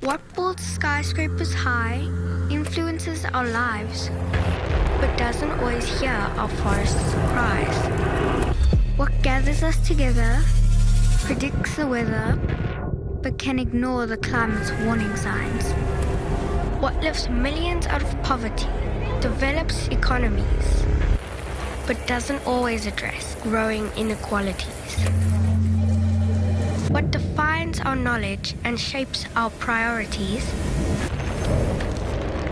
What builds skyscrapers high influences our lives, but doesn't always hear our forest's cries. What gathers us together predicts the weather, but can ignore the climate's warning signs. What lifts millions out of poverty develops economies, but doesn't always address growing inequalities. What defines our knowledge and shapes our priorities,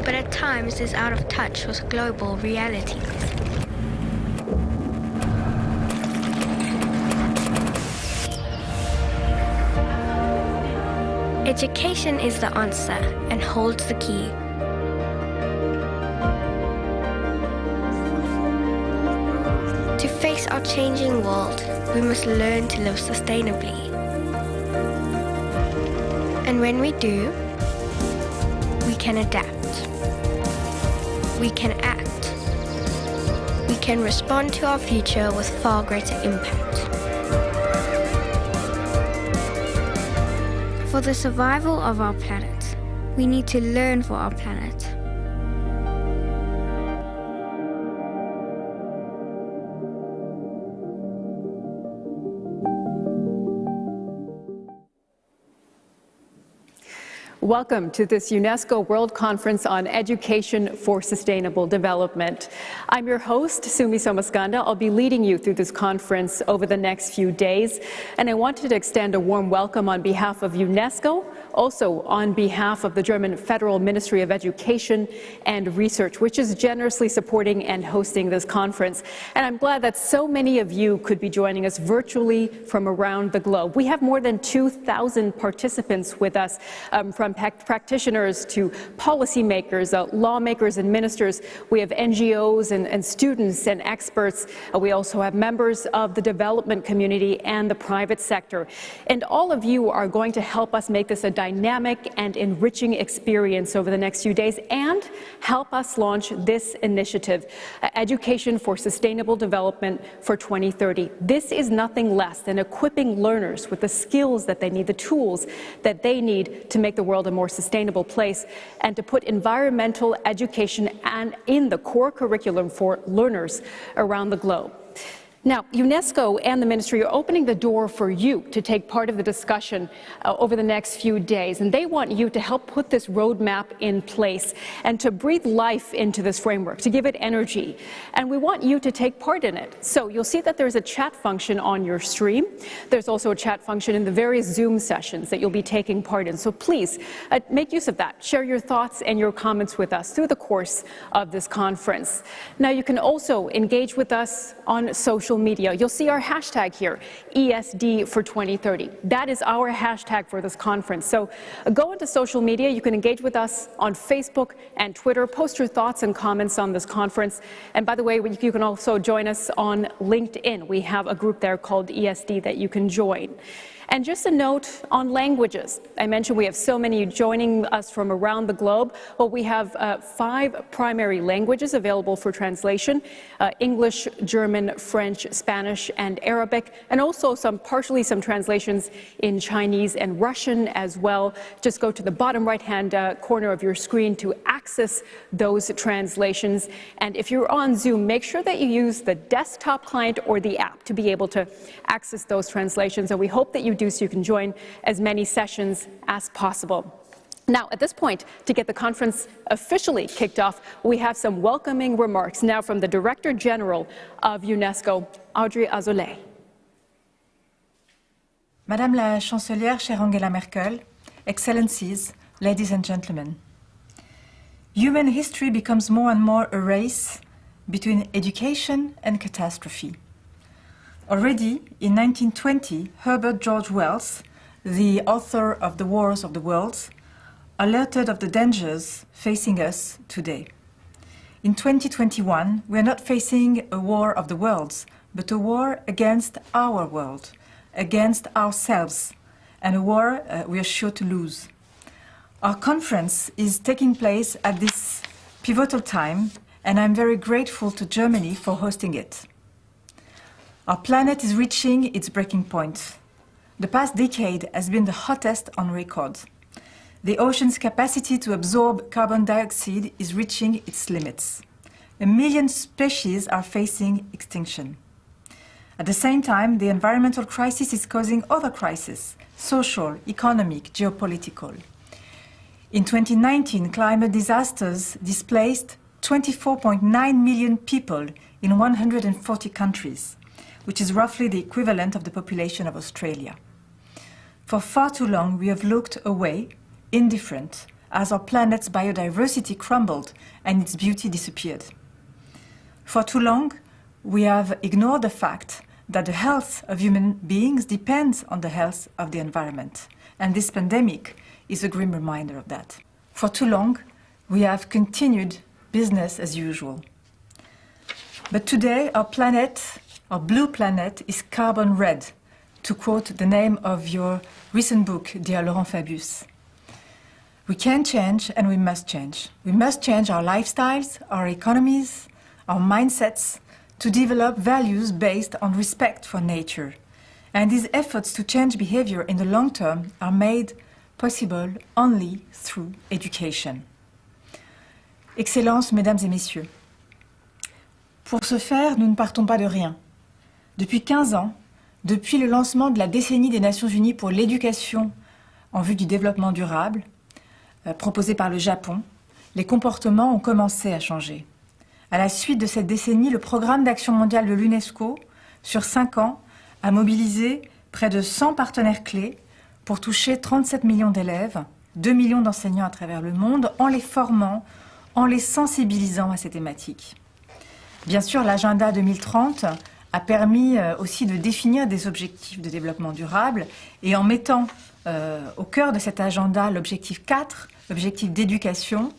but at times is out of touch with global realities. Education is the answer and holds the key. To face our changing world, we must learn to live sustainably. And when we do, we can adapt. We can act. We can respond to our future with far greater impact. For the survival of our planet, we need to learn for our planet. Welcome to this UNESCO World Conference on Education for Sustainable Development. I'm your host, Sumi Somaskanda. I'll be leading you through this conference over the next few days. And I wanted to extend a warm welcome on behalf of UNESCO, also on behalf of the German Federal Ministry of Education and Research, which is generously supporting and hosting this conference. And I'm glad that so many of you could be joining us virtually from around the globe. We have more than 2,000 participants with us, from practitioners to policymakers, lawmakers and ministers. We have NGOs and students and experts. We also have members of the development community and the private sector. And all of you are going to help us make this a dynamic and enriching experience over the next few days and help us launch this initiative, Education for Sustainable Development for 2030. This is nothing less than equipping learners with the skills that they need, the tools that they need to make the world a more sustainable place and to put environmental education in the core curriculum for learners around the globe. Now, UNESCO and the Ministry are opening the door for you to take part of the discussion over the next few days, and they want you to help put this roadmap in place and to breathe life into this framework, to give it energy. And we want you to take part in it. So you'll see that there's a chat function on your stream. There's also a chat function in the various Zoom sessions that you'll be taking part in. So please make use of that. Share your thoughts and your comments with us through the course of this conference. Now, you can also engage with us on social media. You'll see our hashtag here, ESD for 2030. That is our hashtag for this conference. So go into social media. You can engage with us on Facebook and Twitter. Post your thoughts and comments on this conference. And by the way, you can also join us on LinkedIn. We have a group there called ESD that you can join. And just a note on languages. I mentioned we have so many joining us from around the globe. Well, we have 5 primary languages available for translation: English, German, French, Spanish, and Arabic, and also some translations in Chinese and Russian as well. Just go to the bottom right-hand corner of your screen to access those translations. And if you're on Zoom, make sure that you use the desktop client or the app to be able to access those translations. And we hope that you do so you can join as many sessions as possible. Now, at this point, to get the conference officially kicked off, we have some welcoming remarks now from the Director General of UNESCO, Audrey Azoulay. Madame la Chancelière, chère Angela Merkel, Excellencies, ladies and gentlemen. Human history becomes more and more a race between education and catastrophe. Already in 1920, Herbert George Wells, the author of The Wars of the Worlds, alerted of the dangers facing us today. In 2021, we are not facing a war of the worlds, but a war against our world, against ourselves, and a war we are sure to lose. Our conference is taking place at this pivotal time, and I'm very grateful to Germany for hosting it. Our planet is reaching its breaking point. The past decade has been the hottest on record. the ocean's capacity to absorb carbon dioxide is reaching its limits. 1 million species are facing extinction. At the same time, the environmental crisis is causing other crises, social, economic, geopolitical. In 2019, climate disasters displaced 24.9 million people in 140 countries, which is roughly the equivalent of the population of Australia. For far too long, we have looked away, indifferent, as our planet's biodiversity crumbled and its beauty disappeared. For too long, we have ignored the fact that the health of human beings depends on the health of the environment, and this pandemic is a grim reminder of that. For too long, we have continued business as usual. But today, our planet, our blue planet, is carbon red, to quote the name of your recent book, dear Laurent Fabius. We can change and we must change. We must change our lifestyles, our economies, our mindsets, to develop values based on respect for nature. And these efforts to change behavior in the long term are made possible only through education. Excellences, Mesdames et Messieurs, pour ce faire, nous ne partons pas de rien. Depuis 15 ans, depuis le lancement de la décennie des Nations Unies pour l'éducation en vue du développement durable, proposée par le Japon, les comportements ont commencé à changer. À la suite de cette décennie, le programme d'action mondiale de l'UNESCO, sur 5 ans, a mobilisé près de 100 partenaires clés pour toucher 37 millions d'élèves, 2 millions d'enseignants à travers le monde, en les formant, en les sensibilisant à ces thématiques. Bien sûr, l'agenda 2030 a permis aussi de définir des objectifs de développement durable et en mettant au cœur de cet agenda l'objectif 4, l'objectif d'éducation,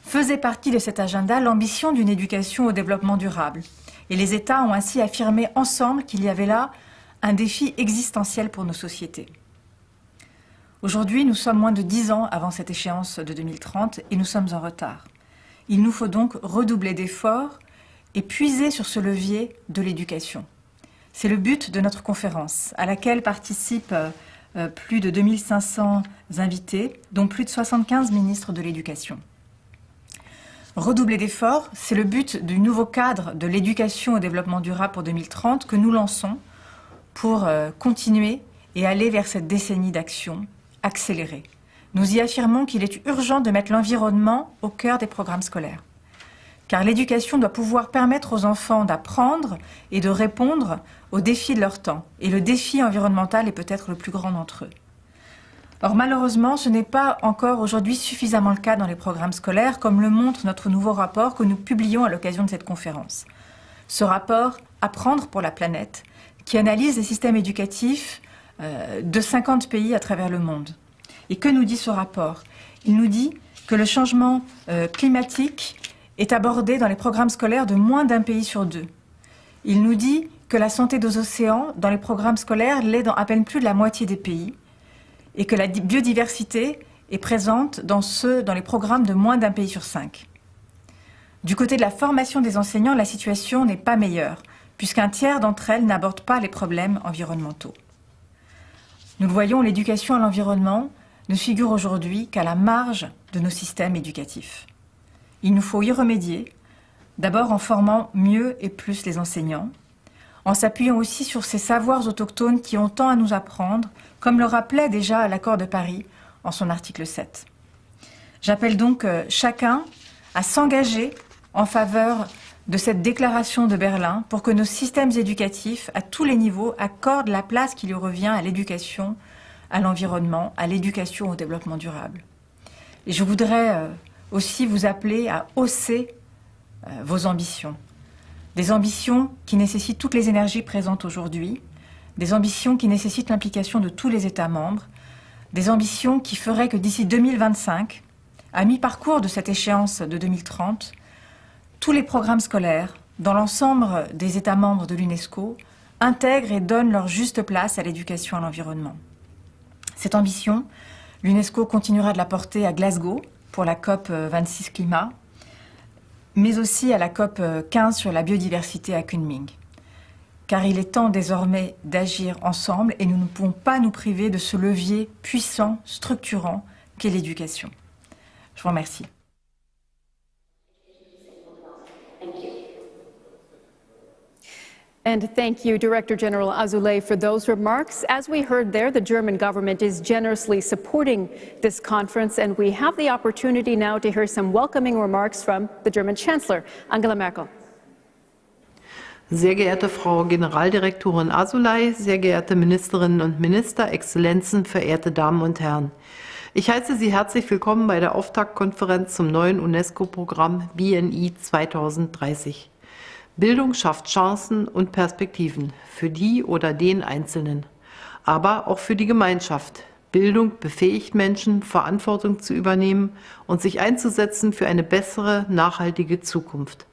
faisait partie de cet agenda l'ambition d'une éducation au développement durable. Et les États ont ainsi affirmé ensemble qu'il y avait là un défi existentiel pour nos sociétés. Aujourd'hui, nous sommes moins de 10 ans avant cette échéance de 2030 et nous sommes en retard. Il nous faut donc redoubler d'efforts et puiser sur ce levier de l'éducation. C'est le but de notre conférence, à laquelle participent plus de 2500 invités, dont plus de 75 ministres de l'éducation. Redoubler d'efforts, c'est le but du nouveau cadre de l'éducation au développement durable pour 2030 que nous lançons pour continuer et aller vers cette décennie d'action accélérée. Nous y affirmons qu'il est urgent de mettre l'environnement au cœur des programmes scolaires. Car l'éducation doit pouvoir permettre aux enfants d'apprendre et de répondre aux défis de leur temps. Et le défi environnemental est peut-être le plus grand d'entre eux. Or, malheureusement, ce n'est pas encore aujourd'hui suffisamment le cas dans les programmes scolaires, comme le montre notre nouveau rapport que nous publions à l'occasion de cette conférence. Ce rapport « Apprendre pour la planète » qui analyse les systèmes éducatifs de 50 pays à travers le monde. Et que nous dit ce rapport? Il nous dit que le changement climatique est abordé dans les programmes scolaires de moins d'un pays sur 2. Il nous dit que la santé des océans, dans les programmes scolaires, l'est dans à peine plus de la moitié des pays, et que la biodiversité est présente dans les programmes de moins d'un pays sur 5. Du côté de la formation des enseignants, la situation n'est pas meilleure, puisqu'un tiers d'entre elles n'abordent pas les problèmes environnementaux. Nous le voyons, l'éducation à l'environnement ne figure aujourd'hui qu'à la marge de nos systèmes éducatifs. Il nous faut y remédier, d'abord en formant mieux et plus les enseignants, en s'appuyant aussi sur ces savoirs autochtones qui ont tant à nous apprendre, comme le rappelait déjà l'accord de Paris en son article 7. J'appelle donc chacun à s'engager en faveur de cette déclaration de Berlin pour que nos systèmes éducatifs, à tous les niveaux, accordent la place qui lui revient à l'éducation, à l'environnement, à l'éducation au développement durable. Et je voudrais aussi vous appeler à hausser vos ambitions. Des ambitions qui nécessitent toutes les énergies présentes aujourd'hui, des ambitions qui nécessitent l'implication de tous les États membres, des ambitions qui feraient que d'ici 2025, à mi-parcours de cette échéance de 2030, tous les programmes scolaires, dans l'ensemble des États membres de l'UNESCO, intègrent et donnent leur juste place à l'éducation à l'environnement. Cette ambition, l'UNESCO continuera de la porter à Glasgow pour la COP 26 climat, mais aussi à la COP 15 sur la biodiversité à Kunming. Car il est temps désormais d'agir ensemble et nous ne pouvons pas nous priver de ce levier puissant, structurant qu'est l'éducation. Je vous remercie. And thank you, Director General Azoulay, for those remarks. As we heard there, the German government is generously supporting this conference, and we have the opportunity now to hear some welcoming remarks from the German Chancellor, Angela Merkel. Sehr geehrte Frau Generaldirektorin Azoulay, sehr geehrte Ministerinnen und Minister, Exzellenzen, verehrte Damen und Herren. Ich heiße Sie herzlich willkommen bei der Auftaktkonferenz zum neuen UNESCO-Programm BNI 2030. Bildung schafft Chancen und Perspektiven für die oder den Einzelnen, aber auch für die Gemeinschaft. Bildung befähigt Menschen, Verantwortung zu übernehmen und sich einzusetzen für eine bessere, nachhaltige Zukunft.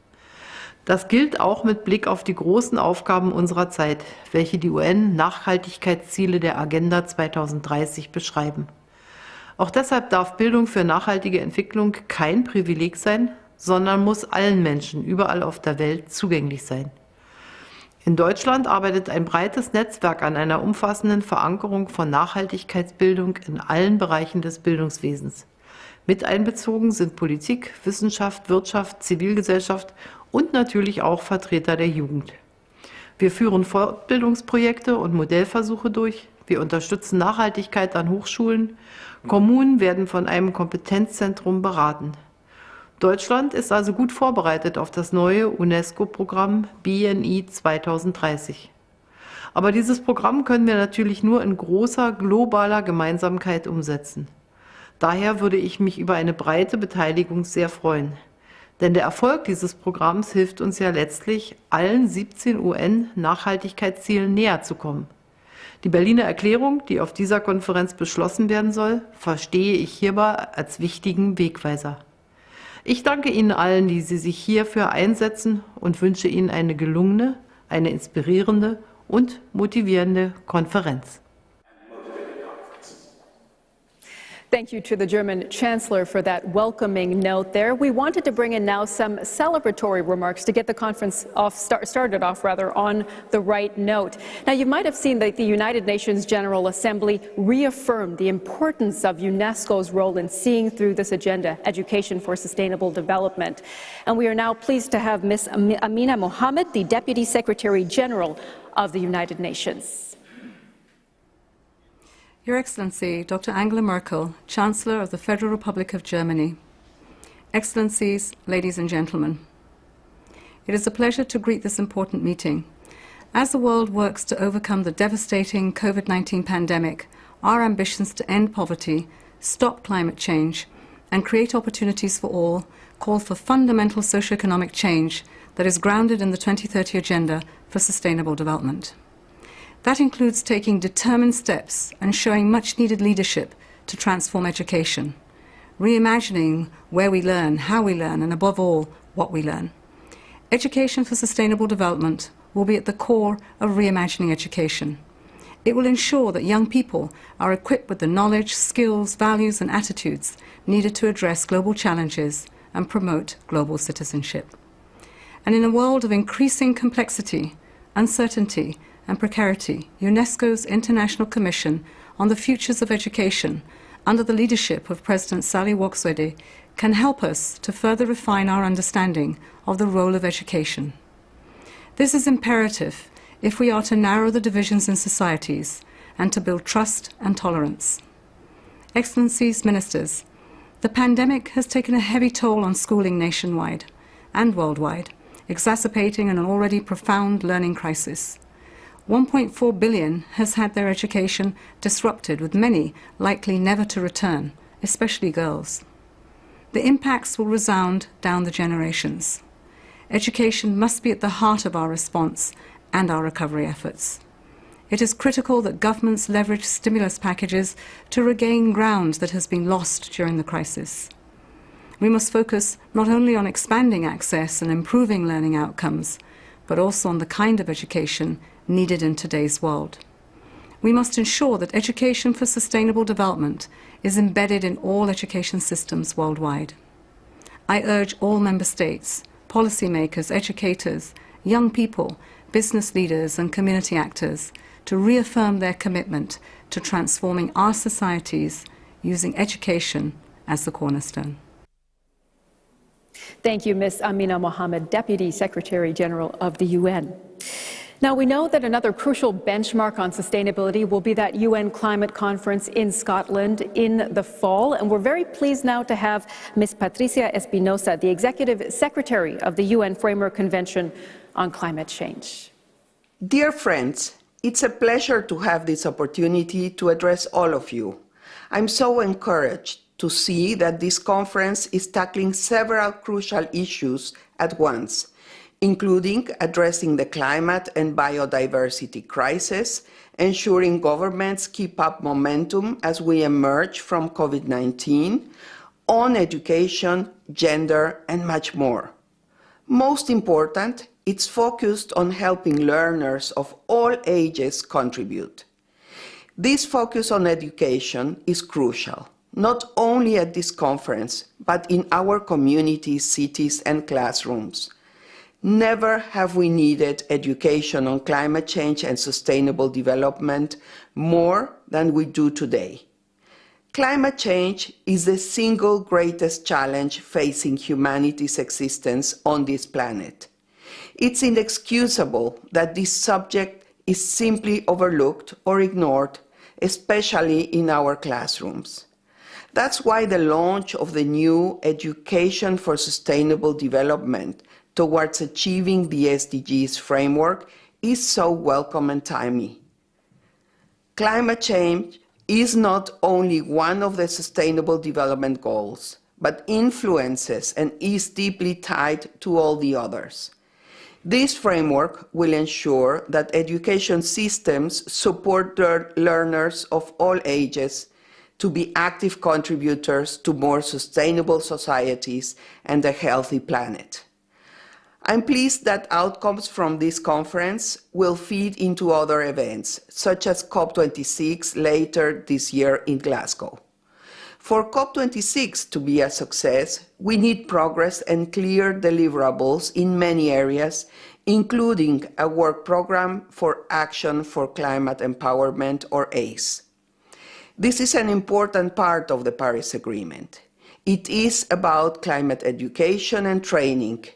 Das gilt auch mit Blick auf die großen Aufgaben unserer Zeit, welche die UN-Nachhaltigkeitsziele der Agenda 2030 beschreiben. Auch deshalb darf Bildung für nachhaltige Entwicklung kein Privileg sein, sondern muss allen Menschen überall auf der Welt zugänglich sein. In Deutschland arbeitet ein breites Netzwerk an einer umfassenden Verankerung von Nachhaltigkeitsbildung in allen Bereichen des Bildungswesens. Mit einbezogen sind Politik, Wissenschaft, Wirtschaft, Zivilgesellschaft und natürlich auch Vertreter der Jugend. Wir führen Fortbildungsprojekte und Modellversuche durch. Wir unterstützen Nachhaltigkeit an Hochschulen. Kommunen werden von einem Kompetenzzentrum beraten. Deutschland ist also gut vorbereitet auf das neue UNESCO-Programm BNI 2030. Aber dieses Programm können wir natürlich nur in großer, globaler Gemeinsamkeit umsetzen. Daher würde ich mich über eine breite Beteiligung sehr freuen. Denn der Erfolg dieses Programms hilft uns ja letztlich, allen 17 UN-Nachhaltigkeitszielen näher zu kommen. Die Berliner Erklärung, die auf dieser Konferenz beschlossen werden soll, verstehe ich hierbei als wichtigen Wegweiser. Ich danke Ihnen allen, die Sie sich hierfür einsetzen und wünsche Ihnen eine gelungene, eine inspirierende und motivierende Konferenz. Thank you to the German Chancellor for that welcoming note there. We wanted to bring in now some celebratory remarks to get the conference started off on the right note. Now, you might have seen that the United Nations General Assembly reaffirmed the importance of UNESCO's role in seeing through this agenda, education for sustainable development. And we are now pleased to have Ms. Amina Mohammed, the Deputy Secretary General of the United Nations. Your Excellency, Dr. Angela Merkel, Chancellor of the Federal Republic of Germany. Excellencies, ladies and gentlemen. It is a pleasure to greet this important meeting. As the world works to overcome the devastating COVID-19 pandemic, our ambitions to end poverty, stop climate change, and create opportunities for all call for fundamental socioeconomic change that is grounded in the 2030 Agenda for Sustainable Development. That includes taking determined steps and showing much-needed leadership to transform education, reimagining where we learn, how we learn, and above all, what we learn. Education for sustainable development will be at the core of reimagining education. It will ensure that young people are equipped with the knowledge, skills, values, and attitudes needed to address global challenges and promote global citizenship. And in a world of increasing complexity, uncertainty, and precarity, UNESCO's International Commission on the Futures of Education, under the leadership of President Sally Wakswede, can help us to further refine our understanding of the role of education. This is imperative if we are to narrow the divisions in societies and to build trust and tolerance. Excellencies, Ministers, the pandemic has taken a heavy toll on schooling nationwide and worldwide, exacerbating an already profound learning crisis. 1.4 billion has had their education disrupted, with many likely never to return, especially girls. The impacts will resound down the generations. Education must be at the heart of our response and our recovery efforts. It is critical that governments leverage stimulus packages to regain ground that has been lost during the crisis. We must focus not only on expanding access and improving learning outcomes, but also on the kind of education needed in today's world. We must ensure that education for sustainable development is embedded in all education systems worldwide. I urge all member states, policymakers, educators, young people, business leaders and community actors to reaffirm their commitment to transforming our societies using education as the cornerstone. Thank you, Ms. Amina Mohammed, Deputy Secretary General of the UN. Now, we know that another crucial benchmark on sustainability will be that UN climate conference in Scotland in the fall, and we're very pleased now to have Ms. Patricia Espinosa, the Executive Secretary of the UN Framework Convention on Climate Change. Dear friends, it's a pleasure to have this opportunity to address all of you. I'm so encouraged to see that this conference is tackling several crucial issues at once, including addressing the climate and biodiversity crisis, ensuring governments keep up momentum as we emerge from COVID-19, on education, gender, and much more. Most important, it's focused on helping learners of all ages contribute. This focus on education is crucial, not only at this conference, but in our communities, cities, and classrooms. Never have we needed education on climate change and sustainable development more than we do today. Climate change is the single greatest challenge facing humanity's existence on this planet. It's inexcusable that this subject is simply overlooked or ignored, especially in our classrooms. That's why the launch of the new Education for Sustainable Development towards achieving the SDGs framework is so welcome and timely. Climate change is not only one of the Sustainable Development Goals, but influences and is deeply tied to all the others. This framework will ensure that education systems support their learners of all ages to be active contributors to more sustainable societies and a healthy planet. I'm pleased that outcomes from this conference will feed into other events, such as COP26 later this year in Glasgow. For COP26 to be a success, we need progress and clear deliverables in many areas, including a work program for Action for Climate Empowerment, or ACE. This is an important part of the Paris Agreement. It is about climate education and training.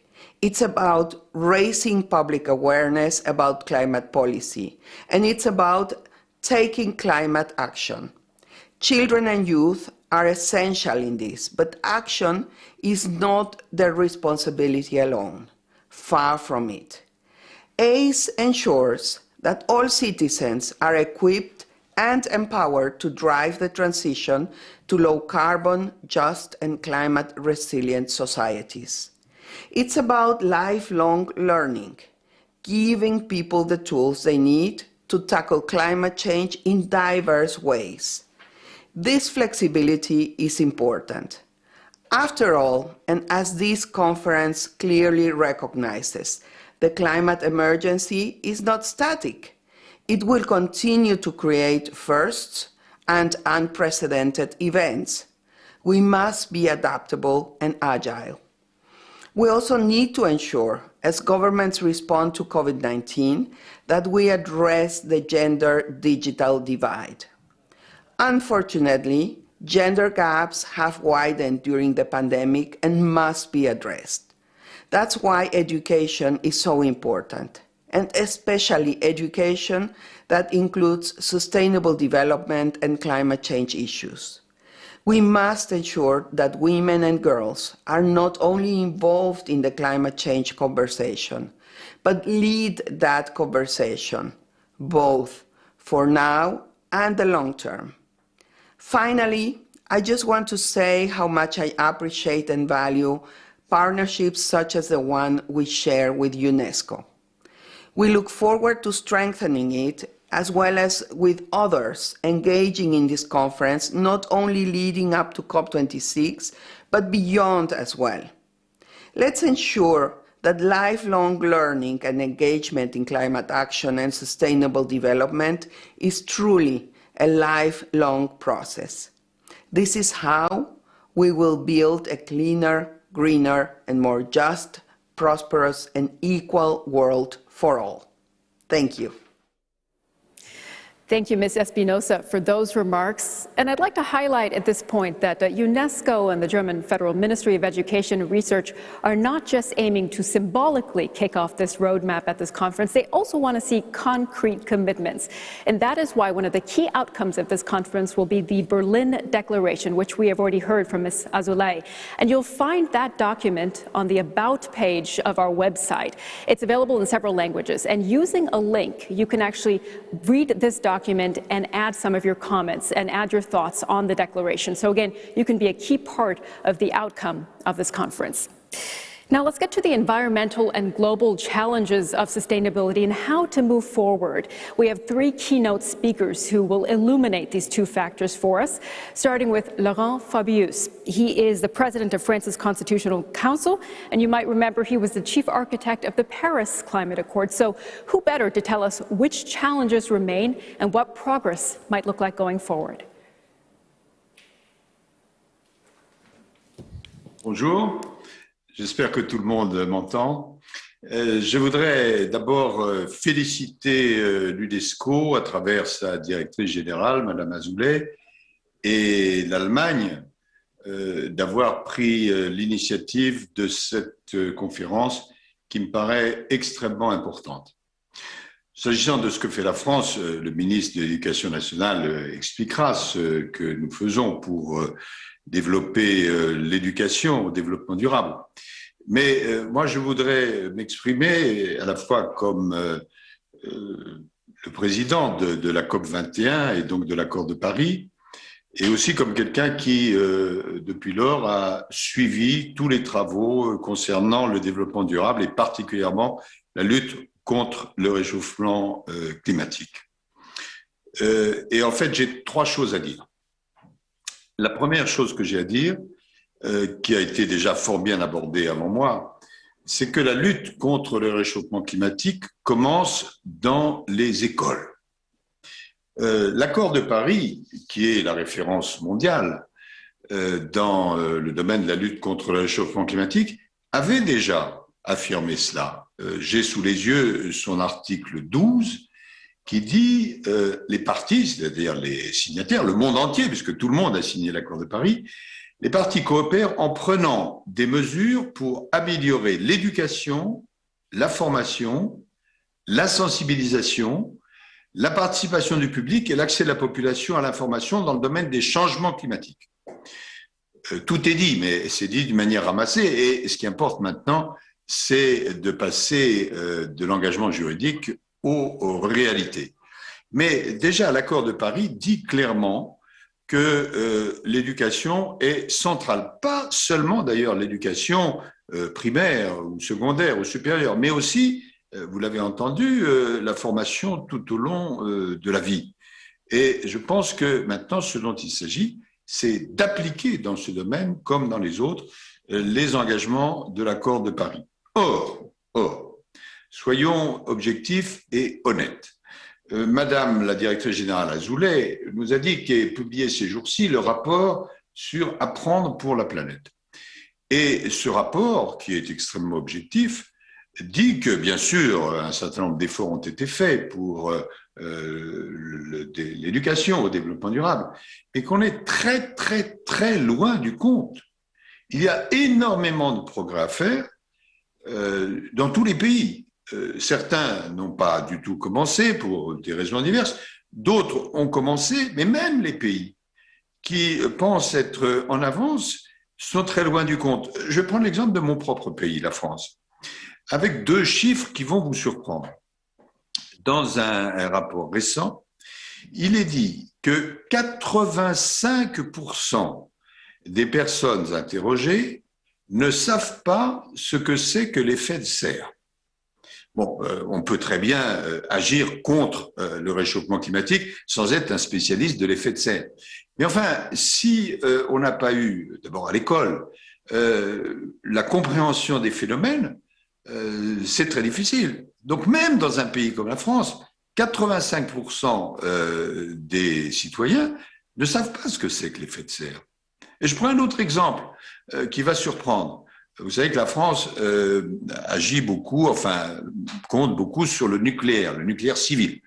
It's about raising public awareness about climate policy, and it's about taking climate action. Children and youth are essential in this, but action is not their responsibility alone. Far from it. ACE ensures that all citizens are equipped and empowered to drive the transition to low-carbon, just, and climate-resilient societies. It's about lifelong learning, giving people the tools they need to tackle climate change in diverse ways. This flexibility is important. After all, and as this conference clearly recognizes, the climate emergency is not static. It will continue to create firsts and unprecedented events. We must be adaptable and agile. We also need to ensure, as governments respond to COVID-19, that we address the gender-digital divide. Unfortunately, gender gaps have widened during the pandemic and must be addressed. That's why education is so important, and especially education that includes sustainable development and climate change issues. We must ensure that women and girls are not only involved in the climate change conversation, but lead that conversation, both for now and the long term. Finally, I just want to say how much I appreciate and value partnerships such as the one we share with UNESCO. We look forward to strengthening it, as well as with others engaging in this conference, not only leading up to COP26, but beyond as well. Let's ensure that lifelong learning and engagement in climate action and sustainable development is truly a lifelong process. This is how we will build a cleaner, greener, and more just, prosperous, and equal world for all. Thank you. Thank you, Ms. Espinosa, for those remarks. And I'd like to highlight at this point that UNESCO and the German Federal Ministry of Education and Research are not just aiming to symbolically kick off this roadmap at this conference, they also want to see concrete commitments. And that is why one of the key outcomes of this conference will be the Berlin Declaration, which we have already heard from Ms. Azoulay. And you'll find that document on the About page of our website. It's available in several languages. And using a link, you can actually read this document and add some of your comments and add your thoughts on the declaration. So again, you can be a key part of the outcome of this conference. Now let's get to the environmental and global challenges of sustainability and how to move forward. We have three keynote speakers who will illuminate these two factors for us, starting with Laurent Fabius. He is the president of France's Constitutional Council, and you might remember he was the chief architect of the Paris Climate Accord. So who better to tell us which challenges remain and what progress might look like going forward? Bonjour. J'espère que tout le monde m'entend. Je voudrais d'abord féliciter l'UNESCO à travers sa directrice générale, Madame Azoulay, et l'Allemagne d'avoir pris l'initiative de cette conférence qui me paraît extrêmement importante. S'agissant de ce que fait la France, le ministre de l'Éducation nationale expliquera ce que nous faisons pour développer l'éducation au développement durable. Mais moi, je voudrais m'exprimer à la fois comme le président de la COP21 et donc de l'accord de Paris, et aussi comme quelqu'un qui, depuis lors, a suivi tous les travaux concernant le développement durable et particulièrement la lutte contre le réchauffement climatique. Et en fait, j'ai trois choses à dire. La première chose que j'ai à dire, qui a été déjà fort bien abordée avant moi, c'est que la lutte contre le réchauffement climatique commence dans les écoles. L'accord de Paris, qui est la référence mondiale dans le domaine de la lutte contre le réchauffement climatique, avait déjà affirmé cela. J'ai sous les yeux son article 12 qui dit les parties, c'est-à-dire les signataires, le monde entier, puisque tout le monde a signé l'accord de Paris, les parties coopèrent en prenant des mesures pour améliorer l'éducation, la formation, la sensibilisation, la participation du public et l'accès de la population à l'information dans le domaine des changements climatiques. Tout est dit, mais c'est dit d'une manière ramassée, et ce qui importe maintenant, c'est de passer de l'engagement juridique aux réalités. Mais déjà, l'accord de Paris dit clairement que l'éducation est centrale. Pas seulement d'ailleurs l'éducation primaire ou secondaire ou supérieure, mais aussi, vous l'avez entendu, la formation tout au long de la vie. Et je pense que maintenant, ce dont il s'agit, c'est d'appliquer dans ce domaine, comme dans les autres, les engagements de l'accord de Paris. Or, soyons objectifs et honnêtes. Madame la directrice générale Azoulay nous a dit qu'est publié ces jours-ci le rapport sur Apprendre pour la planète. Et ce rapport, qui est extrêmement objectif, dit que, bien sûr, un certain nombre d'efforts ont été faits pour l'éducation au développement durable, mais qu'on est très, très, très loin du compte. Il y a énormément de progrès à faire dans tous les pays. Certains n'ont pas du tout commencé pour des raisons diverses, d'autres ont commencé, mais même les pays qui pensent être en avance sont très loin du compte. Je vais prendre l'exemple de mon propre pays, la France, avec deux chiffres qui vont vous surprendre. Dans un rapport récent, il est dit que 85% des personnes interrogées ne savent pas ce que c'est que l'effet de serre. Bon, on peut très bien agir contre le réchauffement climatique sans être un spécialiste de l'effet de serre. Mais enfin, si on n'a pas eu, d'abord à l'école, la compréhension des phénomènes, c'est très difficile. Donc même dans un pays comme la France, 85% des citoyens ne savent pas ce que c'est que l'effet de serre. Et je prends un autre exemple qui va surprendre. Vous savez que la France agit beaucoup, enfin compte beaucoup sur le nucléaire civil.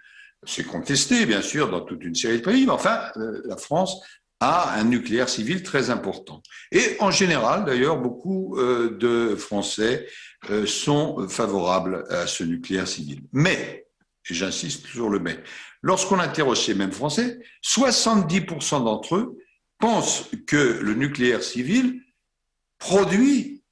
c'est contesté, bien sûr, dans toute une série de pays, mais enfin, la France a un nucléaire civil très important. Et en général, d'ailleurs, beaucoup de Français sont favorables à ce nucléaire civil. Mais, et j'insiste sur le mais, lorsqu'on interroge ces mêmes Français, 70% d'entre eux pensent que le nucléaire civil produit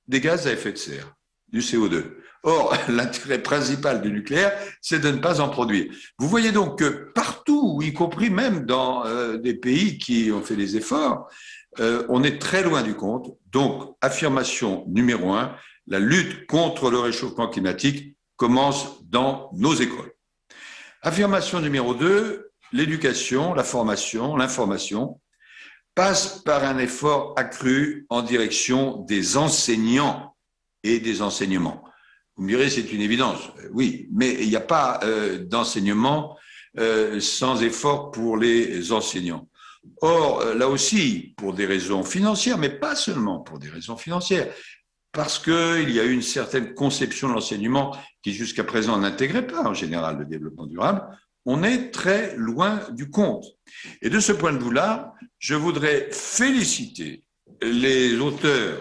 des gaz à effet de serre, du CO2. Or, l'intérêt principal du nucléaire, c'est de ne pas en produire. Vous voyez donc que partout, y compris même dans des pays qui ont fait des efforts, on est très loin du compte. Donc, affirmation numéro 1, la lutte contre le réchauffement climatique commence dans nos écoles. Affirmation numéro 2, l'éducation, la formation, l'information passe par un effort accru en direction des enseignants et des enseignements. Vous me direz, c'est une évidence. Oui, mais il n'y a pas d'enseignement sans effort pour les enseignants. Or, là aussi, pour des raisons financières, mais pas seulement pour des raisons financières, parce qu'il y a une certaine conception de l'enseignement qui jusqu'à présent n'intégrait pas en général le développement durable, on est très loin du compte. Et de ce point de vue-là, je voudrais féliciter les auteurs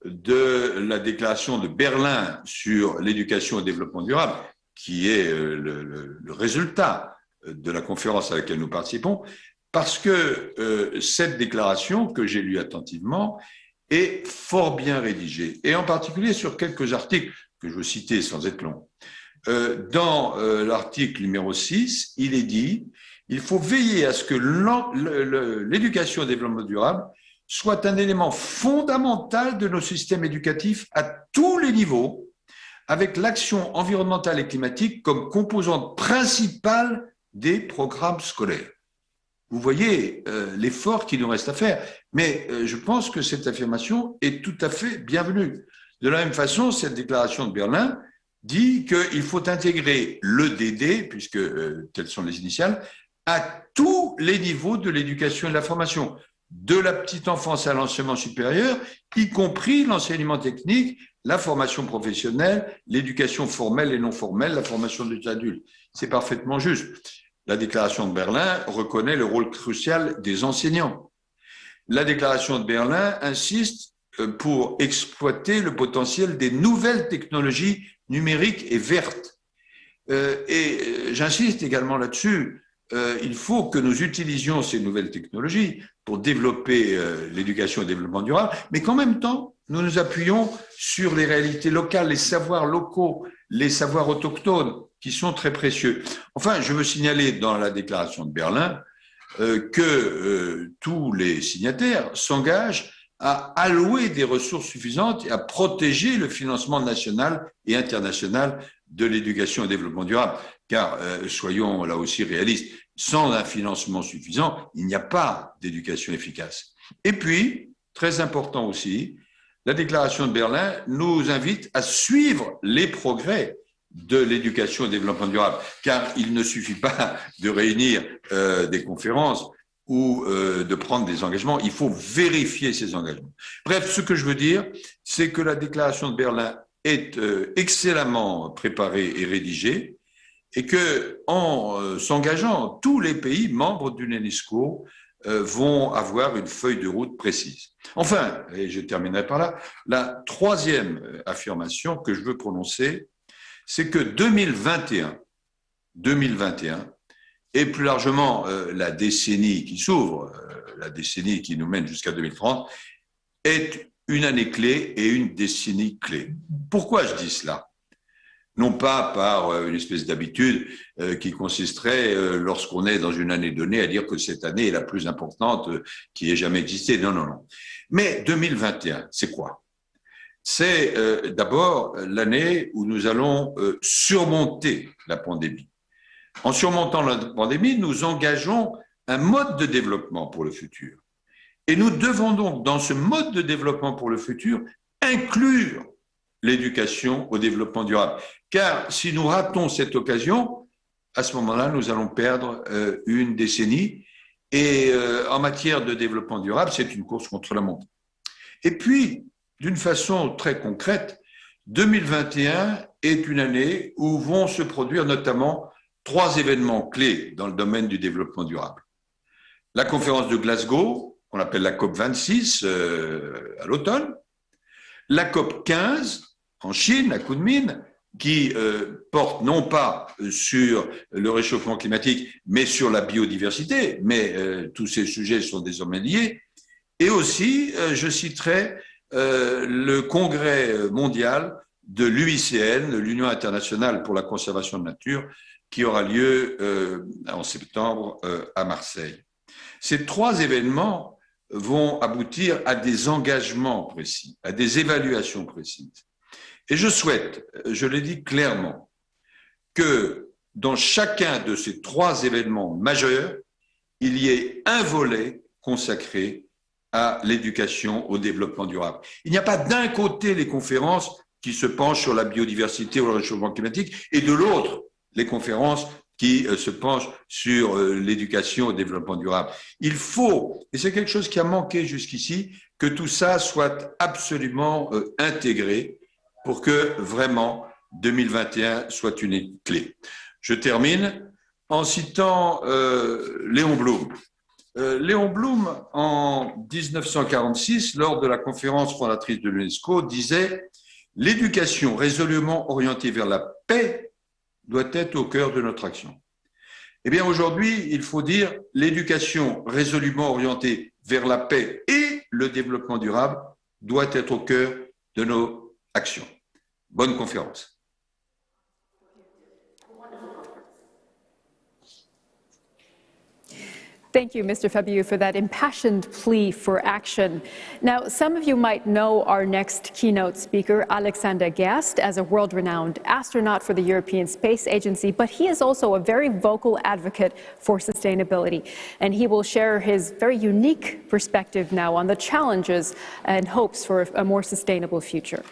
de la déclaration de Berlin sur l'éducation et le développement durable, qui est le résultat de la conférence à laquelle nous participons, parce que cette déclaration, que j'ai lue attentivement, est fort bien rédigée, et en particulier sur quelques articles que je veux citer sans être long. Dans l'article numéro 6, il est dit « Il faut veiller à ce que l'éducation et le développement durable soit un élément fondamental de nos systèmes éducatifs à tous les niveaux, avec l'action environnementale et climatique comme composante principale des programmes scolaires. » Vous voyez l'effort qu'il nous reste à faire, mais je pense que cette affirmation est tout à fait bienvenue. De la même façon, cette déclaration de Berlin dit qu'il faut intégrer l'EDD, puisque telles sont les initiales, à tous les niveaux de l'éducation et de la formation, de la petite enfance à l'enseignement supérieur, y compris l'enseignement technique, la formation professionnelle, l'éducation formelle et non formelle, la formation des adultes. C'est parfaitement juste. La déclaration de Berlin reconnaît le rôle crucial des enseignants. La déclaration de Berlin insiste pour exploiter le potentiel des nouvelles technologies numériques et vertes. Et j'insiste également là-dessus, il faut que nous utilisions ces nouvelles technologies pour développer l'éducation et le développement durable, mais qu'en même temps, nous nous appuyons sur les réalités locales, les savoirs locaux, les savoirs autochtones, qui sont très précieux. Enfin, je veux signaler dans la déclaration de Berlin que tous les signataires s'engagent à allouer des ressources suffisantes et à protéger le financement national et international de l'éducation et du développement durable. Car, soyons là aussi réalistes, sans un financement suffisant, il n'y a pas d'éducation efficace. Et puis, très important aussi, la déclaration de Berlin nous invite à suivre les progrès de l'éducation et du développement durable, car il ne suffit pas de réunir des conférences ou de prendre des engagements, il faut vérifier ces engagements. Bref, ce que je veux dire, c'est que la déclaration de Berlin est excellemment préparée et rédigée, et que, en s'engageant, tous les pays membres de l'UNESCO vont avoir une feuille de route précise. Enfin, et je terminerai par là, la troisième affirmation que je veux prononcer, c'est que 2021, et plus largement la décennie qui s'ouvre, la décennie qui nous mène jusqu'à 2030, est une année clé et une décennie clé. Pourquoi je dis cela ? Non pas par une espèce d'habitude qui consisterait, lorsqu'on est dans une année donnée, à dire que cette année est la plus importante qui ait jamais existé. Non, non, non. Mais 2021, c'est quoi ? C'est d'abord l'année où nous allons surmonter la pandémie. En surmontant la pandémie, nous engageons un mode de développement pour le futur. Et nous devons donc, dans ce mode de développement pour le futur, inclure l'éducation au développement durable. Car si nous ratons cette occasion, à ce moment-là, nous allons perdre une décennie. Et en matière de développement durable, c'est une course contre la montre. Et puis, d'une façon très concrète, 2021 est une année où vont se produire notamment 3 événements clés dans le domaine du développement durable. La conférence de Glasgow, qu'on appelle la COP26 à l'automne, la COP15 en Chine, à Kunming, qui porte non pas sur le réchauffement climatique, mais sur la biodiversité, mais tous ces sujets sont désormais liés. Et aussi, je citerai le congrès mondial de l'UICN, l'Union internationale pour la conservation de la nature, qui aura lieu en septembre à Marseille. Ces 3 événements vont aboutir à des engagements précis, à des évaluations précises. Et je souhaite, je l'ai dit clairement, que dans chacun de ces 3 événements majeurs, il y ait un volet consacré à l'éducation au développement durable. Il n'y a pas d'un côté les conférences qui se penchent sur la biodiversité ou le réchauffement climatique et de l'autre les conférences qui se penchent sur l'éducation au développement durable. Il faut, et c'est quelque chose qui a manqué jusqu'ici, que tout ça soit absolument intégré pour que vraiment 2021 soit une année clé. Je termine en citant Léon Blum. Léon Blum, en 1946, lors de la conférence fondatrice de l'UNESCO, disait « L'éducation résolument orientée vers la paix doit être au cœur de notre action ». Eh bien, aujourd'hui, il faut dire « L'éducation résolument orientée vers la paix et le développement durable doit être au cœur de nos actions ». Bonne conférence. Thank you, Mr. Fabiu, for that impassioned plea for action. Now, some of you might know our next keynote speaker, Alexander Gerst, as a world-renowned astronaut for the European Space Agency, but he is also a very vocal advocate for sustainability. And he will share his very unique perspective now on the challenges and hopes for a more sustainable future.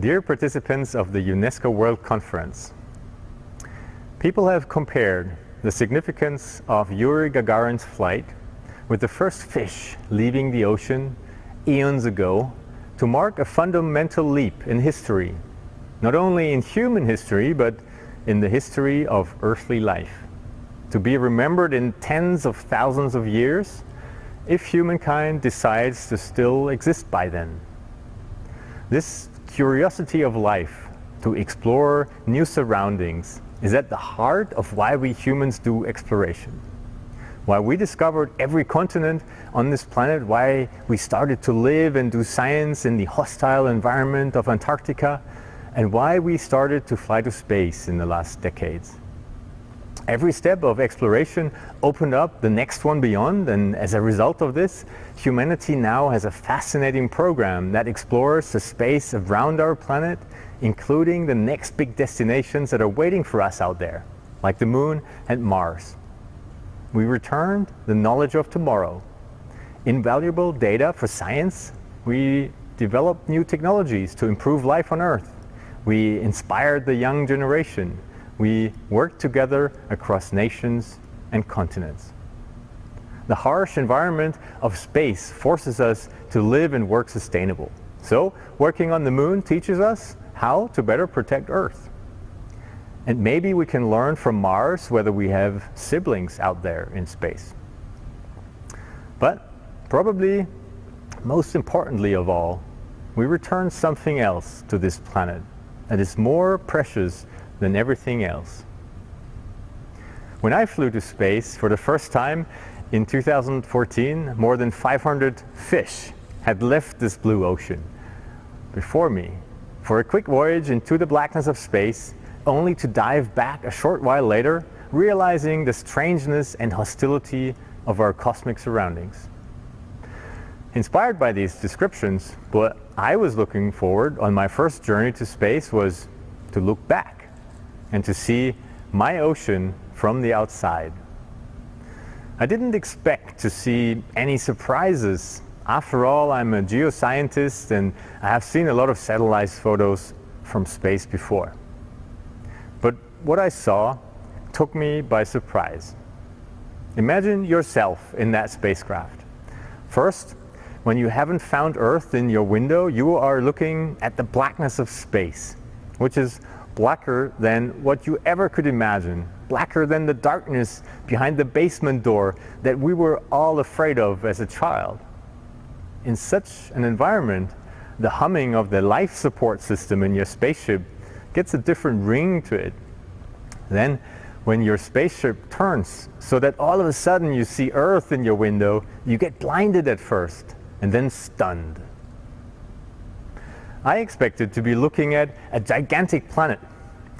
Dear participants of the UNESCO World Conference, people have compared the significance of Yuri Gagarin's flight with the first fish leaving the ocean eons ago to mark a fundamental leap in history, not only in human history, but in the history of earthly life, to be remembered in tens of thousands of years if humankind decides to still exist by then. This curiosity of life to explore new surroundings is at the heart of why we humans do exploration. Why we discovered every continent on this planet, why we started to live and do science in the hostile environment of Antarctica, and why we started to fly to space in the last decades. Every step of exploration opened up the next one beyond, and as a result of this, humanity now has a fascinating program that explores the space around our planet, including the next big destinations that are waiting for us out there, like the Moon and Mars. We returned the knowledge of tomorrow. Invaluable data for science. We developed new technologies to improve life on Earth. We inspired the young generation. We worked together across nations and continents. The harsh environment of space forces us to live and work sustainable. So, working on the Moon teaches us how to better protect Earth. And maybe we can learn from Mars whether we have siblings out there in space. But probably most importantly of all, we return something else to this planet that is more precious than everything else. When I flew to space for the first time in 2014, more than 500 fish had left this blue ocean before me for a quick voyage into the blackness of space, only to dive back a short while later, realizing the strangeness and hostility of our cosmic surroundings. Inspired by these descriptions, what I was looking forward on my first journey to space was to look back and to see my ocean from the outside. I didn't expect to see any surprises. After all, I'm a geoscientist and I have seen a lot of satellite photos from space before. But what I saw took me by surprise. Imagine yourself in that spacecraft. First, when you haven't found Earth in your window, you are looking at the blackness of space, which is blacker than what you ever could imagine, blacker than the darkness behind the basement door that we were all afraid of as a child. In such an environment, the humming of the life support system in your spaceship gets a different ring to it. Then, when your spaceship turns so that all of a sudden you see Earth in your window, you get blinded at first and then stunned. I expected to be looking at a gigantic planet,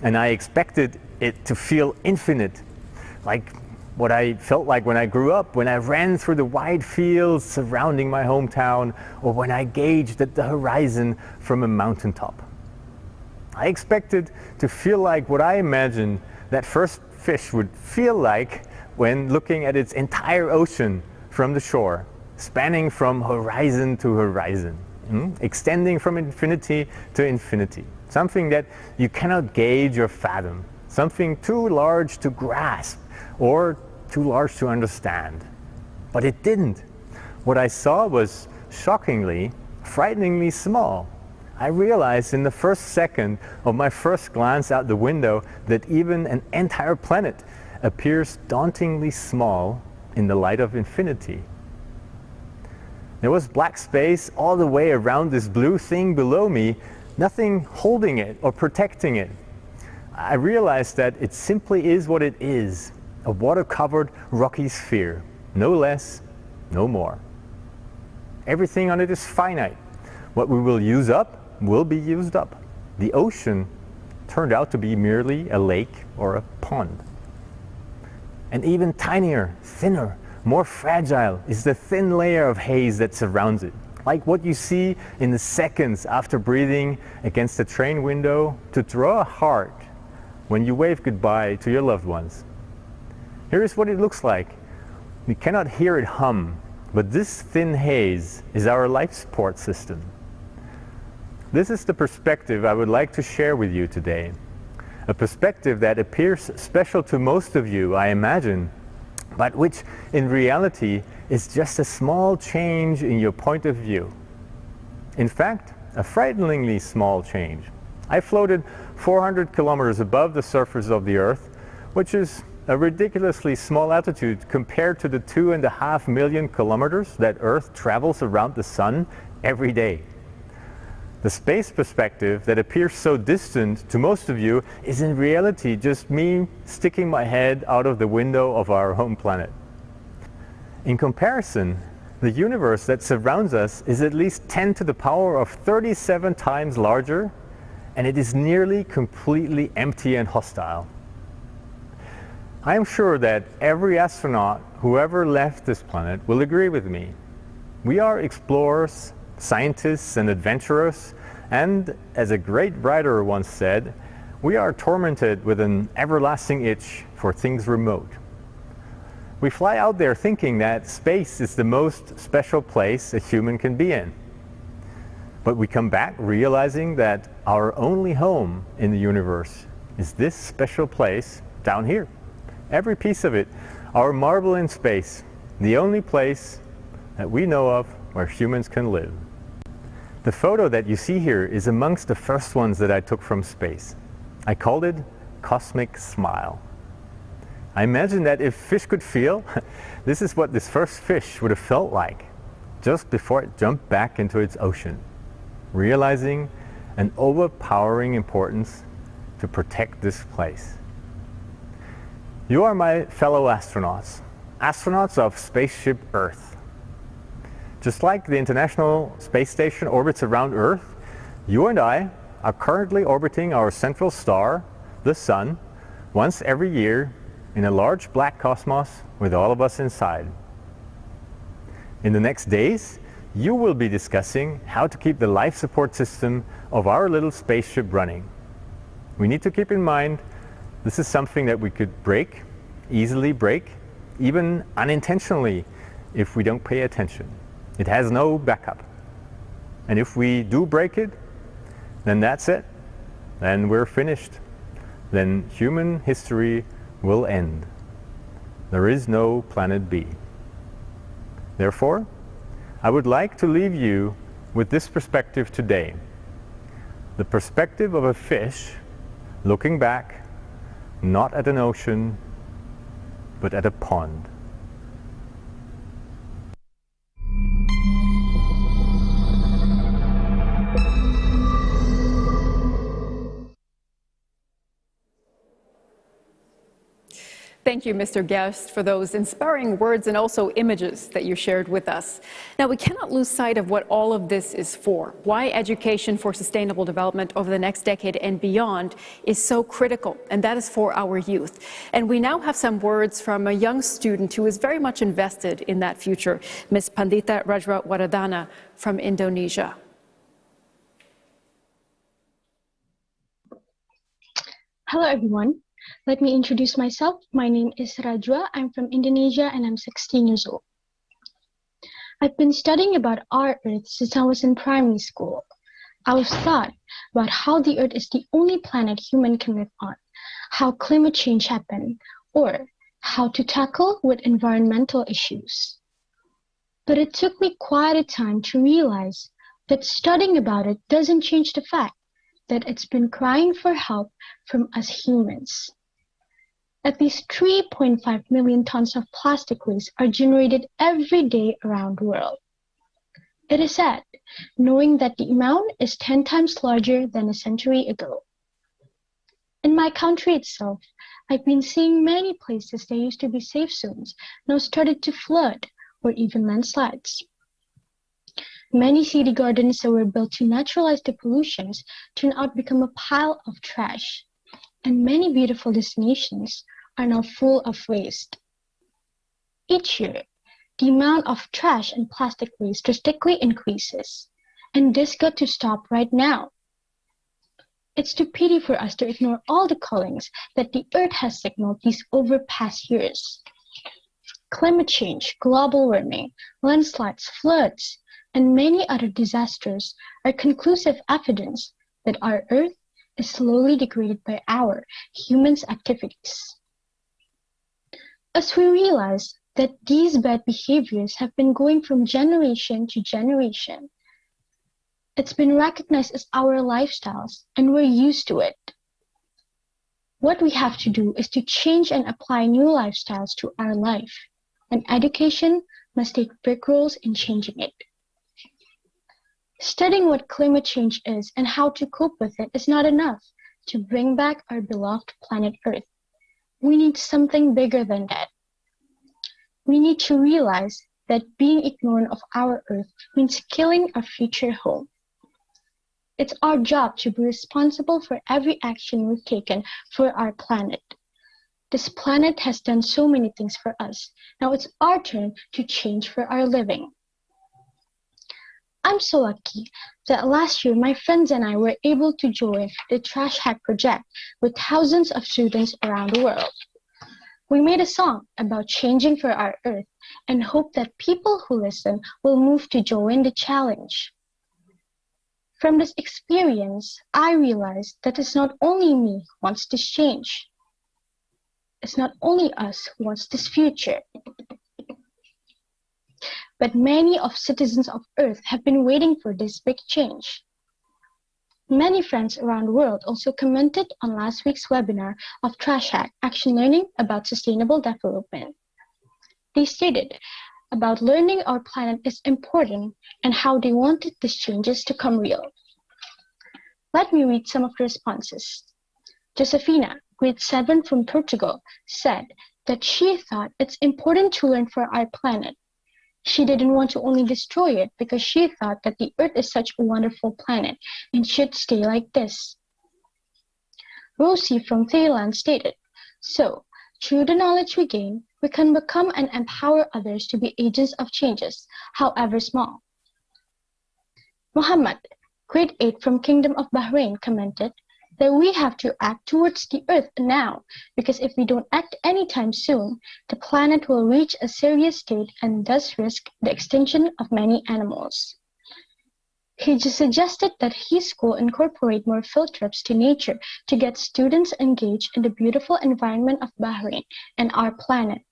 and I expected it to feel infinite, like what I felt like when I grew up, when I ran through the wide fields surrounding my hometown, or when I gazed at the horizon from a mountaintop. I expected to feel like what I imagined that first fish would feel like when looking at its entire ocean from the shore, spanning from horizon to horizon, extending from infinity to infinity. Something that you cannot gauge or fathom, something too large to grasp or too large to understand. But it didn't. What I saw was shockingly, frighteningly small. I realized in the first second of my first glance out the window that even an entire planet appears dauntingly small in the light of infinity. There was black space all the way around this blue thing below me, nothing holding it or protecting it. I realized that it simply is what it is, a water-covered rocky sphere, no less, no more. Everything on it is finite. What we will use up will be used up. The ocean turned out to be merely a lake or a pond. And even tinier, thinner, more fragile is the thin layer of haze that surrounds it, like what you see in the seconds after breathing against a train window to draw a heart when you wave goodbye to your loved ones. Here is what it looks like. We cannot hear it hum, but this thin haze is our life support system. This is the perspective I would like to share with you today. A perspective that appears special to most of you, I imagine, but which in reality is just a small change in your point of view. In fact, a frighteningly small change. I floated 400 kilometers above the surface of the Earth, which is a ridiculously small altitude compared to the 2.5 million kilometers that Earth travels around the Sun every day. The space perspective that appears so distant to most of you is in reality just me sticking my head out of the window of our home planet. In comparison, the universe that surrounds us is at least 10 to the power of 37 times larger, and it is nearly completely empty and hostile. I am sure that every astronaut who ever left this planet will agree with me. We are explorers, scientists, and adventurers, and as a great writer once said, we are tormented with an everlasting itch for things remote. We fly out there thinking that space is the most special place a human can be in. But we come back realizing that our only home in the universe is this special place down here. Every piece of it, our marble in space, the only place that we know of where humans can live. The photo that you see here is amongst the first ones that I took from space. I called it Cosmic Smile. I imagine that if fish could feel, this is what this first fish would have felt like just before it jumped back into its ocean, realizing an overpowering importance to protect this place. You are my fellow astronauts, astronauts of Spaceship Earth. Just like the International Space Station orbits around Earth, you and I are currently orbiting our central star, the Sun, once every year in a large black cosmos with all of us inside. In the next days, you will be discussing how to keep the life support system of our little spaceship running. We need to keep in mind this is something that we could break, easily break, even unintentionally if we don't pay attention. It has no backup. And if we do break it, then that's it. Then we're finished. Then human history will end. There is no planet B. Therefore, I would like to leave you with this perspective today. The perspective of a fish looking back, not at an ocean, but at a pond. Thank you, Mr. Guest, for those inspiring words and also images that you shared with us. Now, we cannot lose sight of what all of this is for, why education for sustainable development over the next decade and beyond is so critical, and that is for our youth. And we now have some words from a young student who is very much invested in that future, Ms. Pandita Rajwaradana from Indonesia. Hello, everyone. Let me introduce myself. My name is Rajwa. I'm from Indonesia and I'm 16 years old. I've been studying about our Earth since I was in primary school. I was taught about how the Earth is the only planet human can live on, how climate change happened, or how to tackle with environmental issues. But it took me quite a time to realize that studying about it doesn't change the fact that it's been crying for help from us humans. At least 3.5 million tons of plastic waste are generated every day around the world. It is sad, knowing that the amount is 10 times larger than a century ago. In my country itself, I've been seeing many places that used to be safe zones now started to flood or even landslides. Many city gardens that were built to naturalize the pollutions turn out to become a pile of trash. And many beautiful destinations are now full of waste. Each year, the amount of trash and plastic waste drastically increases, and this got to stop right now. It's too pity for us to ignore all the callings that the Earth has signaled these over past years. Climate change, global warming, landslides, floods, and many other disasters are conclusive evidence that our Earth is slowly degraded by our humans' activities. As we realize that these bad behaviors have been going from generation to generation, it's been recognized as our lifestyles and we're used to it. What we have to do is to change and apply new lifestyles to our life, and education must take big roles in changing it. Studying what climate change is and how to cope with it is not enough to bring back our beloved planet Earth. We need something bigger than that. We need to realize that being ignorant of our Earth means killing our future home. It's our job to be responsible for every action we've taken for our planet. This planet has done so many things for us. Now it's our turn to change for our living. I'm so lucky that last year my friends and I were able to join the Trash Hack project with thousands of students around the world. We made a song about changing for our Earth and hope that people who listen will move to join the challenge. From this experience, I realized that it's not only me who wants this change. It's not only us who wants this future. But many of citizens of Earth have been waiting for this big change. Many friends around the world also commented on last week's webinar of Trash Hack Action Learning about sustainable development. They stated about learning our planet is important and how they wanted these changes to come real. Let me read some of the responses. Josefina, grade 7 from Portugal, said that she thought it's important to learn for our planet. She didn't want to only destroy it because she thought that the Earth is such a wonderful planet and should stay like this. Rosie from Thailand stated, so, through the knowledge we gain, we can become and empower others to be agents of changes, however small. Muhammad, grade 8 from Kingdom of Bahrain, commented that we have to act towards the Earth now, because if we don't act anytime soon, the planet will reach a serious state and thus risk the extinction of many animals. He just suggested that his school incorporate more field trips to nature to get students engaged in the beautiful environment of Bahrain and our planet.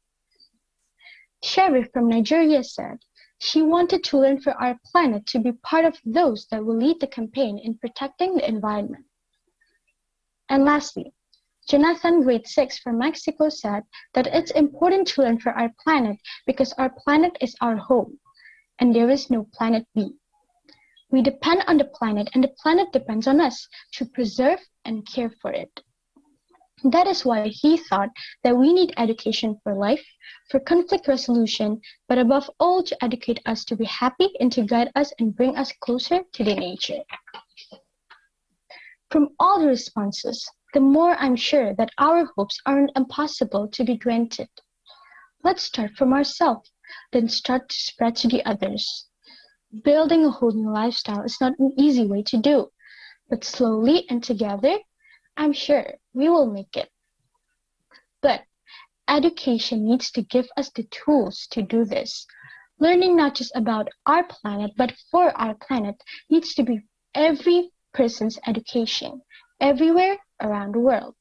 Sherry from Nigeria said she wanted to learn for our planet to be part of those that will lead the campaign in protecting the environment. And lastly, Jonathan, grade 6 from Mexico, said that it's important to learn for our planet because our planet is our home, and there is no planet B. We depend on the planet, and the planet depends on us to preserve and care for it. That is why he thought that we need education for life, for conflict resolution, but above all to educate us to be happy and to guide us and bring us closer to the nature. From all the responses, the more I'm sure that our hopes aren't impossible to be granted. Let's start from ourselves, then start to spread to the others. Building a whole new lifestyle is not an easy way to do, but slowly and together, I'm sure we will make it. But education needs to give us the tools to do this. Learning not just about our planet, but for our planet needs to be every person's education, everywhere around the world.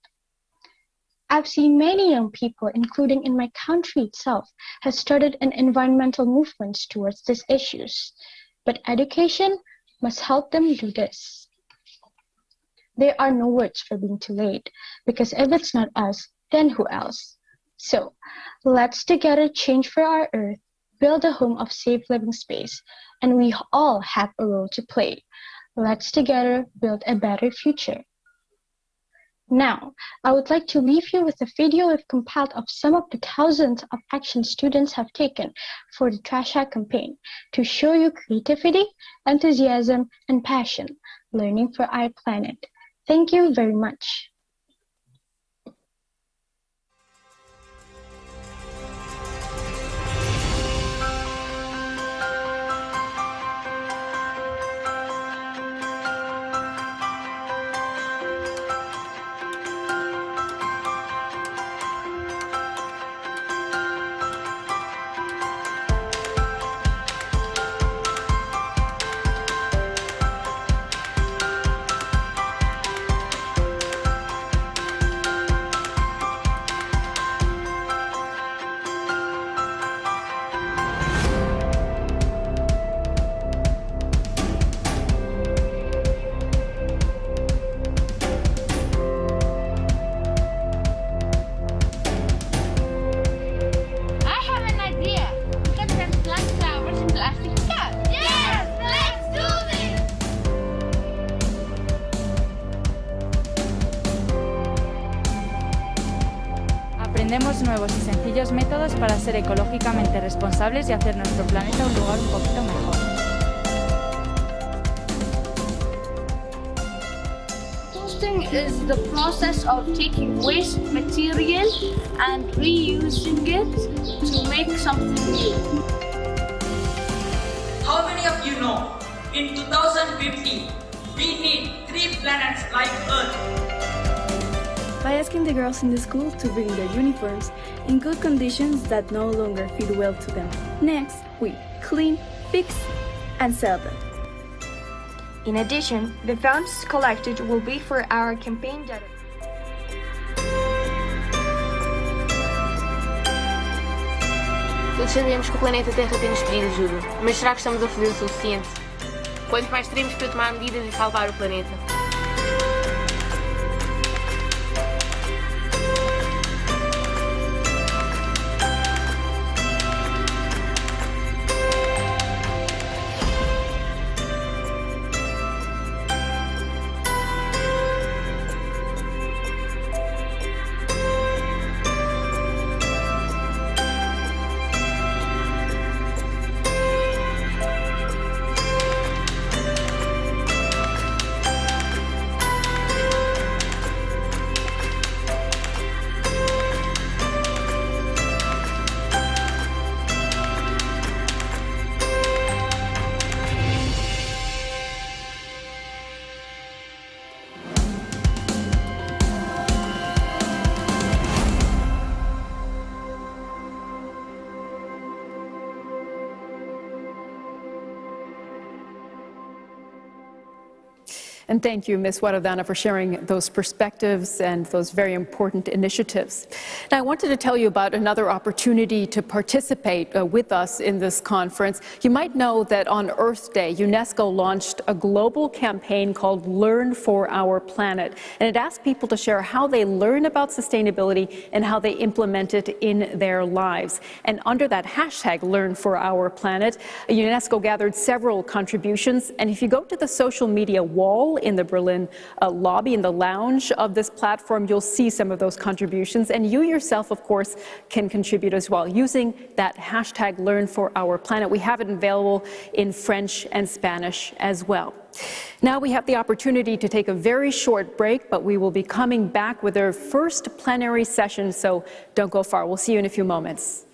I've seen many young people, including in my country itself, have started an environmental movements towards these issues. But education must help them do this. There are no words for being too late, because if it's not us, then who else? So, let's together change for our Earth, build a home of safe living space, and we all have a role to play. Let's together build a better future. Now, I would like to leave you with a video we've compiled of some of the thousands of actions students have taken for the Trash Hack campaign to show you creativity, enthusiasm, and passion, learning for our planet. Thank you very much. encontremos nuevos y sencillos métodos para ser ecológicamente responsables y hacer nuestro planeta un lugar un poquito mejor. Composting is the process of taking waste material and reusing it to make something new. How many of you know in 2050 we need 3 planets like Earth? By asking the girls in the school to bring their uniforms in good conditions that no longer fit well to them. Next, we clean, fix, and sell them. In addition, the funds collected will be for our campaign data. Todos sabemos que o planeta Terra tem-nos pedido ajuda, mas será que estamos a fazer o suficiente? Quanto mais teremos para tomar medidas e salvar o planeta? And thank you, Ms. Waradana, for sharing those perspectives and those very important initiatives. Now, I wanted to tell you about another opportunity to participate with us in this conference. You might know that on Earth Day, UNESCO launched a global campaign called Learn for Our Planet. And it asked people to share how they learn about sustainability and how they implement it in their lives. And under that hashtag, Learn for Our Planet, UNESCO gathered several contributions. And if you go to the social media wall in the Berlin lobby, in the lounge of this platform, you'll see some of those contributions. And you yourself, of course, can contribute as well using that hashtag Learn for Our Planet. We have it available in French and Spanish as well. Now we have the opportunity to take a very short break, but we will be coming back with our first plenary session, so don't go far. We'll see you in a few moments.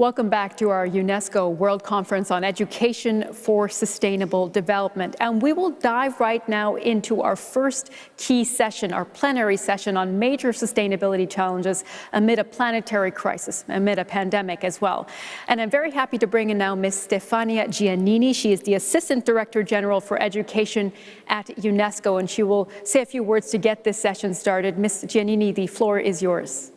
Welcome back to our UNESCO World Conference on Education for Sustainable Development. And we will dive right now into our first key session, our plenary session on major sustainability challenges amid a planetary crisis, amid a pandemic as well. And I'm very happy to bring in now Ms. Stefania Giannini. She is the Assistant Director General for Education at UNESCO, and she will say a few words to get this session started. Ms. Giannini, the floor is yours.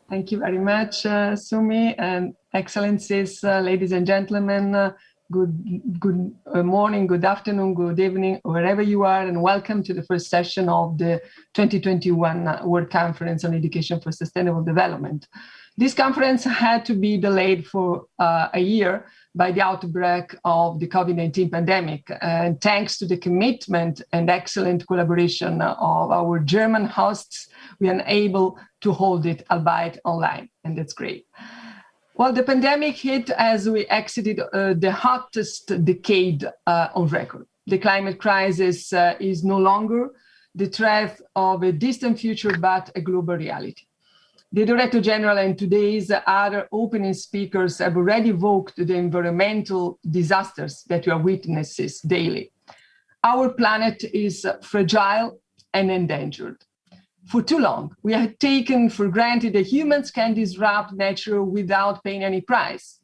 Thank you very much, Sumi, and Excellencies, ladies and gentlemen. Good morning, good afternoon, good evening, wherever you are, and welcome to the first session of the 2021 World Conference on Education for Sustainable Development. This conference had to be delayed for a year by the outbreak of the COVID-19 pandemic. And thanks to the commitment and excellent collaboration of our German hosts, we are able to hold it, albeit online, and that's great. Well, the pandemic hit as we exited the hottest decade on record. The climate crisis is no longer the threat of a distant future, but a global reality. The Director General and today's other opening speakers have already evoked the environmental disasters that we are witnessing daily. Our planet is fragile and endangered. For too long, we have taken for granted that humans can disrupt nature without paying any price.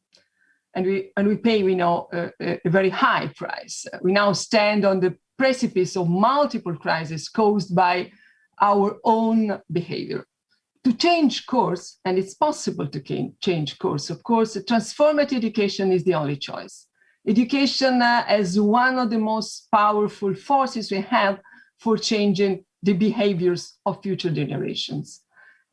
And we pay, we know, a very high price. We now stand on the precipice of multiple crises caused by our own behavior. To change course, and it's possible to change course, of course, transformative education is the only choice. Education as one of the most powerful forces we have for changing the behaviors of future generations.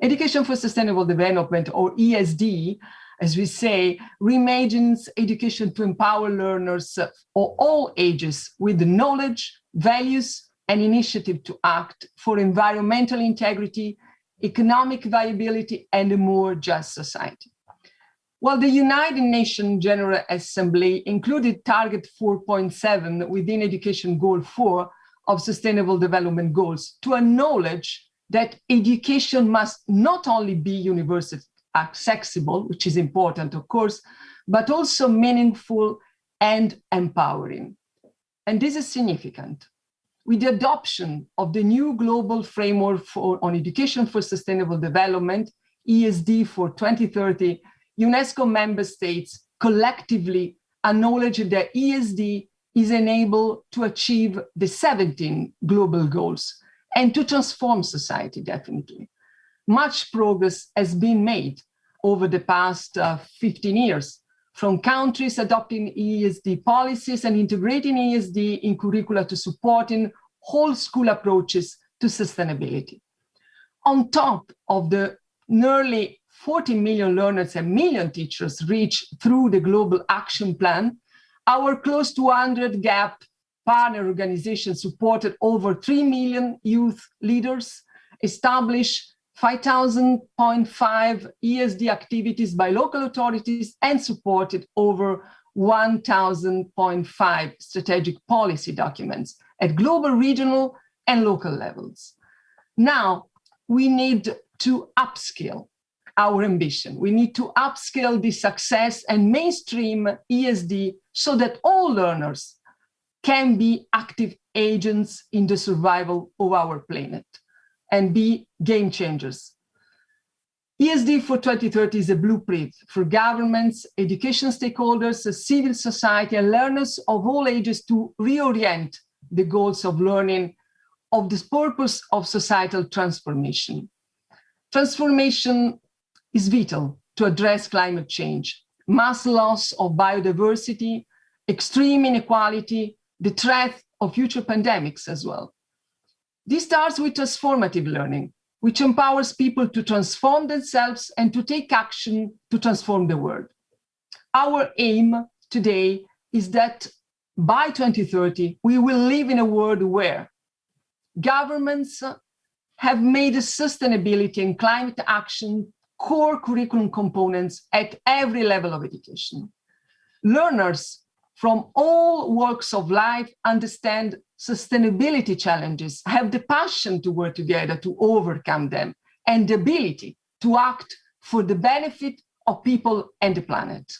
Education for Sustainable Development, or ESD, as we say, reimagines education to empower learners of all ages with the knowledge, values, and initiative to act for environmental integrity, economic viability, and a more just society. Well, the United Nations General Assembly included Target 4.7 within Education Goal 4 of Sustainable Development Goals to acknowledge that education must not only be universally accessible, which is important, of course, but also meaningful and empowering. And this is significant. With the adoption of the new global framework on education for sustainable development, ESD for 2030, UNESCO member states collectively acknowledge that ESD is enabled to achieve the 17 global goals and to transform society, definitely. Much progress has been made over the past 15 years, from countries adopting ESD policies and integrating ESD in curricula to supporting whole school approaches to sustainability. On top of the nearly 40 million learners and million teachers reached through the Global Action Plan, our close to 100 GAP partner organizations supported over 3 million youth leaders, established 5,000.5 ESD activities by local authorities, and supported over 1,000.5 strategic policy documents at global, regional, and local levels. Now, we need to upskill our ambition. We need to upskill the success and mainstream ESD so that all learners can be active agents in the survival of our planet and be game changers. ESD for 2030 is a blueprint for governments, education stakeholders, civil society, and learners of all ages to reorient the goals of learning of this purpose of societal transformation. Transformation is vital to address climate change, mass loss of biodiversity, extreme inequality, the threat of future pandemics as well. This starts with transformative learning, which empowers people to transform themselves and to take action to transform the world. Our aim today is that by 2030, we will live in a world where governments have made sustainability and climate action core curriculum components at every level of education. Learners from all walks of life understand sustainability challenges, have the passion to work together to overcome them, and the ability to act for the benefit of people and the planet.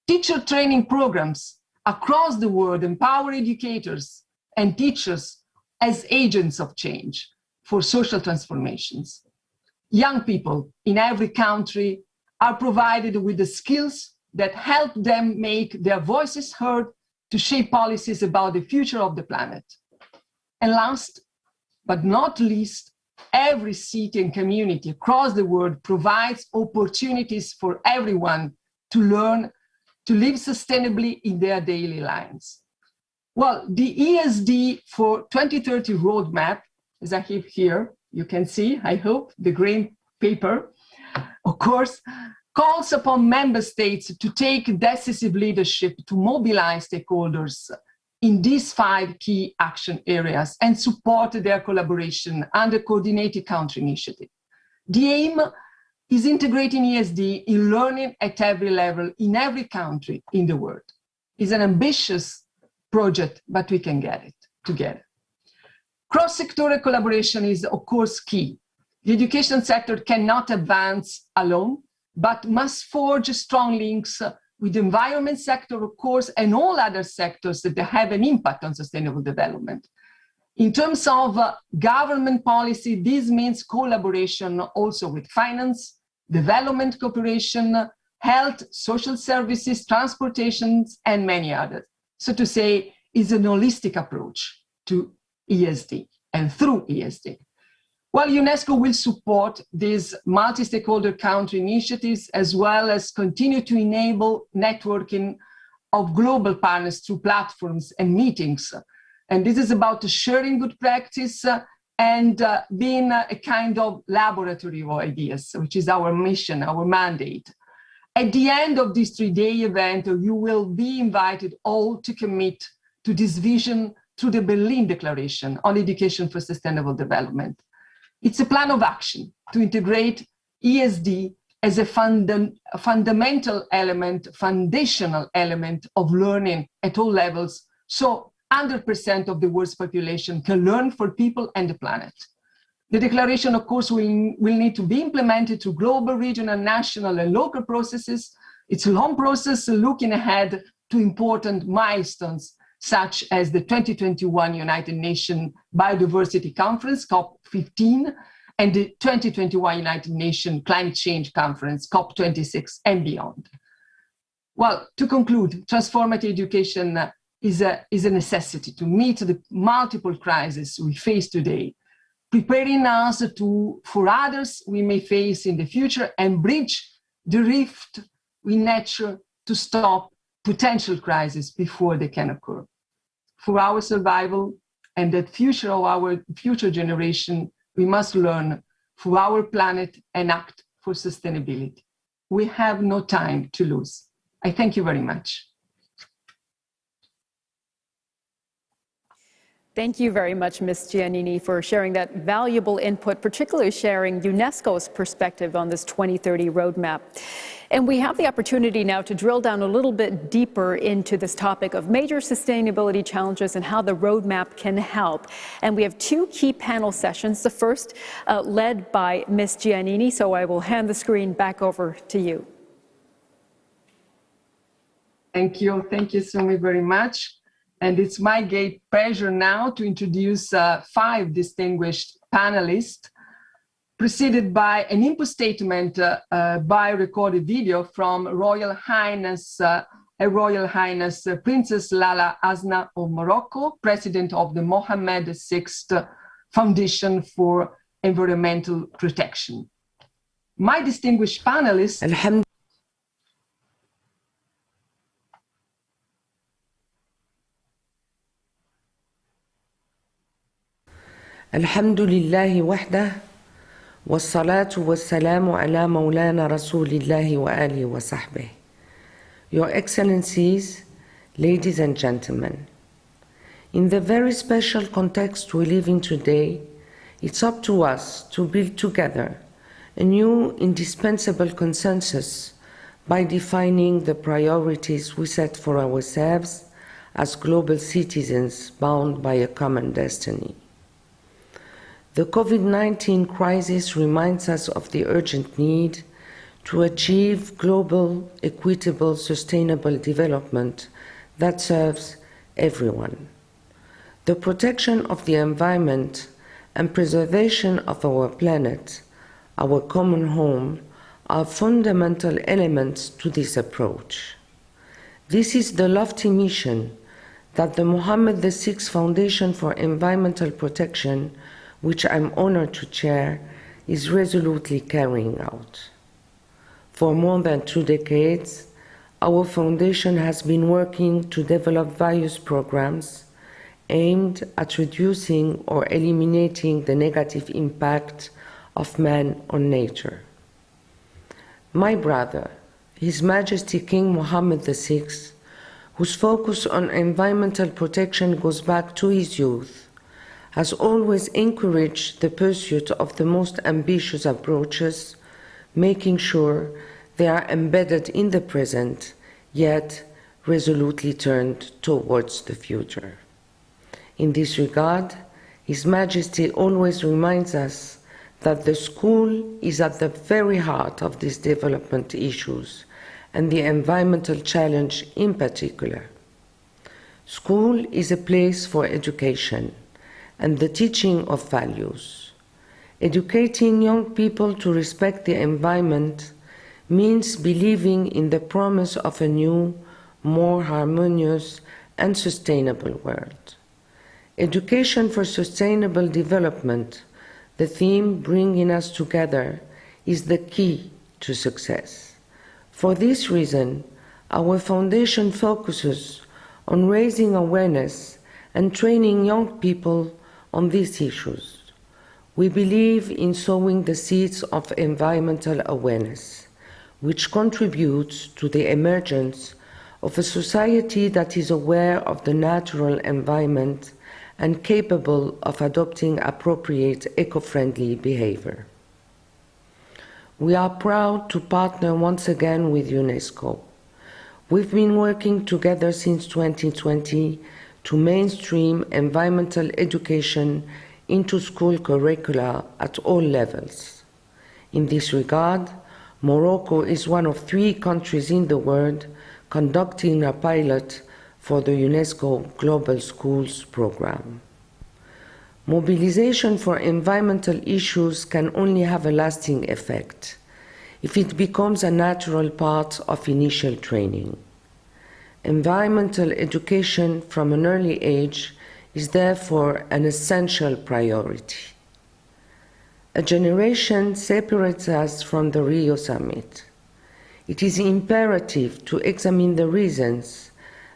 Teacher training programs across the world empower educators and teachers as agents of change for social transformations. Young people in every country are provided with the skills that help them make their voices heard to shape policies about the future of the planet. And last but not least, every city and community across the world provides opportunities for everyone to learn to live sustainably in their daily lives. Well, the ESD for 2030 roadmap, as I have here, you can see, I hope, the green paper, of course, calls upon member states to take decisive leadership to mobilize stakeholders in these 5 key action areas and support their collaboration under coordinated country initiative. The aim is integrating ESD in learning at every level in every country in the world. It's an ambitious project, but we can get it together. Cross-sectoral collaboration is, of course, key. The education sector cannot advance alone, but must forge strong links with the environment sector, of course, and all other sectors that have an impact on sustainable development. In terms of government policy, this means collaboration also with finance, development cooperation, health, social services, transportations, and many others. So to say, is an holistic approach to ESD and through ESD. Well, UNESCO will support these multi-stakeholder country initiatives as well as continue to enable networking of global partners through platforms and meetings. And this is about sharing good practice and being a kind of laboratory of ideas, which is our mission, our mandate. At the end of this 3-day event, you will be invited all to commit to this vision through the Berlin Declaration on Education for Sustainable Development. It's a plan of action to integrate ESD as a fundamental element, foundational element of learning at all levels, so 100% of the world's population can learn for people and the planet. The declaration, of course, will need to be implemented through global, regional, national, and local processes. It's a long process looking ahead to important milestones, such as the 2021 United Nations Biodiversity Conference, COP15, and the 2021 United Nations Climate Change Conference, COP26, and beyond. Well, to conclude, transformative education is a necessity to meet the multiple crises we face today, preparing us for others we may face in the future and bridge the rift with nature to stop potential crises before they can occur. For our survival and the future of our future generation, we must learn for our planet and act for sustainability. We have no time to lose. I thank you very much. Thank you very much, Ms. Giannini, for sharing that valuable input, particularly sharing UNESCO's perspective on this 2030 roadmap. And we have the opportunity now to drill down a little bit deeper into this topic of major sustainability challenges and how the roadmap can help. And we have 2 key panel sessions, the first led by Ms. Giannini, so I will hand the screen back over to you. Thank you, Sumi, very much. And it's my great pleasure now to introduce 5 distinguished panelists, preceded by an input statement by recorded video from Royal Highness Princess Lala Hasna of Morocco, President of the Mohammed VI Foundation for Environmental Protection. My distinguished panelists... الحمد لله وحده والصلاة والسلام على مولانا رسول الله وآله وصحبه. Your Excellencies, ladies and gentlemen, in the very special context we live in today, it's up to us to build together a new indispensable consensus by defining the priorities we set for ourselves as global citizens bound by a common destiny. The COVID-19 crisis reminds us of the urgent need to achieve global, equitable, sustainable development that serves everyone. The protection of the environment and preservation of our planet, our common home, are fundamental elements to this approach. This is the lofty mission that the Mohammed VI Foundation for Environmental Protection, which I'm honored to chair, is resolutely carrying out. For more than 2 decades, our foundation has been working to develop various programs aimed at reducing or eliminating the negative impact of man on nature. My brother, His Majesty King Mohammed VI, whose focus on environmental protection goes back to his youth, has always encouraged the pursuit of the most ambitious approaches, making sure they are embedded in the present, yet resolutely turned towards the future. In this regard, His Majesty always reminds us that the school is at the very heart of these development issues, and the environmental challenge in particular. School is a place for education and the teaching of values. Educating young people to respect the environment means believing in the promise of a new, more harmonious and sustainable world. Education for sustainable development, the theme bringing us together, is the key to success. For this reason, our foundation focuses on raising awareness and training young people on these issues. We believe in sowing the seeds of environmental awareness, which contributes to the emergence of a society that is aware of the natural environment and capable of adopting appropriate eco-friendly behavior. We are proud to partner once again with UNESCO. We've been working together since 2020 to mainstream environmental education into school curricula at all levels. In this regard, Morocco is one of 3 countries in the world conducting a pilot for the UNESCO Global Schools program. Mobilization for environmental issues can only have a lasting effect if it becomes a natural part of initial training. Environmental education from an early age is therefore an essential priority. A generation separates us from the Rio Summit. It is imperative to examine the reasons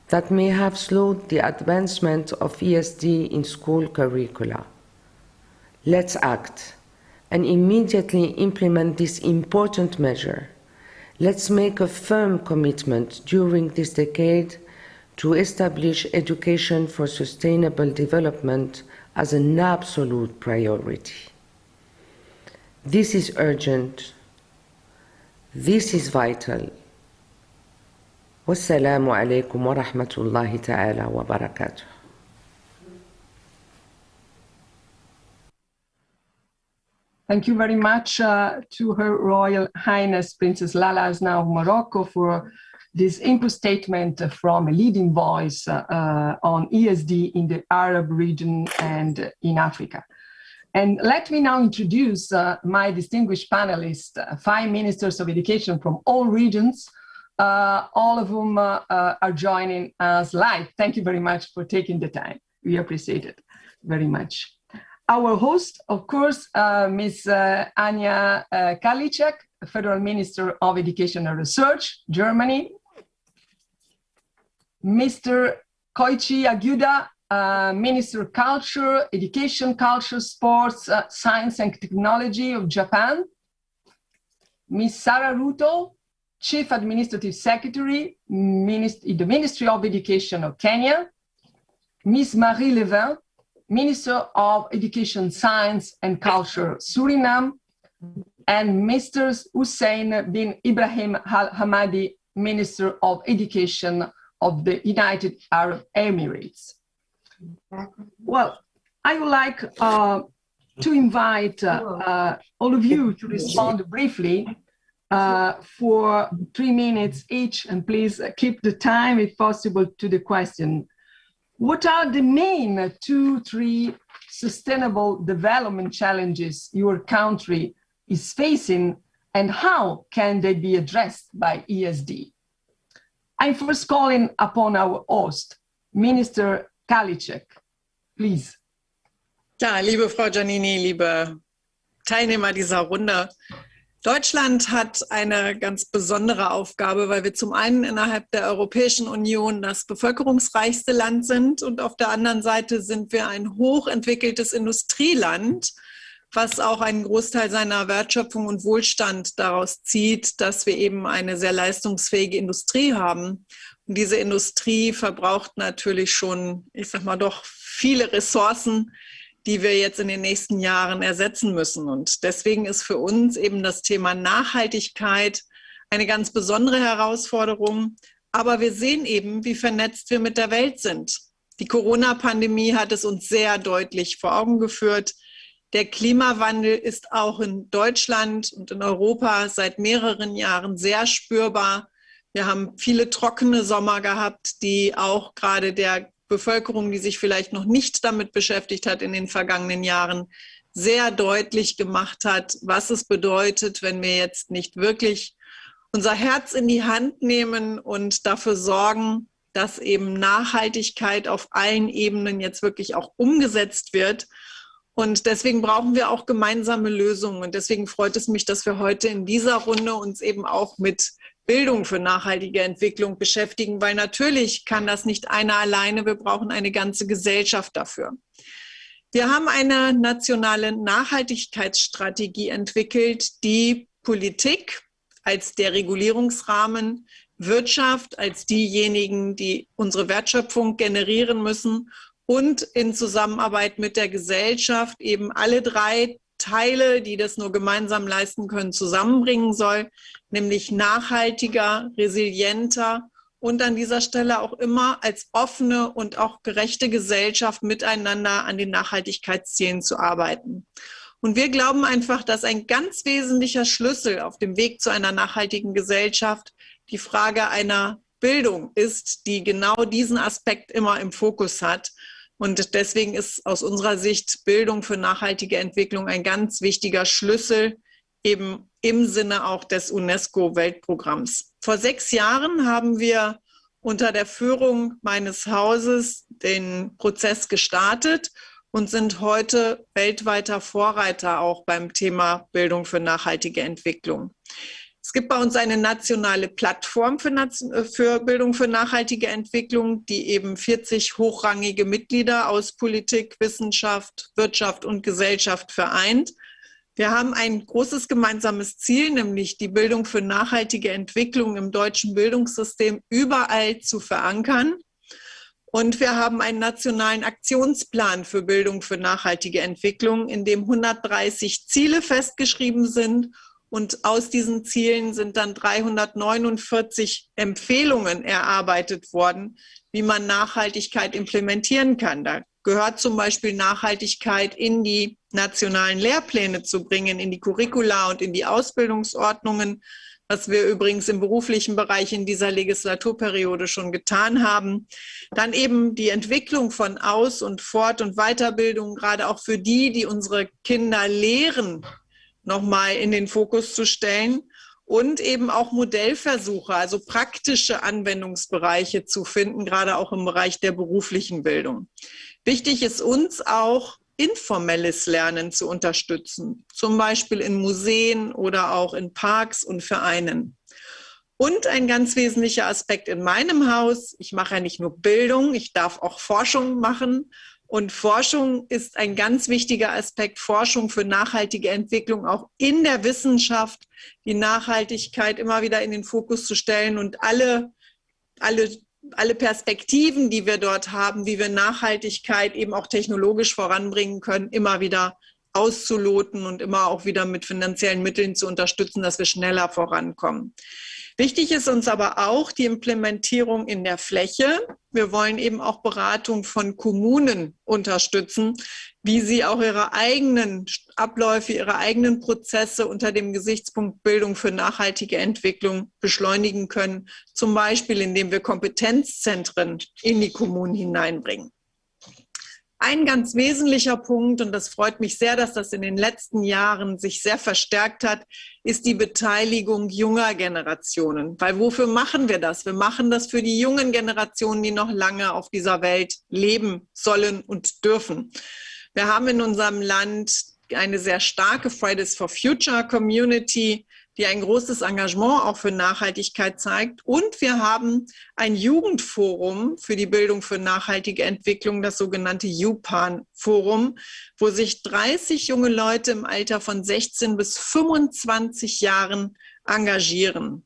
that may have slowed the advancement of ESD in school curricula. Let's act and immediately implement this important measure. Let's make a firm commitment during this decade to establish education for sustainable development as an absolute priority. This is urgent. This is vital. Wassalamu alaikum wa rahmatullahi ta'ala wa barakatuh. Thank you very much to Her Royal Highness Princess Lala Asna of Morocco for this input statement from a leading voice on ESD in the Arab region and in Africa. And let me now introduce my distinguished panelists, 5 ministers of education from all regions, all of whom are joining us live. Thank you very much for taking the time. We appreciate it very much. Our host, of course, Ms. Anja Karliczek, Federal Minister of Education and Research, Germany. Mr. Koichi Aguda, Minister of Culture, Education, Culture, Sports, Science and Technology of Japan. Ms. Sarah Ruto, Chief Administrative Secretary, in the Ministry of Education of Kenya. Ms. Marie Levin, Minister of Education, Science and Culture, Suriname. And Mr. Hussein bin Ibrahim Al Hamadi, Minister of Education of the United Arab Emirates. Well, I would like to invite all of you to respond briefly for 3 minutes each, and please keep the time if possible to the question. What are the main 2-3 sustainable development challenges your country is facing, and how can they be addressed by ESD? I'm first calling upon our host, Minister Karliczek. Please. Ja, liebe Frau Giannini, liebe Teilnehmer dieser Runde. Deutschland hat eine ganz besondere Aufgabe, weil wir zum einen innerhalb der Europäischen Union das bevölkerungsreichste Land sind und auf der anderen Seite sind wir ein hochentwickeltes Industrieland, was auch einen Großteil seiner Wertschöpfung und Wohlstand daraus zieht, dass wir eben eine sehr leistungsfähige Industrie haben. Und diese Industrie verbraucht natürlich schon, ich sag mal doch, viele Ressourcen, die wir jetzt in den nächsten Jahren ersetzen müssen. Und deswegen ist für uns eben das Thema Nachhaltigkeit eine ganz besondere Herausforderung. Aber wir sehen eben, wie vernetzt wir mit der Welt sind. Die Corona-Pandemie hat es uns sehr deutlich vor Augen geführt. Der Klimawandel ist auch in Deutschland und in Europa seit mehreren Jahren sehr spürbar. Wir haben viele trockene Sommer gehabt, die auch gerade der Bevölkerung, die sich vielleicht noch nicht damit beschäftigt hat in den vergangenen Jahren, sehr deutlich gemacht hat, was es bedeutet, wenn wir jetzt nicht wirklich unser Herz in die Hand nehmen und dafür sorgen, dass eben Nachhaltigkeit auf allen Ebenen jetzt wirklich auch umgesetzt wird. Und deswegen brauchen wir auch gemeinsame Lösungen. Und deswegen freut es mich, dass wir heute in dieser Runde uns eben auch mit Bildung für nachhaltige Entwicklung beschäftigen, weil natürlich kann das nicht einer alleine, wir brauchen eine ganze Gesellschaft dafür. Wir haben eine nationale Nachhaltigkeitsstrategie entwickelt, die Politik als der Regulierungsrahmen, Wirtschaft als diejenigen, die unsere Wertschöpfung generieren müssen und in Zusammenarbeit mit der Gesellschaft eben alle 3 Teile, die das nur gemeinsam leisten können, zusammenbringen soll, nämlich nachhaltiger, resilienter und an dieser Stelle auch immer als offene und auch gerechte Gesellschaft miteinander an den Nachhaltigkeitszielen zu arbeiten. Und wir glauben einfach, dass ein ganz wesentlicher Schlüssel auf dem Weg zu einer nachhaltigen Gesellschaft die Frage einer Bildung ist, die genau diesen Aspekt immer im Fokus hat. Und deswegen ist aus unserer Sicht Bildung für nachhaltige Entwicklung ein ganz wichtiger Schlüssel, eben im Sinne auch des UNESCO-Weltprogramms. Vor 6 Jahren haben wir unter der Führung meines Hauses den Prozess gestartet und sind heute weltweiter Vorreiter auch beim Thema Bildung für nachhaltige Entwicklung. Es gibt bei uns eine nationale Plattform für Bildung für nachhaltige Entwicklung, die eben 40 hochrangige Mitglieder aus Politik, Wissenschaft, Wirtschaft und Gesellschaft vereint. Wir haben ein großes gemeinsames Ziel, nämlich die Bildung für nachhaltige Entwicklung im deutschen Bildungssystem überall zu verankern. Und wir haben einen nationalen Aktionsplan für Bildung für nachhaltige Entwicklung, in dem 130 Ziele festgeschrieben sind. Und aus diesen Zielen sind dann 349 Empfehlungen erarbeitet worden, wie man Nachhaltigkeit implementieren kann. Da gehört zum Beispiel Nachhaltigkeit in die nationalen Lehrpläne zu bringen, in die Curricula und in die Ausbildungsordnungen, was wir übrigens im beruflichen Bereich in dieser Legislaturperiode schon getan haben. Dann eben die Entwicklung von Aus- und Fort- und Weiterbildung, gerade auch für die, die unsere Kinder lehren, nochmal in den Fokus zu stellen und eben auch Modellversuche, also praktische Anwendungsbereiche zu finden, gerade auch im Bereich der beruflichen Bildung. Wichtig ist uns auch, informelles Lernen zu unterstützen, zum Beispiel in Museen oder auch in Parks und Vereinen. Und ein ganz wesentlicher Aspekt in meinem Haus, ich mache ja nicht nur Bildung, ich darf auch Forschung machen. Und Forschung ist ein ganz wichtiger Aspekt, Forschung für nachhaltige Entwicklung, auch in der Wissenschaft, die Nachhaltigkeit immer wieder in den Fokus zu stellen und alle Perspektiven, die wir dort haben, wie wir Nachhaltigkeit eben auch technologisch voranbringen können, immer wieder auszuloten und immer auch wieder mit finanziellen Mitteln zu unterstützen, dass wir schneller vorankommen. Wichtig ist uns aber auch die Implementierung in der Fläche. Wir wollen eben auch Beratung von Kommunen unterstützen, wie sie auch ihre eigenen Abläufe, ihre eigenen Prozesse unter dem Gesichtspunkt Bildung für nachhaltige Entwicklung beschleunigen können, zum Beispiel indem wir Kompetenzzentren in die Kommunen hineinbringen. Ein ganz wesentlicher Punkt, und das freut mich sehr, dass das in den letzten Jahren sich sehr verstärkt hat, ist die Beteiligung junger Generationen. Weil wofür machen wir das? Wir machen das für die jungen Generationen, die noch lange auf dieser Welt leben sollen und dürfen. Wir haben in unserem Land eine sehr starke Fridays for Future Community, die ein großes Engagement auch für Nachhaltigkeit zeigt. Und wir haben ein Jugendforum für die Bildung für nachhaltige Entwicklung, das sogenannte JUPAN-Forum, wo sich 30 junge Leute im Alter von 16 bis 25 Jahren engagieren.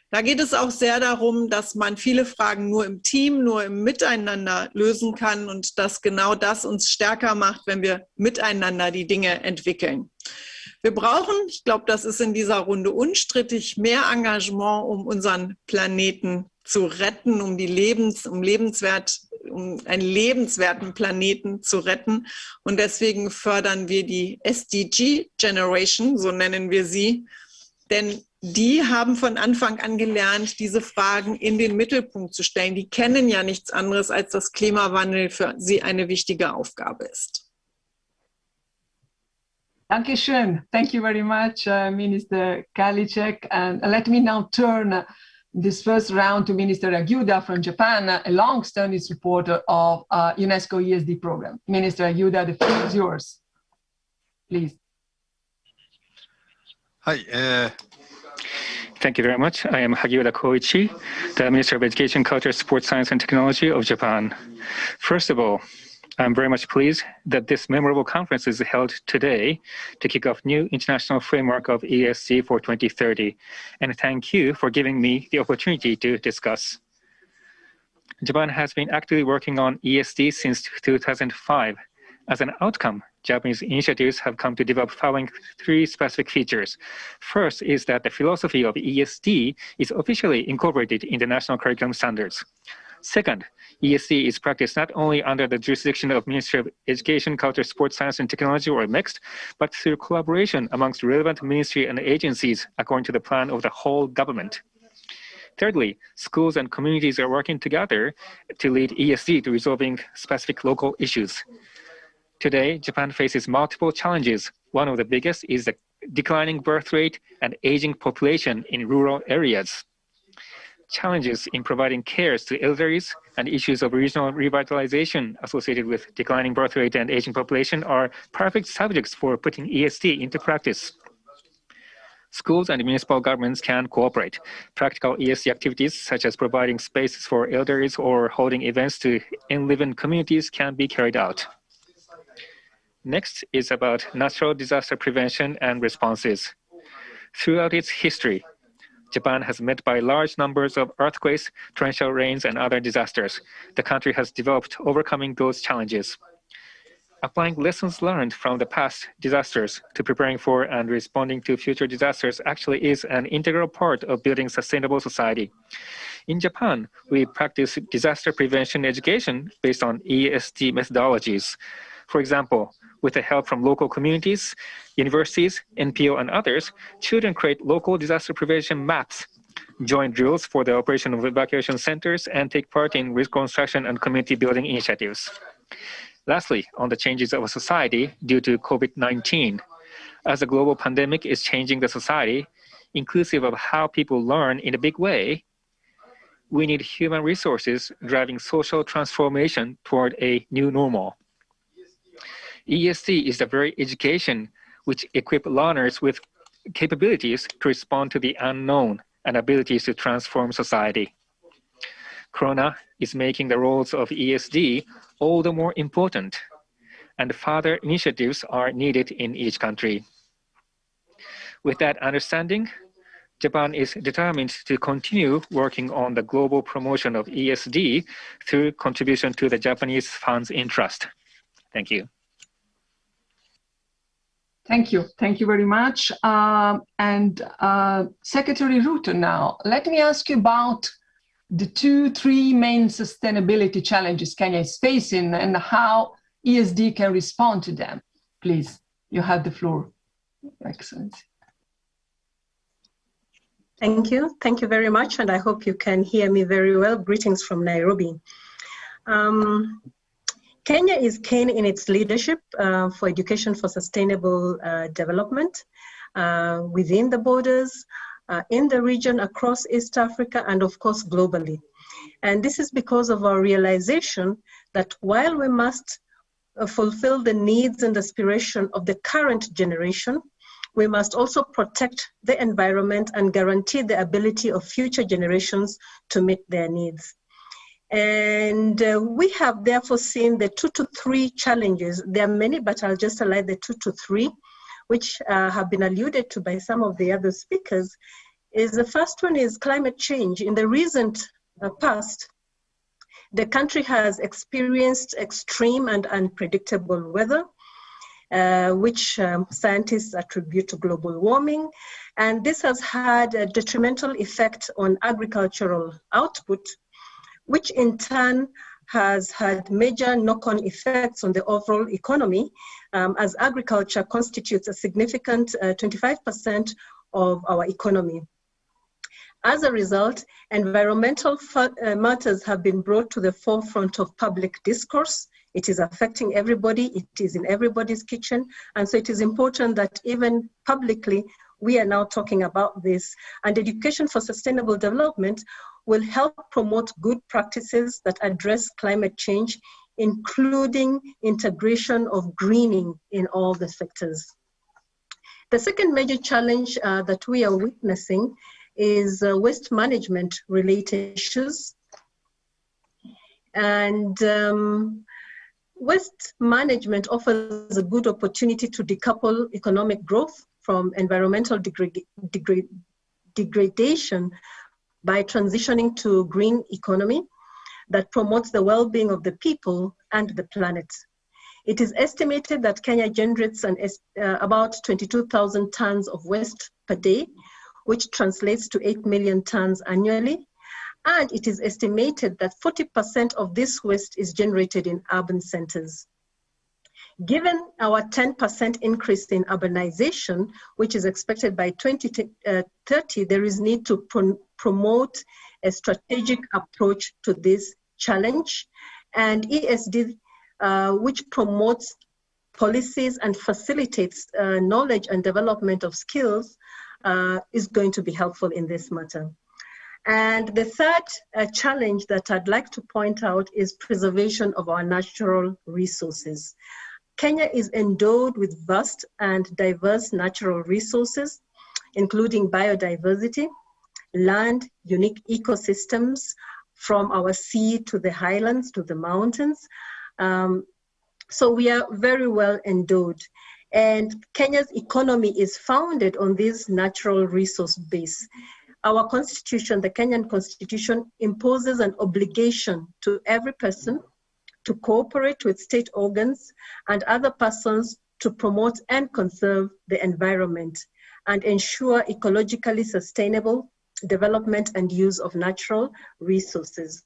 Da geht es auch sehr darum, dass man viele Fragen nur im Team, nur im Miteinander lösen kann und dass genau das uns stärker macht, wenn wir miteinander die Dinge entwickeln. Wir brauchen, ich glaube, das ist in dieser Runde unstrittig, mehr Engagement, um unseren Planeten zu retten, um einen lebenswerten Planeten zu retten. Und deswegen fördern wir die SDG Generation, so nennen wir sie, denn die haben von Anfang an gelernt, diese Fragen in den Mittelpunkt zu stellen. Die kennen ja nichts anderes, als dass Klimawandel für sie eine wichtige Aufgabe ist. Dankeschön. Thank you very much, Minister Karliczek. And let me now turn this first round to Minister Aguda from Japan, a long-standing supporter of UNESCO ESD program. Minister Aguda, the floor is yours. Please. Hi. Thank you very much. I am Hagiura Koichi, the Minister of Education, Culture, Sports, Science, and Technology of Japan. First of all, I'm very much pleased that this memorable conference is held today to kick off new international framework of ESG for 2030. And thank you for giving me the opportunity to discuss. Japan has been actively working on ESG since 2005. As an outcome, Japanese initiatives have come to develop following three specific features. First is that the philosophy of ESG is officially incorporated in the national curriculum standards. Second, ESG is practiced not only under the jurisdiction of Ministry of Education, Culture, Sports, Science, and Technology, or MEXT, but through collaboration amongst relevant ministry and agencies according to the plan of the whole government. Thirdly, schools and communities are working together to lead ESG to resolving specific local issues. Today, Japan faces multiple challenges. One of the biggest is the declining birth rate and aging population in rural areas. Challenges in providing care to elderlies and issues of regional revitalization associated with declining birth rate and aging population are perfect subjects for putting ESG into practice. Schools and municipal governments can cooperate. Practical ESG activities such as providing spaces for elderlies or holding events to enliven communities can be carried out. Next is about natural disaster prevention and responses. Throughout its history, Japan has met by large numbers of earthquakes, torrential rains, and other disasters. The country has developed overcoming those challenges. Applying lessons learned from the past disasters to preparing for and responding to future disasters actually is an integral part of building sustainable society. In Japan, we practice disaster prevention education based on ESG methodologies. For example, with the help from local communities, universities, NPO, and others, children create local disaster prevention maps, join drills for the operation of evacuation centers, and take part in reconstruction and community building initiatives. Lastly, on the changes of society due to COVID-19. As the global pandemic is changing the society, inclusive of how people learn in a big way, we need human resources driving social transformation toward a new normal. ESG is the very education which equip learners with capabilities to respond to the unknown and abilities to transform society. Corona is making the roles of ESG all the more important, and further initiatives are needed in each country. With that understanding, Japan is determined to continue working on the global promotion of ESG through contribution to the Japanese Funds in Trust. Thank you. Thank you very much. Secretary Ruto, now, let me ask you about the 3 main sustainability challenges Kenya is facing and how ESD can respond to them. Please, you have the floor, Excellency. Thank you very much, and I hope you can hear me very well. Greetings from Nairobi. Kenya is keen in its leadership for education for sustainable development within the borders, in the region, across East Africa, and of course globally. And this is because of our realization that while we must fulfill the needs and aspiration of the current generation, we must also protect the environment and guarantee the ability of future generations to meet their needs. And we have therefore seen the 2 to 3 challenges. There are many, but I'll just highlight the 2 to 3, which have been alluded to by some of the other speakers. The first one is climate change. In the recent past, the country has experienced extreme and unpredictable weather, which scientists attribute to global warming. And this has had a detrimental effect on agricultural output, which in turn has had major knock-on effects on the overall economy, as agriculture constitutes a significant 25% of our economy. As a result, environmental matters have been brought to the forefront of public discourse. It is affecting everybody, it is in everybody's kitchen, and so it is important that even publicly, we are now talking about this. And education for sustainable development will help promote good practices that address climate change, including integration of greening in all the sectors. The second major challenge that we are witnessing is waste management related issues. And waste management offers a good opportunity to decouple economic growth from environmental degradation by transitioning to green economy that promotes the well-being of the people and the planet. It is estimated that Kenya generates about 22,000 tons of waste per day, which translates to 8 million tons annually. And it is estimated that 40% of this waste is generated in urban centers. Given our 10% increase in urbanization, which is expected by 2030, there is need to promote a strategic approach to this challenge. And ESD, which promotes policies and facilitates knowledge and development of skills, is going to be helpful in this matter. And the third challenge that I'd like to point out is preservation of our natural resources. Kenya is endowed with vast and diverse natural resources, including biodiversity, land, unique ecosystems, from our sea to the highlands to the mountains. So we are very well endowed. And Kenya's economy is founded on this natural resource base. Our constitution, the Kenyan constitution, imposes an obligation to every person to cooperate with state organs and other persons to promote and conserve the environment and ensure ecologically sustainable development and use of natural resources.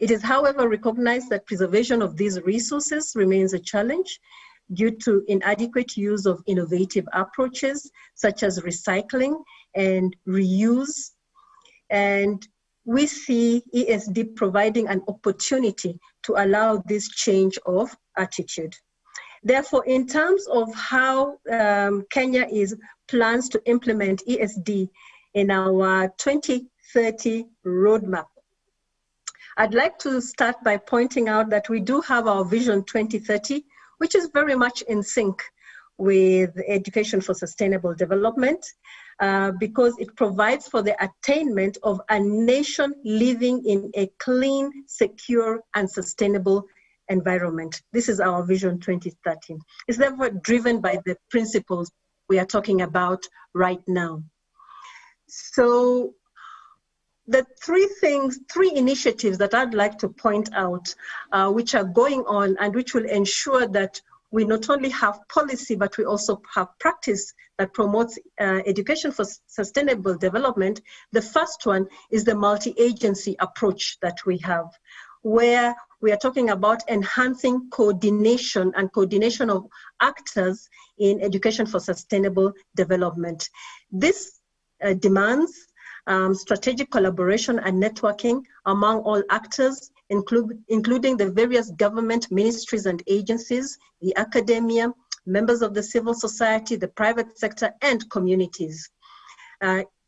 It is, however, recognized that preservation of these resources remains a challenge due to inadequate use of innovative approaches such as recycling and reuse. And we see ESD providing an opportunity to allow this change of attitude. Therefore, in terms of how Kenya plans to implement ESD in our 2030 roadmap, I'd like to start by pointing out that we do have our Vision 2030, which is very much in sync with education for sustainable development, because it provides for the attainment of a nation living in a clean, secure, and sustainable environment. This is our Vision 2030. It's therefore driven by the principles we are talking about right now. So the three initiatives that I'd like to point out, which are going on and which will ensure that we not only have policy, but we also have practice that promotes education for sustainable development. The first one is the multi-agency approach that we have, where we are talking about enhancing coordination of actors in education for sustainable development. This demands strategic collaboration and networking among all actors, including the various government ministries and agencies, the academia, members of the civil society, the private sector, and communities.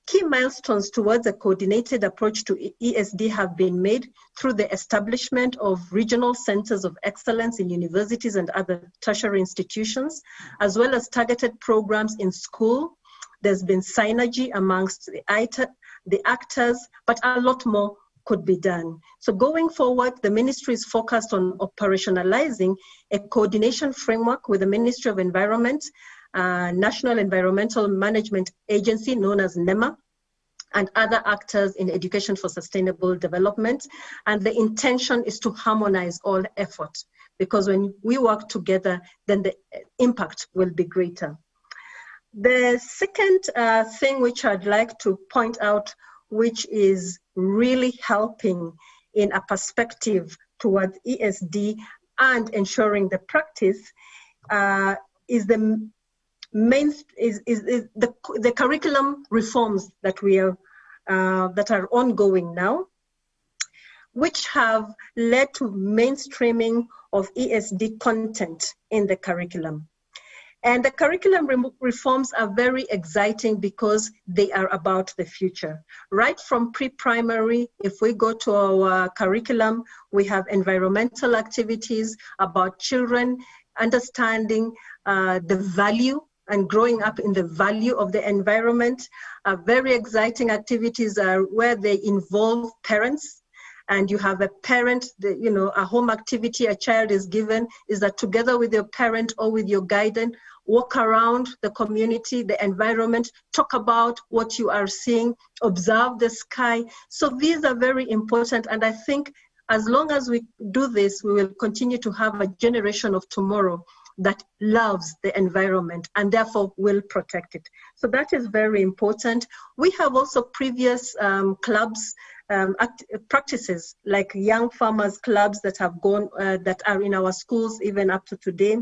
Key milestones towards a coordinated approach to ESD have been made through the establishment of regional centers of excellence in universities and other tertiary institutions, as well as targeted programs in school. There's been synergy amongst the actors, but a lot more could be done. So going forward, the ministry is focused on operationalizing a coordination framework with the Ministry of Environment, National Environmental Management Agency, known as NEMA, and other actors in education for sustainable development. And the intention is to harmonize all efforts, because when we work together, then the impact will be greater. The second thing which I'd like to point out, which is really helping in a perspective towards ESD and ensuring the practice, is the curriculum reforms that we are that are ongoing now, which have led to mainstreaming of ESD content in the curriculum. And the curriculum reforms are very exciting because they are about the future. Right from pre-primary, if we go to our curriculum, we have environmental activities about children understanding the value and growing up in the value of the environment. Very exciting activities are where they involve parents. And you have a parent, a home activity a child is given is that together with your parent or with your guardian, walk around the community, the environment, talk about what you are seeing, observe the sky. So these are very important. And I think as long as we do this, we will continue to have a generation of tomorrow that loves the environment and therefore will protect it. So that is very important. We have also previous clubs, practices like young farmers clubs that have gone, that are in our schools even up to today.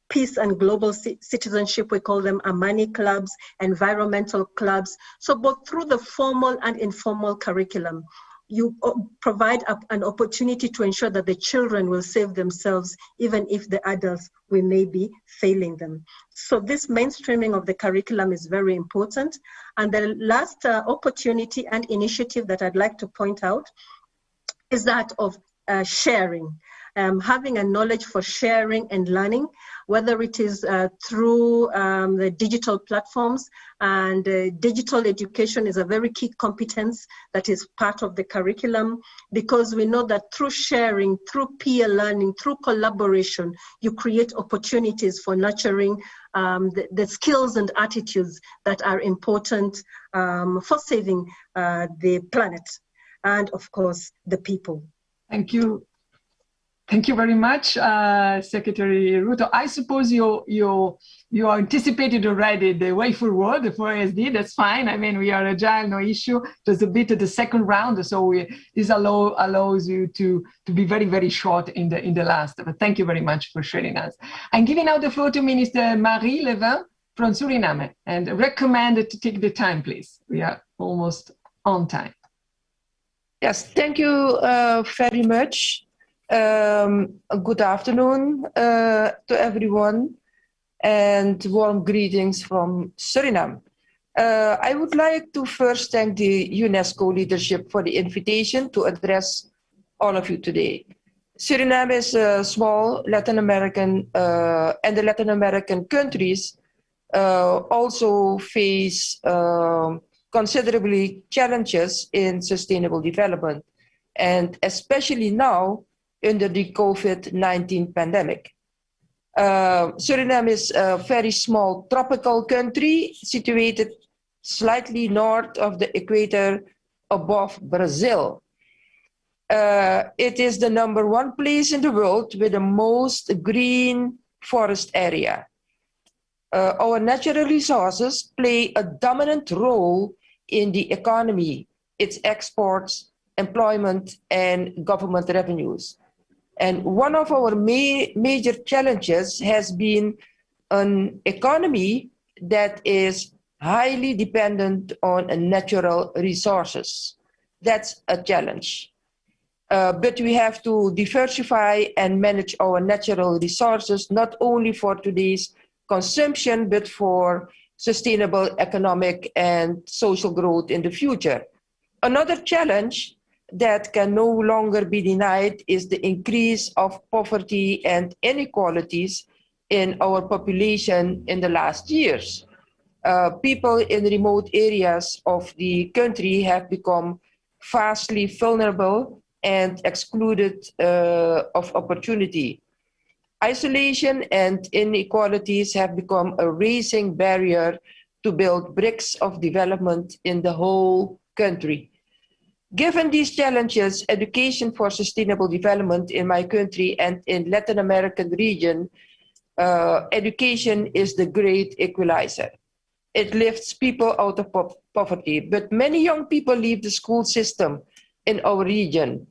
Peace and global citizenship, we call them Amani clubs, environmental clubs. So both through the formal and informal curriculum, you provide an opportunity to ensure that the children will save themselves, even if the adults, we may be failing them. So this mainstreaming of the curriculum is very important. And the last opportunity and initiative that I'd like to point out is that of sharing. Having a knowledge for sharing and learning, whether it is through the digital platforms, and digital education is a very key competence that is part of the curriculum, because we know that through sharing, through peer learning, through collaboration, you create opportunities for nurturing the skills and attitudes that are important for saving the planet and, of course, the people. Thank you. Thank you very much, Secretary Ruto. I suppose you anticipated already the way forward for ESD. That's fine. I mean, we are agile, no issue. Just a bit of the second round, so this allows you to be very, very short in the last. But thank you very much for sharing us. I'm giving now the floor to Minister Marie Levin from Suriname, and recommend to take the time, please. We are almost on time. Yes, thank you very much. Good afternoon to everyone, and warm greetings from Suriname. I would like to first thank the UNESCO leadership for the invitation to address all of you today. Suriname is a small Latin American, and the Latin American countries also face considerably challenges in sustainable development, and especially now under the COVID-19 pandemic. Suriname is a very small tropical country situated slightly north of the equator above Brazil. It is the #1 place in the world with the most green forest area. Our natural resources play a dominant role in the economy, its exports, employment, and government revenues. And one of our major challenges has been an economy that is highly dependent on natural resources. That's a challenge. But we have to diversify and manage our natural resources, not only for today's consumption, but for sustainable economic and social growth in the future. Another challenge that can no longer be denied is the increase of poverty and inequalities in our population in the last years. People in remote areas of the country have become vastly vulnerable and excluded of opportunity. Isolation and inequalities have become a racing barrier to build bricks of development in the whole country. Given these challenges, education for sustainable development in my country and in Latin American region, education is the great equalizer. It lifts people out of poverty, but many young people leave the school system in our region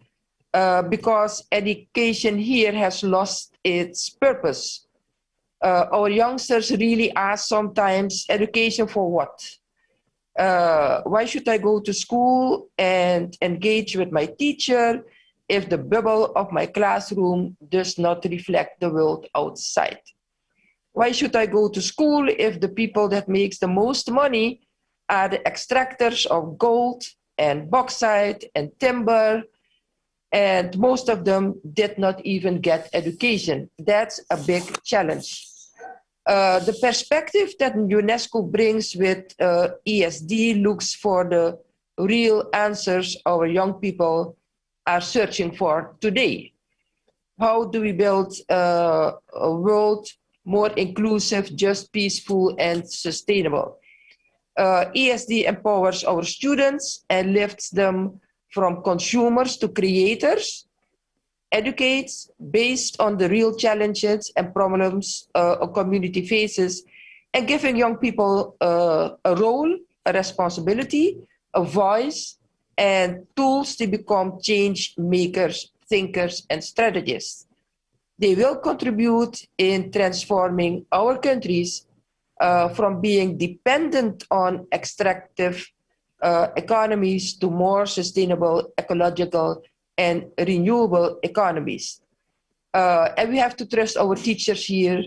because education here has lost its purpose. Our youngsters really ask sometimes, education for what? Why should I go to school and engage with my teacher if the bubble of my classroom does not reflect the world outside? Why should I go to school if the people that makes the most money are the extractors of gold and bauxite and timber, and most of them did not even get education? That's a big challenge. The perspective that UNESCO brings with ESD looks for the real answers our young people are searching for today. How do we build a world more inclusive, just, peaceful, and sustainable? ESD empowers our students and lifts them from consumers to creators, educates based on the real challenges and problems a community faces, and giving young people a role, a responsibility, a voice, and tools to become change makers, thinkers, and strategists. They will contribute in transforming our countries from being dependent on extractive economies to more sustainable, ecological, and renewable economies. And we have to trust our teachers here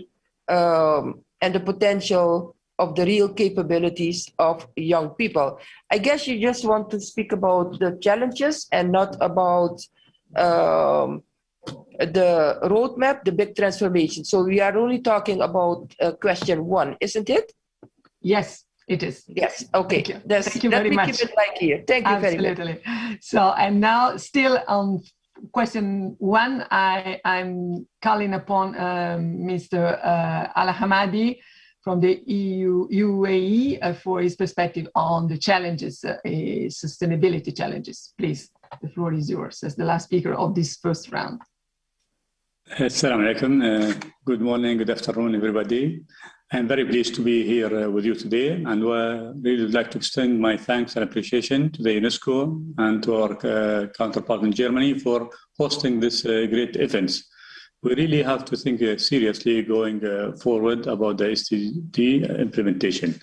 and the potential of the real capabilities of young people. I guess you just want to speak about the challenges and not about the roadmap, the big transformation. So we are only talking about question one, isn't it? Yes, it is. Yes, okay. Thank you very much. Let me keep it like here. Thank you very much. Absolutely. So, and now still on question one, I'm calling upon Mr. Al-Hamadi from the UAE for his perspective on the challenges, sustainability challenges. Please, the floor is yours as the last speaker of this first round. Assalamu alaikum. Good morning, good afternoon, everybody. I'm very pleased to be here with you today, and really would like to extend my thanks and appreciation to the UNESCO and to our counterpart in Germany for hosting this great event. We really have to think seriously going forward about the SDG implementation.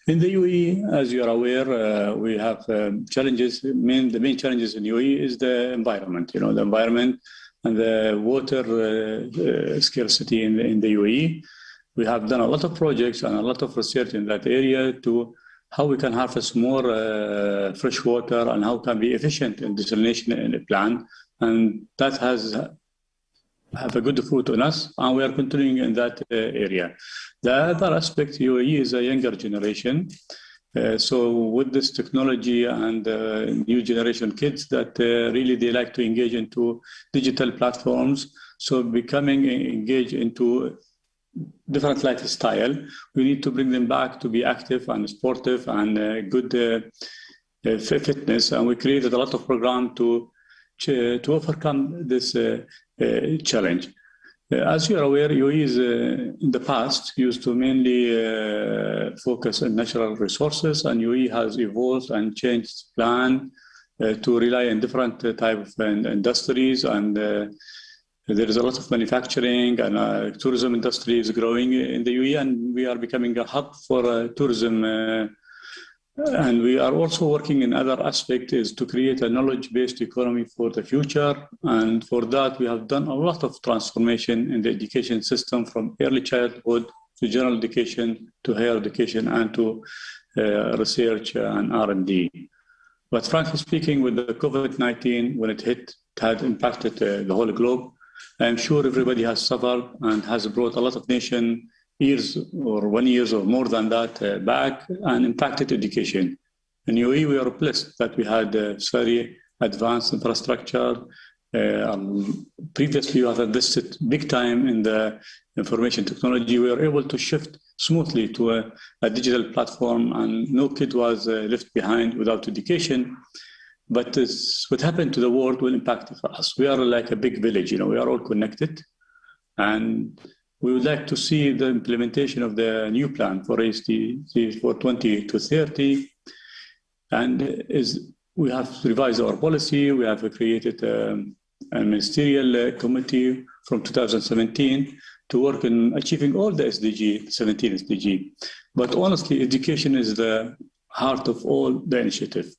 In the UAE, as you are aware, we have challenges. The main challenges in UAE is the environment. You know, the environment and the water scarcity in the UAE. We have done a lot of projects and a lot of research in that area to how we can harvest more fresh water and how can be efficient in desalination in the plant. And that has have a good fruit on us, and we are continuing in that area. The other aspect, UAE is a younger generation. So with this technology and new generation kids that really they like to engage into digital platforms, so becoming engaged into different lifestyle, we need to bring them back to be active and sportive and good fitness. And we created a lot of programs to overcome this challenge. As you are aware, UAE is in the past used to mainly focus on natural resources, and UAE has evolved and changed its plan to rely on different type of industries, and there is a lot of manufacturing and tourism industry is growing in the UAE, and we are becoming a hub for tourism. And we are also working in other aspects is to create a knowledge-based economy for the future. And for that, we have done a lot of transformation in the education system from early childhood to general education to higher education and to research and R&D. But frankly speaking, with the COVID-19, when it hit, it had impacted the whole globe. I'm sure everybody has suffered and has brought a lot of nation years or 1 year or more than that back and impacted education. In UAE, we are blessed that we had very advanced infrastructure. Previously, we have invested big time in the information technology. We were able to shift smoothly to a digital platform, and no kid was left behind without education. But what happened to the world will impact us. We are like a big village, you know, we are all connected. And we would like to see the implementation of the new plan for ASD for 20 to 30. And we have revised our policy. We have created a ministerial committee from 2017 to work on achieving all the SDG, 17 SDG. But honestly, education is the heart of all the initiative.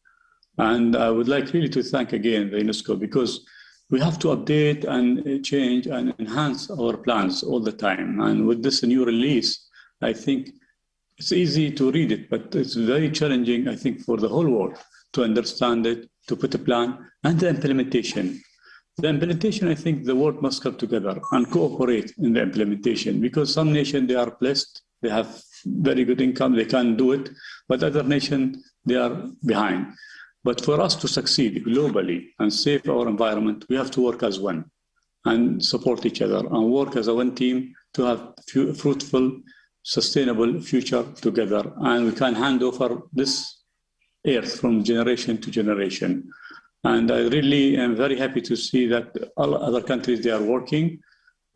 And I would like really to thank again the UNESCO, because we have to update and change and enhance our plans all the time. And with this new release, I think it's easy to read it, but it's very challenging, I think, for the whole world to understand it, to put a plan, and the implementation. The implementation, I think the world must come together and cooperate in the implementation, because some nations, they are blessed, they have very good income, they can do it, but other nations, they are behind. But for us to succeed globally and save our environment, we have to work as one and support each other and work as a one team to have fruitful, sustainable future together. And we can hand over this earth from generation to generation. And I really am very happy to see that all other countries, they are working,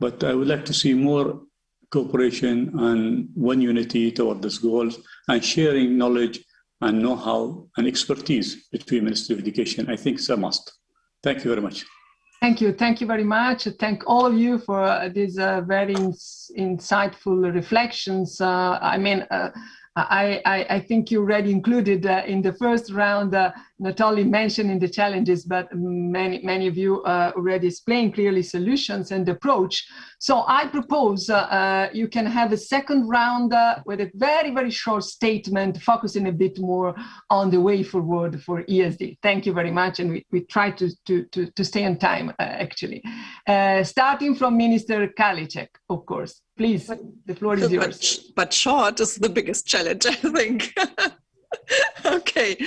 but I would like to see more cooperation and one unity toward these goals and sharing knowledge and know-how and expertise between Ministry of Education. I think it's a must. Thank you very much. Thank you. Thank you very much. Thank all of you for these very insightful reflections. I think you already included in the first round, not only mentioning the challenges, but many of you already explained clearly solutions and approach. So I propose you can have a second round with a very, very short statement, focusing a bit more on the way forward for ESD. Thank you very much. And we try to stay on time, actually. Starting from Minister Karliczek, of course. Please, the floor is yours. But short is the biggest challenge, I think. Okay.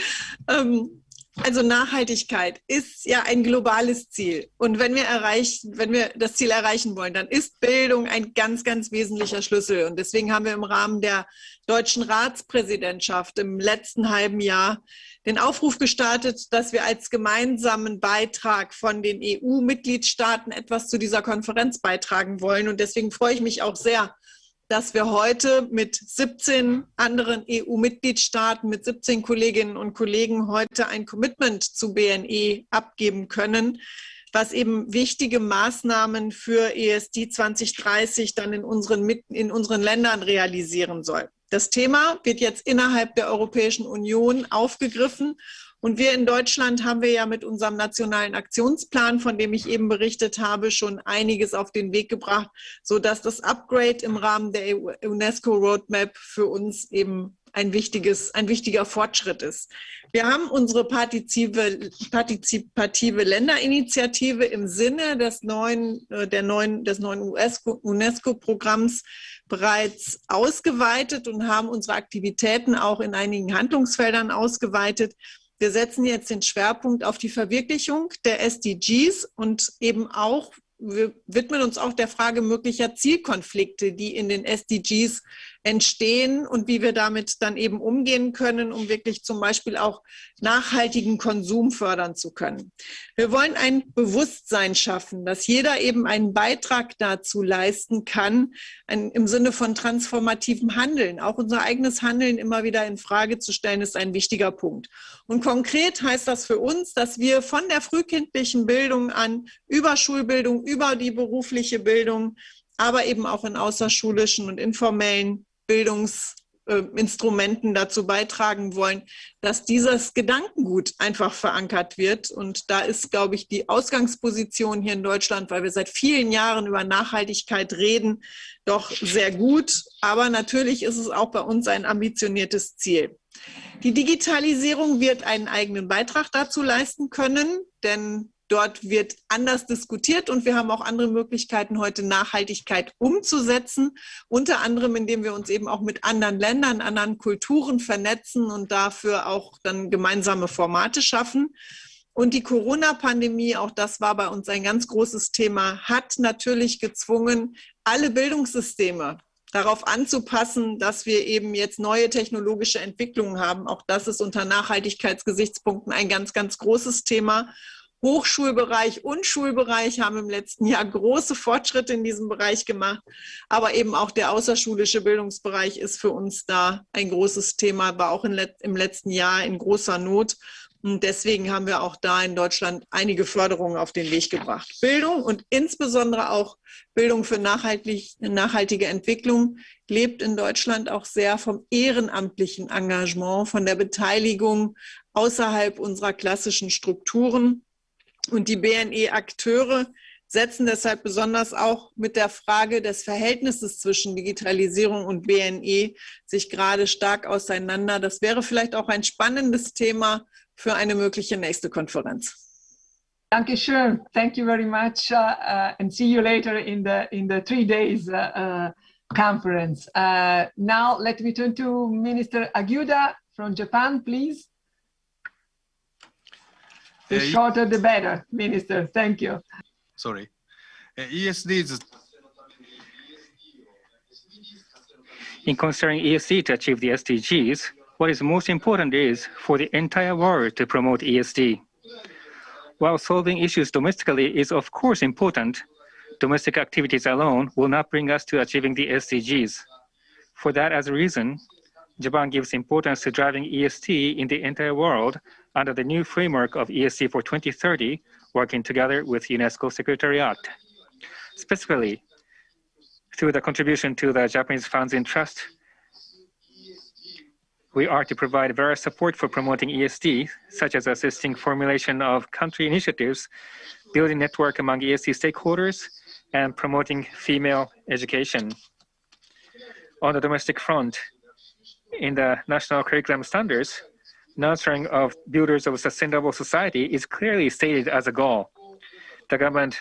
Also Nachhaltigkeit ist ja ein globales Ziel. Und wenn wir das Ziel erreichen wollen, dann ist Bildung ein ganz, ganz wesentlicher Schlüssel. Und deswegen haben wir im Rahmen der deutschen Ratspräsidentschaft im letzten halben Jahr den Aufruf gestartet, dass wir als gemeinsamen Beitrag von den EU-Mitgliedstaaten etwas zu dieser Konferenz beitragen wollen. Und deswegen freue ich mich auch sehr, dass wir heute mit 17 anderen EU-Mitgliedstaaten, mit 17 Kolleginnen und Kollegen heute ein Commitment zu BNE abgeben können, was eben wichtige Maßnahmen für ESD 2030 dann in unseren Ländern realisieren soll. Das Thema wird jetzt innerhalb der Europäischen Union aufgegriffen. Und wir in Deutschland haben wir ja mit unserem nationalen Aktionsplan, von dem ich eben berichtet habe, schon einiges auf den Weg gebracht, sodass das Upgrade im Rahmen der UNESCO Roadmap für uns eben ein wichtiger Fortschritt ist. Wir haben unsere partizipative Länderinitiative im Sinne des neuen UNESCO-Programms bereits ausgeweitet und haben unsere Aktivitäten auch in einigen Handlungsfeldern ausgeweitet. Wir setzen jetzt den Schwerpunkt auf die Verwirklichung der SDGs und eben auch, wir widmen uns auch der Frage möglicher Zielkonflikte, die in den SDGs entstehen und wie wir damit dann eben umgehen können, um wirklich zum Beispiel auch nachhaltigen Konsum fördern zu können. Wir wollen ein Bewusstsein schaffen, dass jeder eben einen Beitrag dazu leisten kann, im Sinne von transformativem Handeln. Auch unser eigenes Handeln immer wieder in Frage zu stellen, ist ein wichtiger Punkt. Und konkret heißt das für uns, dass wir von der frühkindlichen Bildung an über Schulbildung, über die berufliche Bildung, aber eben auch in außerschulischen und informellen Bildungsinstrumenten dazu beitragen wollen, dass dieses Gedankengut einfach verankert wird. Und da ist, glaube ich, die Ausgangsposition hier in Deutschland, weil wir seit vielen Jahren über Nachhaltigkeit reden, doch sehr gut. Aber natürlich ist es auch bei uns ein ambitioniertes Ziel. Die Digitalisierung wird einen eigenen Beitrag dazu leisten können, denn dort wird anders diskutiert und wir haben auch andere Möglichkeiten, heute Nachhaltigkeit umzusetzen, unter anderem, indem wir uns eben auch mit anderen Ländern, anderen Kulturen vernetzen und dafür auch dann gemeinsame Formate schaffen. Und die Corona-Pandemie, auch das war bei uns ein ganz großes Thema, hat natürlich gezwungen, alle Bildungssysteme darauf anzupassen, dass wir eben jetzt neue technologische Entwicklungen haben. Auch das ist unter Nachhaltigkeitsgesichtspunkten ein ganz, ganz großes Thema. Hochschulbereich und Schulbereich haben im letzten Jahr große Fortschritte in diesem Bereich gemacht. Aber eben auch der außerschulische Bildungsbereich ist für uns da ein großes Thema, war auch im letzten Jahr in großer Not. Und deswegen haben wir auch da in Deutschland einige Förderungen auf den Weg gebracht. Bildung und insbesondere auch Bildung für nachhaltige Entwicklung lebt in Deutschland auch sehr vom ehrenamtlichen Engagement, von der Beteiligung außerhalb unserer klassischen Strukturen. Und die BNE-Akteure setzen deshalb besonders auch mit der Frage des Verhältnisses zwischen Digitalisierung und BNE sich gerade stark auseinander. Das wäre vielleicht auch ein spannendes Thema für eine mögliche nächste Konferenz. Dankeschön. Thank you very much, and see you later in the 3 days conference. Now let me turn to Minister Aguda from Japan, please. The shorter the better, Minister. Thank you. Sorry. ESDs. In considering ESD to achieve the SDGs, what is most important is for the entire world to promote ESD. While solving issues domestically is of course important, domestic activities alone will not bring us to achieving the SDGs. For that as a reason, Japan gives importance to driving ESD in the entire world under the new framework of ESD for 2030, working together with UNESCO Secretariat. Specifically, through the contribution to the Japanese Funds in Trust, we are to provide various support for promoting ESD, such as assisting formulation of country initiatives, building network among ESD stakeholders, and promoting female education. On the domestic front, in the national curriculum standards, nurturing of builders of a sustainable society is clearly stated as a goal. The government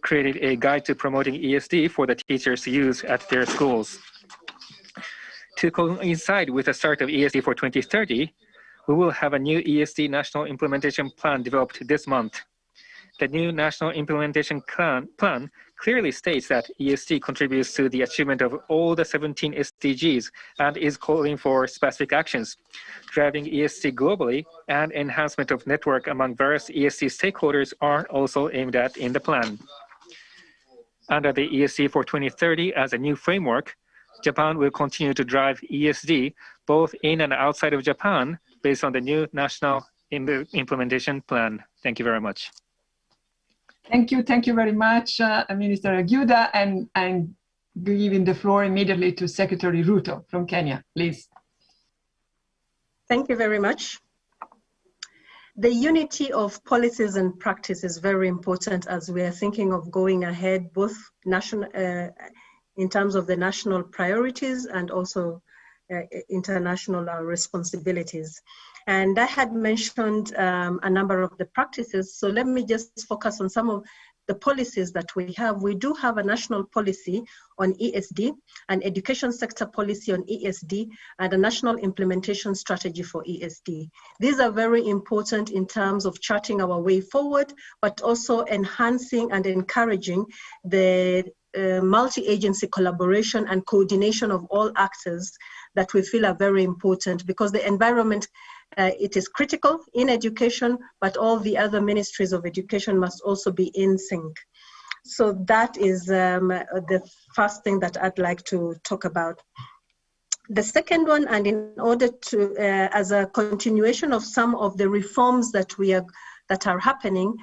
created a guide to promoting ESD for the teachers to use at their schools. To coincide with the start of ESD for 2030, we will have a new ESD national implementation plan developed this month. The new national implementation plan clearly states that ESD contributes to the achievement of all the 17 SDGs and is calling for specific actions. Driving ESD globally and enhancement of network among various ESD stakeholders are also aimed at in the plan. Under the ESD for 2030 as a new framework, Japan will continue to drive ESD both in and outside of Japan based on the new national implementation plan. Thank you very much. Thank you very much, Minister Aguda, and I'm giving the floor immediately to Secretary Ruto from Kenya, please. Thank you very much. The unity of policies and practice is very important as we are thinking of going ahead, both national, in terms of the national priorities and also international responsibilities. And I had mentioned a number of the practices, so let me just focus on some of the policies that we have. We do have a national policy on ESD, an education sector policy on ESD, and a national implementation strategy for ESD. These are very important in terms of charting our way forward, but also enhancing and encouraging the multi-agency collaboration and coordination of all actors that we feel are very important, because the environment, it is critical in education, but all the other ministries of education must also be in sync. So that is the first thing that I'd like to talk about. The second one, and in order to, as a continuation of some of the reforms that are happening,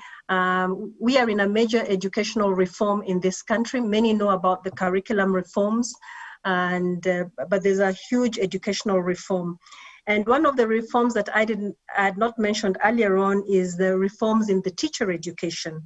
we are in a major educational reform in this country. Many know about the curriculum reforms, but there's a huge educational reform. And one of the reforms that I had not mentioned earlier on is the reforms in the teacher education.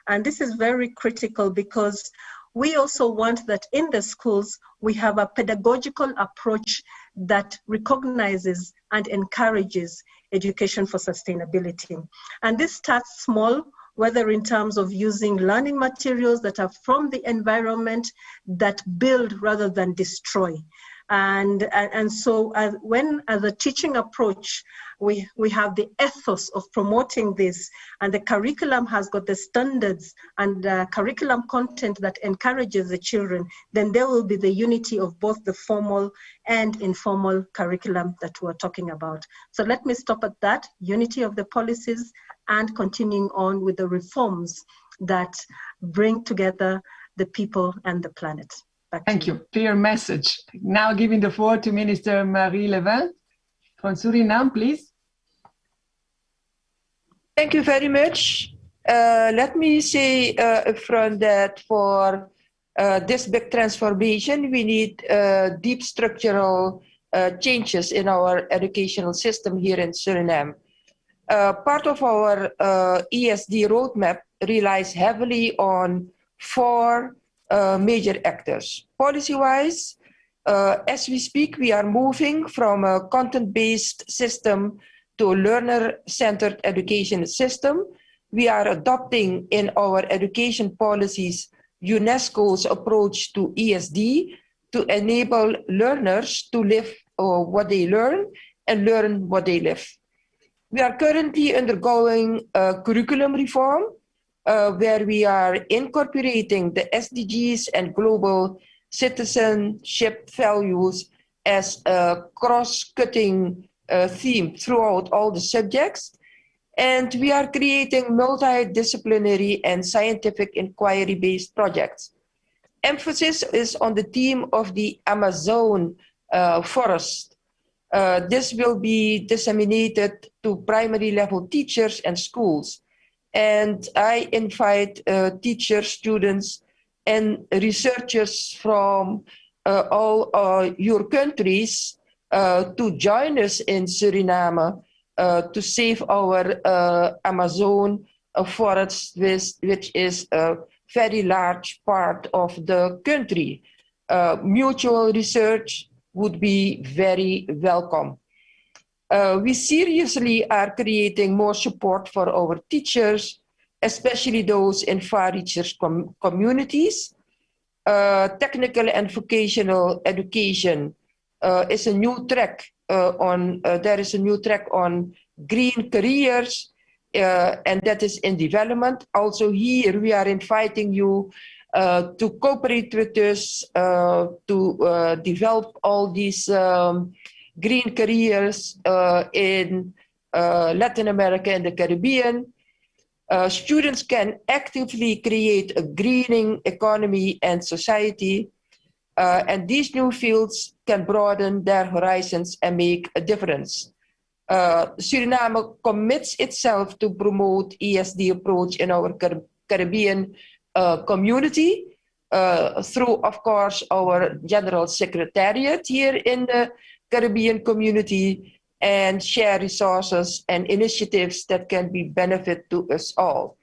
And this is very critical because we also want that in the schools, we have a pedagogical approach that recognizes and encourages education for sustainability. And this starts small, whether in terms of using learning materials that are from the environment that build rather than destroy. And so when as a teaching approach, we have the ethos of promoting this, and the curriculum has got the standards and curriculum content that encourages the children, then there will be the unity of both the formal and informal curriculum that we're talking about. So let me stop at that, unity of the policies, and continuing on with the reforms that bring together the people and the planet. Thank you. Clear message. Now giving the floor to Minister Marie Levin from Suriname, please. Thank you very much. Let me say upfront that for this big transformation, we need deep structural changes in our educational system here in Suriname. Part of our ESD roadmap relies heavily on 4 major actors. Policy-wise, as we speak, we are moving from a content-based system to a learner-centered education system. We are adopting in our education policies UNESCO's approach to ESD to enable learners to live what they learn and learn what they live. We are currently undergoing a curriculum reform where we are incorporating the SDGs and global citizenship values as a cross-cutting theme throughout all the subjects. And we are creating multidisciplinary and scientific inquiry-based projects. Emphasis is on the theme of the Amazon forest. This will be disseminated to primary level teachers and schools. And I invite teachers, students, and researchers from all your countries to join us in Suriname to save our Amazon forest, which is a very large part of the country. Mutual research would be very welcome. We seriously are creating more support for our teachers, especially those in far-reachers communities. Technical and vocational education is a new track there is a new track on green careers, and that is in development. Also here, we are inviting you to cooperate with us to develop all these green careers in Latin America and the Caribbean. Students can actively create a greening economy and society, and these new fields can broaden their horizons and make a difference. Suriname commits itself to promote ESD approach in our Caribbean community through, of course, our General Secretariat here in the Caribbean community, and share resources and initiatives that can be benefit to us all.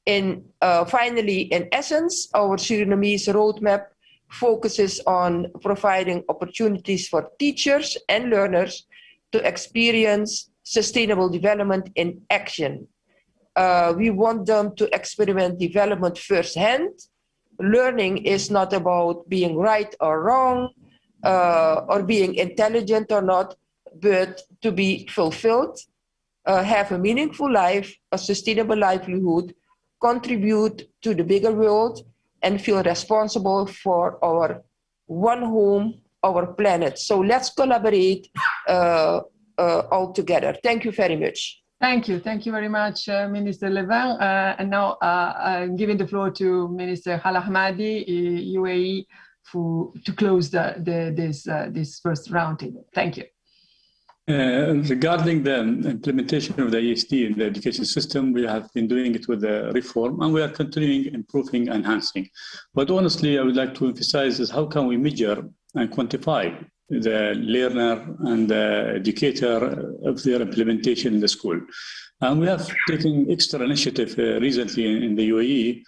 Finally, in essence, our Surinamese roadmap focuses on providing opportunities for teachers and learners to experience sustainable development in action. We want them to experiment development firsthand. Learning is not about being right or wrong, or being intelligent or not, but to be fulfilled, have a meaningful life, a sustainable livelihood, contribute to the bigger world, and feel responsible for our one home, our planet. So let's collaborate all together. Thank you very much. Thank you very much, Minister Levin. And now I'm giving the floor to Minister Al Ahmadi, UAE, to close this first roundtable. Thank you. Regarding the implementation of the ESD in the education system, we have been doing it with the reform, and we are continuing improving, enhancing. But honestly, I would like to emphasize is how can we measure and quantify the learner and the educator of their implementation in the school. And we have taken extra initiative recently in the UAE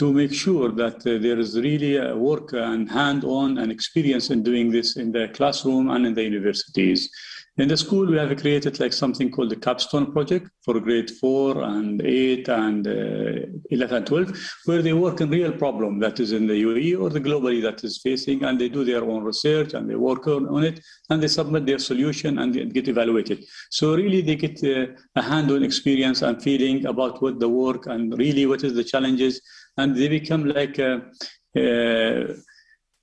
to make sure that there is really a work and hand-on and experience in doing this in the classroom and in the universities. In the school, we have created like something called the Capstone Project for grade 4 and 8 and 11 and 12, where they work on real problem that is in the UAE or the globally that is facing, and they do their own research and they work on it, and they submit their solution and get evaluated. So really they get a hand-on experience and feeling about what the work and really what is the challenges, and they become like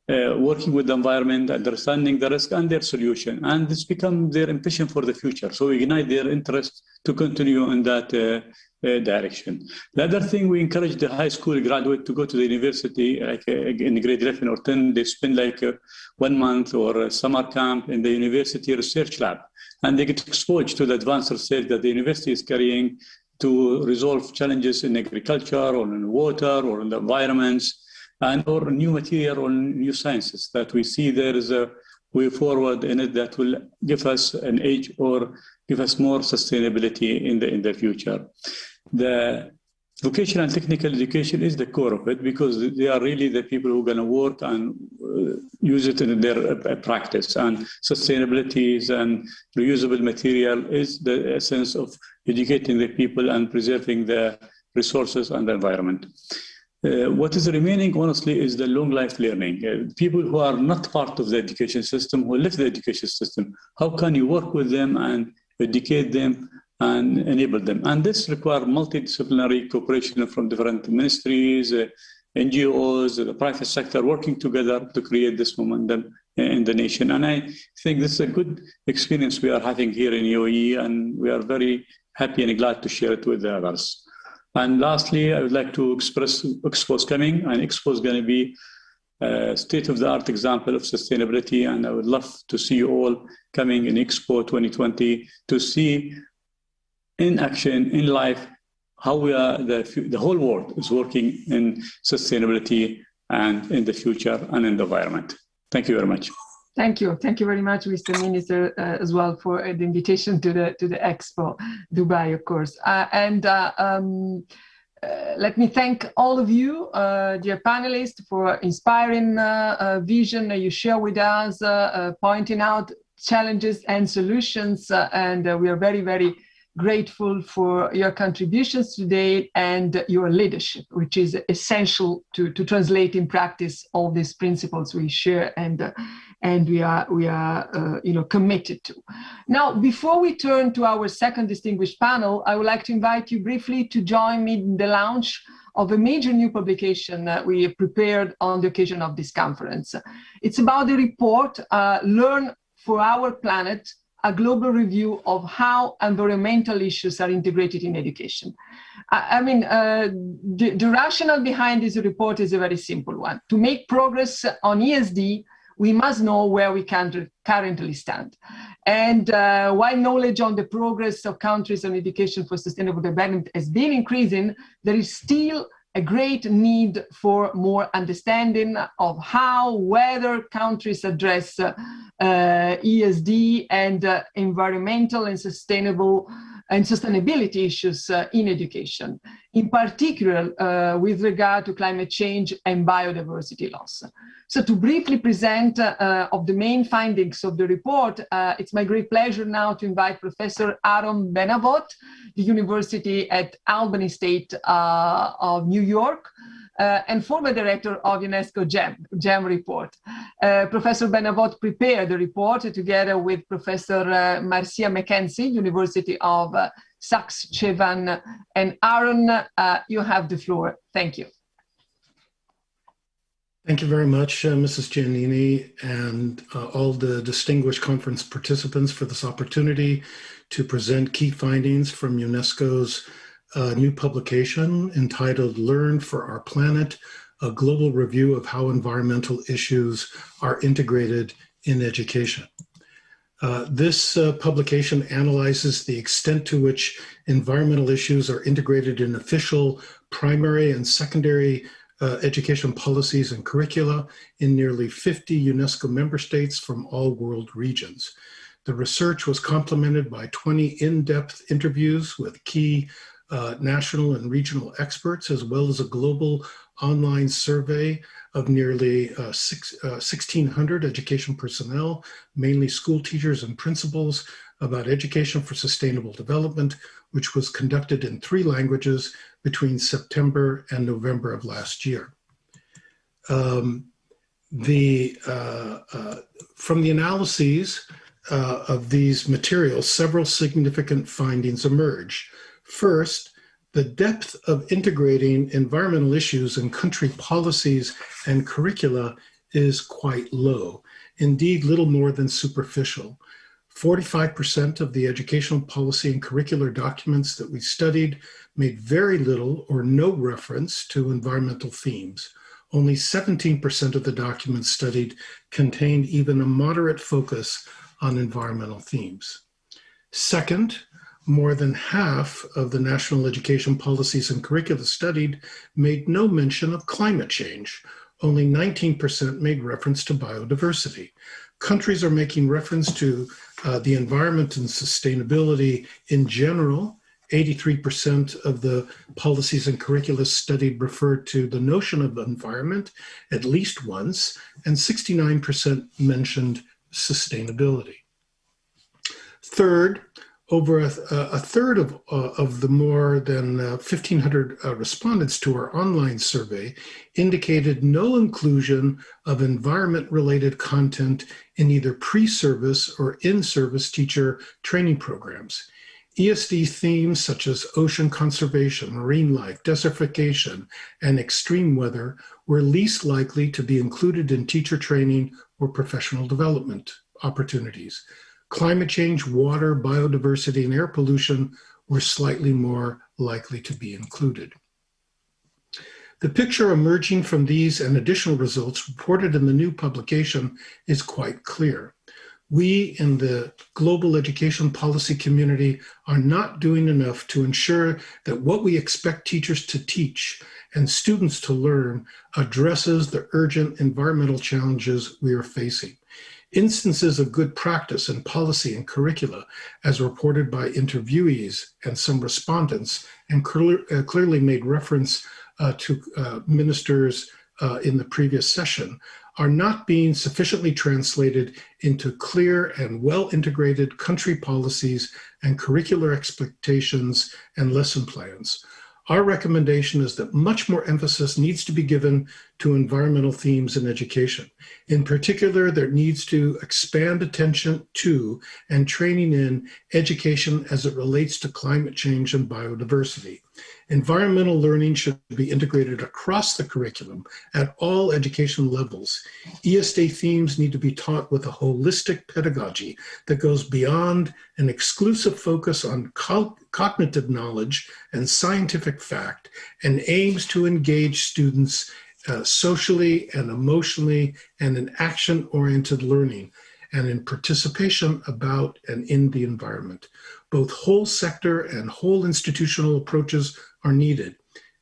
working with the environment, understanding the risk and their solution, and this becomes their ambition for the future. So we ignite their interest to continue in that direction. The other thing, we encourage the high school graduate to go to the university, like in grade 11 or 10, they spend like 1 month or a summer camp in the university research lab, and they get exposed to the advanced research that the university is carrying to resolve challenges in agriculture or in water or in the environments, and or new material or new sciences that we see there is a way forward in it that will give us an edge or give us more sustainability in the future. The vocational and technical education is the core of it because they are really the people who are going to work and use it in their practice. And sustainability and reusable material is the essence of educating the people and preserving the resources and the environment. What is remaining, honestly, is the long life learning. People who are not part of the education system, who left the education system, how can you work with them and educate them and enable them? And this requires multidisciplinary cooperation from different ministries, NGOs, the private sector working together to create this momentum in the nation. And I think this is a good experience we are having here in UAE, and we are very happy and glad to share it with the others. And lastly, I would like to express Expo is coming, and Expo is going to be a state-of-the-art example of sustainability, and I would love to see you all coming in Expo 2020 to see in action, in life, how we are, the whole world is working in sustainability and in the future and in the environment. Thank you very much. Thank you very much, Mr. Minister, as well for the invitation to the Expo Dubai, of course. Let me thank all of you, dear panelists, for inspiring vision you share with us, pointing out challenges and solutions, and we are very, very grateful for your contributions today and your leadership, which is essential to translate in practice all these principles we share and we are committed to. Now, before we turn to our second distinguished panel, I would like to invite you briefly to join me in the launch of a major new publication that we have prepared on the occasion of this conference. It's about the report, Learn for Our Planet, a global review of how environmental issues are integrated in education. The rationale behind this report is a very simple one. To make progress on ESD, we must know where we currently stand. And while knowledge on the progress of countries on education for sustainable development has been increasing, there is still a great need for more understanding of how, whether countries address ESD and environmental and sustainability issues in education, in particular with regard to climate change and biodiversity loss. So to briefly present of the main findings of the report, it's my great pleasure now to invite Professor Aaron Benavot, the University at Albany State of New York, and former director of UNESCO GEM report. Professor Benavot prepared the report together with Professor Marcia McKenzie, University of Saskatchewan. And Aaron, you have the floor. Thank you. Thank you very much, Mrs. Giannini, and all the distinguished conference participants for this opportunity to present key findings from UNESCO's new publication entitled Learn for Our Planet, a global review of how environmental issues are integrated in education. This publication analyzes the extent to which environmental issues are integrated in official primary and secondary education policies and curricula in nearly 50 UNESCO member states from all world regions. The research was complemented by 20 in-depth interviews with key national and regional experts, as well as a global online survey of nearly 1,600 education personnel, mainly school teachers and principals, about education for sustainable development, which was conducted in 3 languages between September and November of last year. From the analyses of these materials, several significant findings emerge. First, the depth of integrating environmental issues in country policies and curricula is quite low, indeed little more than superficial. 45% of the educational policy and curricular documents that we studied made very little or no reference to environmental themes. Only 17% of the documents studied contained even a moderate focus on environmental themes. Second, more than half of the national education policies and curricula studied made no mention of climate change. Only 19% made reference to biodiversity. Countries are making reference to the environment and sustainability in general. 83% of the policies and curricula studied referred to the notion of environment at least once, and 69% mentioned sustainability. Third, over a third of the more than 1,500 respondents to our online survey indicated no inclusion of environment-related content in either pre-service or in-service teacher training programs. ESD themes such as ocean conservation, marine life, desertification, and extreme weather were least likely to be included in teacher training or professional development opportunities. Climate change, water, biodiversity, and air pollution were slightly more likely to be included. The picture emerging from these and additional results reported in the new publication is quite clear. We in the global education policy community are not doing enough to ensure that what we expect teachers to teach and students to learn addresses the urgent environmental challenges we are facing. Instances of good practice in policy and curricula, as reported by interviewees and some respondents, and clearly made reference to ministers in the previous session, are not being sufficiently translated into clear and well-integrated country policies and curricular expectations and lesson plans. Our recommendation is that much more emphasis needs to be given to environmental themes in education. In particular, there needs to expand attention to and training in education as it relates to climate change and biodiversity. Environmental learning should be integrated across the curriculum at all education levels. ESD themes need to be taught with a holistic pedagogy that goes beyond an exclusive focus on cognitive knowledge and scientific fact and aims to engage students socially and emotionally and in action-oriented learning and in participation about and in the environment. Both whole sector and whole institutional approaches are needed.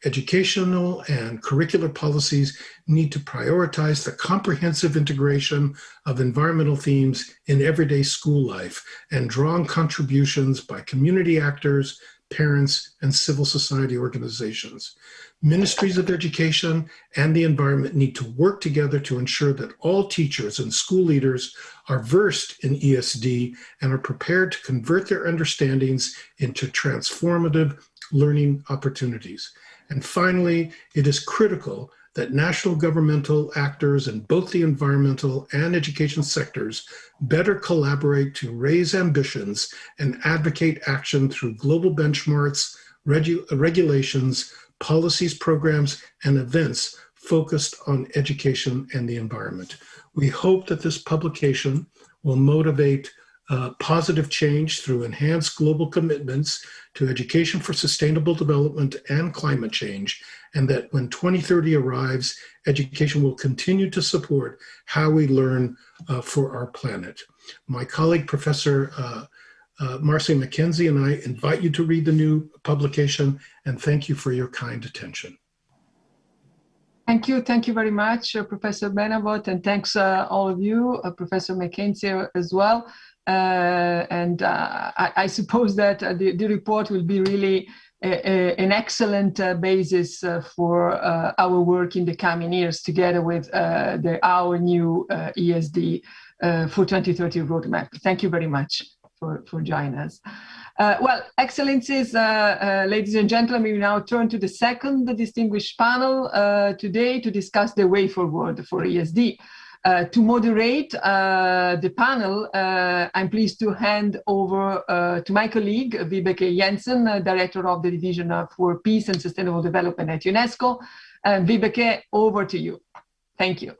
Educational and curricular policies need to prioritize the comprehensive integration of environmental themes in everyday school life and draw on contributions by community actors, parents, and civil society organizations. Ministries of education and the environment need to work together to ensure that all teachers and school leaders are versed in ESD and are prepared to convert their understandings into transformative learning opportunities. And finally, it is critical that national governmental actors in both the environmental and education sectors better collaborate to raise ambitions and advocate action through global benchmarks, regulations, policies, programs, and events focused on education and the environment. We hope that this publication will motivate positive change through enhanced global commitments to education for sustainable development and climate change, and that when 2030 arrives, education will continue to support how we learn for our planet. My colleague, Professor Marcy McKenzie, and I invite you to read the new publication, and thank you for your kind attention. Thank you very much, Professor Benabot, and thanks all of you, Professor McKenzie as well. I suppose that the report will be really an excellent basis for our work in the coming years, together with our new ESD for 2030 roadmap. Thank you very much for joining us. Well, Excellencies, ladies and gentlemen, we now turn to the second distinguished panel today to discuss the way forward for ESD. To moderate the panel, I'm pleased to hand over to my colleague, Vibeke Jensen, Director of the Division for Peace and Sustainable Development at UNESCO. Vibeke, over to you. Thank you.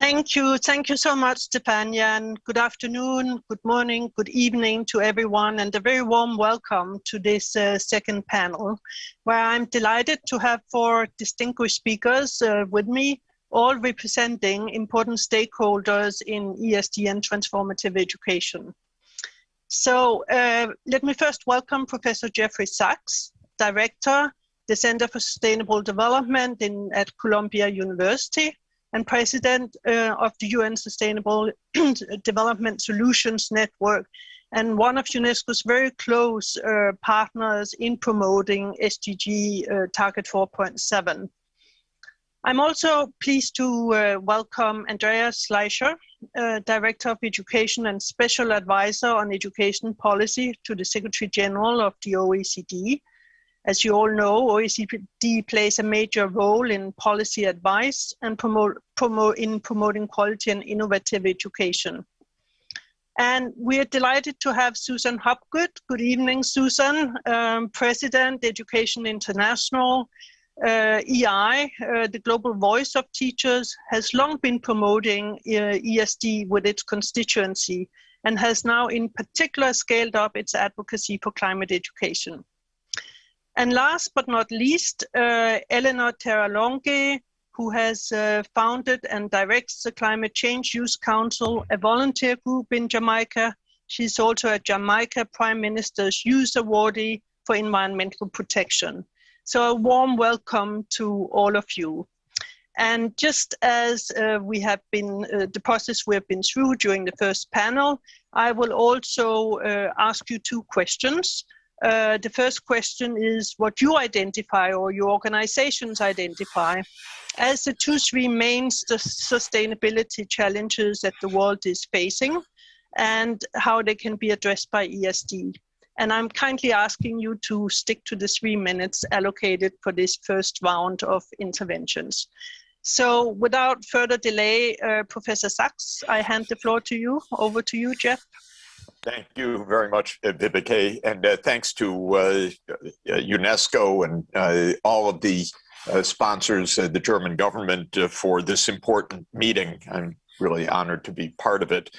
Thank you so much, Stefania, and good afternoon, good morning, good evening to everyone, and a very warm welcome to this second panel, where I'm delighted to have 4 distinguished speakers with me, all representing important stakeholders in ESD and transformative education. So let me first welcome Professor Jeffrey Sachs, Director, the Center for Sustainable Development at Columbia University, and President of the UN Sustainable Development Solutions Network, and one of UNESCO's very close partners in promoting SDG Target 4.7. I'm also pleased to welcome Andreas Schleicher, Director of Education and Special Advisor on Education Policy to the Secretary General of the OECD. As you all know, OECD plays a major role in policy advice and promoting quality and innovative education. And we are delighted to have Susan Hopgood. Good evening, Susan, President, Education International. EI, the global voice of teachers, has long been promoting ESD with its constituency and has now in particular scaled up its advocacy for climate education. And last but not least, Eleanor Terralonge, who has founded and directs the Climate Change Youth Council, a volunteer group in Jamaica. She's also a Jamaica Prime Minister's Youth Awardee for Environmental Protection. So a warm welcome to all of you. And just as we have been, the process we have been through during the first panel, I will also ask you 2 questions. The first question is what you identify or your organizations identify as the 2-3 main sustainability challenges that the world is facing and how they can be addressed by ESD. And I'm kindly asking you to stick to the 3 minutes allocated for this first round of interventions. So without further delay, Professor Sachs, I hand the floor to you. Over to you, Jeff. Thank you very much, Vibeke, and thanks to UNESCO and all of the sponsors, the German government, for this important meeting. I'm really honored to be part of it.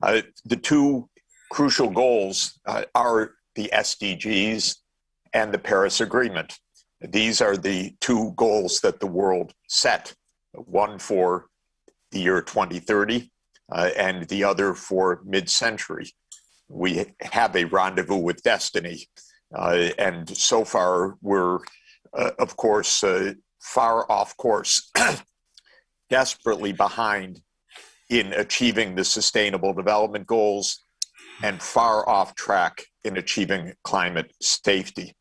The 2 crucial goals are the SDGs and the Paris Agreement. These are the 2 goals that the world set, one for the year 2030 and the other for mid-century. We have a rendezvous with destiny, and so far we're, of course, far off course, desperately behind in achieving the Sustainable Development Goals and far off track in achieving climate safety.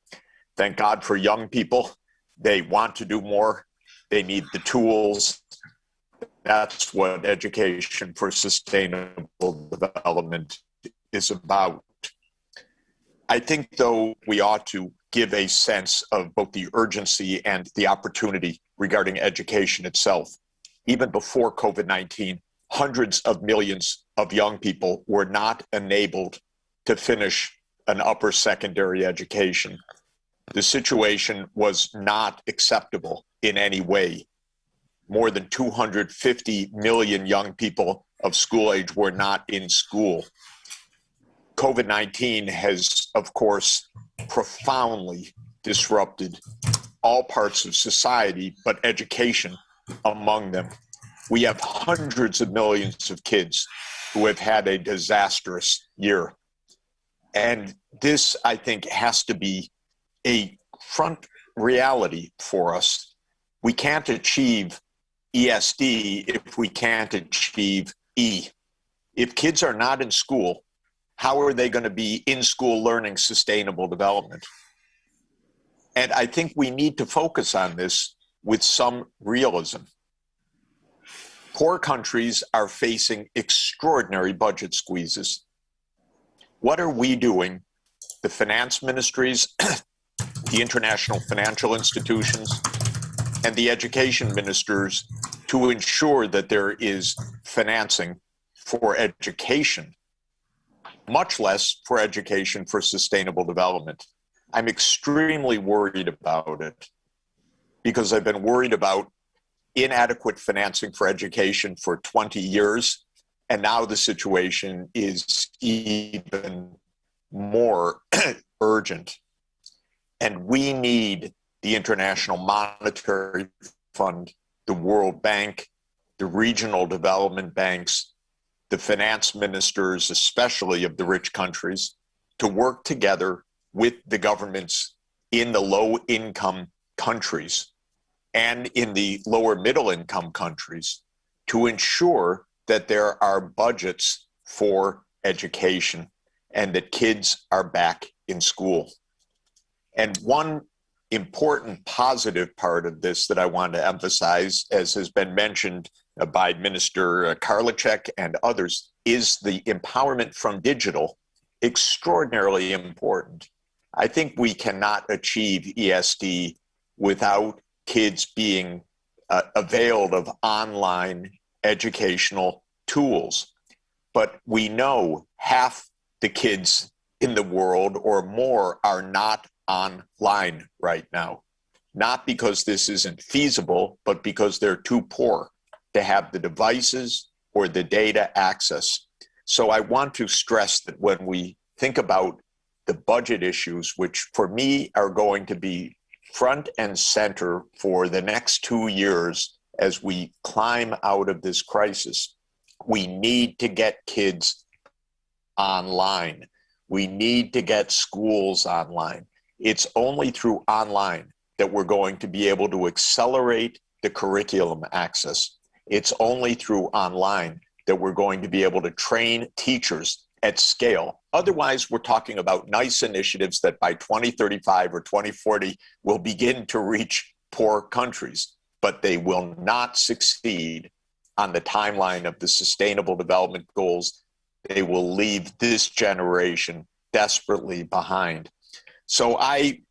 Thank God for young people. They want to do more. They need the tools. That's what education for sustainable development is about. I think, though, we ought to give a sense of both the urgency and the opportunity regarding education itself. Even before COVID-19, hundreds of millions of young people were not enabled to finish an upper secondary education. The situation was not acceptable in any way. more than 250 million young people of school age were not in school. COVID-19 has, of course, profoundly disrupted all parts of society, but education among them. We have hundreds of millions of kids who have had a disastrous year. And this, I think, has to be a front reality for us. We can't achieve ESD if we can't achieve E. If kids are not in school, how are they going to be in school learning sustainable development? And I think we need to focus on this with some realism. Poor countries are facing extraordinary budget squeezes. What are we doing, the finance ministries, the international financial institutions, and the education ministers, to ensure that there is financing for education, much less for education for sustainable development? I'm extremely worried about it because I've been worried about inadequate financing for education for 20 years. And now the situation is even more urgent. And we need the International Monetary Fund, the World Bank, the regional development banks, the finance ministers, especially of the rich countries, to work together with the governments in the low-income countries and in the lower middle-income countries to ensure that there are budgets for education and that kids are back in school. And one important positive part of this that I want to emphasize, as has been mentioned by Minister Karliczek and others, is the empowerment from digital, extraordinarily important. I think we cannot achieve ESD without kids being availed of online educational tools. But we know half the kids in the world or more are not online right now, not because this isn't feasible, but because they're too poor to have the devices or the data access. So I want to stress that when we think about the budget issues, which for me are going to be front and center for the next 2 years as we climb out of this crisis, we need to get kids online. We need to get schools online. It's only through online that we're going to be able to accelerate the curriculum access. It's only through online that we're going to be able to train teachers at scale. Otherwise, we're talking about nice initiatives that by 2035 or 2040 will begin to reach poor countries, but they will not succeed on the timeline of the Sustainable Development Goals. They will leave this generation desperately behind. So I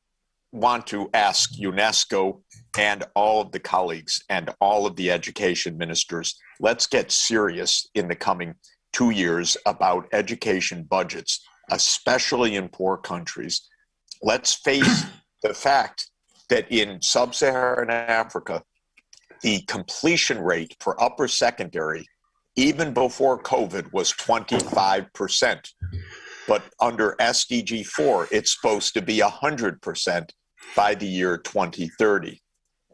want to ask UNESCO and all of the colleagues and all of the education ministers, let's get serious in the coming 2 years about education budgets, especially in poor countries. Let's face the fact that in sub-Saharan Africa, the completion rate for upper secondary, even before COVID, was 25%. But under SDG 4, it's supposed to be 100% by the year 2030.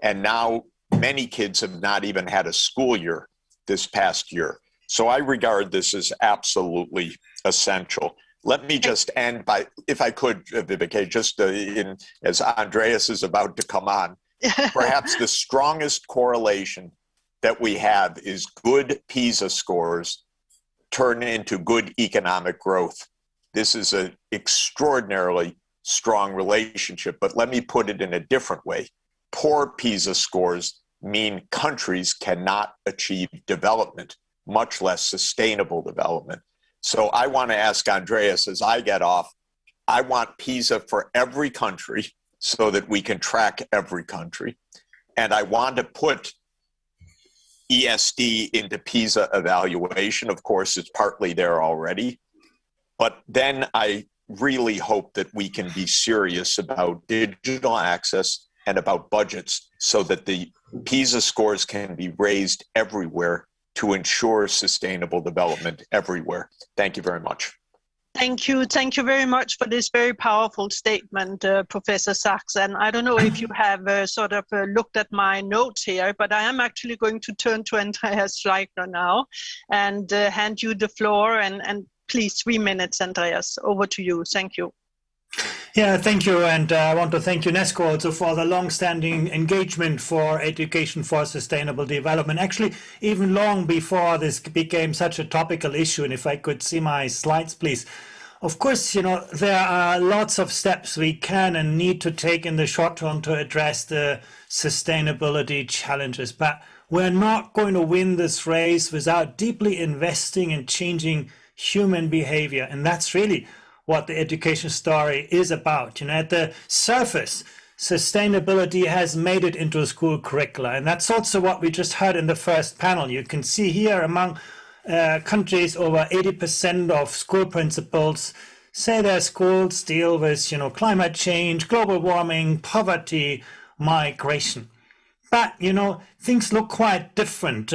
And now many kids have not even had a school year this past year. So I regard this as absolutely essential. Let me just end by, if I could, Viveke, just as Andreas is about to come on, perhaps the strongest correlation that we have is good PISA scores turn into good economic growth. This is an extraordinarily strong relationship, but let me put it in a different way. Poor PISA scores mean countries cannot achieve development, much less sustainable development. So I want to ask Andreas, as I get off, I want PISA for every country so that we can track every country. And I want to put ESD into PISA evaluation. Of course, it's partly there already. But then I really hope that we can be serious about digital access and about budgets so that the PISA scores can be raised everywhere to ensure sustainable development everywhere. Thank you very much. Thank you. Thank you very much for this very powerful statement, Professor Sachs. And I don't know if you have looked at my notes here, but I am actually going to turn to Andreas Schleichner now and hand you the floor. And please, 3 minutes, Andreas. Over to you. Thank you. Yeah, thank you. And I want to thank UNESCO also for the long-standing engagement for education for sustainable development. Actually, even long before this became such a topical issue. And if I could see my slides, please. Of course, there are lots of steps we can and need to take in the short term to address the sustainability challenges. But we're not going to win this race without deeply investing in changing human behavior. And that's really what the education story is about. At the surface, sustainability has made it into a school curricula. And that's also what we just heard in the first panel. You can see here among countries, over 80% of school principals say their schools deal with, climate change, global warming, poverty, migration. But, things look quite different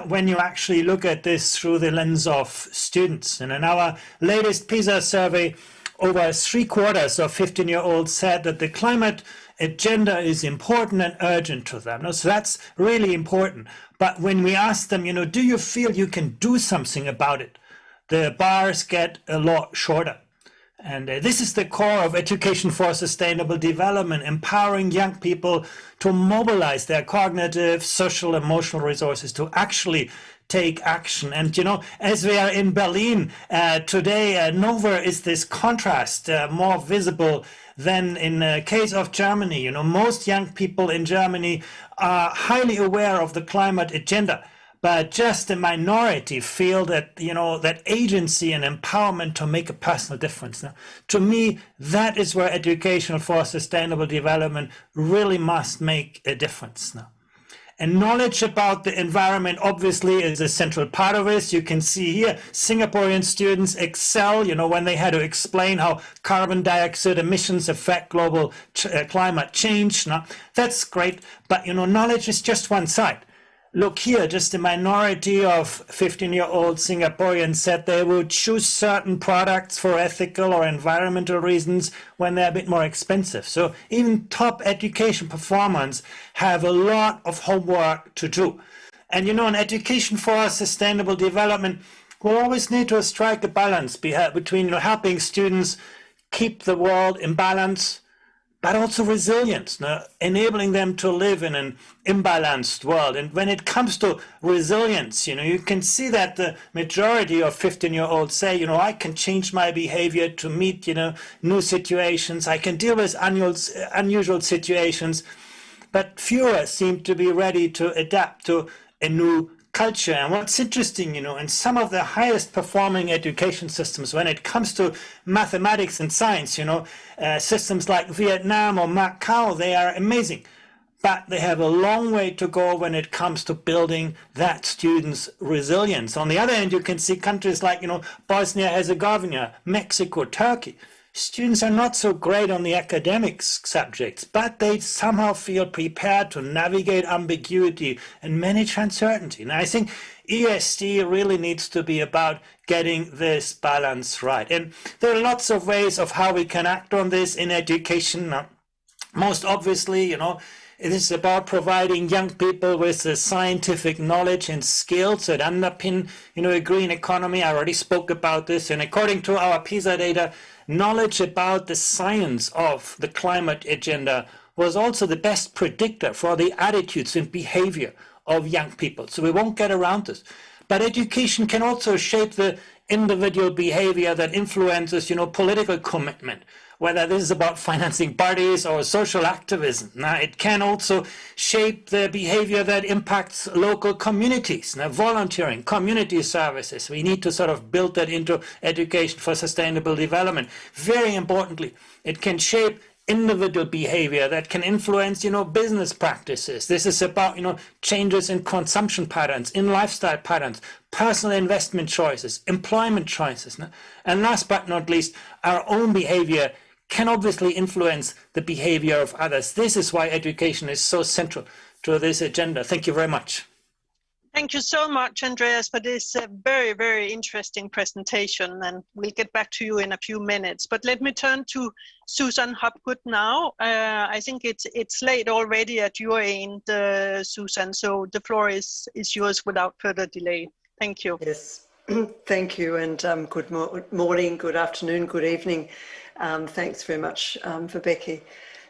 when you actually look at this through the lens of students. And in our latest PISA survey, over 3/4 of 15-year-olds said that the climate agenda is important and urgent to them. So that's really important. But when we ask them, do you feel you can do something about it? The bars get a lot shorter. And this is the core of education for sustainable development, empowering young people to mobilize their cognitive, social, emotional resources to actually take action. And, as we are in Berlin today, nowhere is this contrast more visible than in the case of Germany. Most young people in Germany are highly aware of the climate agenda, but just a minority feel that, that agency and empowerment to make a personal difference. Now, to me, that is where education for sustainable development really must make a difference now. And knowledge about the environment obviously is a central part of this. You can see here, Singaporean students excel, when they had to explain how carbon dioxide emissions affect global climate change. Now, that's great, but, knowledge is just one side. Look here, just a minority of 15-year-old Singaporeans said they would choose certain products for ethical or environmental reasons when they're a bit more expensive. So even top education performance have a lot of homework to do. And in education for sustainable development, we'll always need to strike a balance between helping students keep the world in balance, but also resilience, enabling them to live in an imbalanced world. And when it comes to resilience, you can see that the majority of 15-year-olds say, I can change my behavior to meet, new situations. I can deal with unusual situations, but fewer seem to be ready to adapt to a new culture. And what's interesting, in some of the highest performing education systems, when it comes to mathematics and science, systems like Vietnam or Macau, they are amazing. But they have a long way to go when it comes to building that student's resilience. On the other hand, you can see countries like, Bosnia-Herzegovina, Mexico, Turkey. Students are not so great on the academic subjects, but they somehow feel prepared to navigate ambiguity and manage uncertainty. And I think ESD really needs to be about getting this balance right. And there are lots of ways of how we can act on this in education. Most obviously, it is about providing young people with the scientific knowledge and skills that underpin, a green economy. I already spoke about this. And according to our PISA data, knowledge about the science of the climate agenda was also the best predictor for the attitudes and behavior of young people. So we won't get around this. But education can also shape the individual behavior that influences, political commitment, whether this is about financing parties or social activism. Now, it can also shape the behavior that impacts local communities. Now, volunteering, community services, we need to sort of build that into education for sustainable development. Very importantly, it can shape individual behavior that can influence, business practices. This is about, changes in consumption patterns, in lifestyle patterns, personal investment choices, employment choices. And last but not least, our own behavior can obviously influence the behavior of others. This is why education is so central to this agenda. Thank you very much. Thank you so much, Andreas, for this very, very interesting presentation, and we'll get back to you in a few minutes. But let me turn to Susan Hopgood now. I think it's late already at your end, Susan, so the floor is yours without further delay. Thank you. Yes, thank you, and good morning, good afternoon, good evening. Thanks very much for Becky.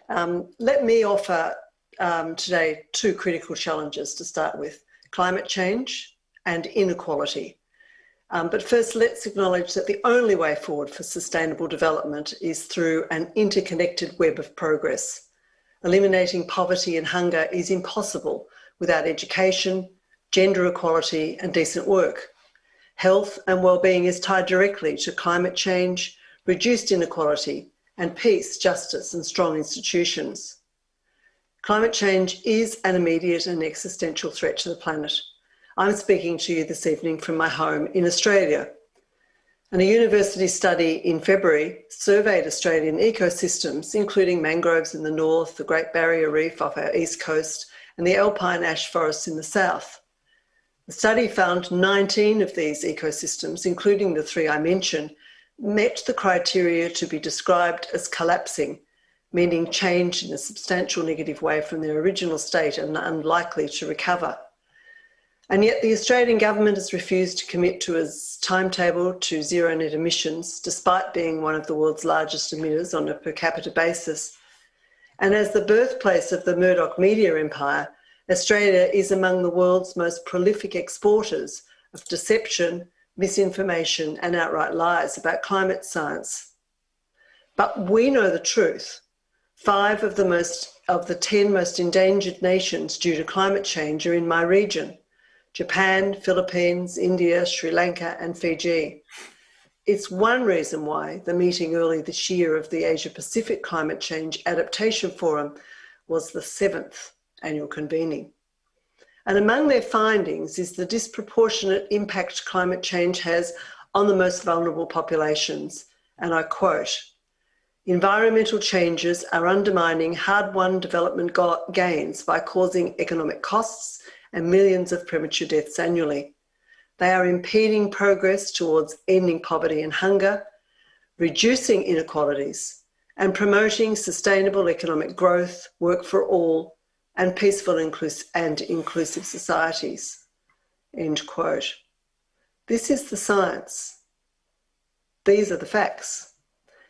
Let me offer today two critical challenges to start with: climate change and inequality. But first, let's acknowledge that the only way forward for sustainable development is through an interconnected web of progress. Eliminating poverty and hunger is impossible without education, gender equality, and decent work. Health and well-being is tied directly to climate change, reduced inequality, and peace, justice, and strong institutions. Climate change is an immediate and existential threat to the planet. I'm speaking to you this evening from my home in Australia. And a university study in February surveyed Australian ecosystems, including mangroves in the north, the Great Barrier Reef off our east coast, and the alpine ash forests in the south. The study found 19 of these ecosystems, including the three I mentioned, met the criteria to be described as collapsing, meaning change in a substantial negative way from their original state and unlikely to recover. And yet the Australian government has refused to commit to its timetable to zero net emissions, despite being one of the world's largest emitters on a per capita basis. And as the birthplace of the Murdoch media empire, Australia is among the world's most prolific exporters of deception, misinformation, and outright lies about climate science. But we know the truth. 5 of the 10 most endangered nations due to climate change are in my region: Japan, Philippines, India, Sri Lanka, and Fiji. It's one reason why the meeting early this year of the Asia Pacific Climate Change Adaptation Forum was the 7th annual convening. And among their findings is the disproportionate impact climate change has on the most vulnerable populations. And I quote, "Environmental changes are undermining hard-won development gains by causing economic costs and millions of premature deaths annually. They are impeding progress towards ending poverty and hunger, reducing inequalities, and promoting sustainable economic growth, work for all, and peaceful and inclusive societies." End quote. This is the science. These are the facts.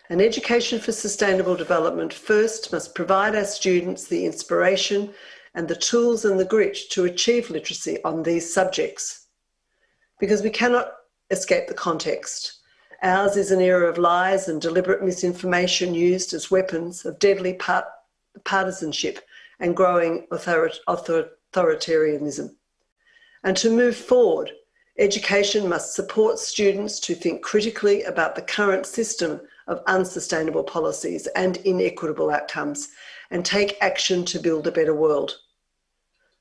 And education for sustainable development first must provide our students the inspiration and the tools and the grit to achieve literacy on these subjects. Because we cannot escape the context. Ours is an era of lies and deliberate misinformation used as weapons of deadly partisanship and growing authoritarianism. And to move forward, education must support students to think critically about the current system of unsustainable policies and inequitable outcomes and take action to build a better world.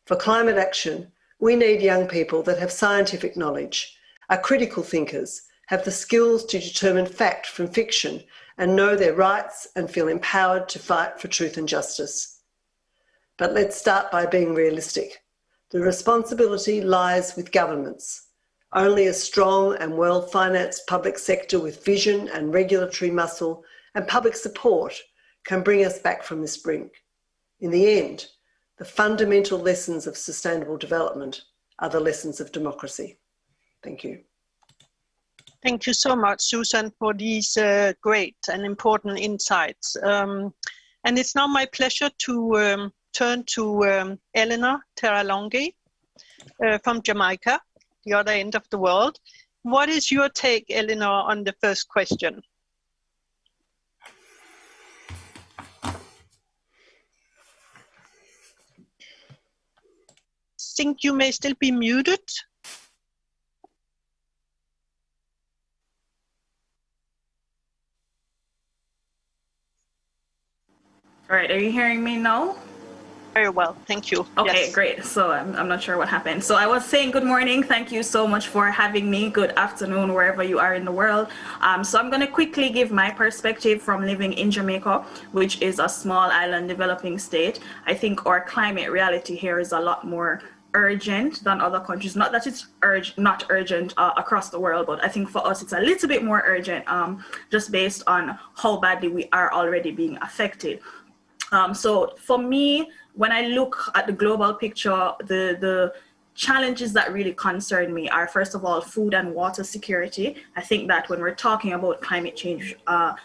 For climate action, we need young people that have scientific knowledge, are critical thinkers, have the skills to determine fact from fiction, and know their rights and feel empowered to fight for truth and justice. But let's start by being realistic. The responsibility lies with governments. Only a strong and well-financed public sector with vision and regulatory muscle and public support can bring us back from this brink. In the end, the fundamental lessons of sustainable development are the lessons of democracy. Thank you. Thank you so much, Susan, for these great and important insights. And it's now my pleasure to turn to Eleanor Teralongi from Jamaica, the other end of the world. What is your take, Eleanor, on the first question? Think you may still be muted. All right, are you hearing me now? Very well, thank you. Okay, yes. Great. So I'm not sure what happened. So I was saying good morning. Thank you so much for having me. Good afternoon, wherever you are in the world. So I'm going to quickly give my perspective from living in Jamaica, which is a small island developing state. I think our climate reality here is a lot more urgent than other countries. Not that it's not urgent across the world, but I think for us it's a little bit more urgent, just based on how badly we are already being affected. So for me, when I look at the global picture, the challenges that really concern me are, first of all, food and water security. I think that when we're talking about climate change,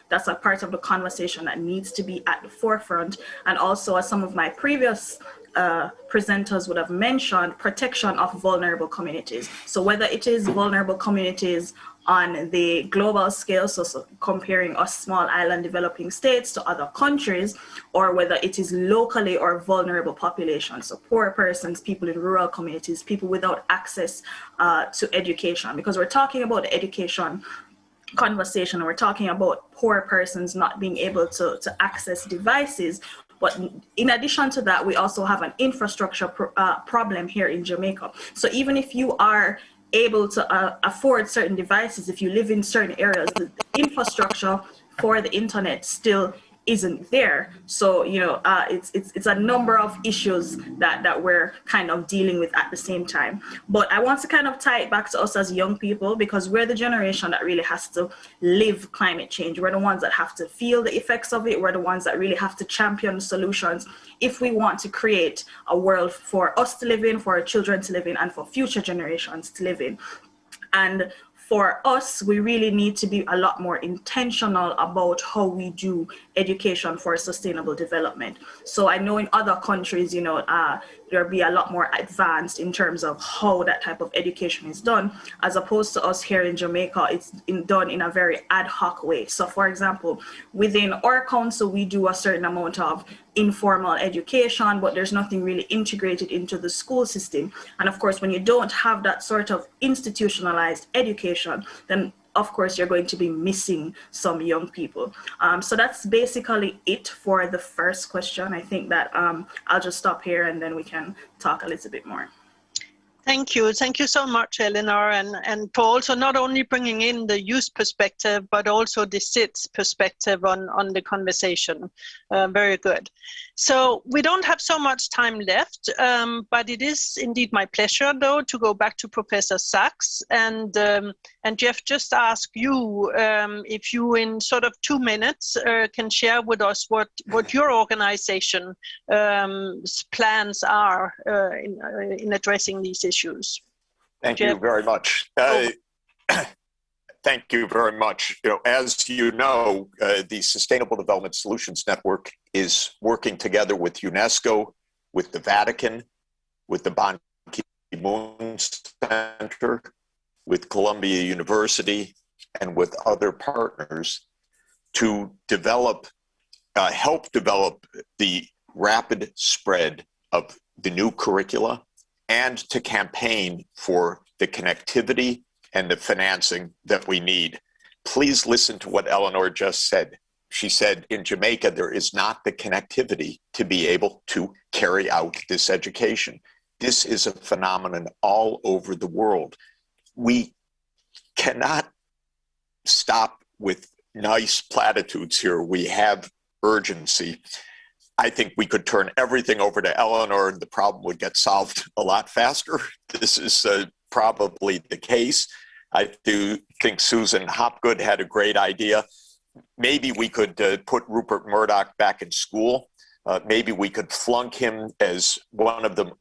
that's a part of the conversation that needs to be at the forefront. And also, as some of my previous presenters would have mentioned, protection of vulnerable communities. So whether it is vulnerable communities on the global scale, so comparing us small island developing states to other countries, or whether it is locally or vulnerable populations, so poor persons, people in rural communities, people without access to education, because we're talking about the education conversation, and we're talking about poor persons not being able to access devices. But in addition to that, we also have an infrastructure problem here in Jamaica. So even if you are able to afford certain devices, if you live in certain areas, the infrastructure for the internet still isn't there. So, you know, it's a number of issues that we're kind of dealing with at the same time. But I want to kind of tie it back to us as young people, because we're the generation that really has to live climate change. We're the ones that have to feel the effects of it. We're the ones that really have to champion solutions if we want to create a world for us to live in, for our children to live in, and for future generations to live in. And for us, we really need to be a lot more intentional about how we do education for sustainable development. So I know in other countries, you know, there'll be a lot more advanced in terms of how that type of education is done, as opposed to us here in Jamaica, it's done in a very ad hoc way. So for example, within our council, we do a certain amount of informal education, but there's nothing really integrated into the school system. And of course, when you don't have that sort of institutionalized education, then of course you're going to be missing some young people. So that's basically it for the first question. I think that I'll just stop here and then we can talk a little bit more. Thank you. Thank you so much, Eleanor, and for also not only bringing in the youth perspective, but also the SIDS perspective on the conversation. Very good. So we don't have so much time left, but it is indeed my pleasure, though, to go back to Professor Sachs and Jeff, just ask you if you, in sort of 2 minutes, can share with us what your organization plans are in addressing these issues. Thank you very much. Thank you very much. You know, as you know, the Sustainable Development Solutions Network is working together with UNESCO, with the Vatican, with the Ban Ki-moon Center, with Columbia University, and with other partners to develop, help develop the rapid spread of the new curricula, and to campaign for the connectivity and the financing that we need. Please listen to what Eleanor just said. She said in Jamaica, there is not the connectivity to be able to carry out this education. This is a phenomenon all over the world. We cannot stop with nice platitudes here. We have urgency. I think we could turn everything over to Eleanor and the problem would get solved a lot faster. This is probably the case. I do think Susan Hopgood had a great idea. Maybe we could put Rupert Murdoch back in school. Maybe we could flunk him as one of the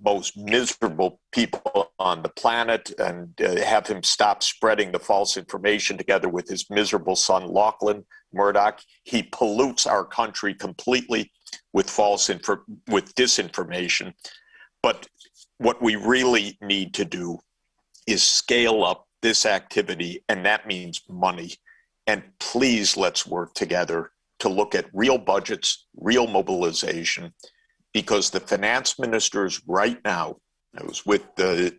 most miserable people on the planet and have him stop spreading the false information together with his miserable son, Lachlan Murdoch. He pollutes our country completely with with disinformation. But what we really need to do is scale up this activity, and that means money. And please, let's work together to look at real budgets, real mobilization, because the finance ministers right now, I was with the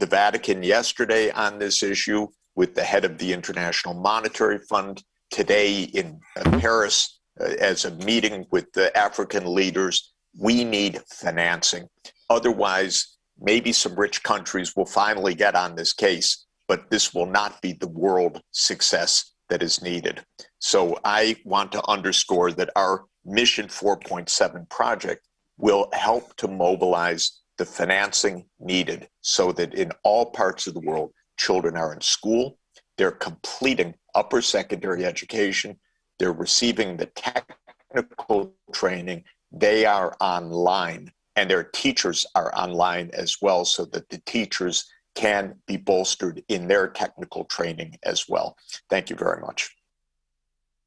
Vatican yesterday on this issue, with the head of the International Monetary Fund, today in Paris as a meeting with the African leaders. we need financing. Otherwise, maybe some rich countries will finally get on this case, but this will not be the world success that is needed. So I want to underscore that our Mission 4.7 project will help to mobilize the financing needed so that in all parts of the world, children are in school, they're completing upper secondary education, they're receiving the technical training, they are online, and their teachers are online as well, so that the teachers can be bolstered in their technical training as well. Thank you very much.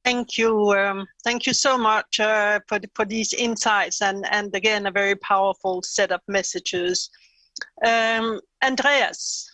Thank you so much for these insights and again a very powerful set of messages. Andreas.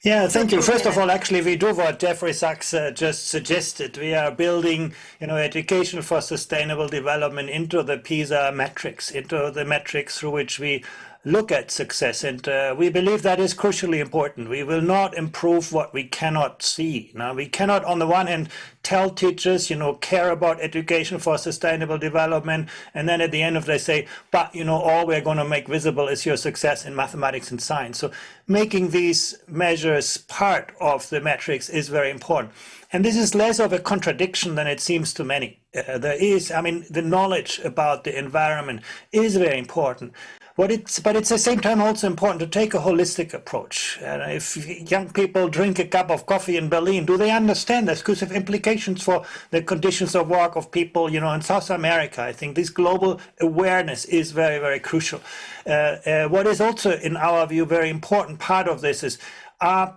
Yeah, thank you. First of all, actually, we do what Jeffrey Sachs just suggested. We are building, education for sustainable development into the PISA metrics, into the metrics through which we look at success. And we believe that is crucially important. We will not improve what we cannot see. Now, we cannot, on the one hand, tell teachers, care about education for sustainable development. And then at the end of the day say, but, all we're going to make visible is your success in mathematics and science. So making these measures part of the metrics is very important. And this is less of a contradiction than it seems to many. The knowledge about the environment is very important. But it's at the same time also important to take a holistic approach. If young people drink a cup of coffee in Berlin, do they understand this? Because of implications for the conditions of work of people, in South America. I think this global awareness is very, very crucial. What is also, in our view, very important part of this is, are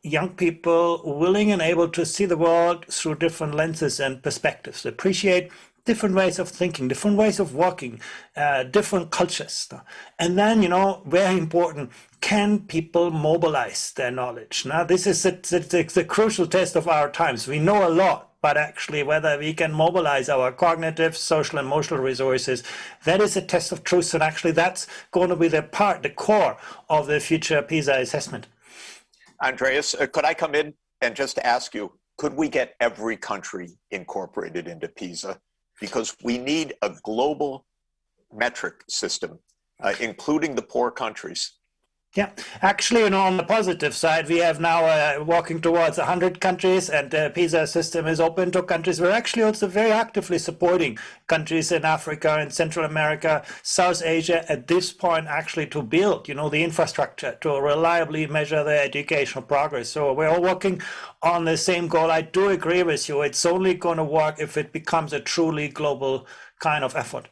young people, willing and able to see the world through different lenses and perspectives, appreciate different ways of thinking, different ways of working, different cultures. And then, very important, can people mobilize their knowledge? Now, this is the crucial test of our times. We know a lot, but actually whether we can mobilize our cognitive, social, and emotional resources, that is a test of truth. And actually that's going to be the core of the future PISA assessment. Andreas, could I come in and just ask you, could we get every country incorporated into PISA? Because we need a global metric system, including the poor countries. Yeah, actually, on the positive side, we have now walking towards 100 countries, and the PISA system is open to countries. We're actually also very actively supporting countries in Africa and Central America, South Asia at this point, actually to build, the infrastructure to reliably measure their educational progress. So we're all working on the same goal. I do agree with you. It's only going to work if it becomes a truly global kind of effort.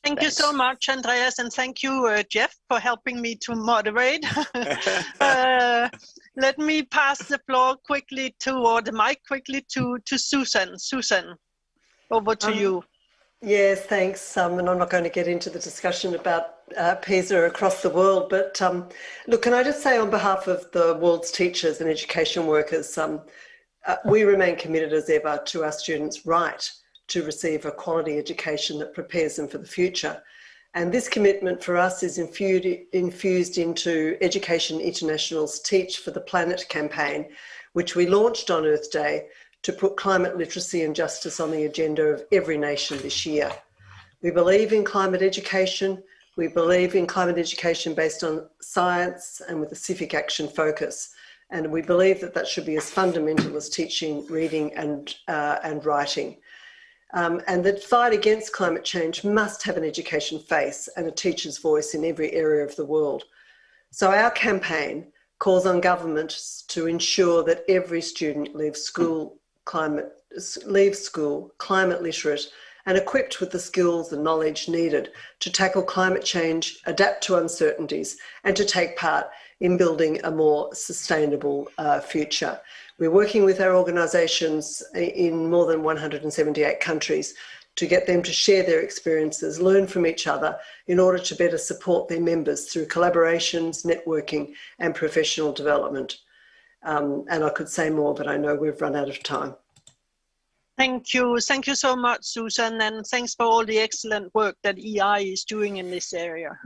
Thank you so much, Andreas, and thank you, Jeff, for helping me to moderate. Let me pass the floor quickly the mic quickly to Susan. Susan, over to you. Yes, thanks. And I'm not going to get into the discussion about PISA across the world, but look, can I just say on behalf of the world's teachers and education workers, we remain committed as ever to our students' right to receive a quality education that prepares them for the future. And this commitment for us is infused into Education International's Teach for the Planet campaign, which we launched on Earth Day to put climate literacy and justice on the agenda of every nation this year. We believe in climate education. We believe in climate education based on science and with a civic action focus. And we believe that that should be as fundamental as teaching, reading and writing. And the fight against climate change must have an education face and a teacher's voice in every area of the world. So our campaign calls on governments to ensure that every student leaves school climate literate and equipped with the skills and knowledge needed to tackle climate change, adapt to uncertainties, and to take part in building a more sustainable future. We're working with our organisations in more than 178 countries to get them to share their experiences, learn from each other in order to better support their members through collaborations, networking and professional development. And I could say more, but I know we've run out of time. Thank you. Thank you so much, Susan, and thanks for all the excellent work that EI is doing in this area.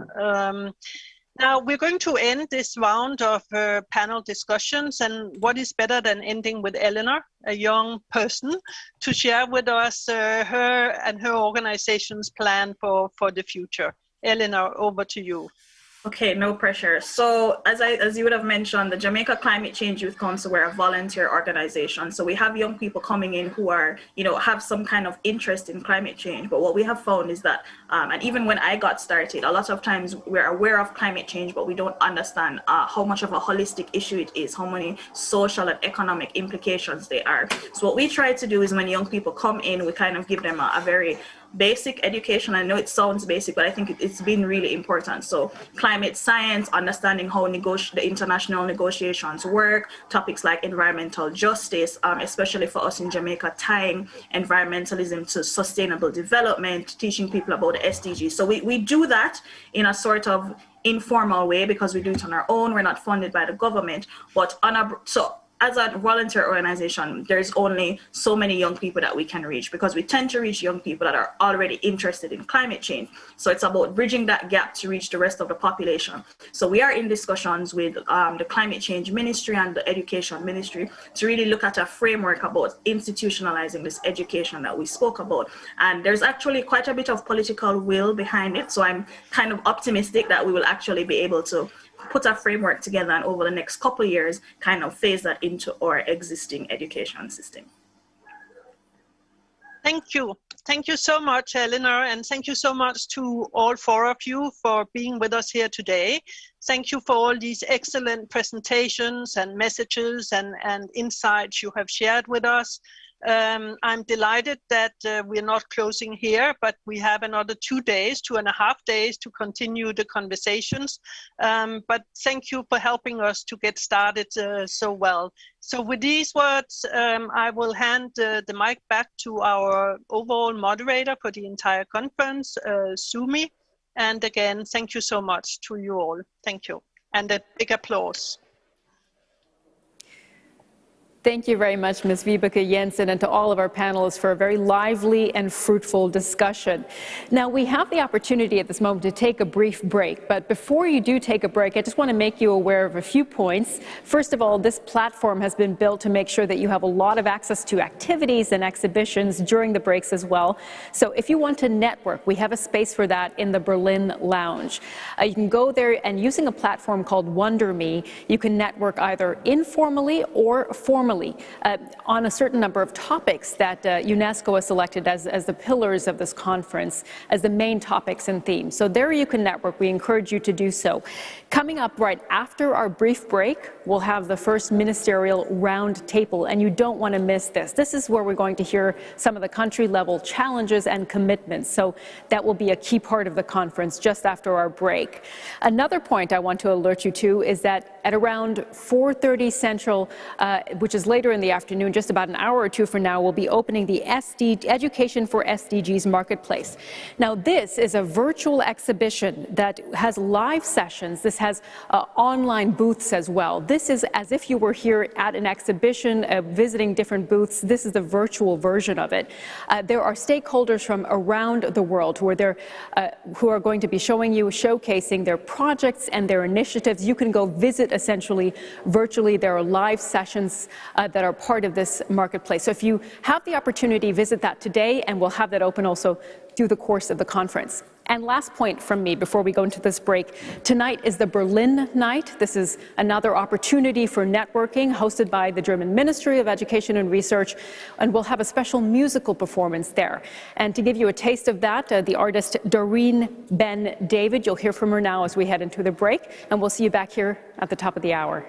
Now we're going to end this round of panel discussions, and what is better than ending with Eleanor, a young person, to share with us her and her organization's plan for the future. Eleanor, over to you. Okay, no pressure. So as you would have mentioned, the Jamaica Climate Change Youth Council, we're a volunteer organization. So we have young people coming in who are, have some kind of interest in climate change. But what we have found is that, and even when I got started, a lot of times we're aware of climate change, but we don't understand how much of a holistic issue it is, how many social and economic implications they are. So what we try to do is when young people come in, we kind of give them a very basic education. I know it sounds basic, but I think it's been really important. So climate science, understanding how the international negotiations work, topics like environmental justice, especially for us in Jamaica, tying environmentalism to sustainable development, teaching people about the SDGs. So we do that in a sort of informal way because we do it on our own. We're not funded by the government, but as a volunteer organization, there's only so many young people that we can reach because we tend to reach young people that are already interested in climate change. So it's about bridging that gap to reach the rest of the population. So we are in discussions with the Climate Change Ministry and the Education Ministry to really look at a framework about institutionalizing this education that we spoke about. And there's actually quite a bit of political will behind it. So I'm kind of optimistic that we will actually be able to put a framework together and over the next couple of years kind of phase that into our existing education system. Thank you. Thank you so much, Eleanor, and thank you so much to all four of you for being with us here today. Thank you for all these excellent presentations and messages and insights you have shared with us. I'm delighted that we're not closing here, but we have another 2.5 days to continue the conversations. But thank you for helping us to get started so well. So with these words, I will hand the mic back to our overall moderator for the entire conference, Sumi. And again, thank you so much to you all. Thank you. And a big applause. Thank you very much, Ms. Vibeke Jensen, and to all of our panelists for a very lively and fruitful discussion. Now, we have the opportunity at this moment to take a brief break, but before you do take a break, I just want to make you aware of a few points. First of all, this platform has been built to make sure that you have a lot of access to activities and exhibitions during the breaks as well. So if you want to network, we have a space for that in the Berlin Lounge. You can go there, and using a platform called WonderMe, you can network either informally or formally on a certain number of topics that UNESCO has selected as the pillars of this conference, as the main topics and themes. So there you can network. We encourage you to do so. Coming up right after our brief break, we'll have the first ministerial round table, and you don't want to miss this. This is where we're going to hear some of the country-level challenges and commitments. So that will be a key part of the conference just after our break. Another point I want to alert you to is that at around 4:30 Central, which is later in the afternoon, just about an hour or two from now, we'll be opening the Education for SDGs Marketplace. Now, this is a virtual exhibition that has live sessions. This has online booths as well. This is as if you were here at an exhibition, visiting different booths. This is the virtual version of it. There are stakeholders from around the world who are going to be showcasing their projects and their initiatives. You can go visit essentially virtually. There are live sessions that are part of this marketplace. So if you have the opportunity, visit that today, and we'll have that open also through the course of the conference. And last point from me before we go into this break, tonight is the Berlin night. This is another opportunity for networking hosted by the German Ministry of Education and Research, and we'll have a special musical performance there. And to give you a taste of that, the artist Doreen Ben David, you'll hear from her now as we head into the break, and we'll see you back here at the top of the hour.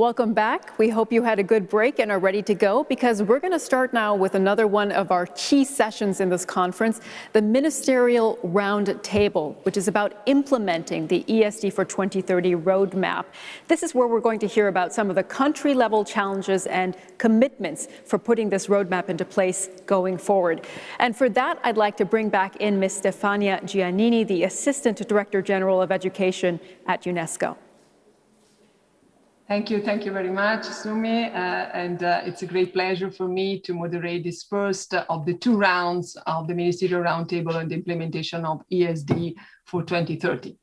Welcome back. We hope you had a good break and are ready to go, because we're going to start now with another one of our key sessions in this conference, the Ministerial Roundtable, which is about implementing the ESD for 2030 roadmap. This is where we're going to hear about some of the country-level challenges and commitments for putting this roadmap into place going forward. And for that, I'd like to bring back in Ms. Stefania Giannini, the Assistant Director General of Education at UNESCO. Thank you very much, Sumi, and it's a great pleasure for me to moderate this first of the two rounds of the Ministerial Roundtable on the implementation of ESD for 2030.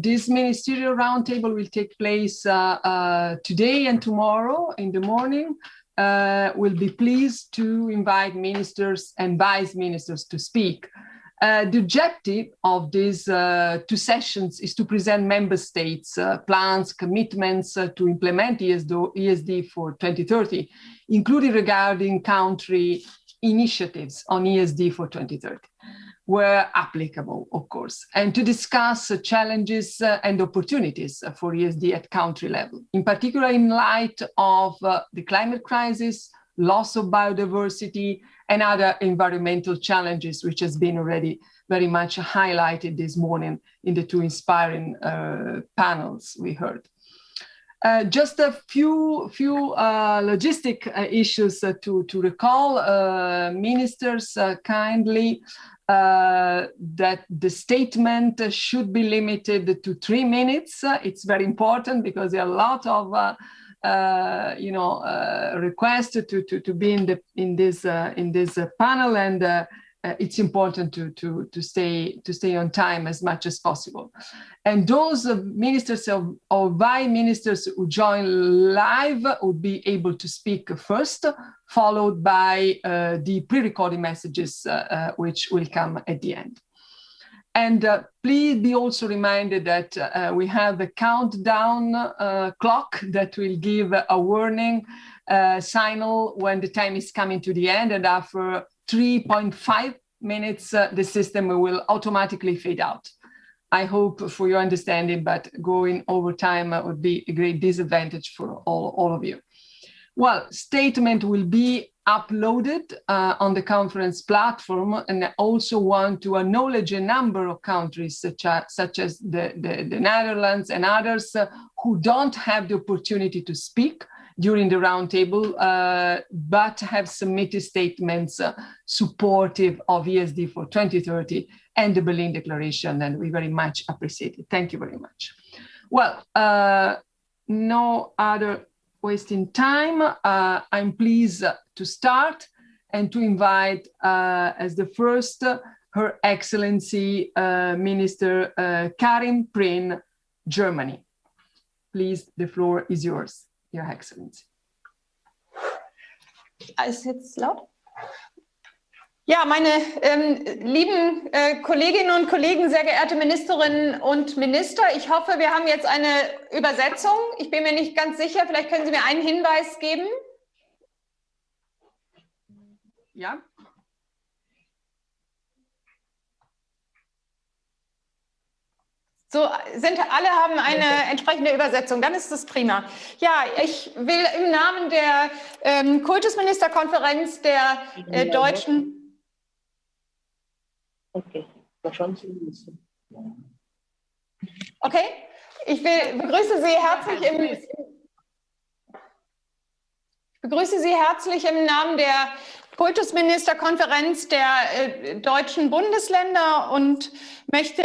This Ministerial Roundtable will take place today and tomorrow in the morning. We'll be pleased to invite ministers and vice ministers to speak. The objective of these two sessions is to present member states' plans, commitments to implement ESD for 2030, including regarding country initiatives on ESD for 2030, where applicable, of course, and to discuss challenges and opportunities for ESD at country level, in particular in light of the climate crisis, loss of biodiversity, and other environmental challenges, which has been already very much highlighted this morning in the two inspiring panels we heard. Just a few logistic issues to recall. Ministers kindly that the statement should be limited to 3 minutes. It's very important because there are a lot of request to be in this panel, and it's important to stay on time as much as possible. And those ministers or vice ministers who join live would be able to speak first, followed by the pre-recorded messages which will come at the end. And please be also reminded that we have a countdown clock that will give a warning signal when the time is coming to the end, and after 3.5 minutes, the system will automatically fade out. I hope for your understanding, but going over time would be a great disadvantage for all of you. Well, statement will be uploaded on the conference platform, and I also want to acknowledge a number of countries such as the Netherlands and others who don't have the opportunity to speak during the roundtable, but have submitted statements supportive of ESD for 2030 and the Berlin Declaration, and we very much appreciate it. Thank you very much. Well, no other wasting time. I'm pleased to start and to invite as the first Her Excellency Minister Karin Prehn, Germany. Please, the floor is yours, Your Excellency. Ist jetzt laut? Ja, meine lieben Kolleginnen und Kollegen, sehr geehrte Ministerinnen und Minister, ich hoffe, wir haben jetzt eine Übersetzung. Ich bin mir nicht ganz sicher, vielleicht können Sie mir einen Hinweis geben. Ja. So, alle haben eine entsprechende Übersetzung, dann ist das prima. Ja, ich will im Namen der Kultusministerkonferenz der deutschen... Okay, ich begrüße Sie herzlich im Namen der Kultusministerkonferenz der deutschen Bundesländer und möchte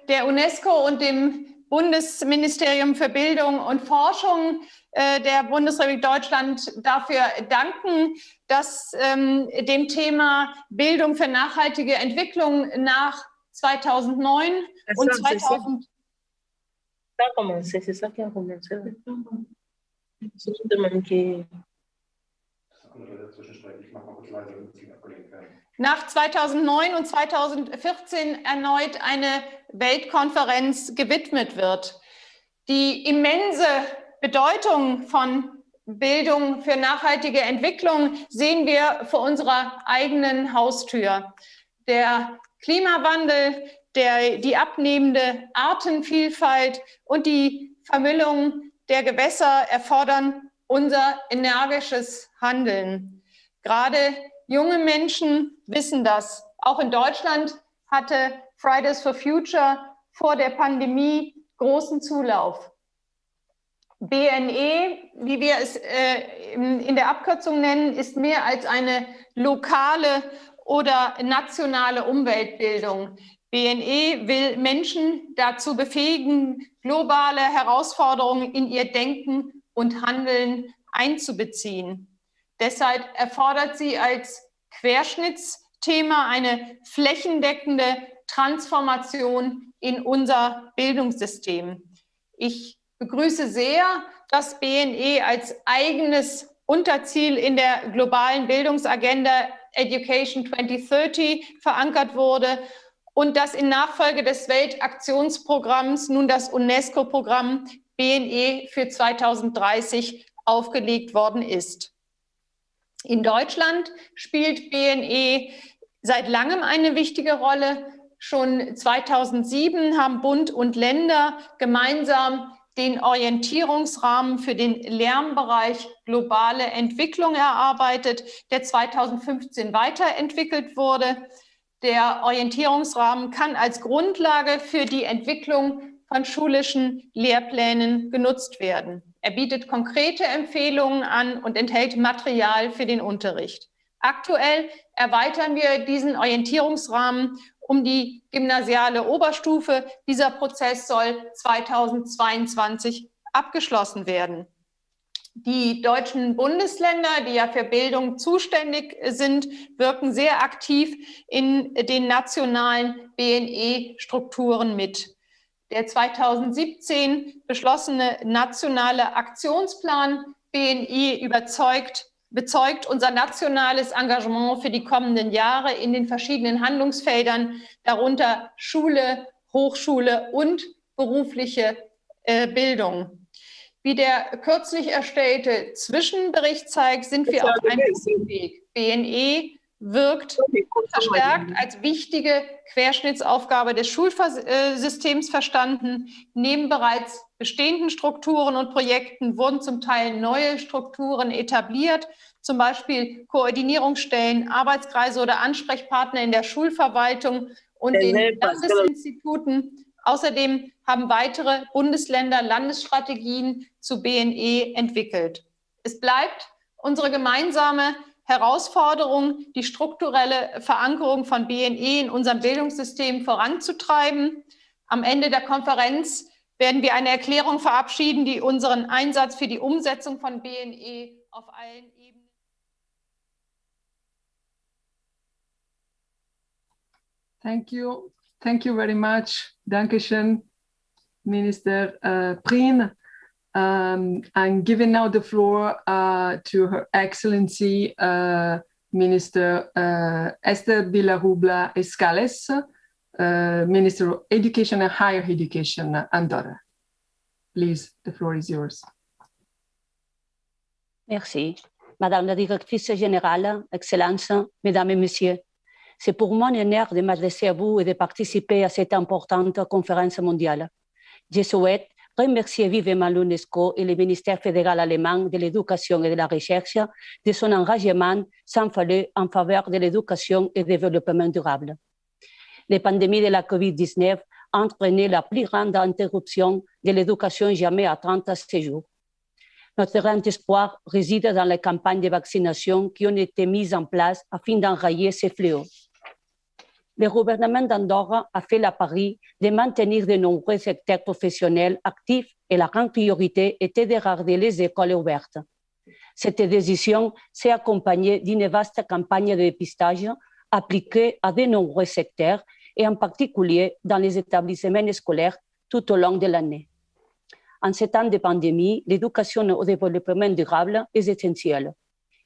der UNESCO und dem Bundesministerium für Bildung und Forschung der Bundesrepublik Deutschland dafür danken, dass dem Thema Bildung für nachhaltige Entwicklung nach 2009 und 2000... Nach 2009 und 2014 erneut eine Weltkonferenz gewidmet wird. Die immense Bedeutung von Bildung für nachhaltige Entwicklung sehen wir vor unserer eigenen Haustür. Der Klimawandel, die abnehmende Artenvielfalt und die Vermüllung der Gewässer erfordern unser energisches Handeln. Gerade junge Menschen wissen das. Auch in Deutschland hatte Fridays for Future vor der Pandemie großen Zulauf. BNE, wie wir es in der Abkürzung nennen, ist mehr als eine lokale oder nationale Umweltbildung. BNE will Menschen dazu befähigen, globale Herausforderungen in ihr Denken und Handeln einzubeziehen. Deshalb erfordert sie als Querschnittsthema eine flächendeckende Transformation in unser Bildungssystem. Ich begrüße sehr, dass BNE als eigenes Unterziel in der globalen Bildungsagenda Education 2030 verankert wurde und dass in Nachfolge des Weltaktionsprogramms nun das UNESCO-Programm BNE für 2030 aufgelegt worden ist. In Deutschland spielt BNE seit langem eine wichtige Rolle. Schon 2007 haben Bund und Länder gemeinsam den Orientierungsrahmen für den Lernbereich globale Entwicklung erarbeitet, der 2015 weiterentwickelt wurde. Der Orientierungsrahmen kann als Grundlage für die Entwicklung von schulischen Lehrplänen genutzt werden. Er bietet konkrete Empfehlungen an und enthält Material für den Unterricht. Aktuell erweitern wir diesen Orientierungsrahmen um die gymnasiale Oberstufe. Dieser Prozess soll 2022 abgeschlossen werden. Die deutschen Bundesländer, die ja für Bildung zuständig sind, wirken sehr aktiv in den nationalen BNE-Strukturen mit. Der 2017 beschlossene nationale Aktionsplan BNE bezeugt unser nationales Engagement für die kommenden Jahre in den verschiedenen Handlungsfeldern, darunter Schule, Hochschule und berufliche Bildung. Wie der kürzlich erstellte Zwischenbericht zeigt, sind wir auf einem guten Weg. BNE wirkt verstärkt als wichtige Querschnittsaufgabe des Schulsystems verstanden. Neben bereits bestehenden Strukturen und Projekten wurden zum Teil neue Strukturen etabliert, zum Beispiel Koordinierungsstellen, Arbeitskreise oder Ansprechpartner in der Schulverwaltung und den Landesinstituten. Außerdem haben weitere Bundesländer Landesstrategien zu BNE entwickelt. Es bleibt unsere gemeinsame Herausforderung, die strukturelle Verankerung von BNE in unserem Bildungssystem voranzutreiben. Am Ende der Konferenz werden wir eine Erklärung verabschieden, die unseren Einsatz für die Umsetzung von BNE auf allen Ebenen. Thank you very much. Dankeschön, Minister Prien. I'm giving now the floor to Her Excellency Minister Esther Villarrubla Escales, Minister of Education and Higher Education, Andorra. Please, the floor is yours. Merci. Madame la Directrice Générale, Excellences, Mesdames et Messieurs, c'est pour moi un honneur de m'adresser à vous et de participer à cette importante conférence mondiale. Je souhaite remercier vivement l'UNESCO et le ministère fédéral allemand de l'éducation et de la recherche de son engagement sans faille en faveur de l'éducation et du développement durable. La pandémie de la COVID-19 a entraîné la plus grande interruption de l'éducation jamais atteinte à ce jour. Notre grand espoir réside dans les campagnes de vaccination qui ont été mises en place afin d'enrayer ces fléaux. Le gouvernement d'Andorre a fait le pari de maintenir de nombreux secteurs professionnels actifs et la grande priorité était de garder les écoles ouvertes. Cette décision s'est accompagnée d'une vaste campagne de dépistage appliquée à de nombreux secteurs et en particulier dans les établissements scolaires tout au long de l'année. En ces temps de pandémie, l'éducation au développement durable est essentielle.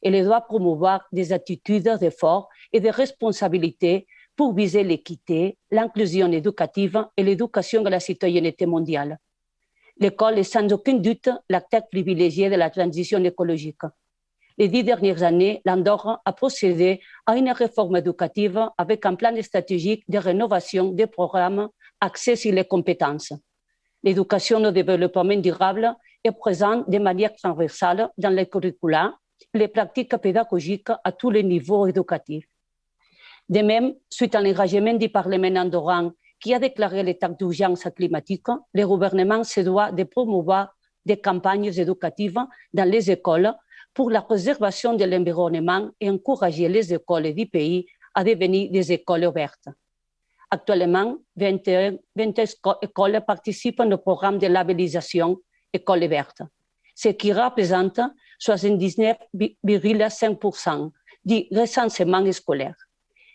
Elle doit promouvoir des attitudes d'effort et de responsabilité pour viser l'équité, l'inclusion éducative et l'éducation à la citoyenneté mondiale. L'école est sans aucun doute l'acteur privilégié de la transition écologique. Les 10 dernières années, l'Andorre a procédé à une réforme éducative avec un plan stratégique de rénovation des programmes axés sur les compétences. L'éducation au développement durable est présent de manière transversale dans les curricula et les pratiques pédagogiques à tous les niveaux éducatifs. De même, suite à l'engagement du Parlement andorran qui a déclaré l'état d'urgence climatique, le gouvernement se doit de promouvoir des campagnes éducatives dans les écoles pour la préservation de l'environnement et encourager les écoles du pays à devenir des écoles ouvertes. Actuellement, 21 écoles participent au programme de labellisation École verte, ce qui représente 79,5% du recensement scolaire.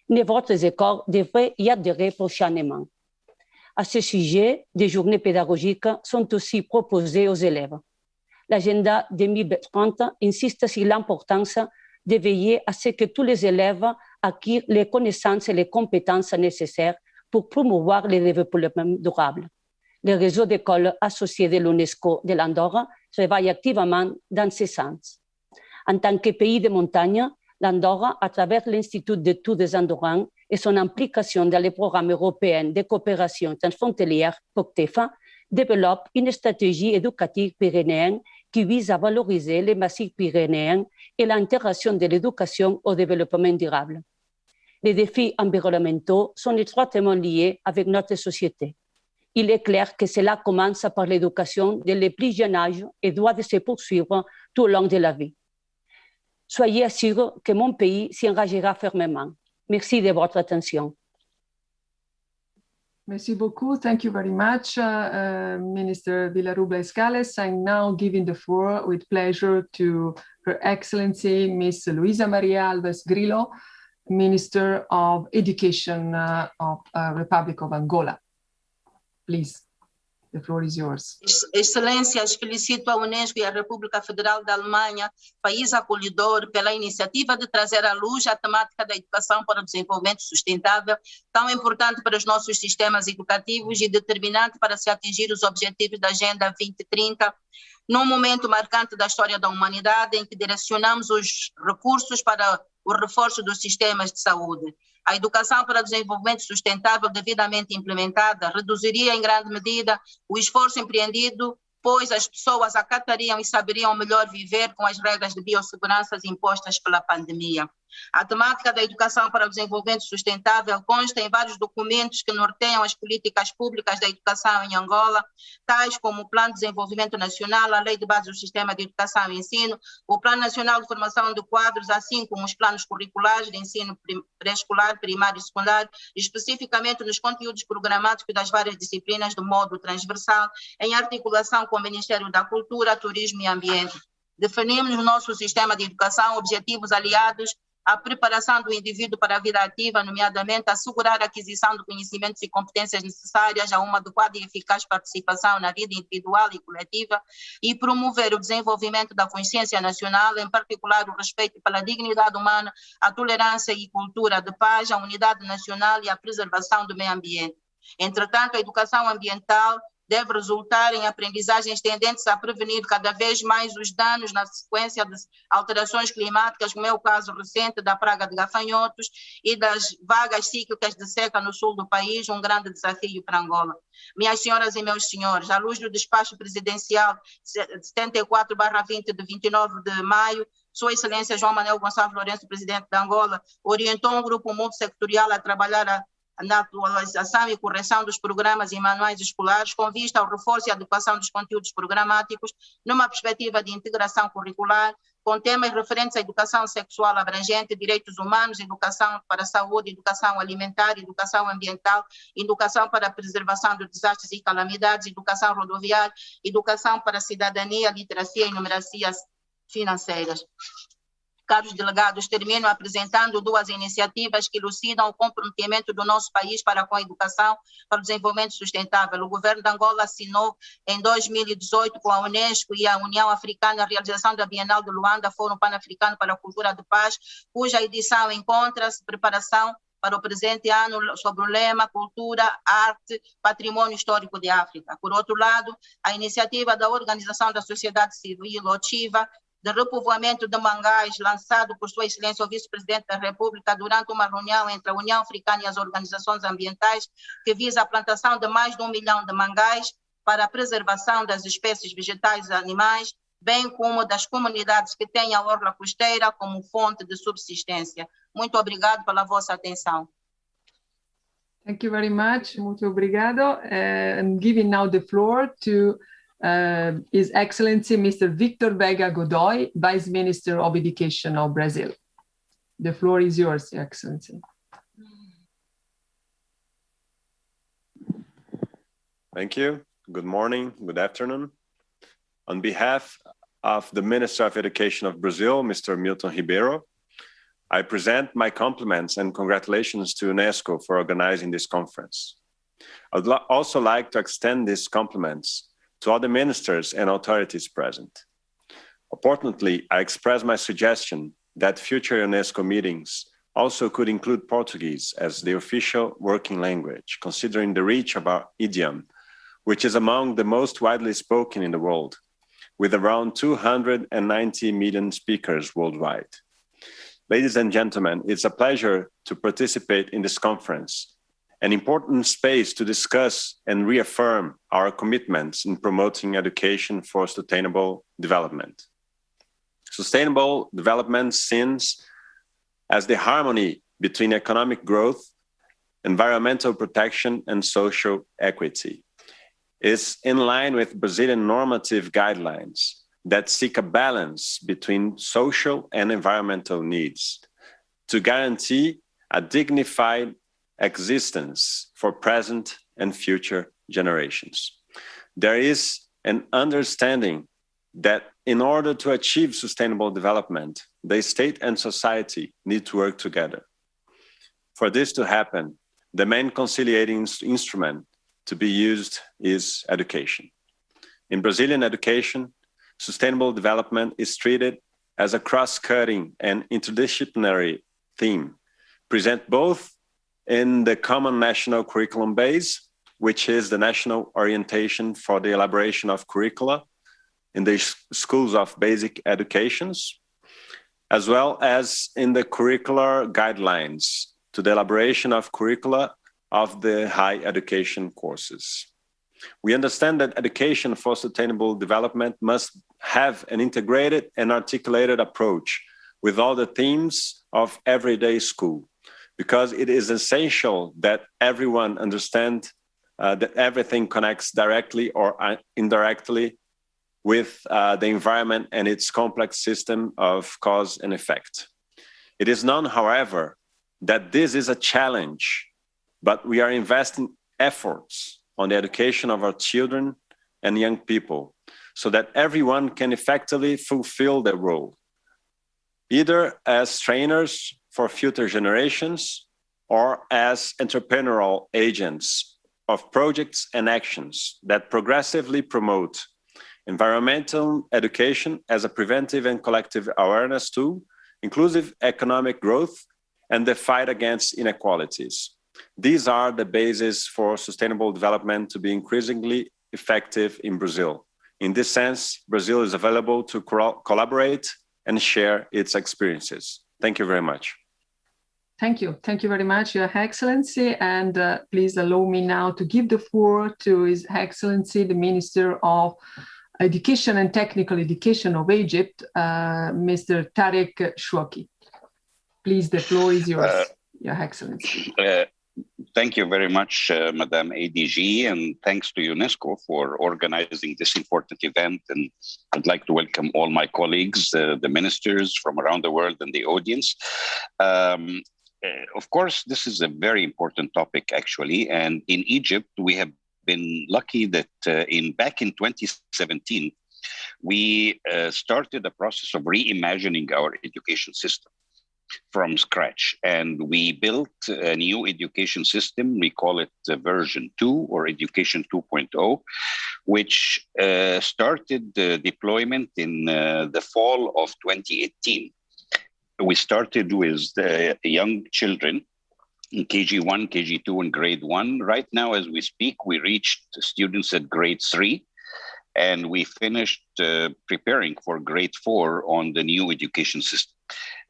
Votre écoles devraient y adhérer prochainement. À ce sujet, des journées pédagogiques sont aussi proposées aux élèves. L'agenda 2030 insiste sur l'importance de veiller à ce que tous les élèves acquièrent les connaissances et les compétences nécessaires pour promouvoir le développement durable. Le réseau d'écoles associées de l'UNESCO de l'Andorre travaille activement dans ce sens. En tant que pays de montagne, l'Andorre, à travers l'Institut d'études des Andorrans et son implication dans le programme européen de coopération transfrontalière, POCTEFA, développe une stratégie éducative pyrénéenne qui vise à valoriser les massifs pyrénéens et l'intégration de l'éducation au développement durable. Les défis environnementaux sont étroitement liés avec notre société. Il est clair que cela commence par l'éducation dès le plus jeune âge et doit se poursuivre tout au long de la vie. Soyez assurés que mon pays s'y engagera fermement. Merci de votre attention. Merci beaucoup. Thank you very much, Minister Villarubla-Escales. I'm now giving the floor with pleasure to Her Excellency Miss Luisa Maria Alves Grillo, Minister of Education of Republic of Angola. Please, the floor is yours. Excelências, felicito a UNESCO e a República Federal da Alemanha, país acolhedor, pela iniciativa de trazer à luz a temática da educação para o desenvolvimento sustentável, tão importante para os nossos sistemas educativos e determinante para se atingir os objetivos da Agenda 2030, num momento marcante da história da humanidade em que direcionamos os recursos para o reforço dos sistemas de saúde. A educação para o desenvolvimento sustentável devidamente implementada reduziria em grande medida o esforço empreendido, pois as pessoas acatariam e saberiam melhor viver com as regras de biossegurança impostas pela pandemia. A temática da educação para o desenvolvimento sustentável consta em vários documentos que norteiam as políticas públicas da educação em Angola, tais como o Plano de Desenvolvimento Nacional, a Lei de Base do Sistema de Educação e Ensino, o Plano Nacional de Formação de Quadros, assim como os planos curriculares de ensino pré-escolar, primário e secundário, especificamente nos conteúdos programáticos das várias disciplinas de modo transversal, em articulação com o Ministério da Cultura, Turismo e Ambiente. Definimos no nosso sistema de educação objetivos aliados à preparação do indivíduo para a vida ativa, nomeadamente assegurar a aquisição de conhecimentos e competências necessárias a uma adequada e eficaz participação na vida individual e coletiva e promover o desenvolvimento da consciência nacional, em particular o respeito pela dignidade humana, a tolerância e cultura de paz, a unidade nacional e a preservação do meio ambiente. Entretanto, a educação ambiental deve resultar em aprendizagens tendentes a prevenir cada vez mais os danos na sequência de alterações climáticas, como é o caso recente da praga de gafanhotos e das vagas cíclicas de seca no sul do país, um grande desafio para Angola. Minhas senhoras e meus senhores, à luz do despacho presidencial 74/20 de 29 de maio, Sua Excelência João Manuel Gonçalves Lourenço, presidente de Angola, orientou um grupo multissectorial a trabalhar na atualização e correção dos programas e manuais escolares com vista ao reforço e adequação dos conteúdos programáticos numa perspectiva de integração curricular com temas referentes à educação sexual abrangente, direitos humanos, educação para a saúde, educação alimentar, educação ambiental, educação para a preservação de desastres e calamidades, educação rodoviária, educação para a cidadania, literacia e numeracia financeiras. Caros delegados, termino apresentando duas iniciativas que elucidam o comprometimento do nosso país para com a educação para o desenvolvimento sustentável. O governo de Angola assinou em 2018 com a UNESCO e a União Africana a realização da Bienal de Luanda, Fórum Pan-Africano para a Cultura de Paz, cuja edição encontra-se preparação para o presente ano sobre o lema Cultura, Arte, Patrimônio Histórico de África. Por outro lado, a iniciativa da Organização da Sociedade Civil, OTIVA, de repovoamento de mangás, lançado por Sua Excelência o Vice-Presidente da República durante uma reunião entre a União Africana e as organizações ambientais, que visa a plantação de mais de 1 milhão de mangás, para a preservação das espécies vegetais e animais, bem como das comunidades que têm a orla costeira como fonte de subsistência. Muito obrigado pela vossa atenção. Thank you very much. Muito obrigado. I'm giving now the floor to His Excellency Mr. Victor Vega Godoy, Vice Minister of Education of Brazil. The floor is yours, Your Excellency. Thank you. Good morning, good afternoon. On behalf of the Minister of Education of Brazil, Mr. Milton Ribeiro, I present my compliments and congratulations to UNESCO for organizing this conference. I'd also like to extend these compliments to all the ministers and authorities present. Importantly, I express my suggestion that future UNESCO meetings also could include Portuguese as the official working language, considering the reach of our idiom, which is among the most widely spoken in the world, with around 290 million speakers worldwide. Ladies and gentlemen, it's a pleasure to participate in this conference, an important space to discuss and reaffirm our commitments in promoting education for sustainable development. Sustainable development sins as the harmony between economic growth, environmental protection, and social equity. Is in line with Brazilian normative guidelines that seek a balance between social and environmental needs to guarantee a dignified existence for present and future generations. There is an understanding that in order to achieve sustainable development, the state and society need to work together. For this to happen, the main conciliating instrument to be used is education. In Brazilian education, sustainable development is treated as a cross-cutting and interdisciplinary theme, present both in the common national curriculum base, which is the national orientation for the elaboration of curricula in the schools of basic educations, as well as in the curricular guidelines to the elaboration of curricula of the high education courses. We understand that education for sustainable development must have an integrated and articulated approach with all the themes of everyday school, because it is essential that everyone understand that everything connects directly or indirectly with the environment and its complex system of cause and effect. It is known, however, that this is a challenge, but we are investing efforts on the education of our children and young people so that everyone can effectively fulfill their role, either as trainers for future generations or as entrepreneurial agents of projects and actions that progressively promote environmental education as a preventive and collective awareness tool, inclusive economic growth, and the fight against inequalities. These are the bases for sustainable development to be increasingly effective in Brazil. In this sense, Brazil is available to collaborate and share its experiences. Thank you very much. Thank you. Thank you very much, Your Excellency. And please allow me now to give the floor to His Excellency, the Minister of Education and Technical Education of Egypt, Mr. Tarek Shouki. Please, the floor is yours, Your Excellency. Thank you very much, Madam ADG, and thanks to UNESCO for organizing this important event. And I'd like to welcome all my colleagues, the ministers from around the world and the audience. Of course, this is a very important topic, actually. And in Egypt, we have been lucky that back in 2017, we started a process of reimagining our education system from scratch. And we built a new education system. We call it version 2 or education 2.0, which started the deployment in the fall of 2018. We started with the young children in KG1, KG2, and grade 1. Right now, as we speak, we reached students at grade 3, and we finished preparing for grade 4 on the new education system.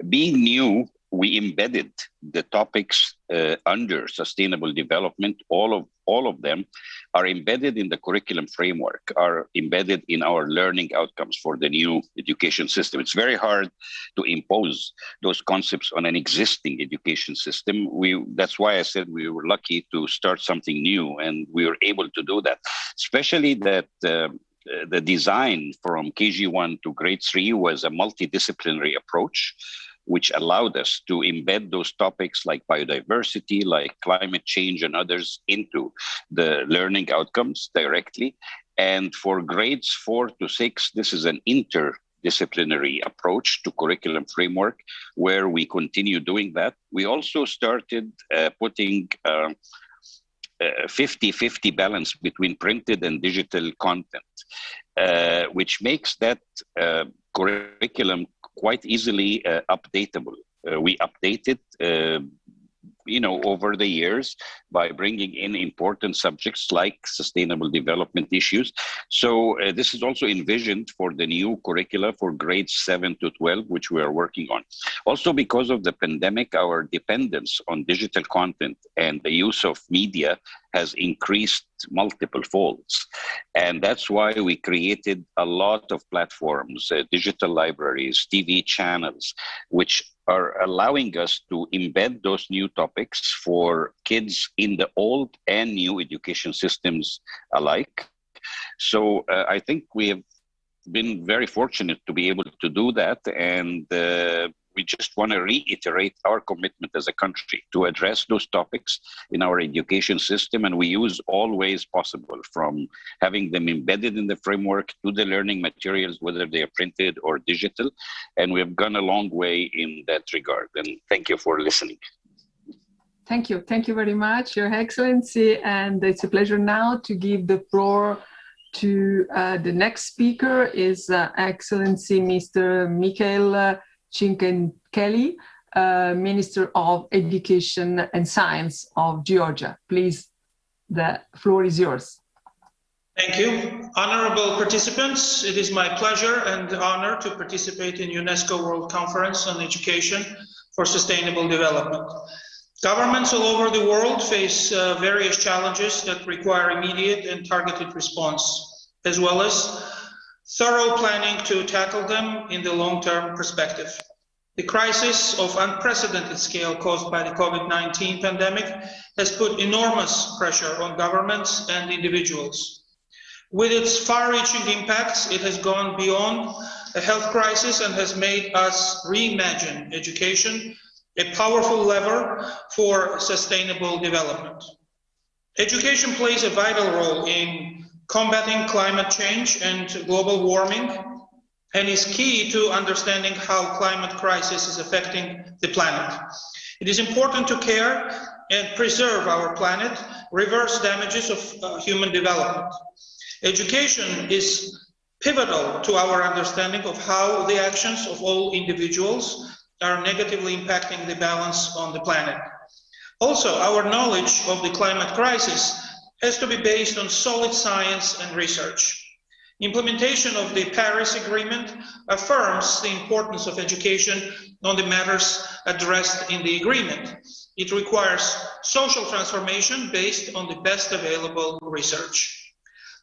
Being new, we embedded the topics under sustainable development. All of them are embedded in the curriculum framework, are embedded in our learning outcomes for the new education system. It's very hard to impose those concepts on an existing education system. That's why I said we were lucky to start something new, and we were able to do that, especially that the design from KG1 to grade 3 was a multidisciplinary approach, which allowed us to embed those topics like biodiversity, like climate change and others into the learning outcomes directly. And for grades 4 to 6, this is an interdisciplinary approach to curriculum framework where we continue doing that. We also started putting 50-50 balance between printed and digital content, which makes that curriculum quite easily updatable. We update it, over the years by bringing in important subjects like sustainable development issues. So this is also envisioned for the new curricula for grades 7 to 12, which we are working on. Also, because of the pandemic, our dependence on digital content and the use of media has increased multiple folds. And that's why we created a lot of platforms, digital libraries, TV channels, which are allowing us to embed those new topics for kids in the old and new education systems alike. So I think we have been very fortunate to be able to do that. And we just want to reiterate our commitment as a country to address those topics in our education system. And we use all ways possible, from having them embedded in the framework to the learning materials, whether they are printed or digital. And we have gone a long way in that regard. And thank you for listening. Thank you. Thank you very much, Your Excellency. And it's a pleasure now to give the floor to the next speaker, is Excellency Mr. Michael Csinkenteli, Minister of Education and Science of Georgia. Please, the floor is yours. Thank you. Honorable participants, it is my pleasure and honor to participate in UNESCO World Conference on Education for Sustainable Development. Governments all over the world face various challenges that require immediate and targeted response, as well as thorough planning to tackle them in the long-term perspective. The crisis of unprecedented scale caused by the COVID-19 pandemic has put enormous pressure on governments and individuals. With its far-reaching impacts, it has gone beyond a health crisis and has made us reimagine education, a powerful lever for sustainable development. Education plays a vital role in combating climate change and global warming, and is key to understanding how climate crisis is affecting the planet. It is important to care and preserve our planet, reverse damages of human development. Education is pivotal to our understanding of how the actions of all individuals are negatively impacting the balance on the planet. Also, our knowledge of the climate crisis has to be based on solid science and research. Implementation of the Paris Agreement affirms the importance of education on the matters addressed in the agreement. It requires social transformation based on the best available research.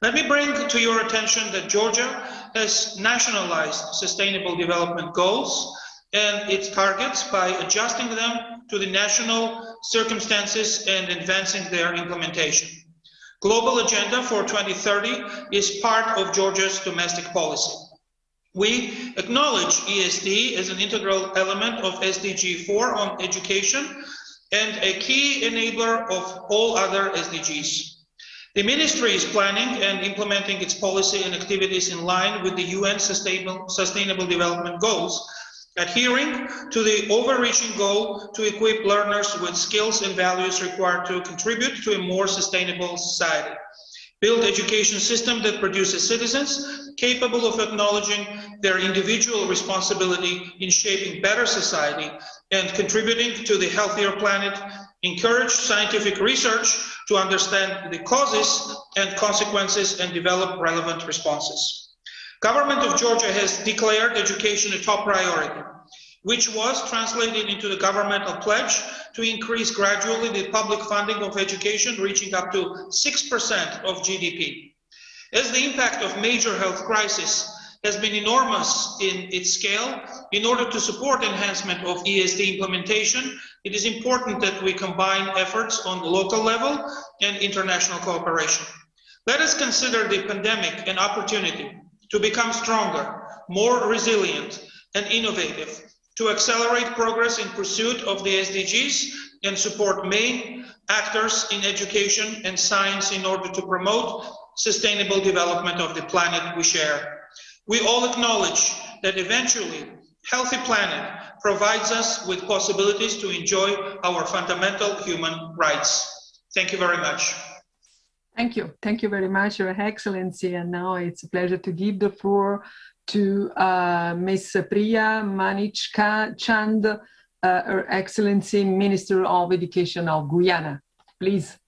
Let me bring to your attention that Georgia has nationalized sustainable development goals and its targets by adjusting them to the national circumstances and advancing their implementation. Global Agenda for 2030 is part of Georgia's domestic policy. We acknowledge ESD as an integral element of SDG 4 on education and a key enabler of all other SDGs. The Ministry is planning and implementing its policy and activities in line with the UN Sustainable Development Goals, adhering to the overreaching goal to equip learners with skills and values required to contribute to a more sustainable society. Build education system that produces citizens capable of acknowledging their individual responsibility in shaping better society and contributing to the healthier planet. Encourage scientific research to understand the causes and consequences and develop relevant responses. Government of Georgia has declared education a top priority. which was translated into the governmental pledge to increase gradually the public funding of education, reaching up to 6% of GDP. As the impact of major health crisis has been enormous in its scale, in order to support enhancement of ESD implementation, it is important that we combine efforts on the local level and international cooperation. Let us consider the pandemic an opportunity to become stronger, more resilient, and innovative, to accelerate progress in pursuit of the SDGs and support main actors in education and science in order to promote sustainable development of the planet we share. We all acknowledge that eventually healthy planet provides us with possibilities to enjoy our fundamental human rights. Thank you very much. Thank you. Thank you very much, Your Excellency. And now it's a pleasure to give the floor to Ms. Priya Manichka Chand, Her Excellency Minister of Education of Guyana. Please,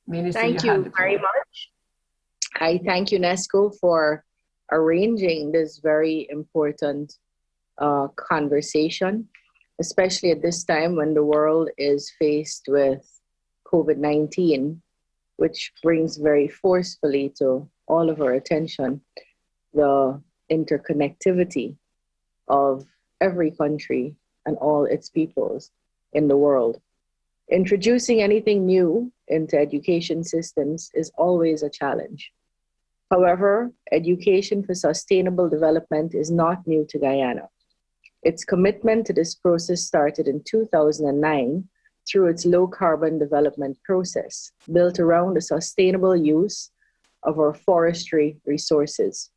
Minister. Thank you very much. I thank UNESCO for arranging this very important conversation, especially at this time when the world is faced with COVID-19, which brings very forcefully to all of our attention the interconnectivity of every country and all its peoples in the world. Introducing anything new into education systems is always a challenge. However, education for sustainable development is not new to Guyana. Its commitment to this process started in 2009 through its low-carbon development process, built around the sustainable use of our forestry resources.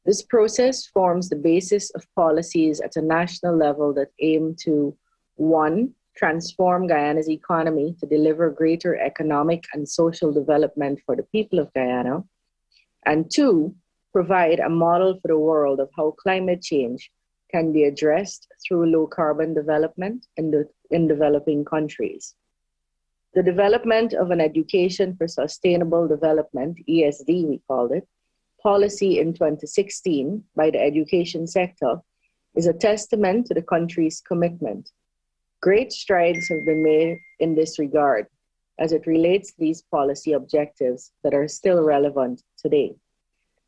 This process forms the basis of policies at a national level that aim to, 1, transform Guyana's economy to deliver greater economic and social development for the people of Guyana, and 2, provide a model for the world of how climate change can be addressed through low-carbon development in developing countries. The development of an education for sustainable development, ESD we called it, policy in 2016 by the education sector is a testament to the country's commitment. Great strides have been made in this regard as it relates to these policy objectives that are still relevant today.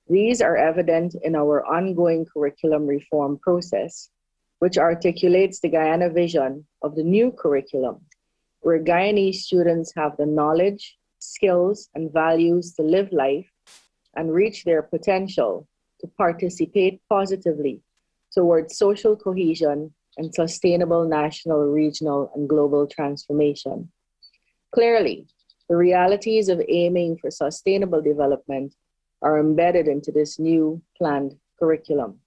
These are evident in our ongoing curriculum reform process, which articulates the Guyana vision of the new curriculum, where Guyanese students have the knowledge, skills, and values to live life and reach their potential to participate positively towards social cohesion and sustainable national, regional, and global transformation. Clearly, the realities of aiming for sustainable development are embedded into this new planned curriculum.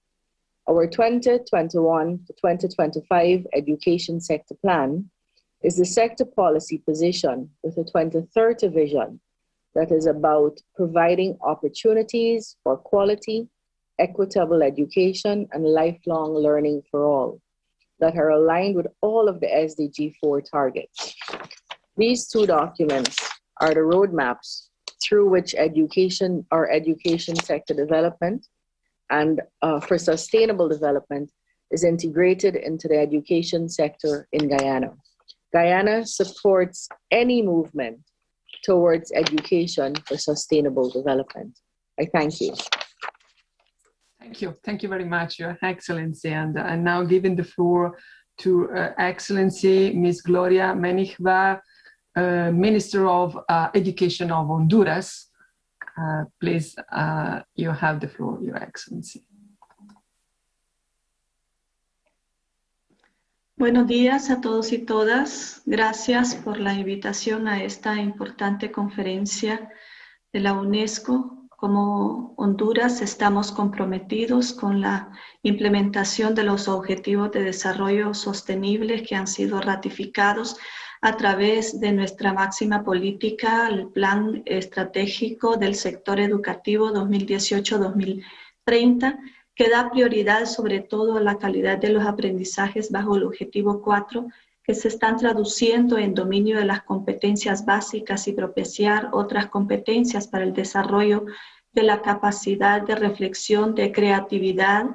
Our 2021 to 2025 education sector plan is the sector policy position with a 2030 vision that is about providing opportunities for quality, equitable education, and lifelong learning for all that are aligned with all of the SDG 4 targets. These two documents are the roadmaps through which our education sector development and for sustainable development is integrated into the education sector in Guyana. Guyana supports any movement towards education for sustainable development. I thank you. Thank you. Thank you very much, Your Excellency. And now giving the floor to Her Excellency Ms. Gloria Menigva, Minister of Education of Honduras. Please, you have the floor, Your Excellency. Buenos días a todos y todas. Gracias por la invitación a esta importante conferencia de la UNESCO. Como Honduras estamos comprometidos con la implementación de los Objetivos de Desarrollo Sostenible que han sido ratificados a través de nuestra máxima política, el Plan Estratégico del Sector Educativo 2018-2030, que da prioridad sobre todo a la calidad de los aprendizajes bajo el Objetivo 4, que se están traduciendo en dominio de las competencias básicas y propiciar otras competencias para el desarrollo de la capacidad de reflexión, de creatividad,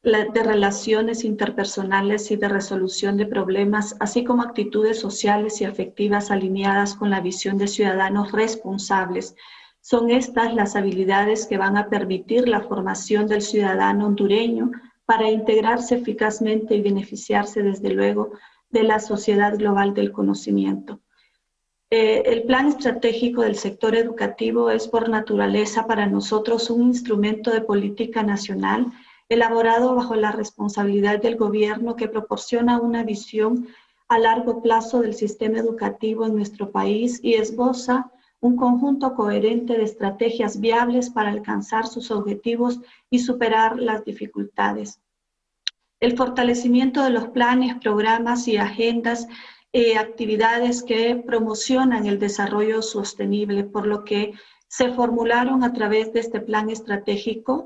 de relaciones interpersonales y de resolución de problemas, así como actitudes sociales y afectivas alineadas con la visión de ciudadanos responsables. Son estas las habilidades que van a permitir la formación del ciudadano hondureño para integrarse eficazmente y beneficiarse, desde luego, de la sociedad global del conocimiento. El plan estratégico del sector educativo es por naturaleza para nosotros un instrumento de política nacional elaborado bajo la responsabilidad del gobierno, que proporciona una visión a largo plazo del sistema educativo en nuestro país y esboza un conjunto coherente de estrategias viables para alcanzar sus objetivos y superar las dificultades. El fortalecimiento de los planes, programas y agendas, actividades que promocionan el desarrollo sostenible, por lo que se formularon a través de este plan estratégico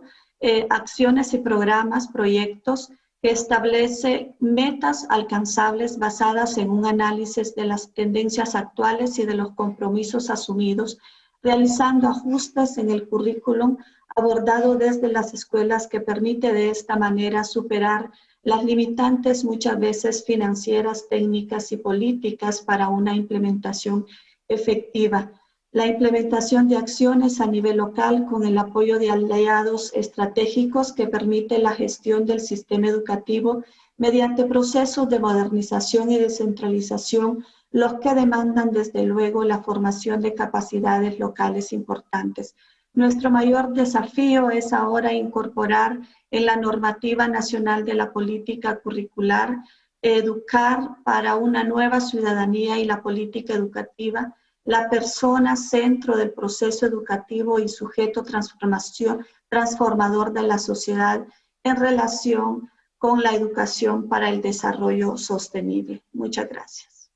acciones y programas, proyectos que establece metas alcanzables basadas en un análisis de las tendencias actuales y de los compromisos asumidos, realizando ajustes en el currículum abordado desde las escuelas, que permite de esta manera superar las limitantes muchas veces financieras, técnicas y políticas para una implementación efectiva. La implementación de acciones a nivel local con el apoyo de aliados estratégicos que permite la gestión del sistema educativo mediante procesos de modernización y descentralización, los que demandan desde luego la formación de capacidades locales importantes. Nuestro mayor desafío es ahora incorporar en la normativa nacional de la política curricular, educar para una nueva ciudadanía y la política educativa, la persona centro del proceso educativo y sujeto transformador de la sociedad en relación con la educación para el desarrollo sostenible. Muchas gracias.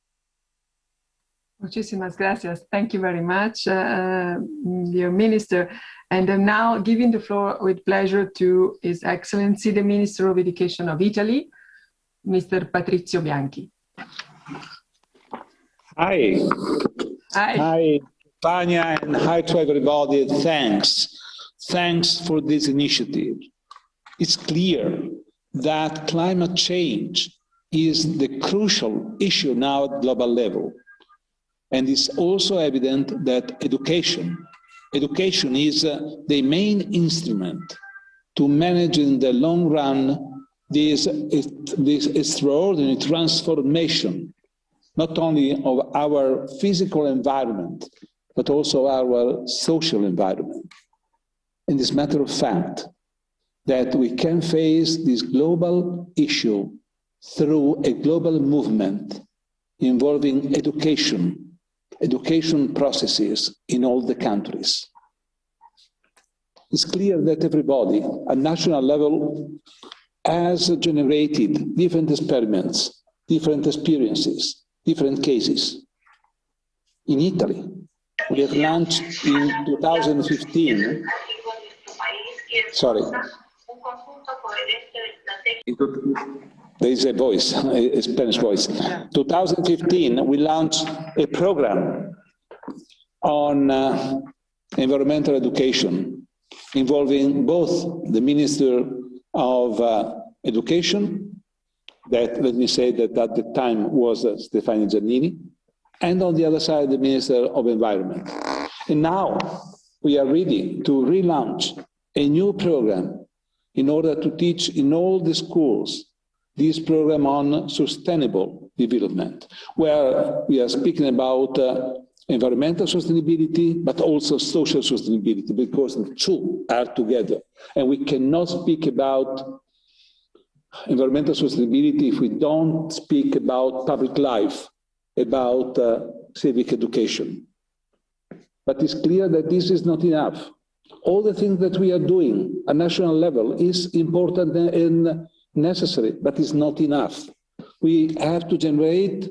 Muchísimas gracias. Thank you very much, dear Minister. And I'm now giving the floor with pleasure to His Excellency, the Minister of Education of Italy, Mr. Patrizio Bianchi. Hi. Hi. Hi, Tanya, and hi to everybody. Thanks. Thanks for this initiative. It's clear that climate change is the crucial issue now at global level. And it's also evident that education is the main instrument to manage in the long run this extraordinary transformation, not only of our physical environment, but also our social environment. And it's a matter of fact that we can face this global issue through a global movement involving education processes in all the countries. It's clear that everybody at national level has generated different experiments, different experiences, different cases. In Italy, we have launched in 2015, there is a voice, a Spanish voice. 2015, we launched a program on environmental education involving both the Minister of Education, that, let me say that at the time was Stefania Giannini, and on the other side, the Minister of Environment. And now we are ready to relaunch a new program in order to teach in all the schools this program on sustainable development, where we are speaking about environmental sustainability, but also social sustainability, because the two are together. And we cannot speak about environmental sustainability if we don't speak about public life, about civic education. But it's clear that this is not enough. All the things that we are doing at national level is important and necessary, but it's not enough. We have to generate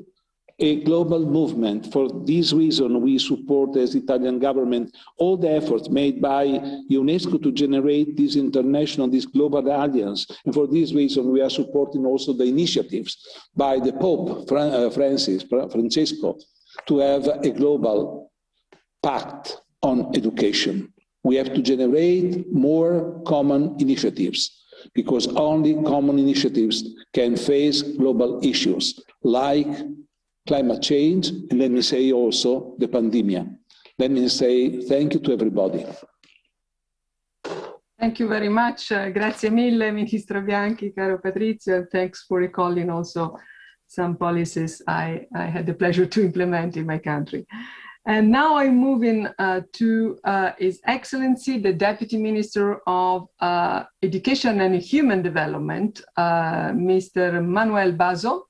a global movement. For this reason, we support, as Italian government, all the efforts made by UNESCO to generate this international, this global alliance. And for this reason, we are supporting also the initiatives by the Pope, Francesco, to have a global pact on education. We have to generate more common initiatives. because only common initiatives can face global issues like climate change, and let me say also the pandemic. Let me say thank you to everybody. Thank you very much. Grazie mille, Ministro Bianchi, caro Patrizio, and thanks for recalling also some policies I had the pleasure to implement in my country. And now I'm moving to His Excellency, the Deputy Minister of Education and Human Development, Mr. Manuel Bazo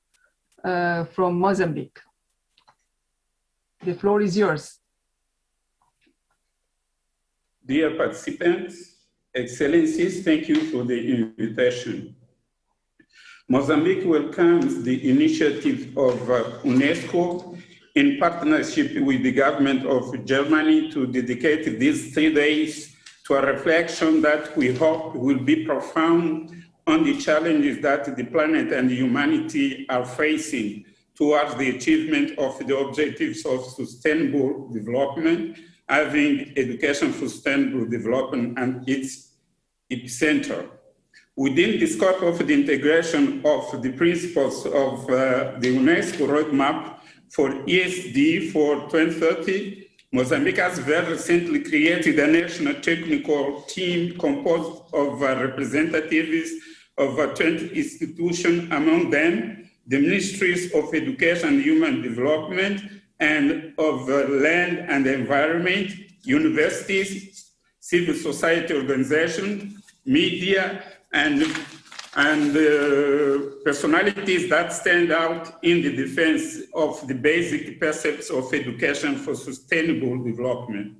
from Mozambique. The floor is yours. Dear participants, Excellencies, thank you for the invitation. Mozambique welcomes the initiative of UNESCO in partnership with the government of Germany to dedicate these 3 days to a reflection that we hope will be profound on the challenges that the planet and humanity are facing towards the achievement of the objectives of sustainable development, having education for sustainable development and its epicenter. Within the scope of the integration of the principles of the UNESCO roadmap for ESD for 2030, Mozambique has very recently created a national technical team composed of representatives of 20 institutions, among them the Ministries of Education and Human Development and of Land and Environment, universities, civil society organizations, media, and personalities that stand out in the defense of the basic precepts of education for sustainable development.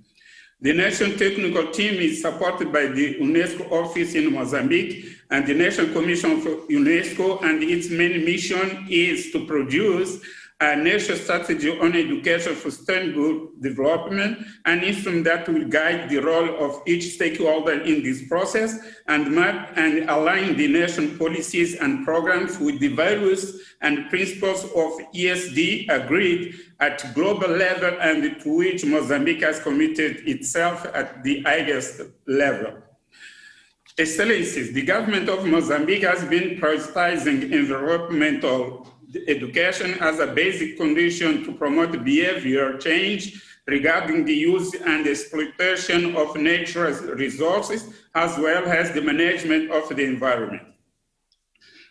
The National Technical Team is supported by the UNESCO office in Mozambique and the National Commission for UNESCO, and its main mission is to produce a national strategy on education for sustainable development, an instrument that will guide the role of each stakeholder in this process and map and align the national policies and programs with the values and principles of ESD agreed at global level and to which Mozambique has committed itself at the highest level. Excellencies, the government of Mozambique has been prioritizing environmental education as a basic condition to promote behavior change regarding the use and exploitation of natural resources, as well as the management of the environment.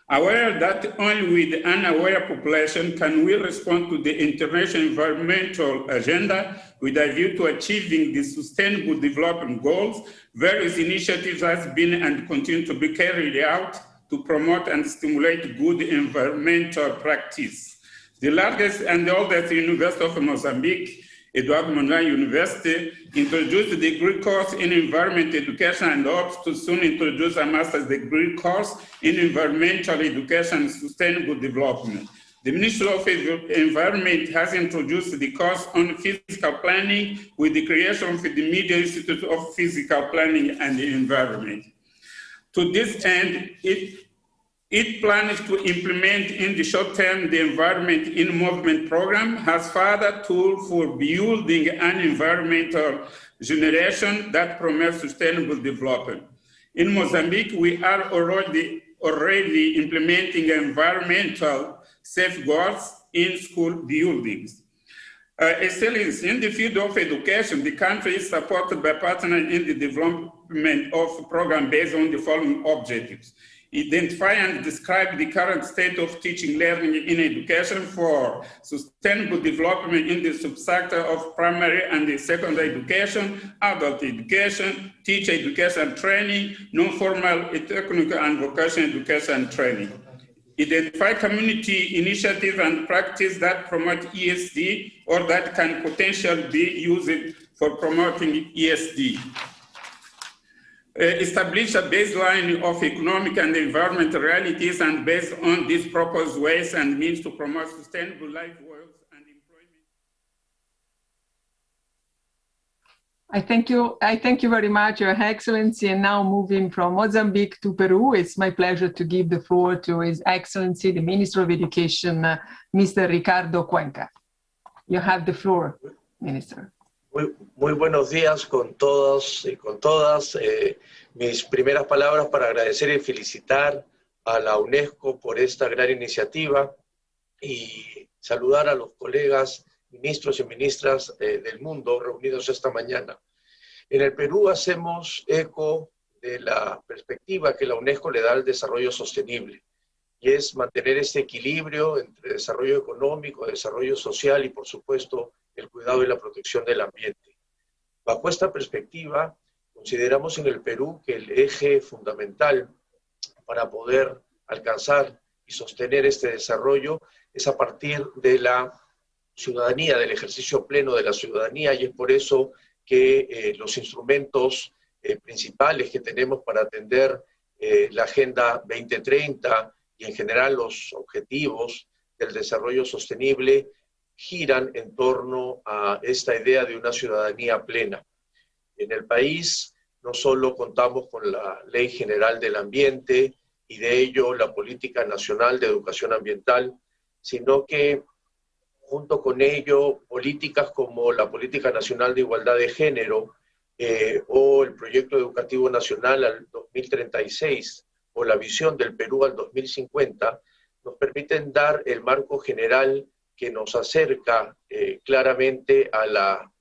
Aware that only with an aware population can we respond to the international environmental agenda with a view to achieving the sustainable development goals, various initiatives have been and continue to be carried out to promote and stimulate good environmental practice. The largest and oldest university of Mozambique, Eduardo Mondlane University, introduced the degree course in environment education and hopes to soon introduce a master's degree course in environmental education and sustainable development. The Ministry of Environment has introduced the course on physical planning with the creation of the Media Institute of Physical Planning and the Environment. To this end, it plans to implement in the short term the Environment in Movement program as further tool for building an environmental generation that promotes sustainable development. In Mozambique, we are already implementing environmental safeguards in school buildings. Excellency, in the field of education, the country is supported by partners in the development of programs based on the following objectives: identify and describe the current state of teaching learning in education for sustainable development in the subsector of primary and secondary education, adult education, teacher education training, non-formal technical and vocational education training. Identify community initiatives and practice that promote ESD or that can potentially be used for promoting ESD. Establish a baseline of economic and environmental realities, and based on these proposed ways and means to promote sustainable life worlds and employment. I thank you very much, Your Excellency. And now moving from Mozambique to Peru, it's my pleasure to give the floor to His Excellency, the Minister of Education, Mr. Ricardo Cuenca. You have the floor, Minister. Muy buenos días con todos y con todas. Mis primeras palabras para agradecer y felicitar a la UNESCO por esta gran iniciativa y saludar a los colegas, ministros y ministras del mundo reunidos esta mañana. En el Perú hacemos eco de la perspectiva que la UNESCO le da al desarrollo sostenible, y es mantener este equilibrio entre desarrollo económico, desarrollo social y, por supuesto, el cuidado y la protección del ambiente. Bajo esta perspectiva, consideramos en el Perú que el eje fundamental para poder alcanzar y sostener este desarrollo es a partir de la ciudadanía, del ejercicio pleno de la ciudadanía, y es por eso que los instrumentos principales que tenemos para atender la Agenda 2030 y en general los objetivos del desarrollo sostenible giran en torno a esta idea de una ciudadanía plena. En el país no solo contamos con la Ley General del Ambiente y de ello la Política Nacional de Educación Ambiental, sino que junto con ello políticas como la Política Nacional de Igualdad de Género o el Proyecto Educativo Nacional al 2036 o la Visión del Perú al 2050 nos permiten dar el marco general que nos acerca claramente a la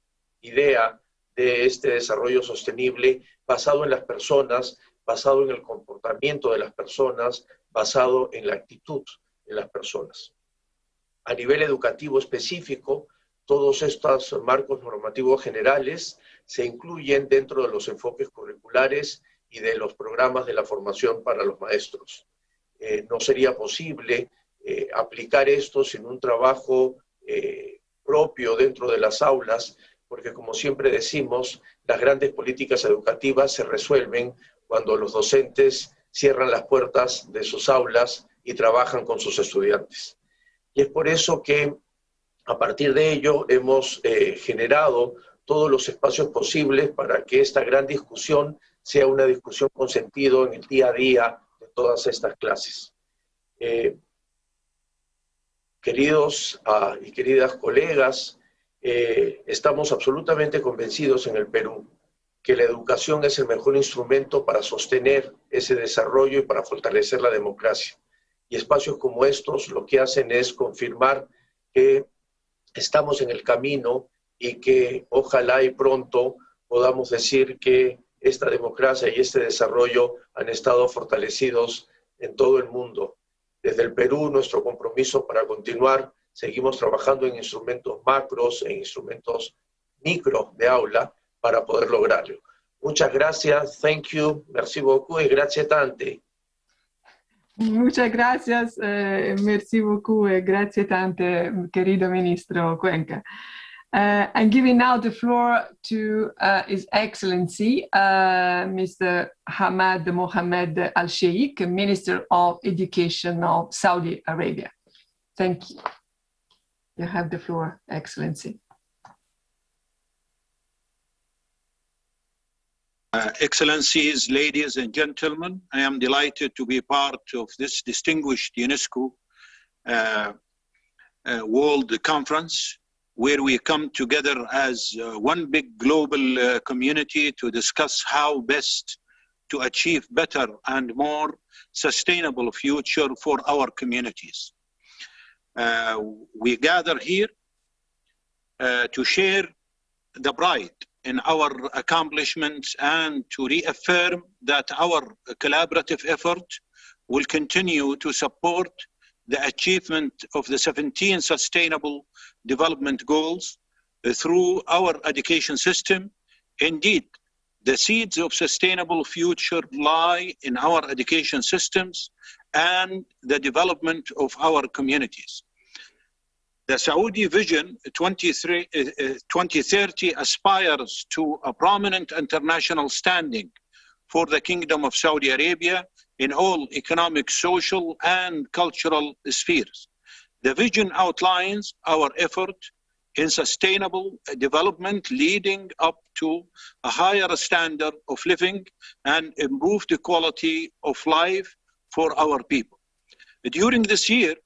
idea de este desarrollo sostenible basado en las personas, basado en el comportamiento de las personas, basado en la actitud de las personas. A nivel educativo específico, todos estos marcos normativos generales se incluyen dentro de los enfoques curriculares y de los programas de la formación para los maestros. No sería posible aplicar esto sin un trabajo propio dentro de las aulas, porque como siempre decimos, las grandes políticas educativas se resuelven cuando los docentes cierran las puertas de sus aulas y trabajan con sus estudiantes. Y es por eso que a partir de ello hemos generado todos los espacios posibles para que esta gran discusión sea una discusión con sentido en el día a día de todas estas clases. Queridos y queridas colegas, estamos absolutamente convencidos en el Perú que la educación es el mejor instrumento para sostener ese desarrollo y para fortalecer la democracia. Y espacios como estos lo que hacen es confirmar que estamos en el camino y que ojalá y pronto podamos decir que esta democracia y este desarrollo han estado fortalecidos en todo el mundo. Desde el Perú, nuestro compromiso para continuar, seguimos trabajando en instrumentos macros, en instrumentos micro de aula para poder lograrlo. Muchas gracias, thank you, merci beaucoup y grazie tante. Muchas gracias, merci beaucoup et grazie tante, querido ministro Cuenca. I'm giving now the floor to His Excellency, Mr. Hamad Mohammed Al-Sheikh, Minister of Education of Saudi Arabia. Thank you. You have the floor, Excellency. Excellencies, ladies and gentlemen, I am delighted to be part of this distinguished UNESCO World Conference, where we come together as one big global community to discuss how best to achieve better and more sustainable future for our communities. We gather here to share the pride in our accomplishments and to reaffirm that our collaborative effort will continue to support the achievement of the 17 Sustainable Development Goals through our education system. Indeed, the seeds of sustainable future lie in our education systems and the development of our communities. The Saudi Vision 2030 aspires to a prominent international standing for the Kingdom of Saudi Arabia in all economic, social, and cultural spheres. The vision outlines our effort in sustainable development leading up to a higher standard of living and improved quality of life for our people. During this year,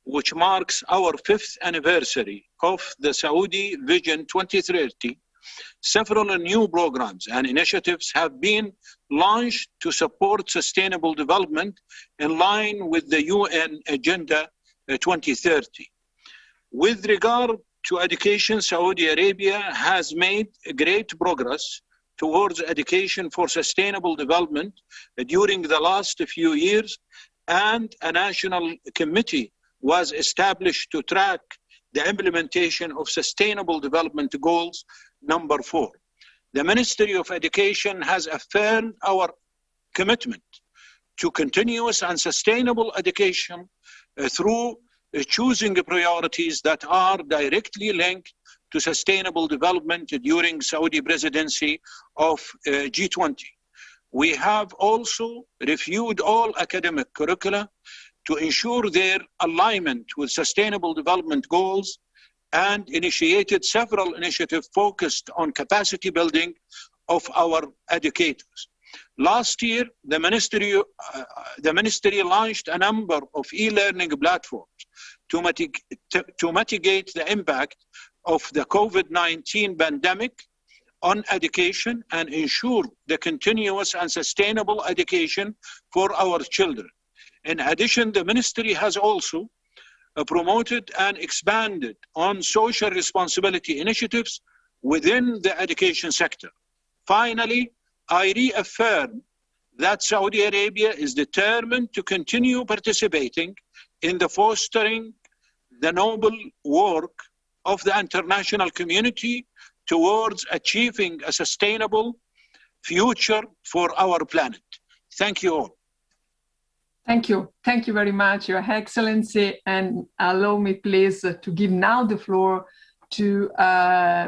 which marks our 5th anniversary of the Saudi Vision 2030, several new programs and initiatives have been launched to support sustainable development in line with the UN Agenda 2030. With regard to education, Saudi Arabia has made great progress towards education for sustainable development during the last few years, and a national committee was established to track the implementation of Sustainable Development Goals number 4. The Ministry of Education has affirmed our commitment to continuous and sustainable education through choosing priorities that are directly linked to sustainable development during Saudi presidency of G20. We have also reviewed all academic curricula to ensure their alignment with sustainable development goals and initiated several initiatives focused on capacity building of our educators. Last year, the ministry launched a number of e-learning platforms to mitigate the impact of the COVID-19 pandemic on education and ensure the continuous and sustainable education for our children. In addition, the ministry has also promoted and expanded on social responsibility initiatives within the education sector. Finally, I reaffirm that Saudi Arabia is determined to continue participating in the fostering the noble work of the international community towards achieving a sustainable future for our planet. Thank you all. Thank you. Thank you very much, Your Excellency. And allow me, please, to give now the floor to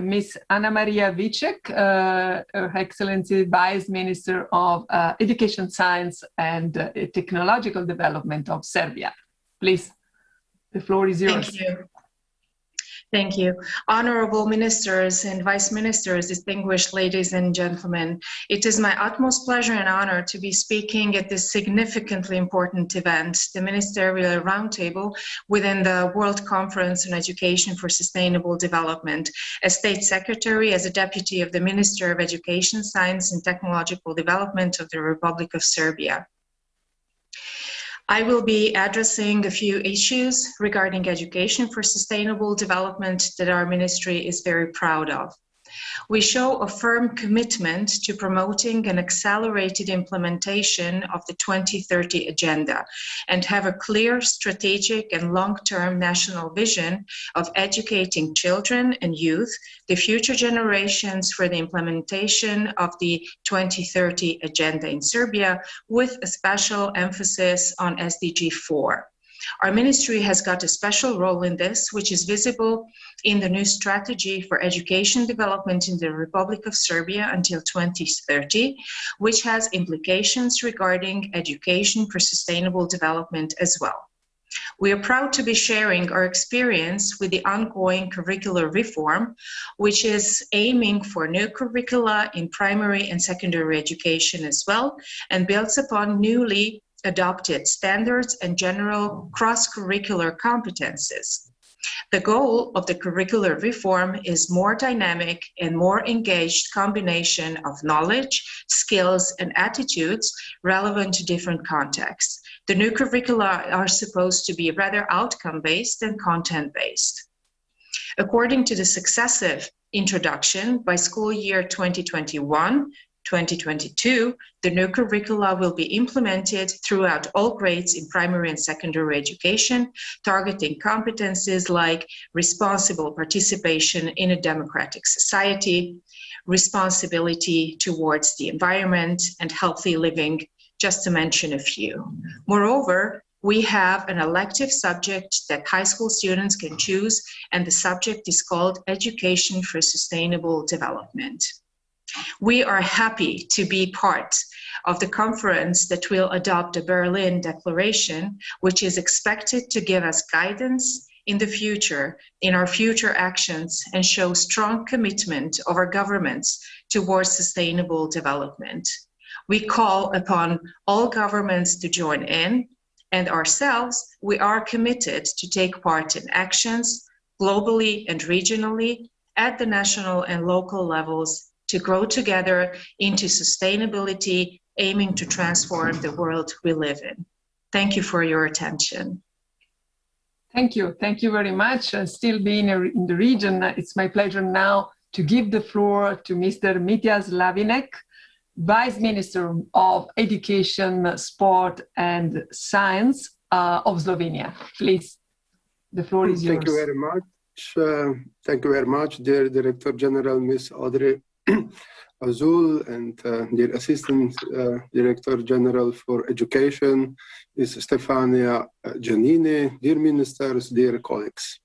Ms. Anna Maria Vicek, Her Excellency Vice Minister of Education, Science and Technological Development of Serbia. Please, the floor is yours. Thank you. Thank you. Honorable ministers and vice ministers, distinguished ladies and gentlemen, it is my utmost pleasure and honor to be speaking at this significantly important event, the Ministerial Roundtable within the World Conference on Education for Sustainable Development. As State Secretary, as a Deputy of the Minister of Education, Science and Technological Development of the Republic of Serbia. I will be addressing a few issues regarding education for sustainable development that our ministry is very proud of. We show a firm commitment to promoting an accelerated implementation of the 2030 Agenda and have a clear strategic and long-term national vision of educating children and youth, the future generations, for the implementation of the 2030 Agenda in Serbia, with a special emphasis on SDG 4. Our ministry has got a special role in this, which is visible in the new strategy for education development in the Republic of Serbia until 2030, which has implications regarding education for sustainable development as well. We are proud to be sharing our experience with the ongoing curricular reform, which is aiming for new curricula in primary and secondary education as well, and builds upon newly adopted standards and general cross-curricular competences. The goal of the curricular reform is more dynamic and more engaged combination of knowledge, skills, and attitudes relevant to different contexts. The new curricula are supposed to be rather outcome-based than content-based. According to the successive introduction, by school year 2021-2022, the new curricula will be implemented throughout all grades in primary and secondary education, targeting competencies like responsible participation in a democratic society, responsibility towards the environment, and healthy living, just to mention a few. Moreover, we have an elective subject that high school students can choose, and the subject is called Education for Sustainable Development. We are happy to be part of the conference that will adopt the Berlin Declaration, which is expected to give us guidance in the future, in our future actions, and show strong commitment of our governments towards sustainable development. We call upon all governments to join in, and ourselves, we are committed to take part in actions globally and regionally, at the national and local levels to grow together into sustainability, aiming to transform the world we live in. Thank you for your attention. Thank you. Thank you very much. Still being in the region, it's my pleasure now to give the floor to Mr. Mitja Slavinek, Vice Minister of Education, Sport and Science of Slovenia. Please, the floor is yours. Thank you very much. Thank you very much, dear Director General, Ms. Audrey Azul, and dear Assistant Director General for Education, Ms. Stefania Giannini, dear ministers, dear colleagues.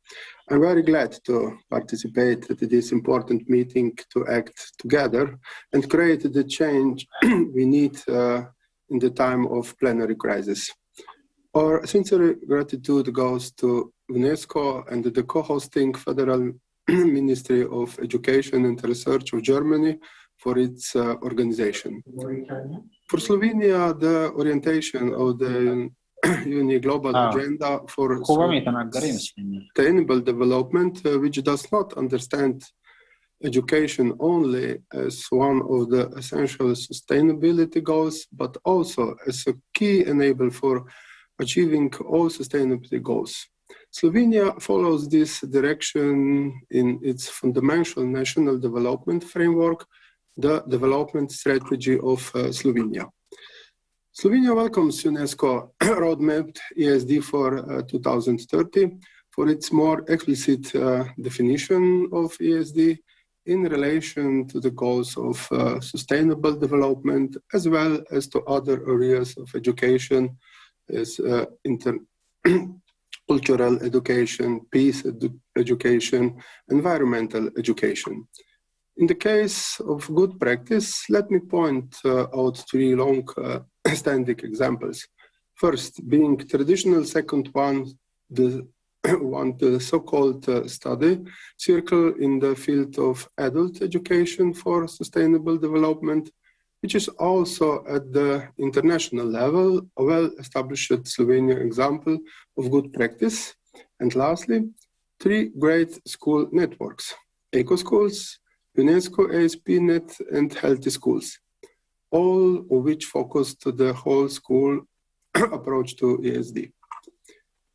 I'm very glad to participate at this important meeting to act together and create the change we need in the time of plenary crisis. Our sincere gratitude goes to UNESCO and the co-hosting Federal Ministry of Education and Research of Germany for its organization. For Slovenia, the orientation of the Uni Global Agenda for Sustainable Development, which does not understand education only as one of the essential sustainability goals, but also as a key enabler for achieving all sustainability goals. Slovenia follows this direction in its fundamental national development framework, the development strategy of Slovenia. Slovenia welcomes UNESCO roadmap ESD for 2030 for its more explicit definition of ESD in relation to the goals of sustainable development, as well as to other areas of education as cultural education, peace education, environmental education. In the case of good practice, let me point out three long-standing examples. First, being traditional, second one, the so-called study circle in the field of adult education for sustainable development, which is also at the international level a well-established Slovenian example of good practice. And lastly, three great school networks: eco-schools, UNESCO ASP.NET, and Healthy Schools, all of which focus to the whole school approach to ESD.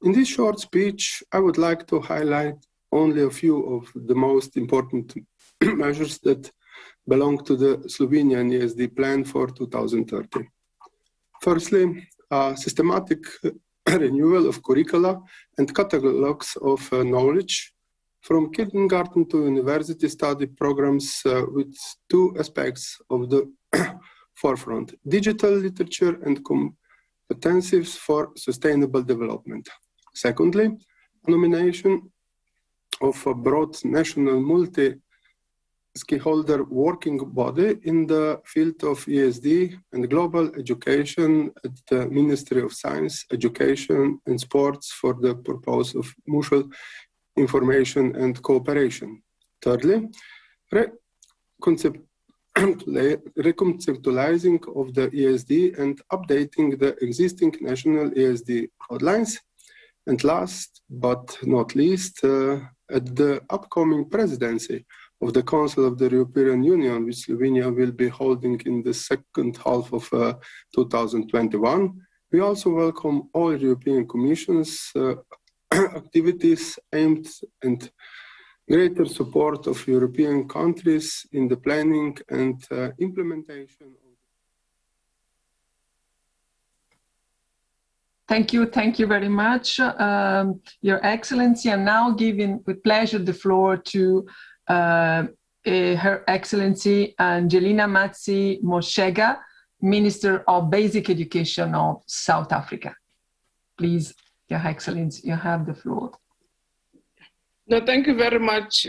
In this short speech, I would like to highlight only a few of the most important measures that belong to the Slovenian ESD plan for 2030. Firstly, a systematic renewal of curricula and catalogs of knowledge from kindergarten to university study programs with two aspects of the forefront: digital literature and competencies for sustainable development. Secondly, a nomination of a broad national multi-stakeholder working body in the field of ESD and global education at the Ministry of Science, Education and Sports for the purpose of mutual information and cooperation. Thirdly, reconceptualizing of the ESD and updating the existing national ESD guidelines. And last but not least, at the upcoming presidency of the Council of the European Union, which Slovenia will be holding in the second half of 2021, we also welcome all European Commission's activities aimed at greater support of European countries in the planning and implementation. Thank you very much, Your Excellency. I'm now giving with pleasure the floor to Her Excellency Angelina Matsi Moshega, Minister of Basic Education of South Africa. Please, Your Excellency, you have the floor. No, thank you very much,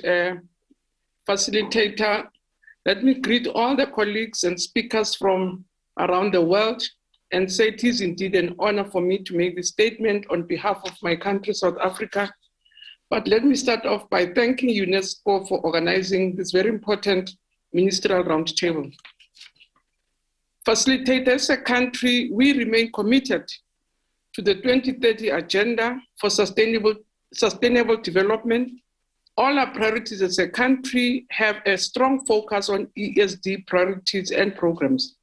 Facilitator. Let me greet all the colleagues and speakers from around the world and say it is indeed an honor for me to make this statement on behalf of my country, South Africa. But let me start off by thanking UNESCO for organizing this very important ministerial roundtable. Facilitator, as a country, we remain committed to the 2030 Agenda for Sustainable Development, all our priorities as a country have a strong focus on ESD priorities and programs.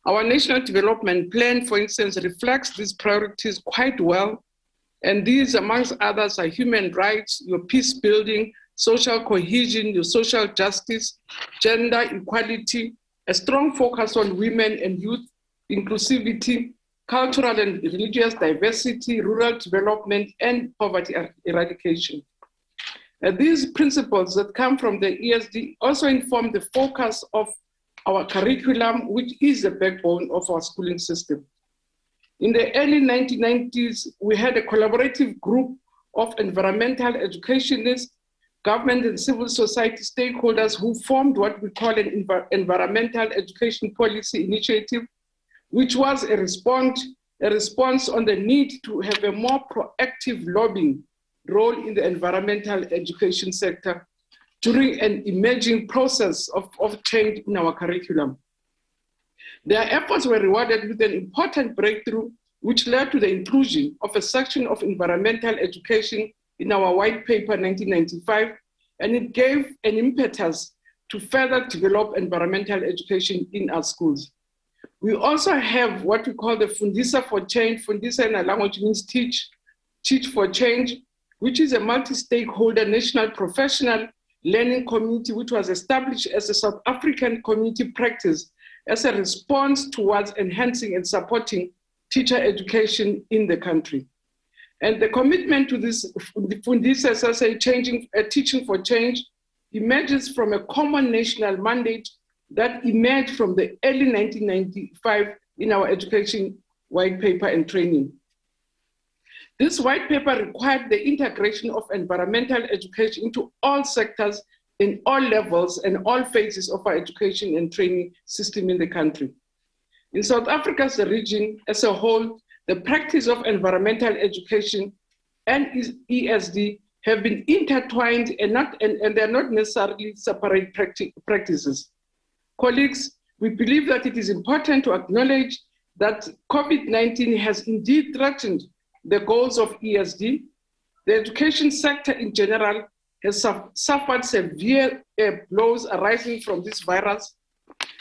Our National Development Plan, for instance, reflects these priorities quite well. And these, amongst others, are human rights, your peace building, social cohesion, your social justice, gender equality, a strong focus on women and youth, inclusivity, cultural and religious diversity, rural development, and poverty eradication. These principles that come from the ESD also inform the focus of our curriculum, which is the backbone of our schooling system. In the early 1990s, we had a collaborative group of environmental educationists, government and civil society stakeholders who formed what we call an environmental education policy initiative, which was a response on the need to have a more proactive lobbying role in the environmental education sector during an emerging process of change in our curriculum. Their efforts were rewarded with an important breakthrough, which led to the inclusion of a section of environmental education in our white paper 1995, and it gave an impetus to further develop environmental education in our schools. We also have what we call the Fundisa for Change. Fundisa in our language means teach for change, which is a multi-stakeholder national professional learning community, which was established as a South African community practice as a response towards enhancing and supporting teacher education in the country. And the commitment to this Fundisa, as I say, teaching for change, emerges from a common national mandate that emerged from the early 1995 in our education white paper and training. This white paper required the integration of environmental education into all sectors in all levels and all phases of our education and training system in the country. In South Africa as a region as a whole, the practice of environmental education and ESD have been intertwined and they're not necessarily separate practices. Colleagues, we believe that it is important to acknowledge that COVID-19 has indeed threatened the goals of ESD. The education sector in general has suffered severe blows arising from this virus.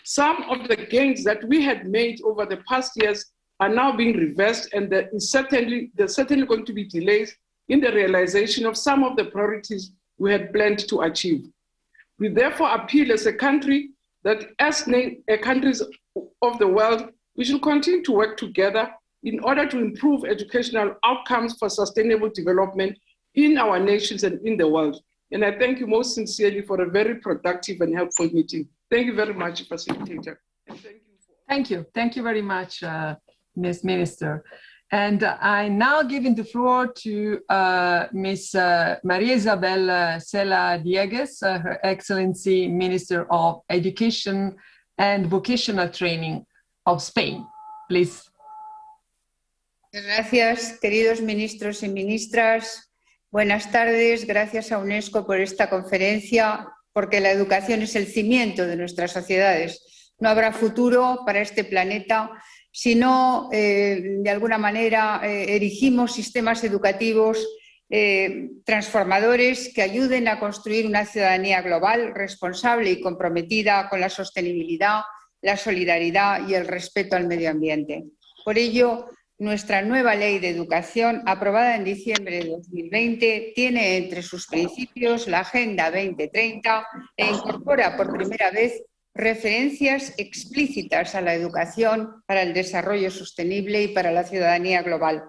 Some of the gains that we had made over the past years are now being reversed, and there's certainly going to be delays in the realization of some of the priorities we had planned to achieve. We therefore appeal as a country that as countries of the world, we should continue to work together in order to improve educational outcomes for sustainable development in our nations and in the world. And I thank you most sincerely for a very productive and helpful meeting. Thank you very much, Facilitator. Thank you. Thank you very much, Ms. Minister. And I now giving the floor to Ms. Maria Isabel Cela Diegues, Her Excellency Minister of Education and Vocational Training of Spain. Please. Gracias, queridos ministros y ministras. Buenas tardes. Gracias a UNESCO por esta conferencia, porque la educación es el cimiento de nuestras sociedades. No habrá futuro para este planeta si no, de alguna manera, erigimos sistemas educativos transformadores que ayuden a construir una ciudadanía global, responsable y comprometida con la sostenibilidad, la solidaridad y el respeto al medio ambiente. Por ello, nuestra nueva Ley de Educación, aprobada en diciembre de 2020, tiene entre sus principios la Agenda 2030 e incorpora por primera vez referencias explícitas a la educación para el desarrollo sostenible y para la ciudadanía global.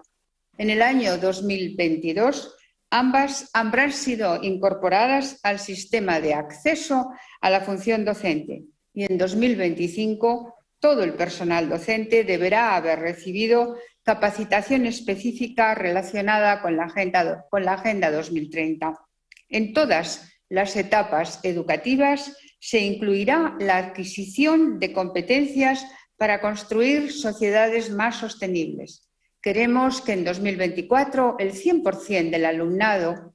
En el año 2022, ambas habrán sido incorporadas al sistema de acceso a la función docente y en 2025 todo el personal docente deberá haber recibido capacitación específica relacionada con la Agenda 2030. En todas las etapas educativas se incluirá la adquisición de competencias para construir sociedades más sostenibles. Queremos que en 2024 el 100% del alumnado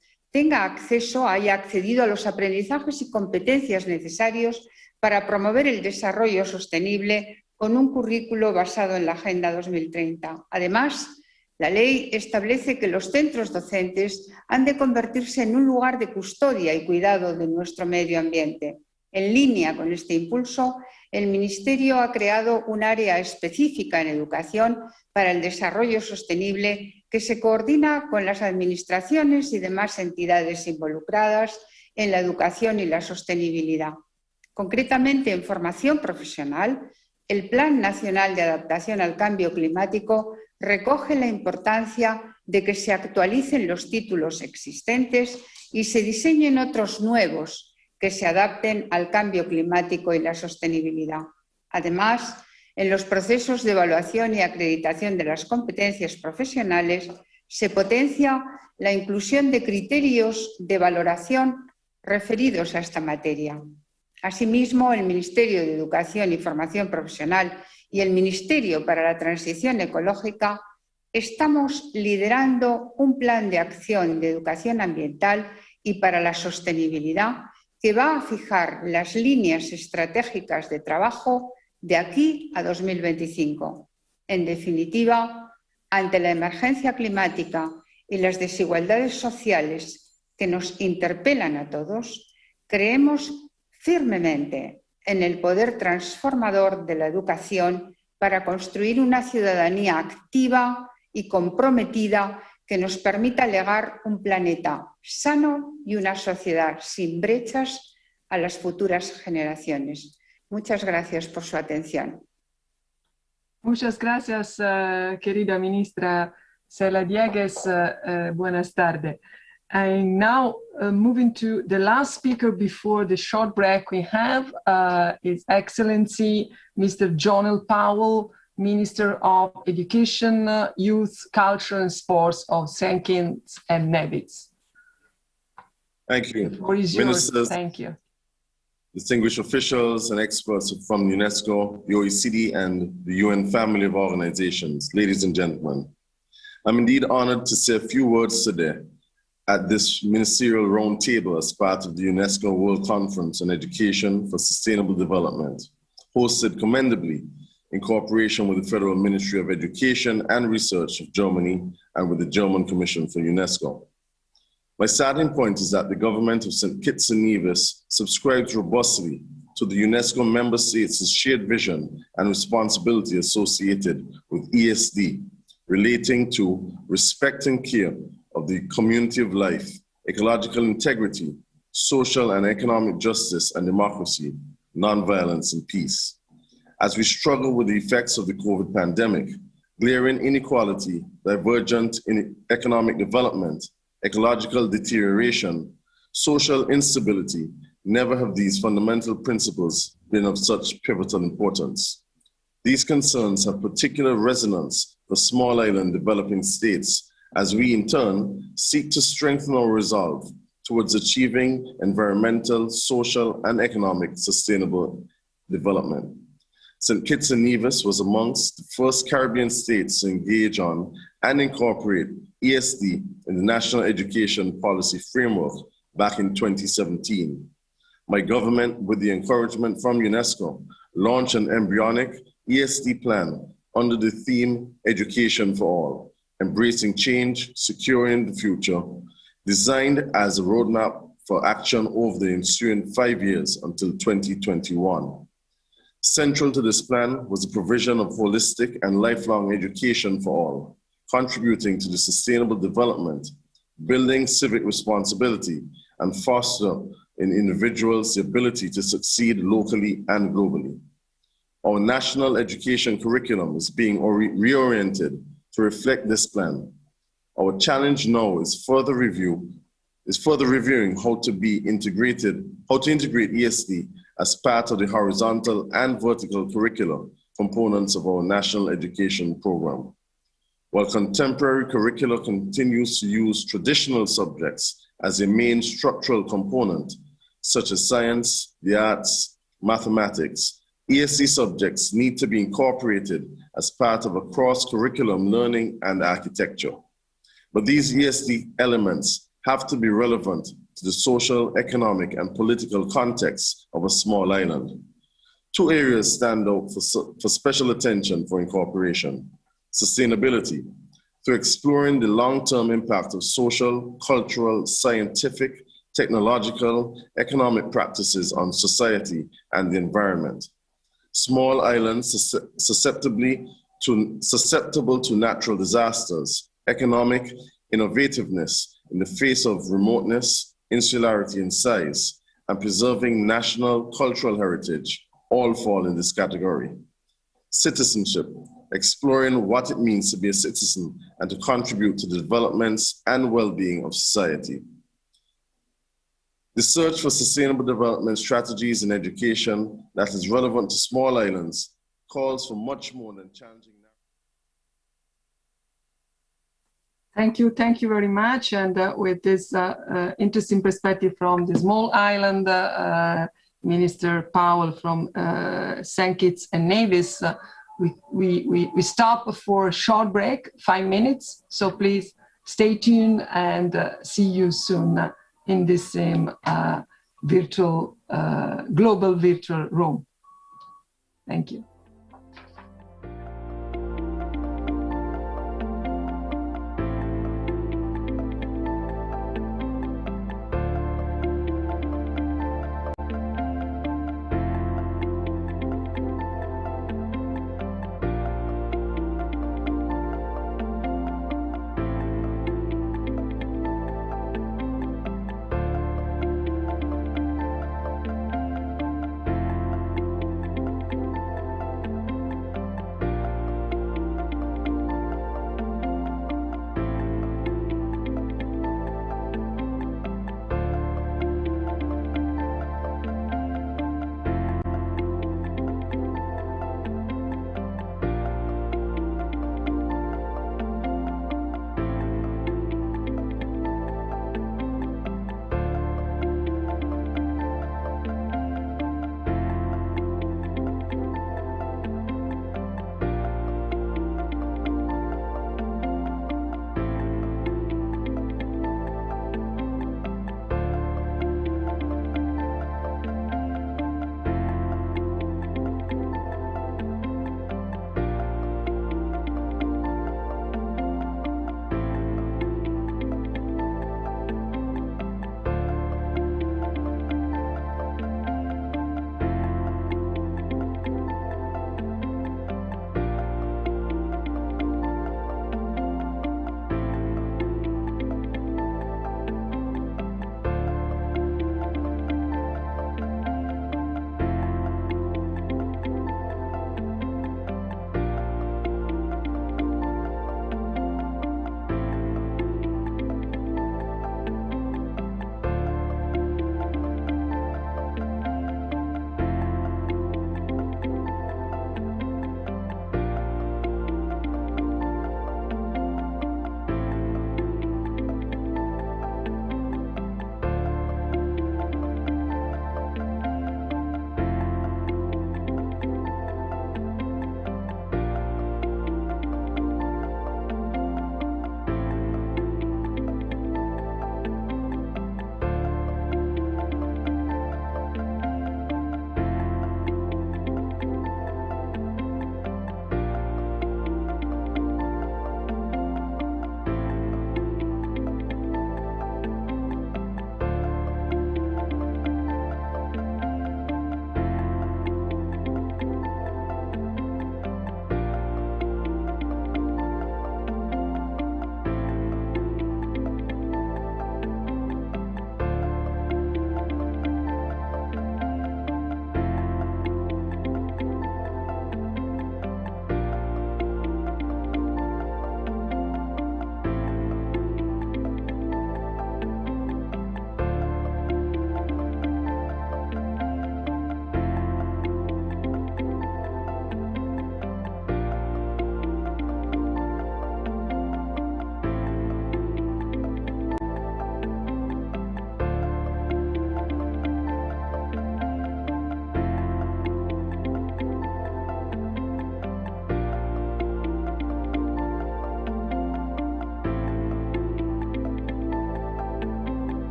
haya accedido a los aprendizajes y competencias necesarios para promover el desarrollo sostenible con un currículo basado en la Agenda 2030. Además, La ley establece que los centros docentes han de convertirse en un lugar de custodia y cuidado de nuestro medio ambiente. En línea con este impulso, el Ministerio ha creado un área específica en educación para el desarrollo sostenible que se coordina con las administraciones y demás entidades involucradas en la educación y la sostenibilidad. Concretamente, en formación profesional, el Plan Nacional de Adaptación al Cambio Climático recoge la importancia de que se actualicen los títulos existentes y se diseñen otros nuevos que se adapten al cambio climático y la sostenibilidad. Además, en los procesos de evaluación y acreditación de las competencias profesionales se potencia la inclusión de criterios de valoración referidos a esta materia. Asimismo, el Ministerio de Educación y Formación Profesional y el Ministerio para la Transición Ecológica estamos liderando un plan de acción de educación ambiental y para la sostenibilidad que va a fijar las líneas estratégicas de trabajo de aquí a 2025. En definitiva, ante la emergencia climática y las desigualdades sociales que nos interpelan a todos, creemos firmemente en el poder transformador de la educación para construir una ciudadanía activa y comprometida que nos permita legar un planeta sano y una sociedad sin brechas a las futuras generaciones. Muchas gracias por su atención. Muchas gracias, querida ministra Cela Diegues. Buenas tardes. And now, moving to the last speaker before the short break we have, His Excellency Mr. John L. Powell, Minister of Education, Youth, Culture and Sports of St. Kitts and Nevis. Thank you. The floor is yours. Thank you. Distinguished officials and experts from UNESCO, the OECD, and the UN family of organizations, ladies and gentlemen. I'm indeed honored to say a few words today at this ministerial roundtable as part of the UNESCO World Conference on Education for Sustainable Development, hosted commendably in cooperation with the Federal Ministry of Education and Research of Germany and with the German Commission for UNESCO. My starting point is that the government of St. Kitts and Nevis subscribes robustly to the UNESCO member states' shared vision and responsibility associated with ESD, relating to respect and care of the community of life, ecological integrity, social and economic justice and democracy, nonviolence and peace. As we struggle with the effects of the COVID pandemic, glaring inequality, divergent in economic development, ecological deterioration, social instability, never have these fundamental principles been of such pivotal importance. These concerns have particular resonance for small island developing states as we in turn seek to strengthen our resolve towards achieving environmental, social, and economic sustainable development. St. Kitts and Nevis was amongst the first Caribbean states to engage on and incorporate ESD in the National Education Policy Framework back in 2017. My government, with the encouragement from UNESCO, launched an embryonic ESD plan under the theme Education for All, embracing change, securing the future, designed as a roadmap for action over the ensuing 5 years until 2021. Central to this plan was the provision of holistic and lifelong education for all, contributing to the sustainable development, building civic responsibility, and foster in individuals the ability to succeed locally and globally. Our national education curriculum is being reoriented to reflect this plan. Our challenge now is further reviewing how to integrate ESD as part of the horizontal and vertical curriculum components of our national education program. While contemporary curricula continues to use traditional subjects as a main structural component, such as science, the arts, mathematics, ESD subjects need to be incorporated as part of a cross-curriculum learning and architecture. But these ESD elements have to be relevant to the social, economic, and political context of a small island. Two areas stand out for special attention for incorporation: sustainability. to exploring the long-term impact of social, cultural, scientific, technological, economic practices on society and the environment. Small islands susceptible to natural disasters, economic innovativeness in the face of remoteness, insularity in size, and preserving national cultural heritage all fall in this category. Citizenship, exploring what it means to be a citizen and to contribute to the developments and well-being of society. The search for sustainable development strategies in education that is relevant to small islands calls for much more than challenging. Thank you very much. And with this interesting perspective from the small island, Minister Powell from St. Kitts and Nevis, we stop for a short break, 5 minutes. So please stay tuned and see you soon in this same global virtual room. Thank you.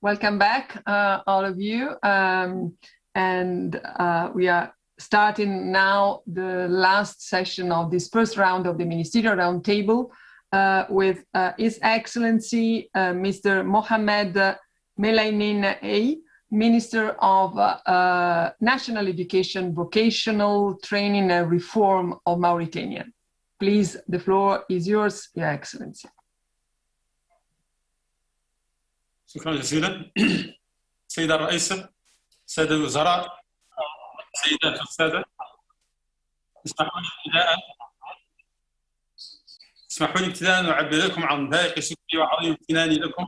Welcome back, all of you. We are starting now the last session of this first round of the Ministerial Roundtable with His Excellency Mr. Mohamed Melainin A, Minister of National Education, Vocational Training and Reform of Mauritania. Please, the floor is yours, Your Excellency. شكرا جزيلا. سيدة الرئيسة، سادة الوزراء، سيدات والسادة، اسمحوا لي ابتداء أن أعبر لكم عن ضيق شكري وعظيم امتناني لكم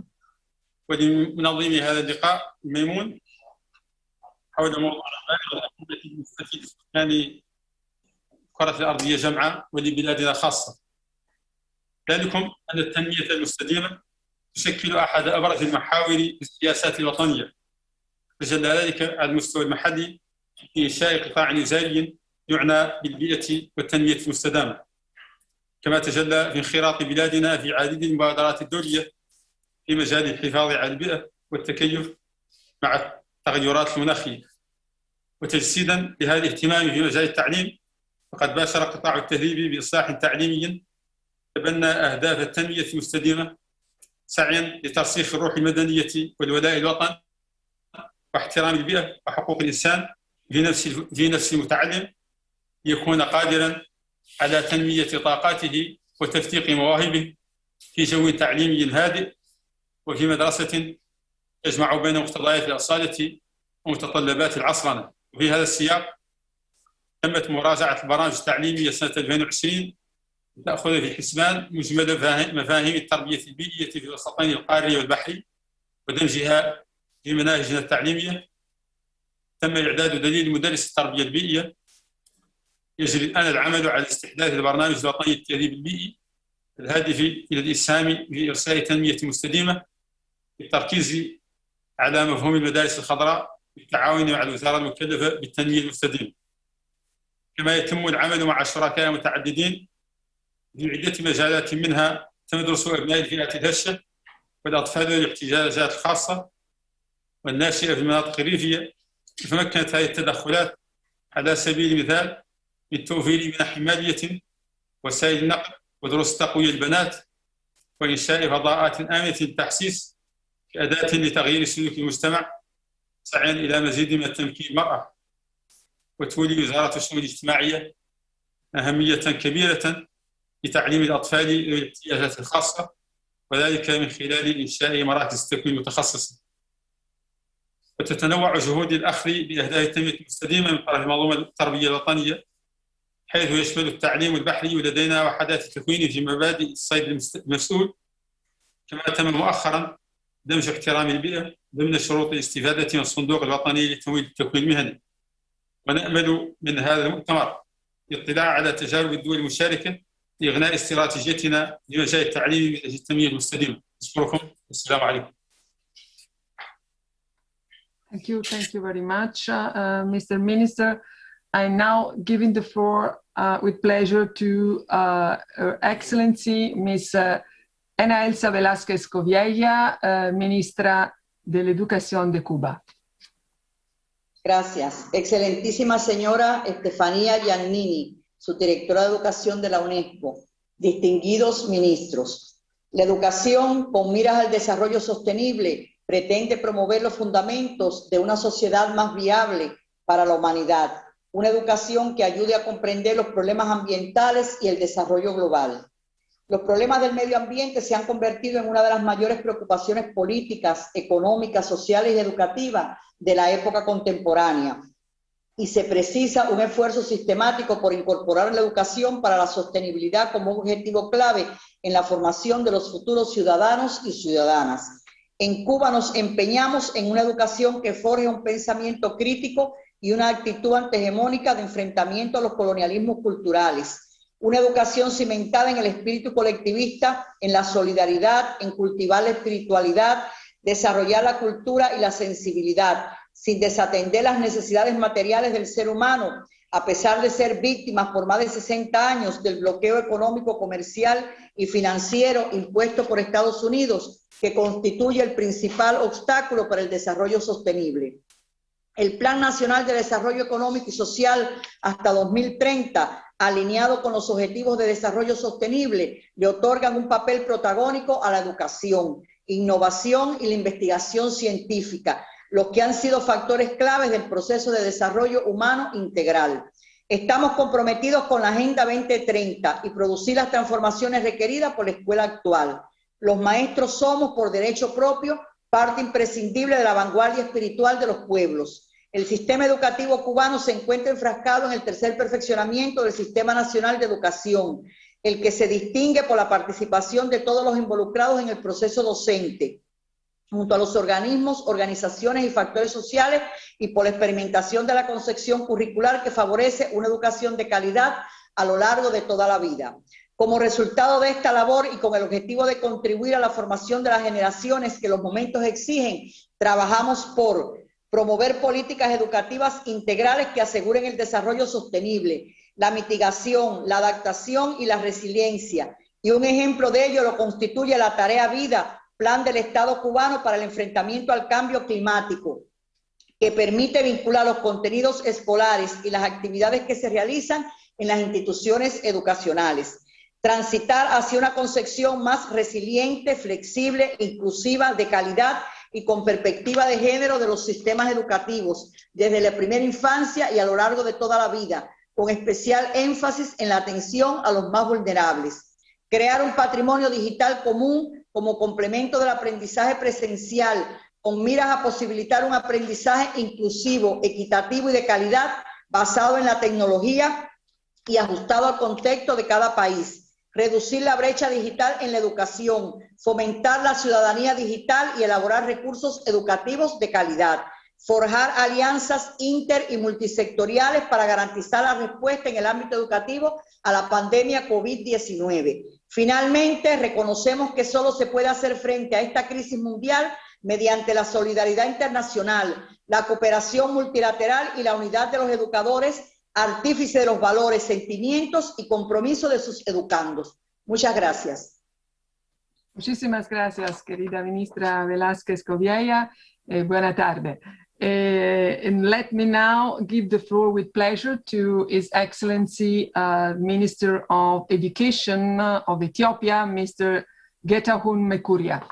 ولمنظمي هذا اللقاء الميمون حول موضوع البالغ الأهمية المستفيد لسكان الكرة الأرضية جمعاء ولبلادنا خاصة. ذلكم أن التنمية المستدامة تشكل أحد أبرز المحاور في السياسات الوطنية، تجلى ذلك على المستوى المحلي في إنشاء قطاع وزاري يعنى بالبيئة والتنمية المستدامة، كما تجلى في انخراط بلادنا في عديد المبادرات الدولية في مجال الحفاظ على البيئة والتكيف مع التغيرات المناخية. وتجسيدا لهذا الاهتمام في مجال التعليم، فقد باشر قطاع التهذيب بإصلاح تعليمي تبنى أهداف التنمية المستدامة سعيا لترسيخ الروح المدنية والولاء الوطن واحترام البيئة وحقوق الإنسان في نفس المتعلم ليكون قادرا على تنمية طاقاته وتفتيق مواهبه في جو تعليمي هادئ وفي مدرسة يجمع بين مقتضيات الأصالة ومتطلبات العصرنة. وفي هذا السياق تمت مراجعة البرامج التعليمية سنة 2020 تأخذ في حسبان مجمل مفاهيم التربية البيئية في الوسطين القاري والبحري ودمجها في مناهجنا التعليمية. تم إعداد دليل مدرس التربية البيئية. يجري الآن العمل على استحداث البرنامج الوطني للتهذيب البيئي الهادف إلى الإسهام في إرساء تنمية مستدامة بالتركيز على مفهوم المدارس الخضراء بالتعاون مع الوزارة المكلفة بالتنمية المستدامة. كما يتم العمل مع شركاء متعددين في عدة مجالات، منها تمدرس أبناء الفئات الهشة والأطفال ذوي الاحتياجات الخاصة والناشئة في المناطق الريفية. تمكنت هذه التدخلات على سبيل المثال من توفير منح مالية، وسائل النقل، ودروس تقوية البنات، وإنشاء فضاءات آمنة للتحسيس كأداة لتغيير سلوك المجتمع سعيا إلى مزيد من تمكين المرأة. وتولي وزارة الشؤون الاجتماعية أهمية كبيرة لتعليم الأطفال ذوي الاحتياجات الخاصة، وذلك من خلال إنشاء مراكز تكوين متخصصة. وتتنوع جهود الأخذ بأهداف التنمية المستدامة من طرف منظومة التربية الوطنية، حيث يشمل التعليم البحري، ولدينا وحدات التكوين في مبادئ الصيد المسؤول. كما تم مؤخرا دمج احترام البيئة ضمن شروط الاستفادة من الصندوق الوطني لتمويل التكوين المهني. ونأمل من هذا المؤتمر الاطلاع على تجارب الدول المشاركة لإغناء استراتيجيتنا لمجال التعليم من أجل التنمية المستدامة. أشكركم. السلام عليكم. Thank you very much, Mr. Minister. I'm now giving the floor with pleasure to Her Excellency Ms. Ana Elsa Velázquez Coviella, Ministra de la Educación de Cuba. Gracias. Excelentísima señora Estefanía Giannini, subdirectora de Educación de la UNESCO, distinguidos ministros. La educación con miras al desarrollo sostenible pretende promover los fundamentos de una sociedad más viable para la humanidad, una educación que ayude a comprender los problemas ambientales y el desarrollo global. Los problemas del medio ambiente se han convertido en una de las mayores preocupaciones políticas, económicas, sociales y educativas de la época contemporánea, y se precisa un esfuerzo sistemático por incorporar la educación para la sostenibilidad como un objetivo clave en la formación de los futuros ciudadanos y ciudadanas. En Cuba nos empeñamos en una educación que forje un pensamiento crítico y una actitud antihegemónica de enfrentamiento a los colonialismos culturales. Una educación cimentada en el espíritu colectivista, en la solidaridad, en cultivar la espiritualidad, desarrollar la cultura y la sensibilidad, sin desatender las necesidades materiales del ser humano, a pesar de ser víctimas por más de 60 años del bloqueo económico, comercial y financiero impuesto por Estados Unidos, que constituye el principal obstáculo para el desarrollo sostenible. El Plan Nacional de Desarrollo Económico y Social hasta 2030, alineado con los Objetivos de Desarrollo Sostenible, le otorgan un papel protagónico a la educación, innovación y la investigación científica, los que han sido factores claves del proceso de desarrollo humano integral. Estamos comprometidos con la Agenda 2030 y producir las transformaciones requeridas por la escuela actual. Los maestros somos, por derecho propio, parte imprescindible de la vanguardia espiritual de los pueblos. El sistema educativo cubano se encuentra enfrascado en el tercer perfeccionamiento del Sistema Nacional de Educación, el que se distingue por la participación de todos los involucrados en el proceso docente, junto a los organismos, organizaciones y factores sociales, y por la experimentación de la concepción curricular que favorece una educación de calidad a lo largo de toda la vida. Como resultado de esta labor y con el objetivo de contribuir a la formación de las generaciones que los momentos exigen, trabajamos por promover políticas educativas integrales que aseguren el desarrollo sostenible, la mitigación, la adaptación y la resiliencia. Y un ejemplo de ello lo constituye la Tarea Vida, Plan del Estado cubano para el enfrentamiento al cambio climático, que permite vincular los contenidos escolares y las actividades que se realizan en las instituciones educacionales. Transitar hacia una concepción más resiliente, flexible, inclusiva, de calidad y con perspectiva de género de los sistemas educativos, desde la primera infancia y a lo largo de toda la vida, con especial énfasis en la atención a los más vulnerables. Crear un patrimonio digital común como complemento del aprendizaje presencial, con miras a posibilitar un aprendizaje inclusivo, equitativo y de calidad, basado en la tecnología y ajustado al contexto de cada país. Reducir la brecha digital en la educación, fomentar la ciudadanía digital y elaborar recursos educativos de calidad. Forjar alianzas inter y multisectoriales para garantizar la respuesta en el ámbito educativo a la pandemia COVID-19. Finalmente, reconocemos que solo se puede hacer frente a esta crisis mundial mediante la solidaridad internacional, la cooperación multilateral y la unidad de los educadores, artífice de los valores, sentimientos y compromiso de sus educandos. Muchas gracias. Muchísimas gracias, querida ministra Velázquez Cobiella. Buena tarde. And let me now give the floor with pleasure to His Excellency Minister of Education of Ethiopia, Mr. Getahun Mekuria.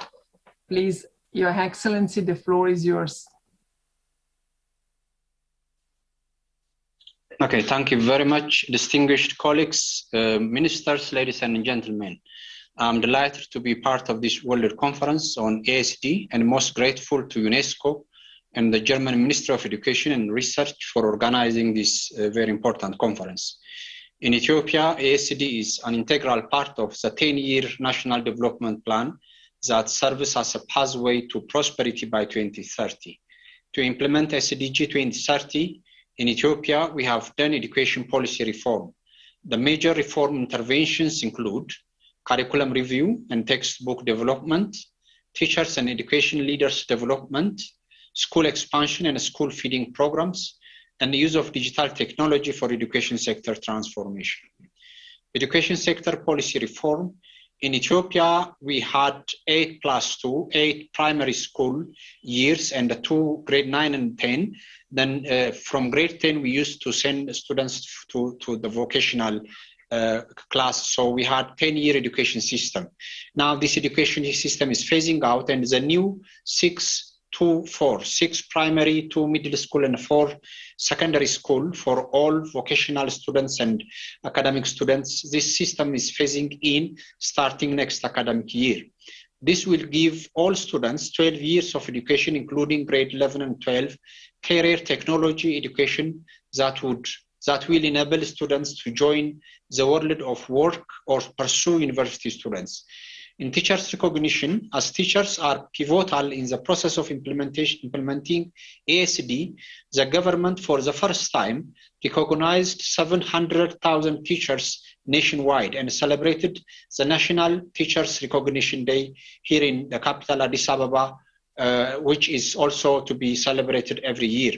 Please, Your Excellency, the floor is yours. Okay, thank you very much, distinguished colleagues, ministers, ladies and gentlemen. I'm delighted to be part of this World Conference on ASD and most grateful to UNESCO and the German Ministry of Education and Research for organizing this very important conference. In Ethiopia, ASD is an integral part of the 10-year National Development Plan that serves as a pathway to prosperity by 2030. To implement SDG 2030, in Ethiopia, we have done education policy reform. The major reform interventions include curriculum review and textbook development, teachers and education leaders development, school expansion and school feeding programs, and the use of digital technology for education sector transformation. Education sector policy reform. In Ethiopia, we had 8 primary school years and 2 grade 9 and 10. Then from grade 10, we used to send students to the vocational class. So we had 10-year education system. Now this education system is phasing out, and the new 6 primary, 2 middle school, and 4 secondary school for all vocational students and academic students. This system is phasing in starting next academic year. This will give all students 12 years of education, including grade 11 and 12, career technology education that will enable students to join the world of work or pursue university students. In teachers' recognition, as teachers are pivotal in the process of implementing ASD, the government for the first time recognized 700,000 teachers nationwide and celebrated the National Teachers Recognition Day here in the capital Addis Ababa, which is also to be celebrated every year.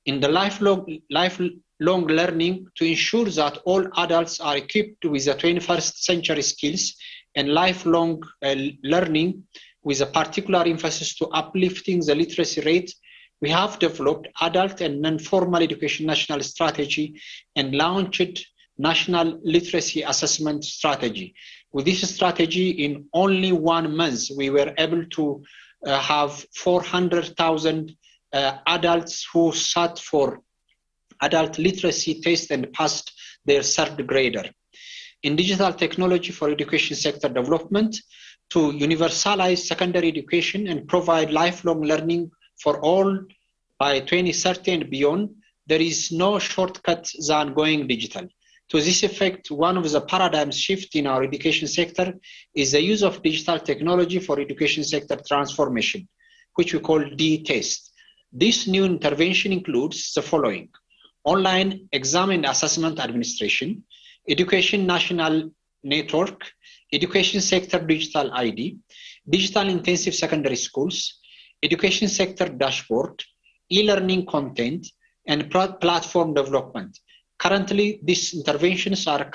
in the lifelong learning to ensure that all adults are equipped with the 21st century skills and lifelong learning with a particular emphasis to uplifting the literacy rate. We have developed adult and non-formal education national strategy and launched national literacy assessment strategy. With this strategy, in only 1 month, we were able to have 400,000 adults who sat for adult literacy test and passed their third grader. In digital technology for education sector development, to universalize secondary education and provide lifelong learning for all by 2030 and beyond, there is no shortcut than going digital. To this effect, one of the paradigm shift in our education sector is the use of digital technology for education sector transformation, which we call D-test. This new intervention includes the following: online exam and assessment administration, education national network, education sector digital ID, digital intensive secondary schools, education sector dashboard, e-learning content, and platform development. Currently, these interventions are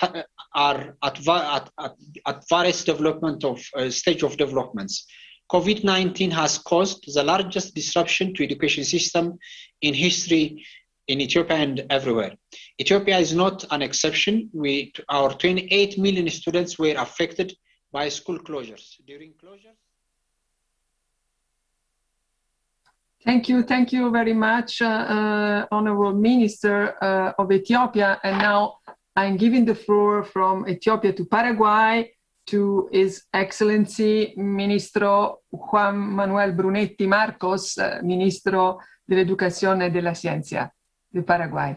at various development of stage of developments. COVID-19 has caused the largest disruption to education system in history in Ethiopia and everywhere. Ethiopia is not an exception. Our 28 million students were affected by school closures. During closures, Thank you very much, Honorable Minister of Ethiopia. And now I'm giving the floor from Ethiopia to Paraguay to His Excellency Ministro Juan Manuel Brunetti Marcos, Ministro de la Educación y de la Ciencia de Paraguay.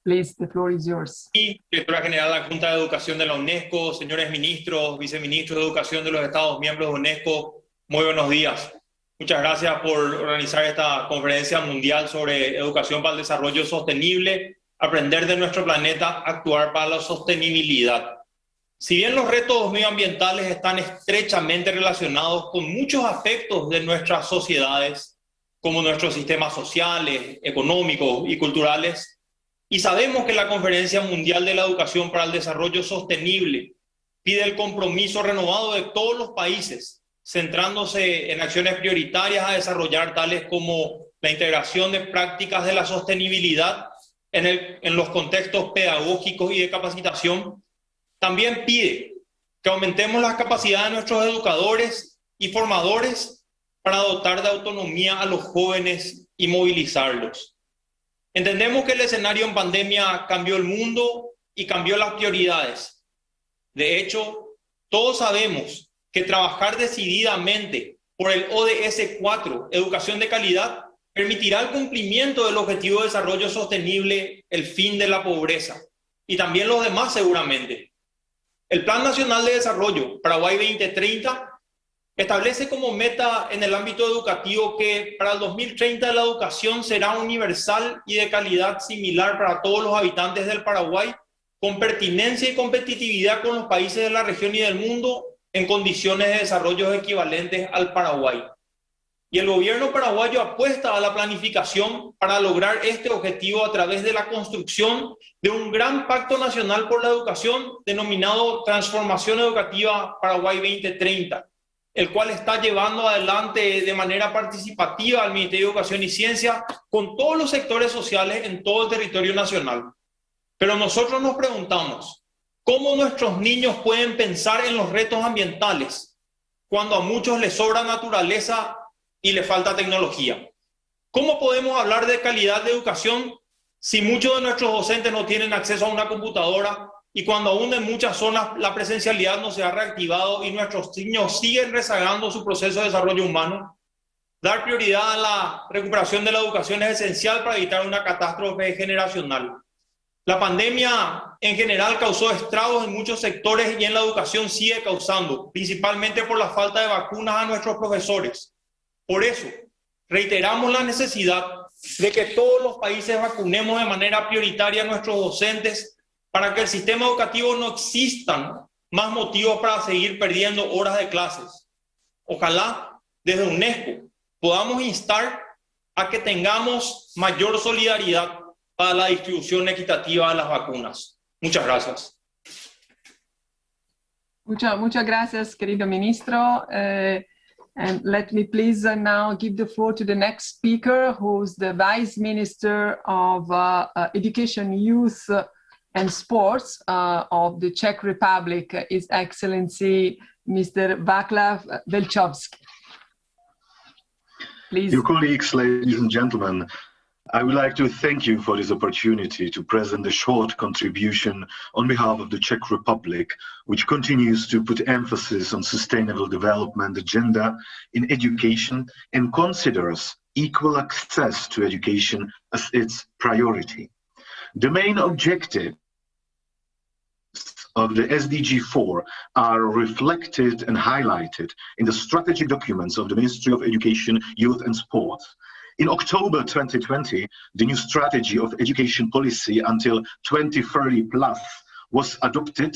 Please, the floor is yours. Directora General de la Junta de Educación de la UNESCO, señores ministros, viceministros de Educación de los Estados miembros de UNESCO, muy buenos días. Muchas gracias por organizar esta conferencia mundial sobre educación para el desarrollo sostenible, aprender de nuestro planeta, actuar para la sostenibilidad. Si bien los retos medioambientales están estrechamente relacionados con muchos aspectos de nuestras sociedades, como nuestros sistemas sociales, económicos y culturales, y sabemos que la Conferencia Mundial de la Educación para el Desarrollo Sostenible pide el compromiso renovado de todos los países, centrándose en acciones prioritarias a desarrollar, tales como la integración de prácticas de la sostenibilidad en los contextos pedagógicos y de capacitación. También pide que aumentemos las capacidades de nuestros educadores y formadores para dotar de autonomía a los jóvenes y movilizarlos. Entendemos que el escenario en pandemia cambió el mundo y cambió las prioridades. De hecho, todos sabemos que trabajar decididamente por el ODS 4, educación de calidad, permitirá el cumplimiento del Objetivo de Desarrollo Sostenible, el fin de la pobreza, y también los demás seguramente. El Plan Nacional de Desarrollo, Paraguay 2030, establece como meta en el ámbito educativo que para el 2030 la educación será universal y de calidad similar para todos los habitantes del Paraguay, con pertinencia y competitividad con los países de la región y del mundo, en condiciones de desarrollo equivalentes al Paraguay. Y el gobierno paraguayo apuesta a la planificación para lograr este objetivo a través de la construcción de un gran pacto nacional por la educación denominado Transformación Educativa Paraguay 2030, el cual está llevando adelante de manera participativa al Ministerio de Educación y Ciencia con todos los sectores sociales en todo el territorio nacional. Pero nosotros nos preguntamos, ¿cómo nuestros niños pueden pensar en los retos ambientales cuando a muchos les sobra naturaleza y les falta tecnología? ¿Cómo podemos hablar de calidad de educación si muchos de nuestros docentes no tienen acceso a una computadora y cuando aún en muchas zonas la presencialidad no se ha reactivado y nuestros niños siguen rezagando su proceso de desarrollo humano? Dar prioridad a la recuperación de la educación es esencial para evitar una catástrofe generacional. La pandemia en general causó estragos en muchos sectores y en la educación sigue causando, principalmente por la falta de vacunas a nuestros profesores. Por eso, reiteramos la necesidad de que todos los países vacunemos de manera prioritaria a nuestros docentes para que el sistema educativo no existan más motivos para seguir perdiendo horas de clases. Ojalá desde UNESCO podamos instar a que tengamos mayor solidaridad para la distribución equitativa de las vacunas. Muchas gracias. Muchas gracias, querido ministro. And let me please now give the floor to the next speaker, who's the Vice Minister of Education, Youth and Sports of the Czech Republic, His Excellency Mr. Václav Velchovský. Please. Dear colleagues, ladies and gentlemen, I would like to thank you for this opportunity to present a short contribution on behalf of the Czech Republic, which continues to put emphasis on sustainable development agenda in education and considers equal access to education as its priority. The main objectives of the SDG 4 are reflected and highlighted in the strategic documents of the Ministry of Education, Youth and Sports. In October 2020, the new strategy of education policy until 2030 plus was adopted,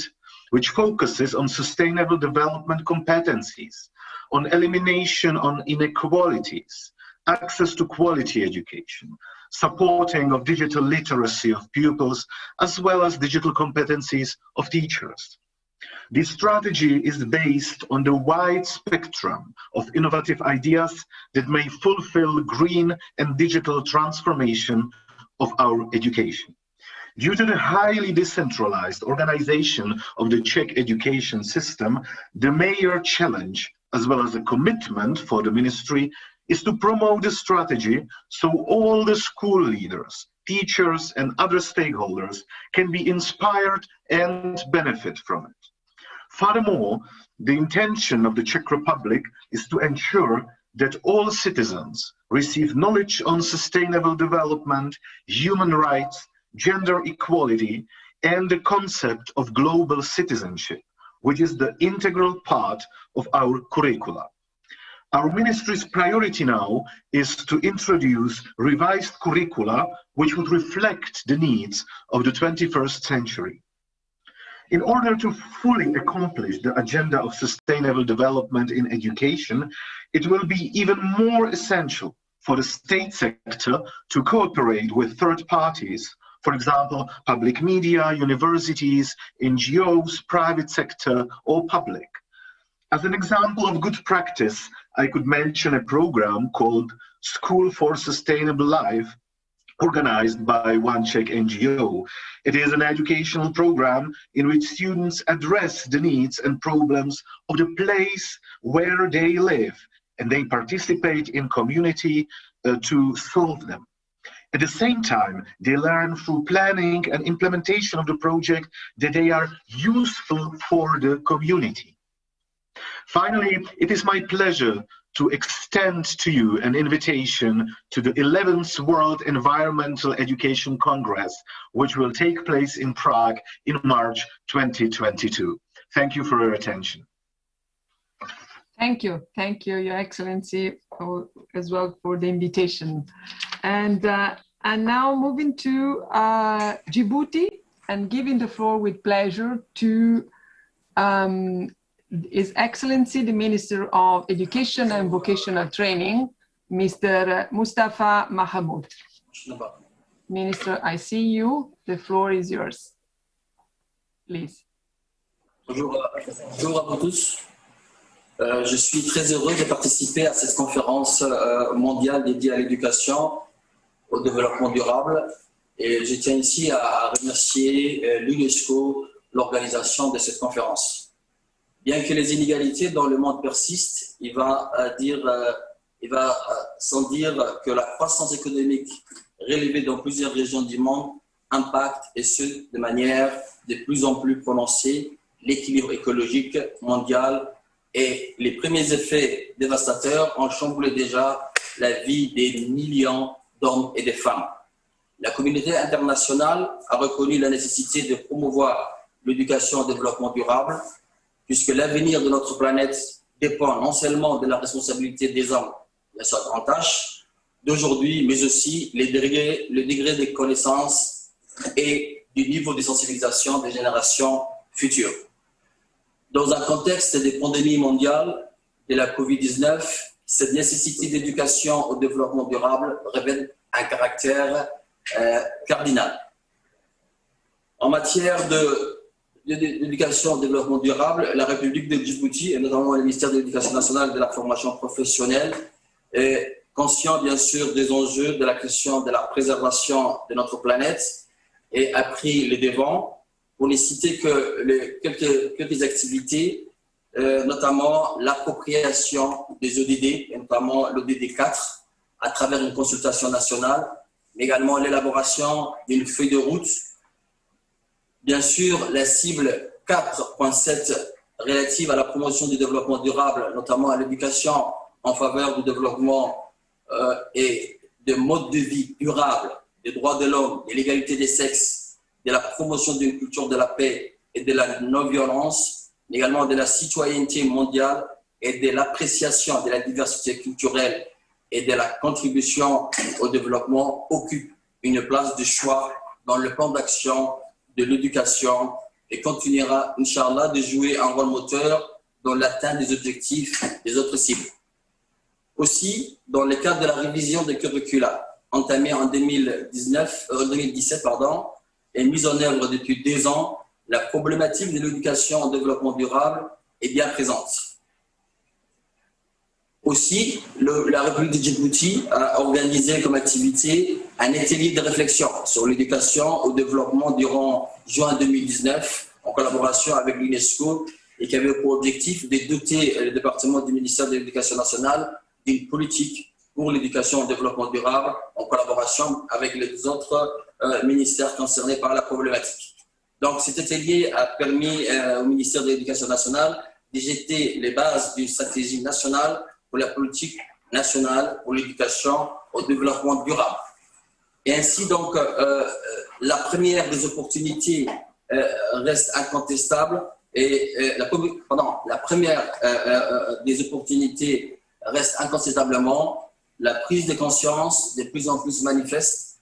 which focuses on sustainable development competencies, on elimination of inequalities, access to quality education, supporting of digital literacy of pupils, as well as digital competencies of teachers. This strategy is based on the wide spectrum of innovative ideas that may fulfill green and digital transformation of our education. Due to the highly decentralized organization of the Czech education system, the major challenge, as well as a commitment for the ministry, is to promote the strategy so all the school leaders, teachers, and other stakeholders can be inspired and benefit from it. Furthermore, the intention of the Czech Republic is to ensure that all citizens receive knowledge on sustainable development, human rights, gender equality, and the concept of global citizenship, which is the integral part of our curricula. Our ministry's priority now is to introduce revised curricula which would reflect the needs of the 21st century. In order to fully accomplish the agenda of sustainable development in education, it will be even more essential for the state sector to cooperate with third parties, for example, public media, universities, NGOs, private sector, or public. As an example of good practice, I could mention a program called School for Sustainable Life, organized by one Czech NGO. It is an educational program in which students address the needs and problems of the place where they live, and they participate in community to solve them. At the same time, they learn through planning and implementation of the project that they are useful for the community. Finally, it is my pleasure to extend to you an invitation to the 11th World Environmental Education Congress, which will take place in Prague in March 2022. Thank you for your attention. Thank you, Your Excellency, as well for the invitation. And now moving to Djibouti and giving the floor with pleasure to His Excellency, the Minister of Education and Vocational Training, Mr. Mustafa Mahamoud. Minister, I see you. The floor is yours. Please. Bonjour à vous tous. Je suis très heureux de participer à cette conférence mondiale dédiée à l'éducation, au développement durable. Et je tiens ici à remercier l'UNESCO, l'organisation de cette conférence. Bien que les inégalités dans le monde persistent, il va sans dire que la croissance économique relevée dans plusieurs régions du monde impacte, et ce, de manière de plus en plus prononcée, l'équilibre écologique mondial, et les premiers effets dévastateurs ont chamboulé déjà la vie des millions d'hommes et de femmes. La communauté internationale a reconnu la nécessité de promouvoir l'éducation au développement durable, puisque l'avenir de notre planète dépend non seulement de la responsabilité des hommes et sa grande tâche d'aujourd'hui, mais aussi le degré de connaissance et du niveau de sensibilisation des générations futures. Dans un contexte de pandémie mondiale de la COVID-19, cette nécessité d'éducation au développement durable revêt un caractère cardinal. En matière d'éducation au développement durable, la République de Djibouti, et notamment le ministère de l'Éducation nationale et de la formation professionnelle, est conscient bien sûr des enjeux de la question de la préservation de notre planète et a pris les devants. Pour ne citer que quelques activités, notamment l'appropriation des ODD, et notamment l'ODD 4, à travers une consultation nationale, mais également l'élaboration d'une feuille de route. Bien sûr, la cible 4.7 relative à la promotion du développement durable, notamment à l'éducation en faveur du développement et de modes de vie durables, des droits de l'homme, de l'égalité des sexes, de la promotion d'une culture de la paix et de la non-violence, mais également de la citoyenneté mondiale et de l'appréciation de la diversité culturelle et de la contribution au développement occupe une place de choix dans le plan d'action de l'éducation et continuera, Inch'Allah, de jouer un rôle moteur dans l'atteinte des objectifs des autres cibles. Aussi, dans le cadre de la révision des curricula entamée en 2017 et mise en œuvre depuis 2 ans, la problématique de l'éducation en développement durable est bien présente. Aussi, la République de Djibouti a organisé comme activité un atelier de réflexion sur l'éducation au développement durant juin 2019, en collaboration avec l'UNESCO, et qui avait pour objectif de doter le département du ministère de l'Éducation nationale d'une politique pour l'éducation au développement durable, en collaboration avec les autres ministères concernés par la problématique. Donc, cet atelier a permis au ministère de l'Éducation nationale de jeter les bases d'une stratégie nationale pour la politique nationale pour l'éducation au développement durable. Et ainsi, donc, la première des opportunités reste incontestable et la première des opportunités reste incontestablement la prise de conscience de plus en plus manifeste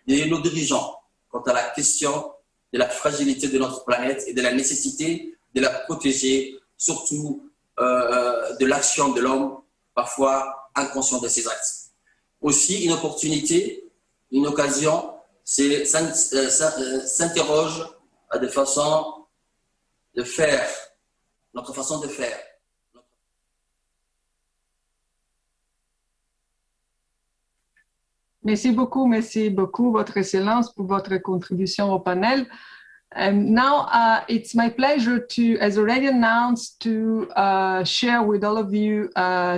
de nos dirigeants quant à la question de la fragilité de notre planète et de la nécessité de la protéger, surtout de l'action de l'homme, parfois inconscient de ses actes. Aussi, une opportunité, une occasion, c'est s'interroge à des façons de faire, notre façon de faire. Merci beaucoup, Votre Excellence, pour votre contribution au panel. Now, it's my pleasure to, as already announced, to share with all of you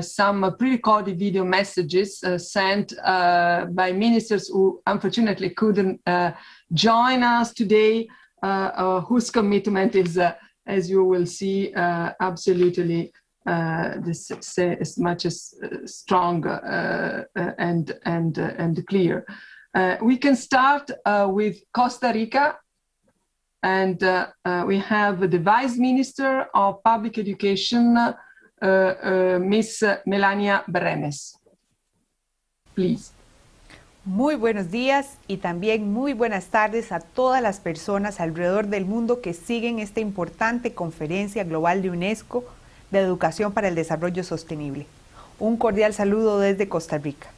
some pre-recorded video messages sent by ministers who unfortunately couldn't join us today, whose commitment is, as you will see, absolutely as much as strong and clear. We can start with Costa Rica, and we have the Vice Minister of Public Education, Miss Melania Brenes. Please. Muy buenos días y también muy buenas tardes a todas las personas alrededor del mundo que siguen esta importante conferencia global de UNESCO de Educación para el Desarrollo Sostenible. Un cordial saludo desde Costa Rica.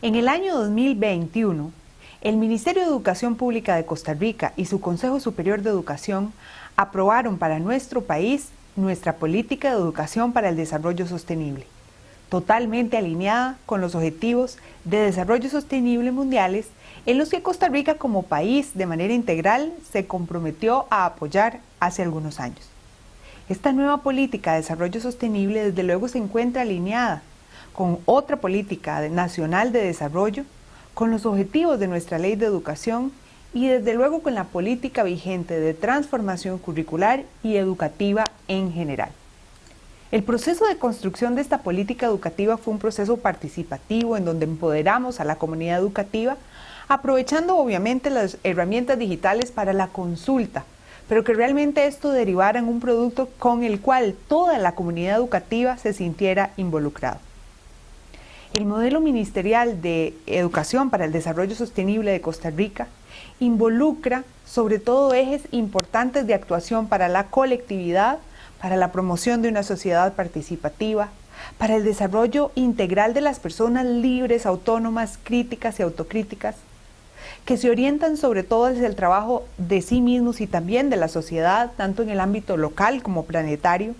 En el año 2021, el Ministerio de Educación Pública de Costa Rica y su Consejo Superior de Educación aprobaron para nuestro país nuestra política de educación para el desarrollo sostenible, totalmente alineada con los objetivos de desarrollo sostenible mundiales en los que Costa Rica como país de manera integral se comprometió a apoyar hace algunos años. Esta nueva política de desarrollo sostenible desde luego se encuentra alineada con otra política nacional de desarrollo, con los objetivos de nuestra ley de educación y desde luego con la política vigente de transformación curricular y educativa en general. El proceso de construcción de esta política educativa fue un proceso participativo en donde empoderamos a la comunidad educativa, aprovechando obviamente las herramientas digitales para la consulta, pero que realmente esto derivara en un producto con el cual toda la comunidad educativa se sintiera involucrada. El modelo ministerial de Educación para el Desarrollo Sostenible de Costa Rica involucra sobre todo ejes importantes de actuación para la colectividad, para la promoción de una sociedad participativa, para el desarrollo integral de las personas libres, autónomas, críticas y autocríticas, que se orientan sobre todo hacia el trabajo de sí mismos y también de la sociedad, tanto en el ámbito local como planetario,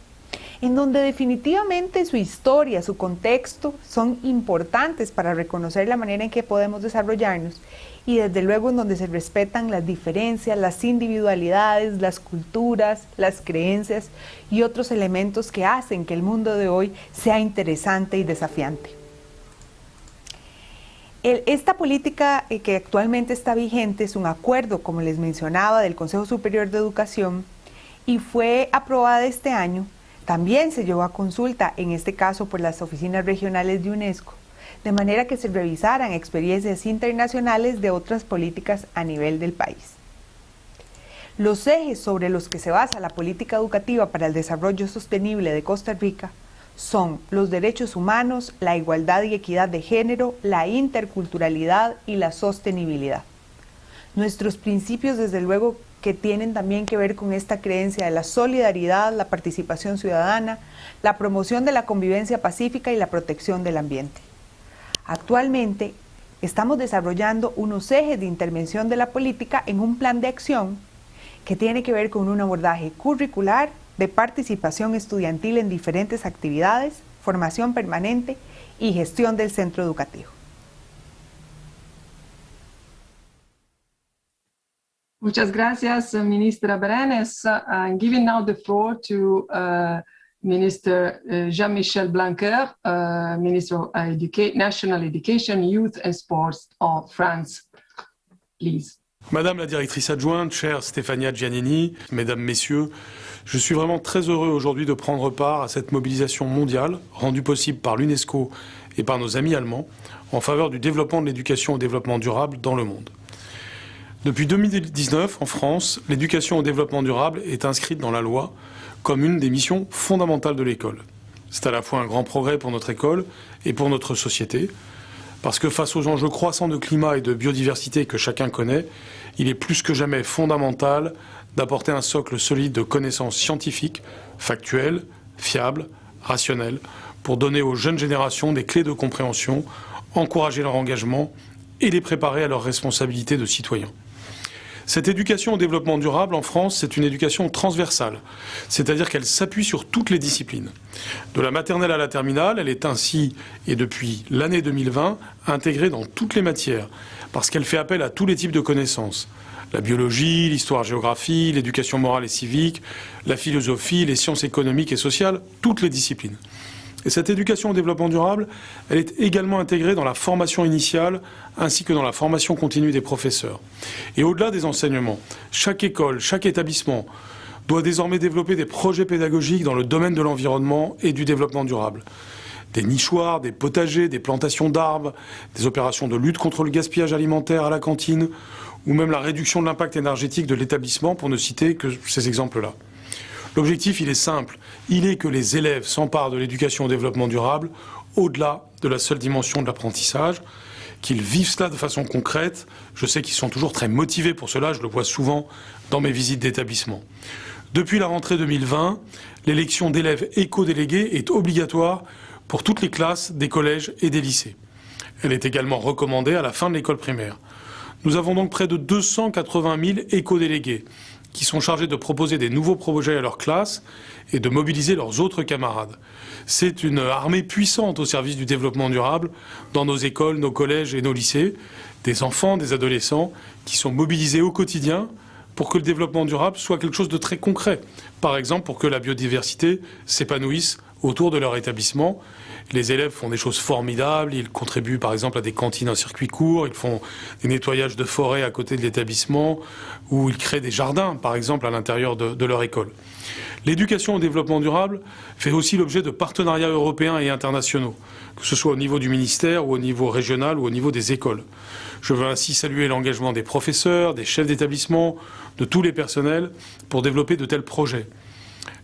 en donde definitivamente su historia, su contexto son importantes para reconocer la manera en que podemos desarrollarnos y desde luego en donde se respetan las diferencias, las individualidades, las culturas, las creencias y otros elementos que hacen que el mundo de hoy sea interesante y desafiante. Esta política que actualmente está vigente es un acuerdo, como les mencionaba, del Consejo Superior de Educación y fue aprobada este año. También se llevó a consulta, en este caso por las oficinas regionales de UNESCO, de manera que se revisaran experiencias internacionales de otras políticas a nivel del país. Los ejes sobre los que se basa la política educativa para el desarrollo sostenible de Costa Rica son los derechos humanos, la igualdad y equidad de género, la interculturalidad y la sostenibilidad. Nuestros principios, desde luego, que tienen también que ver con esta creencia de la solidaridad, la participación ciudadana, la promoción de la convivencia pacífica y la protección del ambiente. Actualmente estamos desarrollando unos ejes de intervención de la política en un plan de acción que tiene que ver con un abordaje curricular, de participación estudiantil en diferentes actividades, formación permanente y gestión del centro educativo. Muchas gracias, Ministra Brenes. I'm giving now the floor to Minister Jean-Michel Blanquer, Minister of National Education, Youth and Sports of France. Please. Madame la directrice adjointe, chère Stefania Giannini, mesdames, messieurs, je suis vraiment très heureux aujourd'hui de prendre part à cette mobilisation mondiale rendue possible par l'UNESCO et par nos amis allemands en faveur du développement de l'éducation au développement durable dans le monde. Depuis 2019, en France, l'éducation au développement durable est inscrite dans la loi comme une des missions fondamentales de l'école. C'est à la fois un grand progrès pour notre école et pour notre société, parce que face aux enjeux croissants de climat et de biodiversité que chacun connaît, il est plus que jamais fondamental d'apporter un socle solide de connaissances scientifiques, factuelles, fiables, rationnelles, pour donner aux jeunes générations des clés de compréhension, encourager leur engagement et les préparer à leurs responsabilités de citoyens. Cette éducation au développement durable en France, c'est une éducation transversale, c'est-à-dire qu'elle s'appuie sur toutes les disciplines. De la maternelle à la terminale, elle est ainsi, et depuis l'année 2020, intégrée dans toutes les matières, parce qu'elle fait appel à tous les types de connaissances. La biologie, l'histoire-géographie, l'éducation morale et civique, la philosophie, les sciences économiques et sociales, toutes les disciplines. Et cette éducation au développement durable, elle est également intégrée dans la formation initiale ainsi que dans la formation continue des professeurs. Et au-delà des enseignements, chaque école, chaque établissement doit désormais développer des projets pédagogiques dans le domaine de l'environnement et du développement durable. Des nichoirs, des potagers, des plantations d'arbres, des opérations de lutte contre le gaspillage alimentaire à la cantine ou même la réduction de l'impact énergétique de l'établissement pour ne citer que ces exemples-là. L'objectif, il est simple, il est que les élèves s'emparent de l'éducation au développement durable au-delà de la seule dimension de l'apprentissage, qu'ils vivent cela de façon concrète. Je sais qu'ils sont toujours très motivés pour cela, je le vois souvent dans mes visites d'établissement. Depuis la rentrée 2020, l'élection d'élèves éco-délégués est obligatoire pour toutes les classes des collèges et des lycées. Elle est également recommandée à la fin de l'école primaire. Nous avons donc près de 280 000 éco-délégués qui sont chargés de proposer des nouveaux projets à leur classe et de mobiliser leurs autres camarades. C'est une armée puissante au service du développement durable dans nos écoles, nos collèges et nos lycées, des enfants, des adolescents qui sont mobilisés au quotidien pour que le développement durable soit quelque chose de très concret. Par exemple, pour que la biodiversité s'épanouisse autour de leur établissement. Les élèves font des choses formidables, ils contribuent par exemple à des cantines en circuit court, ils font des nettoyages de forêt à côté de l'établissement, ou ils créent des jardins par exemple à l'intérieur de leur école. L'éducation au développement durable fait aussi l'objet de partenariats européens et internationaux, que ce soit au niveau du ministère ou au niveau régional ou au niveau des écoles. Je veux ainsi saluer l'engagement des professeurs, des chefs d'établissement, de tous les personnels pour développer de tels projets.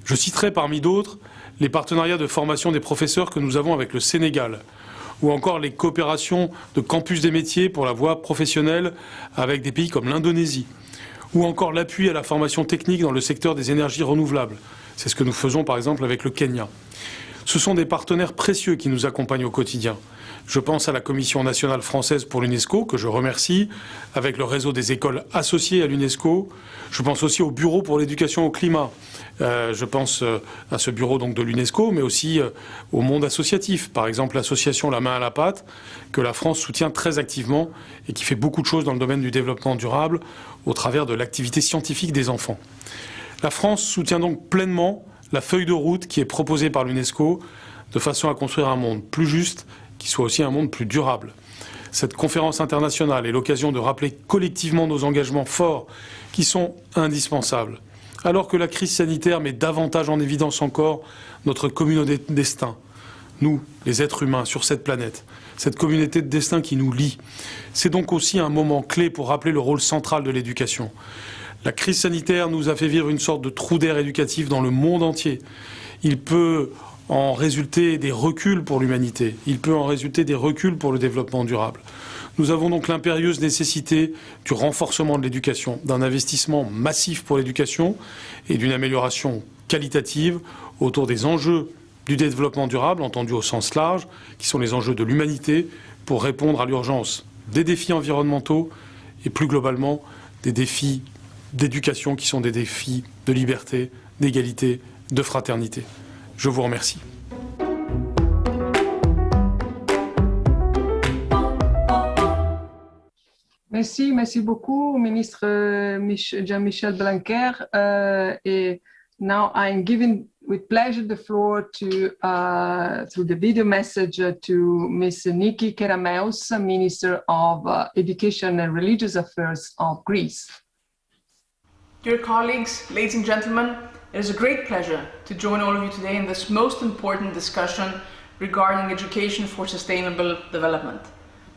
Je citerai parmi d'autres les partenariats de formation des professeurs que nous avons avec le Sénégal, ou encore les coopérations de campus des métiers pour la voie professionnelle avec des pays comme l'Indonésie, ou encore l'appui à la formation technique dans le secteur des énergies renouvelables. C'est ce que nous faisons par exemple avec le Kenya. Ce sont des partenaires précieux qui nous accompagnent au quotidien. Je pense à la Commission nationale française pour l'UNESCO, que je remercie, avec le réseau des écoles associées à l'UNESCO. Je pense aussi au Bureau pour l'éducation au climat. Je pense à ce bureau donc de l'UNESCO, mais aussi au monde associatif. Par exemple, l'association La Main à la Pâte, que la France soutient très activement et qui fait beaucoup de choses dans le domaine du développement durable au travers de l'activité scientifique des enfants. La France soutient donc pleinement la feuille de route qui est proposée par l'UNESCO de façon à construire un monde plus juste, qui soit aussi un monde plus durable. Cette conférence internationale est l'occasion de rappeler collectivement nos engagements forts qui sont indispensables. Alors que la crise sanitaire met davantage en évidence encore notre communauté de destin, nous, les êtres humains sur cette planète, cette communauté de destin qui nous lie. C'est donc aussi un moment clé pour rappeler le rôle central de l'éducation. La crise sanitaire nous a fait vivre une sorte de trou d'air éducatif dans le monde entier. Il peut en résulter des reculs pour l'humanité. Il peut en résulter des reculs pour le développement durable. Nous avons donc l'impérieuse nécessité du renforcement de l'éducation, d'un investissement massif pour l'éducation et d'une amélioration qualitative autour des enjeux du développement durable, entendus au sens large, qui sont les enjeux de l'humanité, pour répondre à l'urgence des défis environnementaux et plus globalement des défis d'éducation qui sont des défis de liberté, d'égalité, de fraternité. Je vous remercie. Merci beaucoup, Ministre Jean-Michel Blanquer. Et now I'm giving with pleasure the floor to, through the video message, to Ms. Niki Kerameus, Minister of Education and Religious Affairs of Greece. Dear colleagues, ladies and gentlemen, it is a great pleasure to join all of you today in this most important discussion regarding education for sustainable development.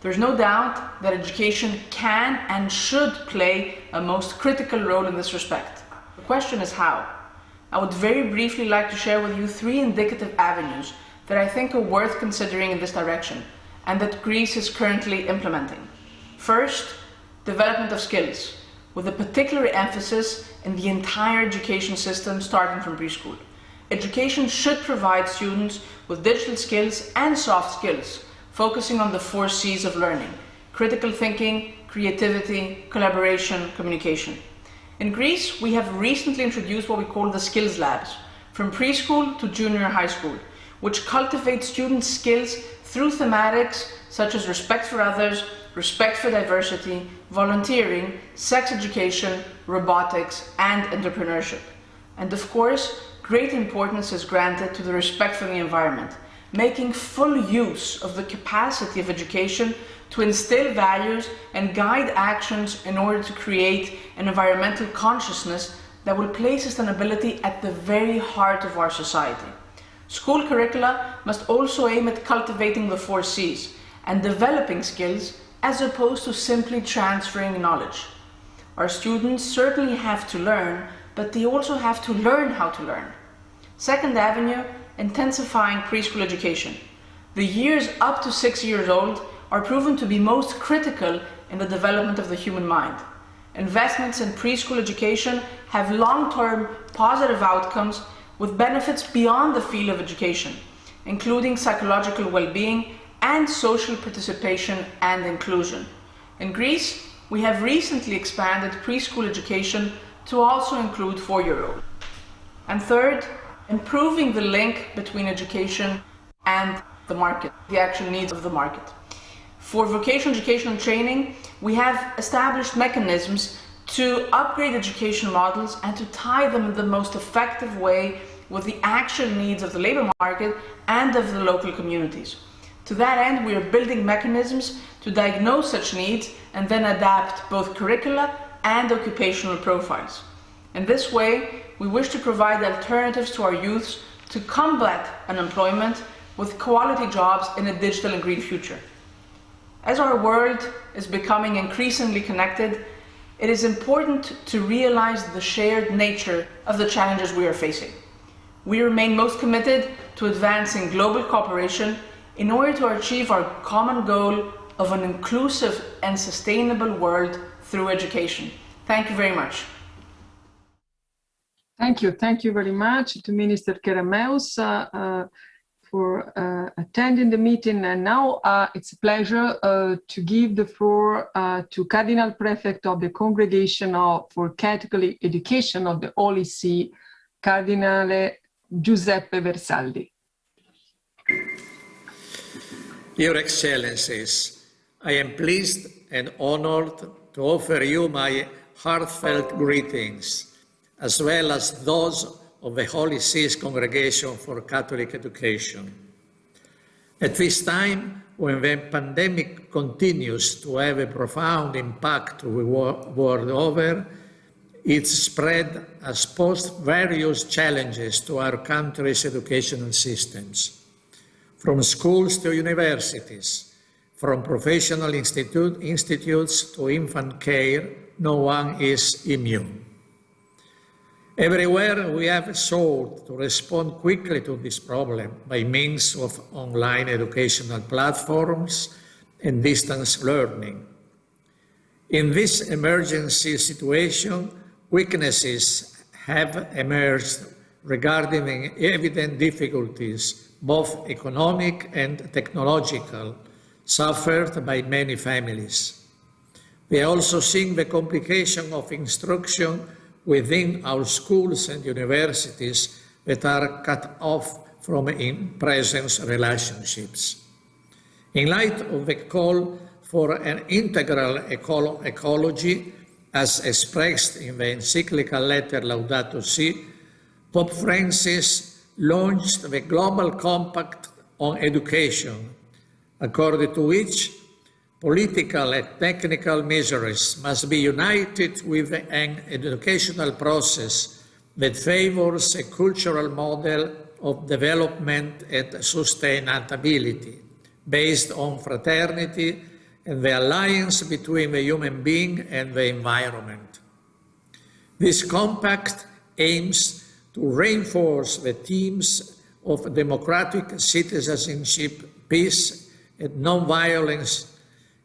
There's no doubt that education can and should play a most critical role in this respect. The question is how. I would very briefly like to share with you 3 indicative avenues that I think are worth considering in this direction and that Greece is currently implementing. First, development of skills, with a particular emphasis in the entire education system starting from preschool. Education should provide students with digital skills and soft skills, focusing on the 4 C's of learning: critical thinking, creativity, collaboration, communication. In Greece, we have recently introduced what we call the skills labs, from preschool to junior high school, which cultivate students' skills through thematics such as respect for others, respect for diversity, volunteering, sex education, robotics, and entrepreneurship. And of course, great importance is granted to the respect for the environment, making full use of the capacity of education to instill values and guide actions in order to create an environmental consciousness that will place sustainability at the very heart of our society. School curricula must also aim at cultivating the 4 C's and developing skills as opposed to simply transferring knowledge. Our students certainly have to learn, but they also have to learn how to learn. Second avenue, intensifying preschool education. The years up to 6 years old are proven to be most critical in the development of the human mind. Investments in preschool education have long-term positive outcomes with benefits beyond the field of education, including psychological well-being and social participation and inclusion. In Greece, we have recently expanded preschool education to also include 4-year-olds. And third, improving the link between education and the market, the actual needs of the market. For vocational education and training, we have established mechanisms to upgrade education models and to tie them in the most effective way with the actual needs of the labor market and of the local communities. To that end, we are building mechanisms to diagnose such needs and then adapt both curricula and occupational profiles. In this way, we wish to provide alternatives to our youths to combat unemployment with quality jobs in a digital and green future. As our world is becoming increasingly connected, it is important to realize the shared nature of the challenges we are facing. We remain most committed to advancing global cooperation in order to achieve our common goal of an inclusive and sustainable world through education. Thank you very much. Thank you very much to Minister Kerameus. for attending the meeting. And now it's a pleasure to give the floor to Cardinal Prefect of the Congregation for Catholic Education of the Holy See, Cardinal Giuseppe Versaldi. Your Excellencies, I am pleased and honored to offer you my heartfelt greetings, as well as those of the Holy See's Congregation for Catholic Education. At this time, when the pandemic continues to have a profound impact world over, its spread has posed various challenges to our country's educational systems. From schools to universities, from professional institutes to infant care, no one is immune. Everywhere we have sought to respond quickly to this problem by means of online educational platforms and distance learning. In this emergency situation, weaknesses have emerged regarding the evident difficulties, both economic and technological, suffered by many families. We are also seeing the complication of instruction within our schools and universities that are cut off from in-presence relationships. In light of the call for an integral ecology, as expressed in the encyclical letter Laudato Si, Pope Francis launched the Global Compact on Education, according to which political and technical measures must be united with an educational process that favors a cultural model of development and sustainability based on fraternity and the alliance between the human being and the environment. This compact aims to reinforce the themes of democratic citizenship, peace, and non-violence,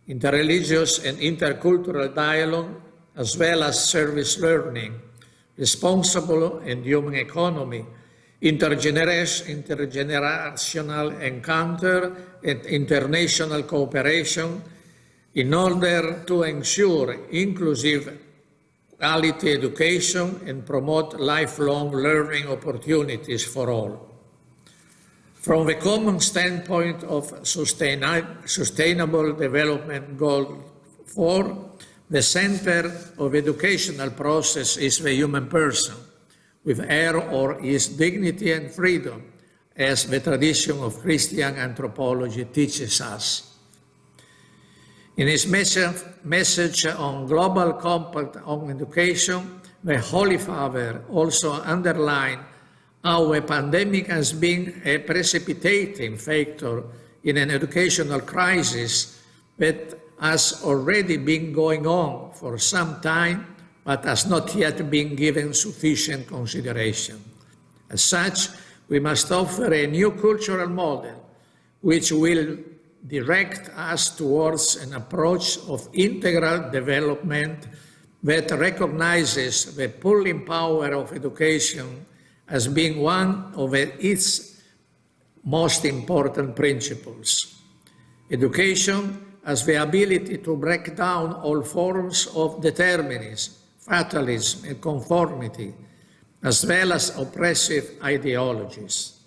interreligious and intercultural dialogue, as well as service learning, responsible and human economy, intergenerational encounter, and international cooperation in order to ensure inclusive quality education and promote lifelong learning opportunities for all. From the common standpoint of Sustainable Development Goal 4, the center of educational process is the human person, with her or his dignity and freedom, as the tradition of Christian anthropology teaches us. In his message on Global Compact on Education, the Holy Father also underlined how a pandemic has been a precipitating factor in an educational crisis that has already been going on for some time, but has not yet been given sufficient consideration. As such, we must offer a new cultural model which will direct us towards an approach of integral development that recognizes the pulling power of education as being one of its most important principles. Education has the ability to break down all forms of determinism, fatalism, and conformity, as well as oppressive ideologies.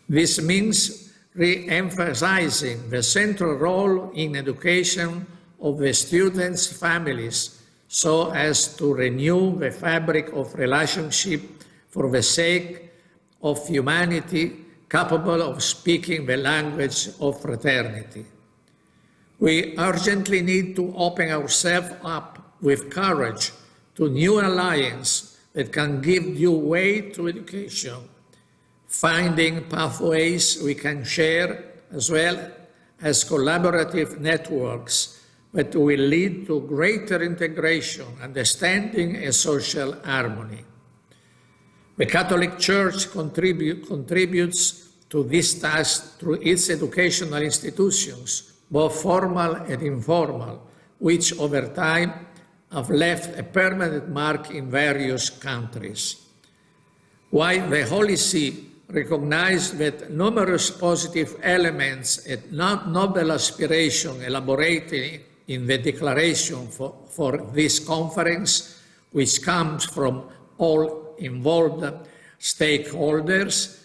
This means re-emphasizing the central role in education of the students' families so as to renew the fabric of relationship for the sake of humanity capable of speaking the language of fraternity. We urgently need to open ourselves up with courage to new alliances that can give due weight to education, finding pathways we can share as well as collaborative networks that will lead to greater integration, understanding, and social harmony. The Catholic Church contributes to this task through its educational institutions, both formal and informal, which over time have left a permanent mark in various countries. While the Holy See recognized that numerous positive elements and noble aspiration elaborated in the declaration for this conference, which comes from all involved stakeholders,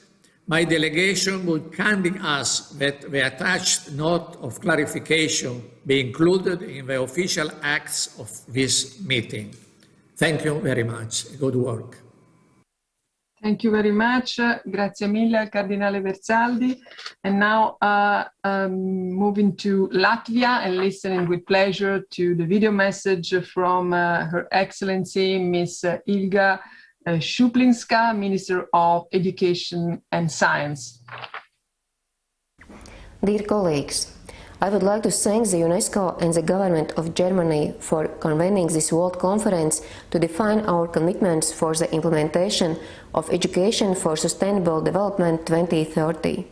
my delegation would kindly ask that the attached note of clarification be included in the official acts of this meeting. Thank you very much. Good work. Thank you very much. Grazie mille al Cardinale Versaldi. And now moving to Latvia and listening with pleasure to the video message from Her Excellency Ms. Ilga Šuplinska, Minister of Education and Science. Dear colleagues, I would like to thank the UNESCO and the government of Germany for convening this World Conference to define our commitments for the implementation of Education for Sustainable Development 2030.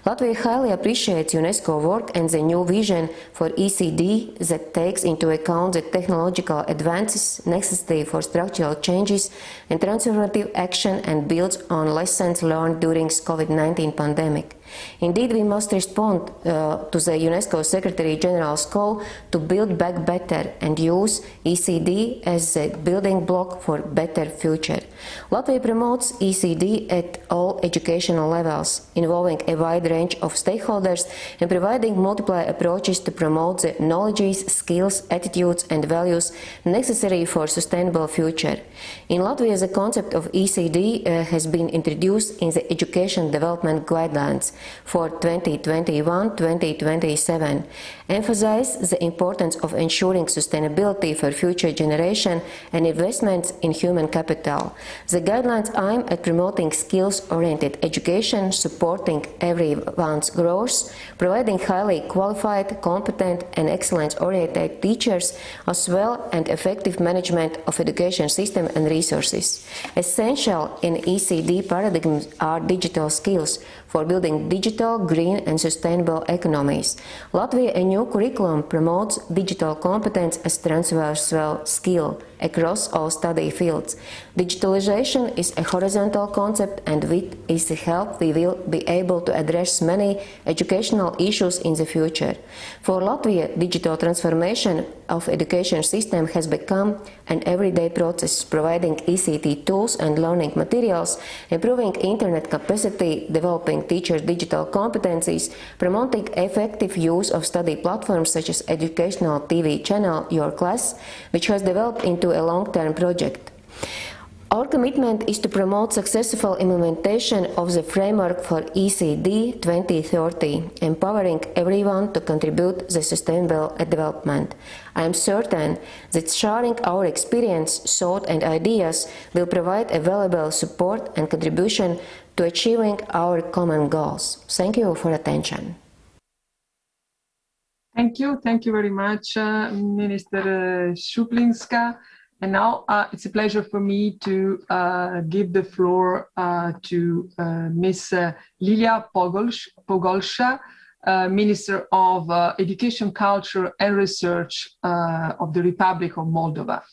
Latvia highly appreciates UNESCO work and the new vision for ECD that takes into account the technological advances necessary for structural changes and transformative action and builds on lessons learned during the COVID-19 pandemic. Indeed, we must respond to the UNESCO Secretary General's call to build back better and use ECD as a building block for a better future. Latvia promotes ECD at all educational levels, involving a wide range of stakeholders and providing multiple approaches to promote the knowledges, skills, attitudes and values necessary for a sustainable future. In Latvia, the concept of ECD has been introduced in the Education Development Guidelines for 2021-2027, emphasize the importance of ensuring sustainability for future generation and investments in human capital. The guidelines aim at promoting skills-oriented education, supporting everyone's growth, providing highly qualified, competent and excellence-oriented teachers, as well as effective management of education system and resources. Essential in ECD paradigms are digital skills for building digital, green and sustainable economies. Latvia, a new curriculum promotes digital competence as transversal skill across all study fields. Digitalization is a horizontal concept, and with its help we will be able to address many educational issues in the future. For Latvia, digital transformation of education system has become an everyday process, providing ECT tools and learning materials, improving internet capacity, developing teachers' digital competencies, promoting effective use of study platforms such as educational TV channel Your Class, which has developed into a long-term project. Our commitment is to promote successful implementation of the framework for ECD 2030, empowering everyone to contribute to sustainable development. I am certain that sharing our experience, thought and ideas will provide a valuable support and contribution to achieving our common goals. Thank you for attention. Thank you very much, Minister Šuplinska. And now it's a pleasure for me to give the floor to Ms. Lilia Pogolsha, Minister of Education, Culture and Research of the Republic of Moldova.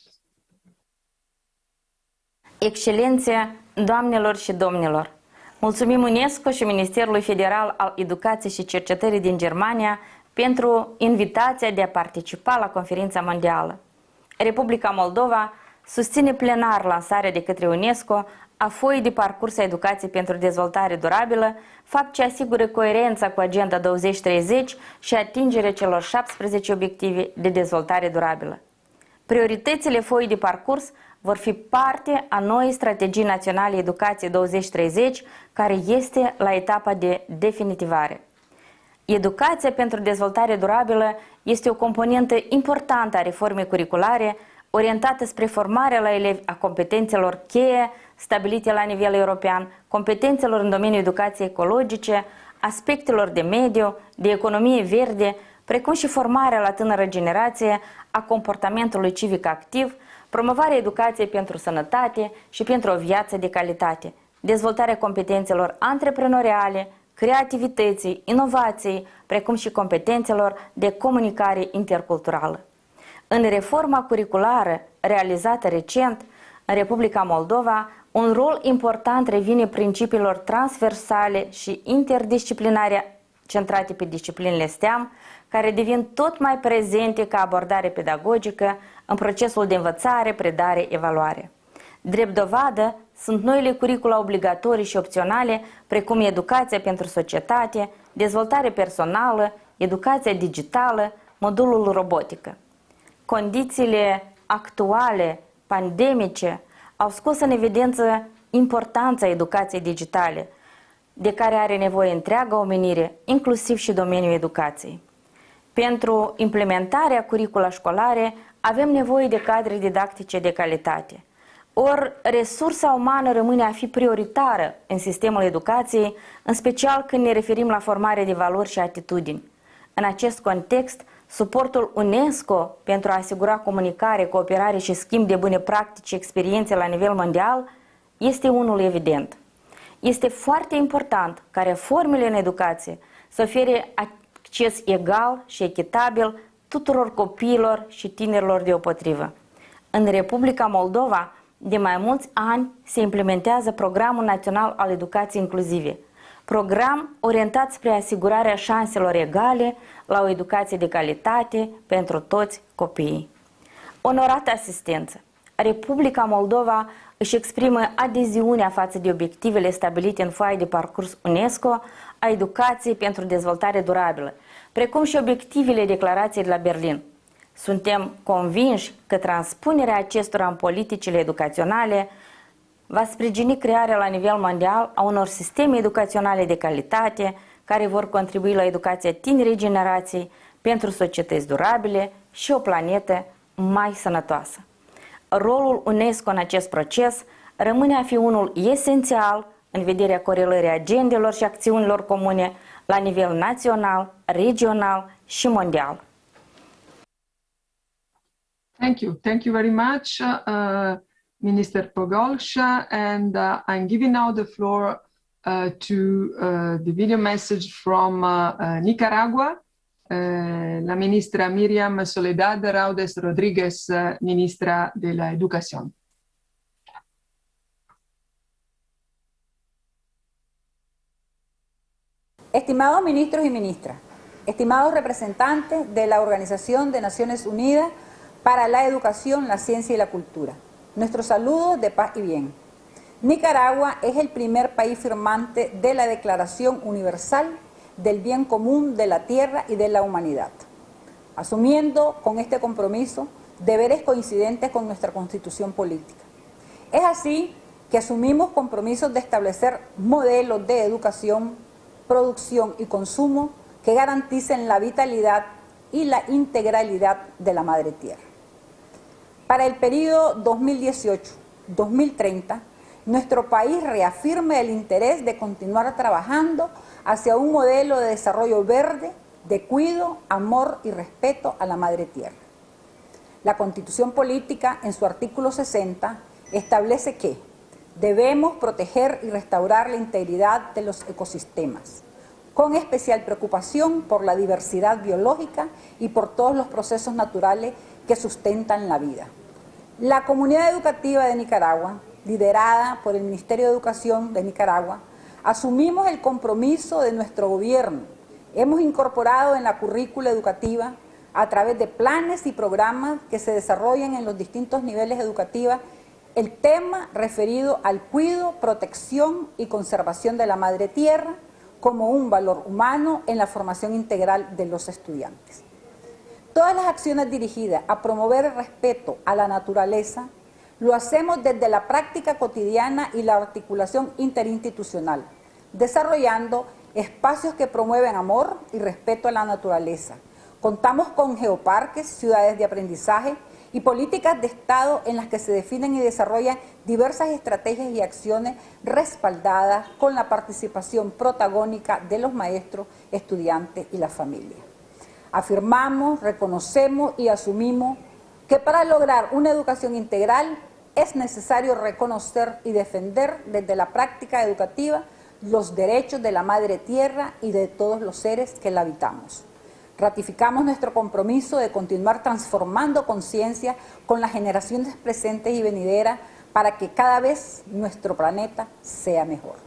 Excelențe, doamnelor și domnilor, mulțumim UNESCO și Ministerului Federal al Educației și Cercetării din Germania pentru invitația de a participa la conferința mondială. Republica Moldova susține plenar lansarea de către UNESCO a foii de parcurs a educației pentru dezvoltare durabilă, fapt ce asigură coerența cu Agenda 2030 și atingerea celor 17 obiective de dezvoltare durabilă. Prioritățile foii de parcurs vor fi parte a noii strategii naționale educație 2030, care este la etapa de definitivare. Educația pentru dezvoltare durabilă este o componentă importantă a reformei curriculare, orientată spre formarea la elevi a competențelor cheie stabilite la nivel european, competențelor în domeniul educației ecologice, aspectelor de mediu, de economie verde, precum și formarea la tânără generație a comportamentului civic activ, promovarea educației pentru sănătate și pentru o viață de calitate, dezvoltarea competențelor antreprenoriale, creativității, inovației, precum și competențelor de comunicare interculturală. În reforma curriculară realizată recent în Republica Moldova, Un rol important revine principiilor transversale și interdisciplinare centrate pe disciplinele STEM, care devin tot mai prezente ca abordare pedagogică în procesul de învățare, predare, evaluare. Drept dovadă, sunt noile curicula obligatorii și opționale, precum educația pentru societate, dezvoltare personală, educația digitală, modulul robotică. Condițiile actuale, pandemice, au scos în evidență importanța educației digitale, de care are nevoie întreaga omenire, inclusiv și domeniul educației. Pentru implementarea curicula școlare avem nevoie de cadre didactice de calitate. Ori resursa umană rămâne a fi prioritară în sistemul educației, în special când ne referim la formarea de valori și atitudini. În acest context, suportul UNESCO pentru a asigura comunicare, cooperare și schimb de bune practici și experiențe la nivel mondial este unul evident. Este foarte important ca reformele în educație să ofere acces egal și echitabil tuturor copiilor și tinerilor deopotrivă. În Republica Moldova, de mai mulți ani se implementează Programul Național al Educației Inclusive, program orientat spre asigurarea șanselor egale la o educație de calitate pentru toți copiii. Onorată asistență, Republica Moldova își exprimă adeziunea față de obiectivele stabilite în foaia de parcurs UNESCO a educației pentru dezvoltare durabilă, precum și obiectivele declarației de la Berlin. Suntem convinși că transpunerea acestora în politicile educaționale va sprijini crearea la nivel mondial a unor sisteme educaționale de calitate care vor contribui la educația tinerei generații pentru societăți durabile și o planetă mai sănătoasă. Rolul UNESCO în acest proces rămâne a fi unul esențial în vederea corelării agendelor și acțiunilor comune la nivel național, regional și mondial. Thank you very much, Minister Pogolsha, and I'm giving now the floor to the video message from Nicaragua, la ministra Miriam Soledad Raudes Rodríguez, ministra de la Educación. Estimados ministros y ministras, estimados representantes de la Organización de Naciones Unidas para la Educación, la Ciencia y la Cultura, nuestros saludos de paz y bien. Nicaragua es el primer país firmante de la Declaración Universal del Bien Común de la Tierra y de la Humanidad, asumiendo con este compromiso deberes coincidentes con nuestra Constitución política. Es así que asumimos compromisos de establecer modelos de educación, producción y consumo que garanticen la vitalidad y la integralidad de la Madre Tierra. Para el periodo 2018-2030, nuestro país reafirma el interés de continuar trabajando hacia un modelo de desarrollo verde, de cuidado, amor y respeto a la Madre Tierra. La Constitución Política, en su artículo 60, establece que debemos proteger y restaurar la integridad de los ecosistemas, con especial preocupación por la diversidad biológica y por todos los procesos naturales que sustentan la vida. La comunidad educativa de Nicaragua, liderada por el Ministerio de Educación de Nicaragua, asumimos el compromiso de nuestro gobierno. Hemos incorporado en la currícula educativa, a través de planes y programas que se desarrollan en los distintos niveles educativos, el tema referido al cuidado, protección y conservación de la Madre Tierra como un valor humano en la formación integral de los estudiantes. Todas las acciones dirigidas a promover el respeto a la naturaleza lo hacemos desde la práctica cotidiana y la articulación interinstitucional, desarrollando espacios que promueven amor y respeto a la naturaleza. Contamos con geoparques, ciudades de aprendizaje y políticas de Estado en las que se definen y desarrollan diversas estrategias y acciones respaldadas con la participación protagónica de los maestros, estudiantes y las familias. Afirmamos, reconocemos y asumimos que para lograr una educación integral es necesario reconocer y defender desde la práctica educativa los derechos de la Madre Tierra y de todos los seres que la habitamos. Ratificamos nuestro compromiso de continuar transformando conciencia con las generaciones presentes y venideras para que cada vez nuestro planeta sea mejor.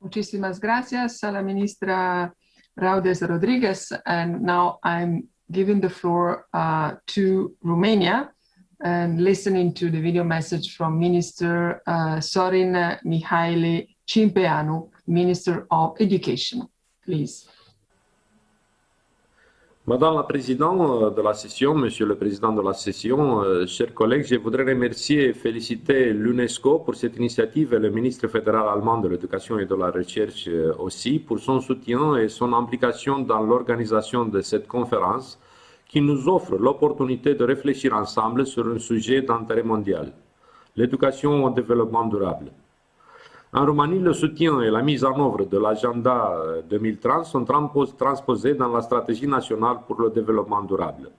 Muchísimas gracias a la ministra Raudes Rodriguez. And now I'm giving the floor to Romania and listening to the video message from Minister Sorin Mihaile Cimpeanu, Minister of Education. Please. Madame la Présidente de la session, Monsieur le Président de la session, chers collègues, je voudrais remercier et féliciter l'UNESCO pour cette initiative et le ministre fédéral allemand de l'Éducation et de la Recherche aussi pour son soutien et son implication dans l'organisation de cette conférence qui nous offre l'opportunité de réfléchir ensemble sur un sujet d'intérêt mondial, l'éducation au développement durable. En Roumanie, le soutien et la mise en œuvre de l'agenda 2030 sont transposés dans la stratégie nationale pour le développement durable.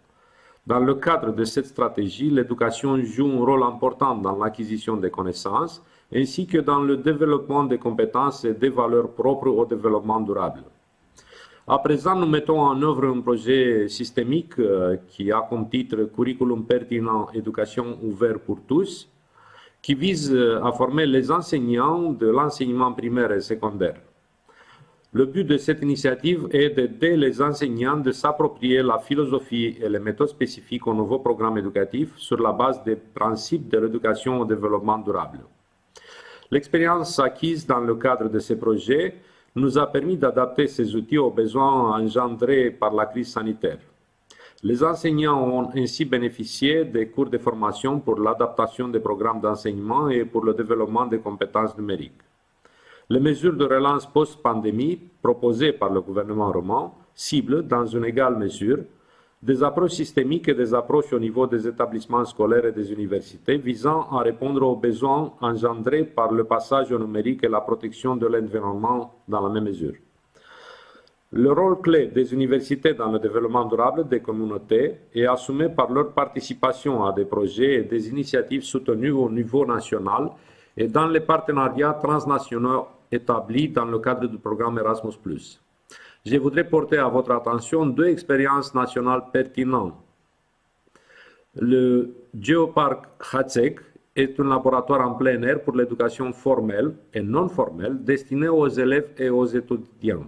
Dans le cadre de cette stratégie, l'éducation joue un rôle important dans l'acquisition des connaissances ainsi que dans le développement des compétences et des valeurs propres au développement durable. À présent, nous mettons en œuvre un projet systémique qui a comme titre « Curriculum pertinent, éducation ouverte pour tous », qui vise à former les enseignants de l'enseignement primaire et secondaire. Le but de cette initiative est d'aider les enseignants de s'approprier la philosophie et les méthodes spécifiques au nouveau programme éducatif sur la base des principes de l'éducation au développement durable. L'expérience acquise dans le cadre de ces projets nous a permis d'adapter ces outils aux besoins engendrés par la crise sanitaire. Les enseignants ont ainsi bénéficié des cours de formation pour l'adaptation des programmes d'enseignement et pour le développement des compétences numériques. Les mesures de relance post-pandémie proposées par le gouvernement roumain ciblent, dans une égale mesure, des approches systémiques et des approches au niveau des établissements scolaires et des universités visant à répondre aux besoins engendrés par le passage au numérique et la protection de l'environnement dans la même mesure. Le rôle clé des universités dans le développement durable des communautés est assumé par leur participation à des projets et des initiatives soutenues au niveau national et dans les partenariats transnationaux établis dans le cadre du programme Erasmus+. Je voudrais porter à votre attention deux expériences nationales pertinentes. Le Geopark Hatzek est un laboratoire en plein air pour l'éducation formelle et non formelle destiné aux élèves et aux étudiants.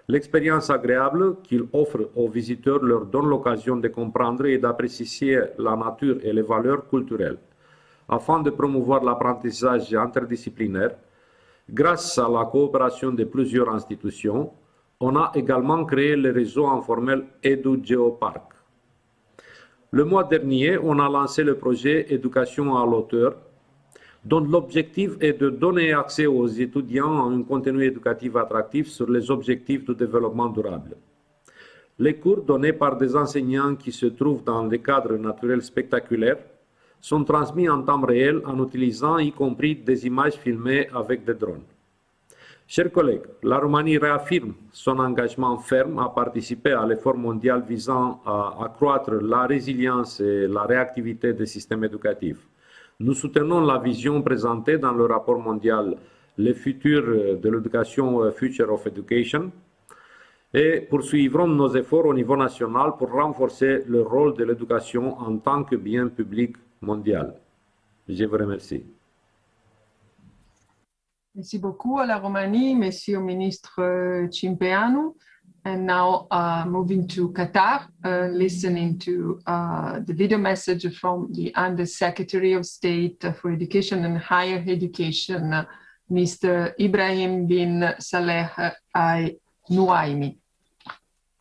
L'expérience agréable qu'il offre aux visiteurs leur donne l'occasion de comprendre et d'apprécier la nature et les valeurs culturelles. Afin de promouvoir l'apprentissage interdisciplinaire, grâce à la coopération de plusieurs institutions, on a également créé le réseau informel EduGeopark. Le mois dernier, on a lancé le projet Éducation à l'auteur, dont l'objectif est de donner accès aux étudiants à un contenu éducatif attractif sur les objectifs du développement durable. Les cours donnés par des enseignants qui se trouvent dans des cadres naturels spectaculaires sont transmis en temps réel en utilisant y compris des images filmées avec des drones. Chers collègues, la Roumanie réaffirme son engagement ferme à participer à l'effort mondial visant à accroître la résilience et la réactivité des systèmes éducatifs. Nous soutenons la vision présentée dans le rapport mondial « Le futur de l'éducation, Future of Education » et poursuivrons nos efforts au niveau national pour renforcer le rôle de l'éducation en tant que bien public mondial. Je vous remercie. Merci beaucoup à la Roumanie, Monsieur le Ministre Cimpeanu. And now moving to Qatar, listening to the video message from the Under-Secretary of State for Education and Higher Education, Mr. Ibrahim bin Saleh Al-Nuaimi.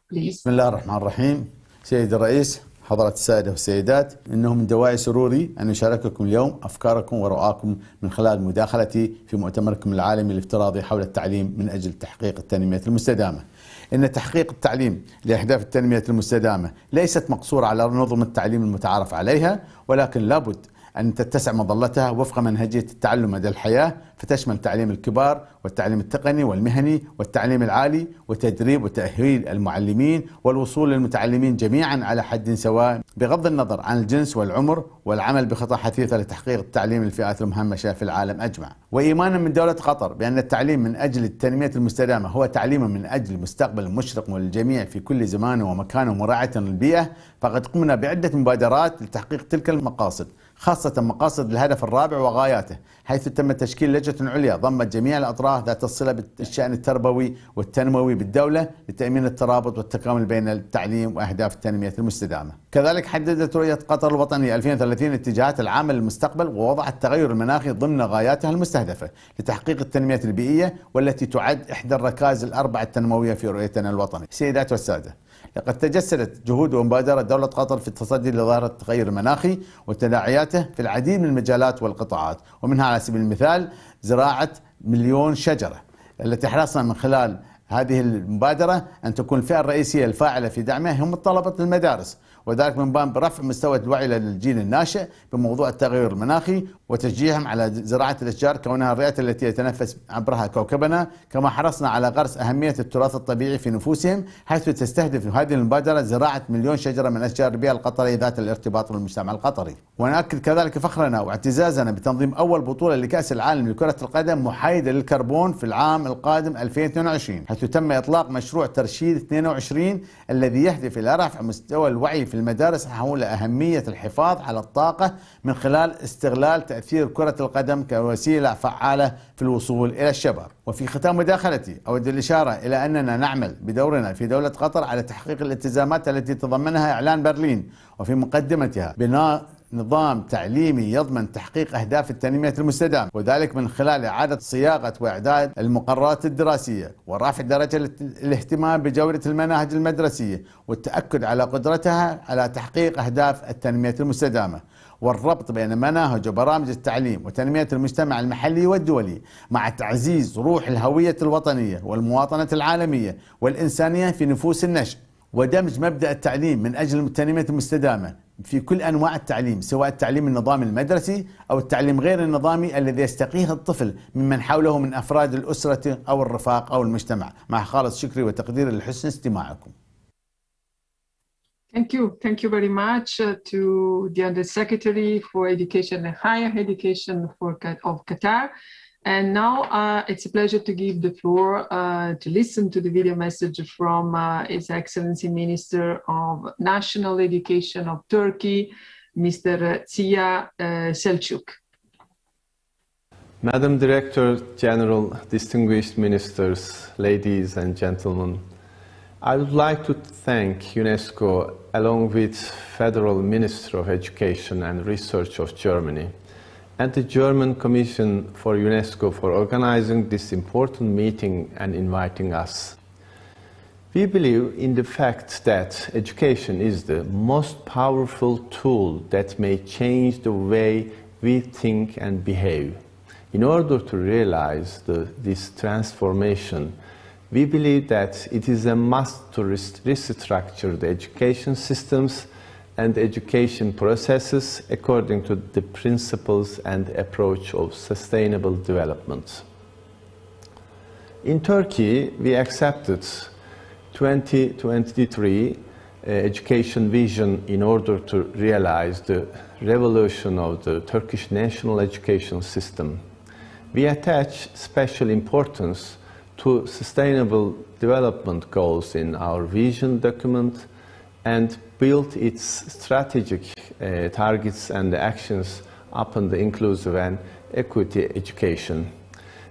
Please. بسم الله الرحمن الرحيم. سيد الرئيس، حضرات السادة والسيدات، إنه من دواعي سروري أن أشارككم اليوم أفكاركم ورؤاكم من خلال مداخلتي في مؤتمركم العالمي الافتراضي حول التعليم من أجل تحقيق التنمية المستدامة. إن تحقيق التعليم لأهداف التنمية المستدامة ليست مقصورة على نظم التعليم المتعارف عليها، ولكن لابد أن تتسع مظلتها وفق منهجية التعلم مدى الحياة، فتشمل تعليم الكبار والتعليم التقني والمهني والتعليم العالي وتدريب وتأهيل المعلمين والوصول للمتعلمين جميعا على حد سواء بغض النظر عن الجنس والعمر، والعمل بخطى حثيثة لتحقيق التعليم للفئات المهمشة في العالم أجمع. وإيمانا من دولة قطر بأن التعليم من أجل التنمية المستدامة هو تعليم من أجل مستقبل مشرق للجميع في كل زمان ومكان ومراعاة للبيئة، فقد قمنا بعدة مبادرات لتحقيق تلك المقاصد، خاصة مقاصد الهدف الرابع وغاياته، حيث تم تشكيل لجنة عليا ضمت جميع الأطراف ذات الصلة بالشأن التربوي والتنموي بالدولة لتأمين الترابط والتكامل بين التعليم وأهداف التنمية المستدامة. كذلك حددت رؤية قطر الوطنية 2030 الاتجاهات العامة للمستقبل، ووضعت التغير المناخي ضمن غاياتها المستهدفة لتحقيق التنمية البيئية، والتي تعد إحدى الركائز الأربعة التنموية في رؤيتنا الوطني. سيدات والسادة، لقد تجسدت جهود ومبادرة دولة قطر في التصدي لظاهرة التغير المناخي وتداعياته في العديد من المجالات والقطاعات، ومنها على سبيل المثال زراعة 1,000,000 شجرة، التي حرصنا من خلال هذه المبادرة أن تكون الفئة الرئيسية الفاعلة في دعمها هم طلبة المدارس، وذلك من باب رفع مستوى الوعي للجيل الناشئ بموضوع التغير المناخي وتشجيعهم على زراعة الأشجار كونها الرئة التي يتنفس عبرها كوكبنا. كما حرصنا على غرس أهمية التراث الطبيعي في نفوسهم، حيث تستهدف هذه المبادرة زراعة 1,000,000 شجرة من أشجار البيئة القطرية ذات الارتباط بالمجتمع القطري. ونؤكد كذلك فخرنا واعتزازنا بتنظيم أول بطولة لكأس العالم لكرة القدم محايدة للكربون في العام القادم 2022، حيث تم إطلاق مشروع ترشيد 22 الذي يهدف إلى رفع مستوى الوعي في المدارس حول أهمية الحفاظ على الطاقة من خلال استغلال تأثير كرة القدم كوسيلة فعالة في الوصول إلى الشباب. وفي ختام مداخلتي أود الإشارة إلى أننا نعمل بدورنا في دولة قطر على تحقيق الالتزامات التي تضمنها إعلان برلين، وفي مقدمتها بناء نظام تعليمي يضمن تحقيق أهداف التنمية المستدامة، وذلك من خلال إعادة صياغة وإعداد المقررات الدراسية ورفع درجة الاهتمام بجودة المناهج المدرسية والتأكد على قدرتها على تحقيق أهداف التنمية المستدامة، والربط بين مناهج وبرامج التعليم وتنمية المجتمع المحلي والدولي مع تعزيز روح الهوية الوطنية والمواطنة العالمية والإنسانية في نفوس النشء، ودمج مبدأ التعليم من أجل التنمية المستدامة في كل أنواع التعليم، سواء التعليم النظامي المدرسي أو التعليم غير النظامي الذي يستقيه الطفل ممن حوله من أفراد الأسرة أو الرفاق أو المجتمع. مع خالص شكري وتقديري لحسن استماعكم. Thank you very much to the Undersecretary for Education and Higher Education of Qatar. And now it's a pleasure to give the floor to listen to the video message from His Excellency Minister of National Education of Turkey, Mr. Ziya Selçuk. Madam Director General, distinguished ministers, ladies and gentlemen, I would like to thank UNESCO along with Federal Minister of Education and Research of Germany and the German Commission for UNESCO for organizing this important meeting and inviting us. We believe in the fact that education is the most powerful tool that may change the way we think and behave. In order to realize this transformation, we believe that it is a must to restructure the education systems and education processes according to the principles and approach of sustainable development. In Turkey, we accepted 2023 education vision in order to realize the revolution of the Turkish national education system. We attach special importance to sustainable development goals in our vision document and build its strategic targets and actions upon the inclusive and equity education.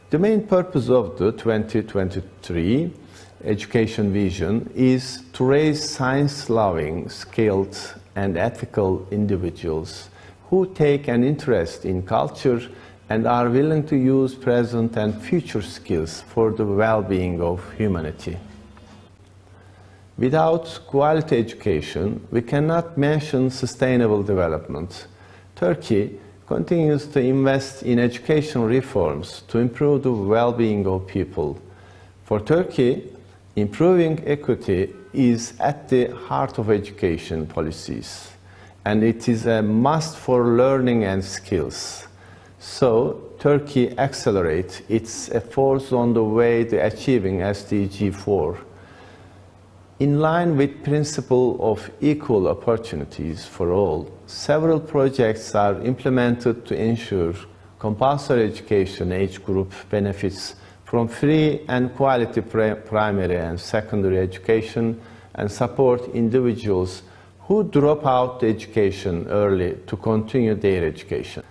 The main purpose of the 2023 education vision is to raise science-loving, skilled and ethical individuals who take an interest in culture and are willing to use present and future skills for the well-being of humanity. Without quality education, we cannot mention sustainable development. Turkey continues to invest in education reforms to improve the well-being of people. For Turkey, improving equity is at the heart of education policies, and it is a must for learning and skills. So, Turkey accelerates its efforts on the way to achieving SDG 4. In line with the principle of equal opportunities for all, several projects are implemented to ensure compulsory education age group benefits from free and quality primary and secondary education and support individuals who drop out education early to continue their education.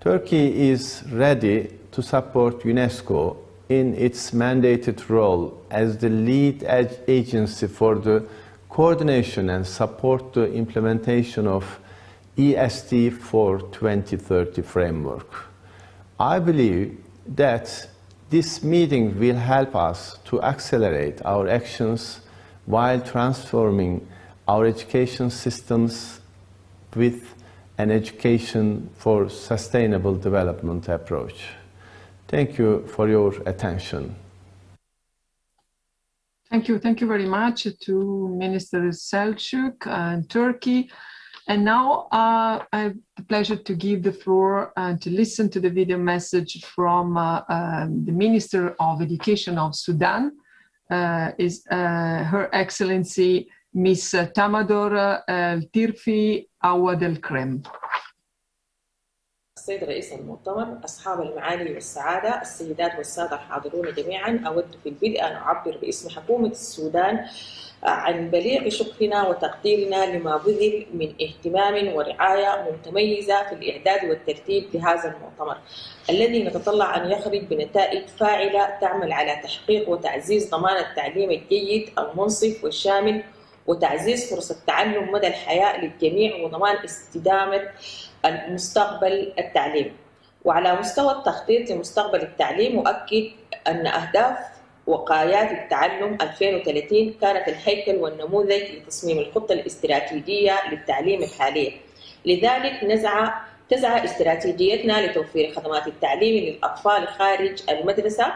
Turkey is ready to support UNESCO in its mandated role as the lead agency for the coordination and support the implementation of ESD for 2030 framework. I believe that this meeting will help us to accelerate our actions while transforming our education systems with an education for sustainable development approach. Thank you for your attention. Thank you very much to Minister Selçuk and Turkey. And now I have the pleasure to give the floor to listen to the video message from the Minister of Education of Sudan, is Her Excellency Miss Tamador Tirfi Awad El-Krem. السيد رئيس المؤتمر، أصحاب المعالي والسعادة، السيدات والسادة الحاضرون جميعا، أود في البدء أن أعبر باسم حكومة السودان عن بليغ شكرنا وتقديرنا لما بذل من اهتمام ورعاية متميزة في الإعداد والترتيب لهذا المؤتمر الذي نتطلع أن يخرج بنتائج فاعلة تعمل على تحقيق وتعزيز ضمان التعليم الجيد المنصف والشامل وتعزيز فرص التعلم مدى الحياة للجميع وضمان استدامة المستقبل التعليم. وعلى مستوى التخطيط لمستقبل التعليم أؤكد أن أهداف وقايات التعلم 2030 كانت الهيكل والنموذج لتصميم الخطة الاستراتيجية للتعليم الحالية. لذلك تسعى استراتيجيتنا لتوفير خدمات التعليم للأطفال خارج المدرسة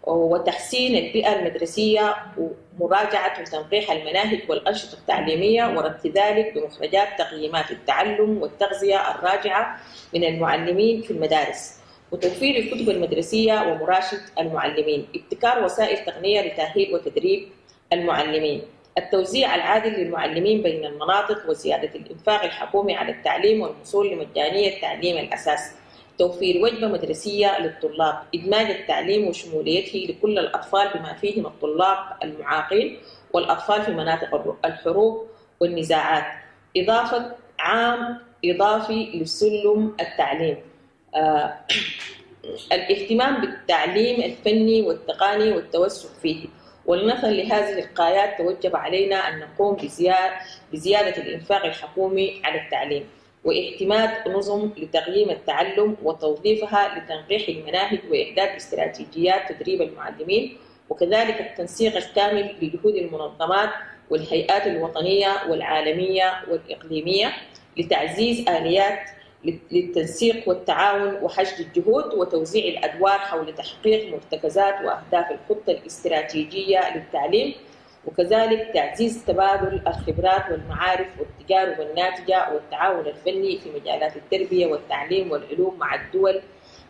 وتحسين البيئة المدرسية ومراجعة وتنقيح المناهج والأنشطة التعليمية وربط ذلك بمخرجات تقييمات التعلم والتغذية الراجعة من المعلمين في المدارس وتوفير الكتب المدرسية ومراشد المعلمين، ابتكار وسائل تقنية لتأهيل وتدريب المعلمين، التوزيع العادل للمعلمين بين المناطق وزيادة الإنفاق الحكومي على التعليم والوصول لمجانية التعليم الأساسي، توفير وجبة مدرسية للطلاب، إدماج التعليم وشموليته لكل الأطفال بما فيهم الطلاب المعاقين والأطفال في مناطق الحروب والنزاعات، إضافة عام إضافي لسلم التعليم، الاهتمام بالتعليم الفني والتقني والتوسع فيه. ولنصل لهذه الغايات توجب علينا أن نقوم بزيادة الإنفاق الحكومي على التعليم واعتماد نظم لتقييم التعلم وتوظيفها لتنقيح المناهج وإعداد استراتيجيات تدريب المعلمين، وكذلك التنسيق الكامل لجهود المنظمات والهيئات الوطنية والعالمية والإقليمية لتعزيز آليات للتنسيق والتعاون وحشد الجهود وتوزيع الأدوار حول تحقيق مرتكزات وأهداف الخطة الاستراتيجية للتعليم، وكذلك تعزيز تبادل الخبرات والمعارف والتجارب الناتجة والتعاون الفني في مجالات التربية والتعليم والعلوم مع الدول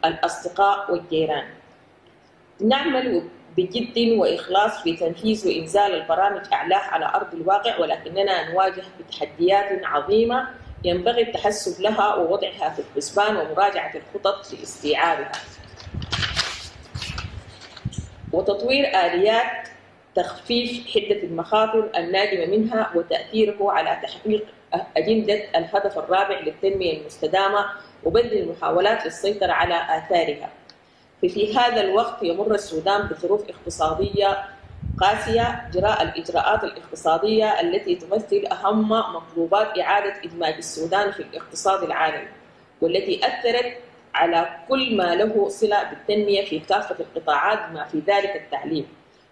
الأصدقاء والجيران. نعمل بجد وإخلاص في تنفيذ وإنزال البرامج أعلاه على أرض الواقع، ولكننا نواجه بتحديات عظيمة ينبغي التحسب لها ووضعها في الحسبان ومراجعة الخطط لاستيعابها وتطوير آليات تخفيف حدة المخاطر الناجمة منها وتأثيره على تحقيق أجندة الهدف الرابع للتنمية المستدامة وبذل المحاولات للسيطرة على آثارها. في هذا الوقت يمر السودان بظروف اقتصادية قاسية جراء الإجراءات الاقتصادية التي تمثل أهم مطلوبات إعادة إدماج السودان في الاقتصاد العالمي، والتي أثرت على كل ما له صلة بالتنمية في كافة القطاعات بما في ذلك التعليم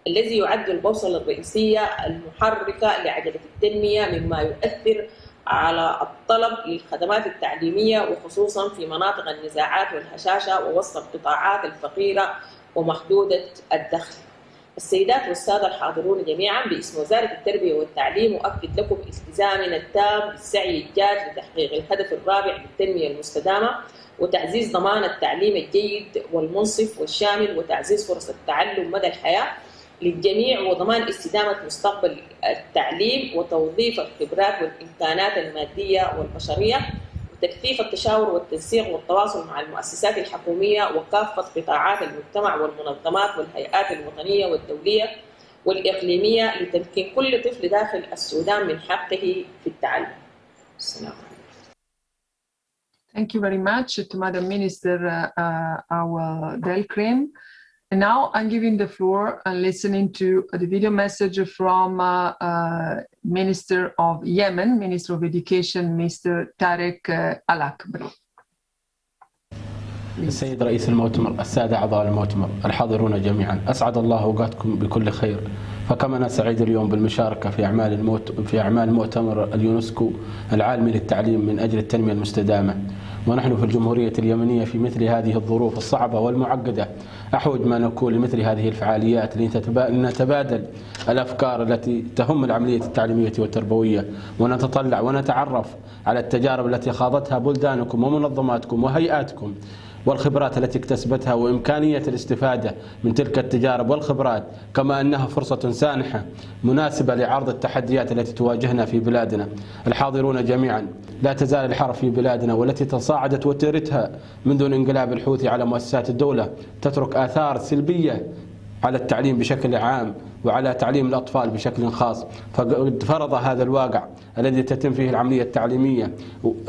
الذي يعد البوصلة الرئيسية المحركة لعجلة التنمية، مما يؤثر على الطلب للخدمات التعليمية وخصوصا في مناطق النزاعات والهشاشة ووسط القطاعات الفقيرة ومحدودة الدخل. السيدات والسادة الحاضرون جميعا، باسم وزارة التربية والتعليم أؤكد لكم التزامنا التام بالسعي الجاد لتحقيق الهدف الرابع للتنمية المستدامة وتعزيز ضمان التعليم الجيد والمنصف والشامل وتعزيز فرص التعلم مدى الحياة للجميع وضمان استدامة مستقبل التعليم وتوظيف الخبرات والإمكانات المادية والبشرية وتكثيف التشاور والتنسيق والتواصل مع المؤسسات الحكومية وكافة قطاعات المجتمع والمنظمات والهيئات الوطنية والدولية والإقليمية لتمكين كل طفل داخل السودان من حقه في التعلم. Thank you very much to Madam Minister our Delcrim. And now I'm giving the floor and listening to the video message from Minister of Yemen, Minister of Education, Mr. Tarek Al-Akbari. السيد رئيس المؤتمر، السادة أعضاء المؤتمر، الحاضرون جميعا، أسعد الله أوقاتكم بكل خير. فكما أنا سعيد اليوم بالمشاركة في أعمال مؤتمر اليونسكو العالمي للتعليم من أجل التنمية المستدامة، ونحن في الجمهورية اليمنية في مثل هذه الظروف الصعبة والمعقدة أحوج ما نكون لمثل هذه الفعاليات لنتبادل الأفكار التي تهم العملية التعليمية والتربوية، ونتطلع ونتعرف على التجارب التي خاضتها بلدانكم ومنظماتكم وهيئاتكم، والخبرات التي اكتسبتها، وإمكانية الاستفادة من تلك التجارب والخبرات، كما أنها فرصة سانحة مناسبة لعرض التحديات التي تواجهنا في بلادنا. الحاضرون جميعا، لا تزال الحرب في بلادنا والتي تصاعدت وتيرتها منذ انقلاب الحوثي على مؤسسات الدولة تترك آثار سلبية على التعليم بشكل عام وعلى تعليم الأطفال بشكل خاص. فقد فرض هذا الواقع الذي تتم فيه العملية التعليمية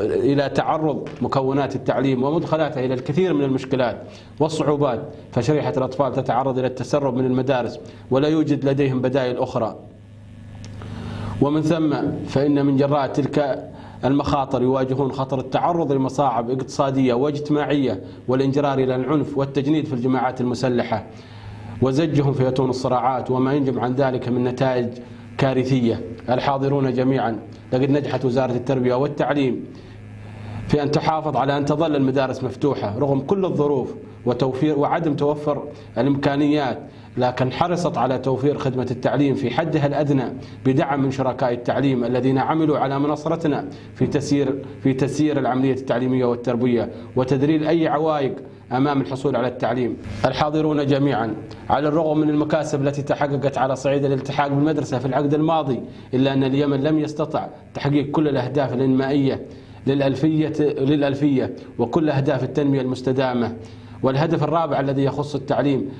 إلى تعرض مكونات التعليم ومدخلاتها إلى الكثير من المشكلات والصعوبات، فشريحة الأطفال تتعرض إلى التسرب من المدارس ولا يوجد لديهم بدائل أخرى. ومن ثم فإن من جراء تلك المخاطر يواجهون خطر التعرض لمصاعب اقتصادية واجتماعية والانجرار إلى العنف والتجنيد في الجماعات المسلحة وزجهم في أتون الصراعات وما ينجم عن ذلك من نتائج كارثية. الحاضرون جميعا، لقد نجحت وزارة التربية والتعليم في أن تحافظ على أن تظل المدارس مفتوحة رغم كل الظروف وعدم توفر الإمكانيات، لكن حرصت على توفير خدمة التعليم في حدها الأدنى بدعم من شركاء التعليم الذين عملوا على مناصرتنا في تسيير العملية التعليمية والتربوية وتذليل أي عوائق أمام الحصول على التعليم. الحاضرون جميعا، على الرغم من المكاسب التي تحققت على صعيد الالتحاق بالمدرسة في العقد الماضي، إلا أن اليمن لم يستطع تحقيق كل الأهداف الإنمائية للألفية وكل أهداف التنمية المستدامة. والهدف الرابع الذي يخص التعليم،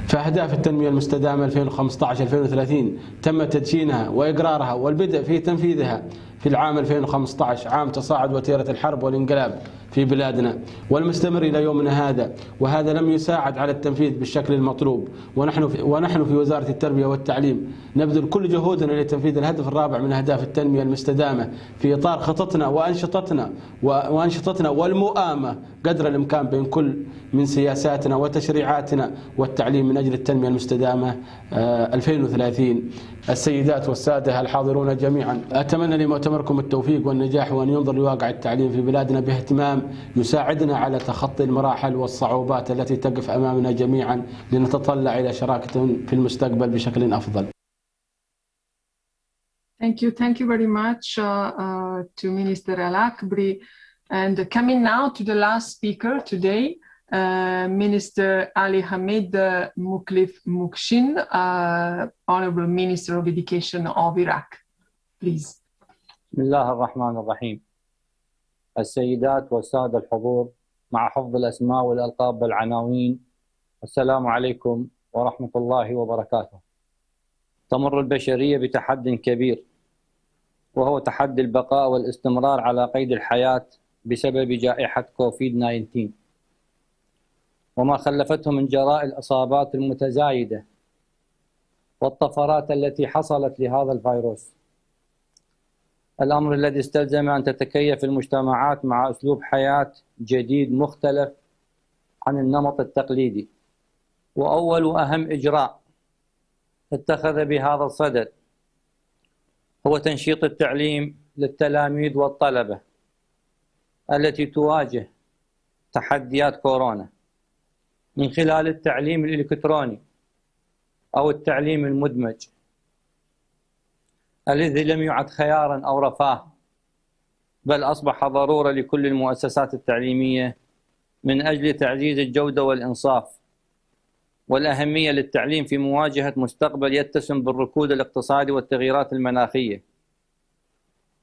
فأهداف التنمية المستدامة 2015-2030 تم تدشينها وإقرارها والبدء في تنفيذها في العام 2015، عام تصاعد وتيرة الحرب والانقلاب في بلادنا والمستمر إلى يومنا هذا، وهذا لم يساعد على التنفيذ بالشكل المطلوب. ونحن في وزارة التربية والتعليم نبذل كل جهودنا لتنفيذ الهدف الرابع من أهداف التنمية المستدامة في إطار خططنا وأنشطتنا والمؤامة قدر الإمكان بين كل من سياساتنا وتشريعاتنا والتعليم من أجل التنمية المستدامة 2030. السيدات والسادة الحاضرون جميعا، أتمنى لمؤتمركم التوفيق والنجاح وأن ينظر لواقع التعليم في بلادنا باهتمام يساعدنا على تخطي المراحل والصعوبات التي تقف أمامنا جميعا لنتطلع إلى شراكة في المستقبل بشكل أفضل. Thank you very much to Minister Al-Akbari. And coming now to the last speaker today, Minister Ali Hamid Muklif Mukshin, Honorable Minister of Education of Iraq. Please. بسم الله الرحمن الرحيم. السيدات والسادة الحضور، مع حفظ الأسماء والألقاب والعناوين، السلام عليكم ورحمة الله وبركاته. تمر البشرية بتحد كبير، وهو تحدي البقاء والاستمرار على قيد الحياة بسبب جائحة كوفيد-19 وما خلفته من جراء الإصابات المتزايدة والطفرات التي حصلت لهذا الفيروس، الأمر الذي استلزم أن تتكيف المجتمعات مع أسلوب حياة جديد مختلف عن النمط التقليدي. وأول وأهم إجراء اتخذ بهذا الصدد هو تنشيط التعليم للتلاميذ والطلبة التي تواجه تحديات كورونا من خلال التعليم الإلكتروني أو التعليم المدمج، الذي لم يعد خيارا أو رفاه، بل أصبح ضرورة لكل المؤسسات التعليمية من أجل تعزيز الجودة والإنصاف والأهمية للتعليم في مواجهة مستقبل يتسم بالركود الاقتصادي والتغييرات المناخية،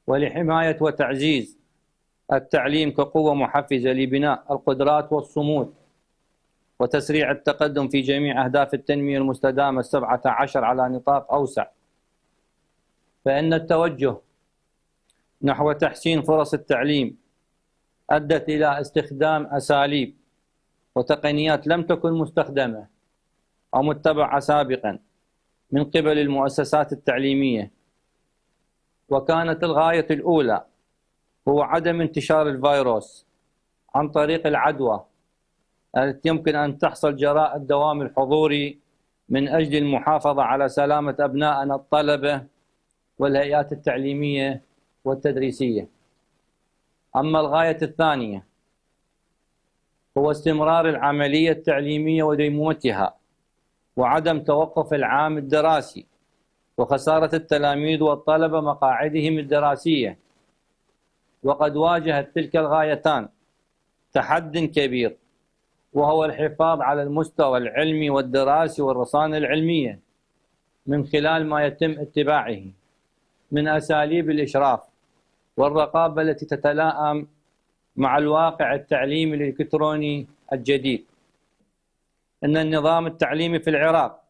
ولحماية وتعزيز التعليم كقوة محفزة لبناء القدرات والصمود وتسريع التقدم في جميع أهداف التنمية المستدامة 17 على نطاق أوسع. فإن التوجه نحو تحسين فرص التعليم أدت إلى استخدام أساليب وتقنيات لم تكن مستخدمة أو متبعة سابقا من قبل المؤسسات التعليمية، وكانت الغاية الأولى هو عدم انتشار الفيروس عن طريق العدوى التي يمكن أن تحصل جراء الدوام الحضوري من أجل المحافظة على سلامة أبنائنا الطلبة والهيئات التعليمية والتدريسية. أما الغاية الثانية هو استمرار العملية التعليمية وديمومتها وعدم توقف العام الدراسي وخسارة التلاميذ والطلبة مقاعدهم الدراسية. وقد واجهت تلك الغايتان تحد كبير، وهو الحفاظ على المستوى العلمي والدراسي والرصانة العلمية من خلال ما يتم اتباعه من أساليب الإشراف والرقابة التي تتلائم مع الواقع التعليمي الإلكتروني الجديد. إن النظام التعليمي في العراق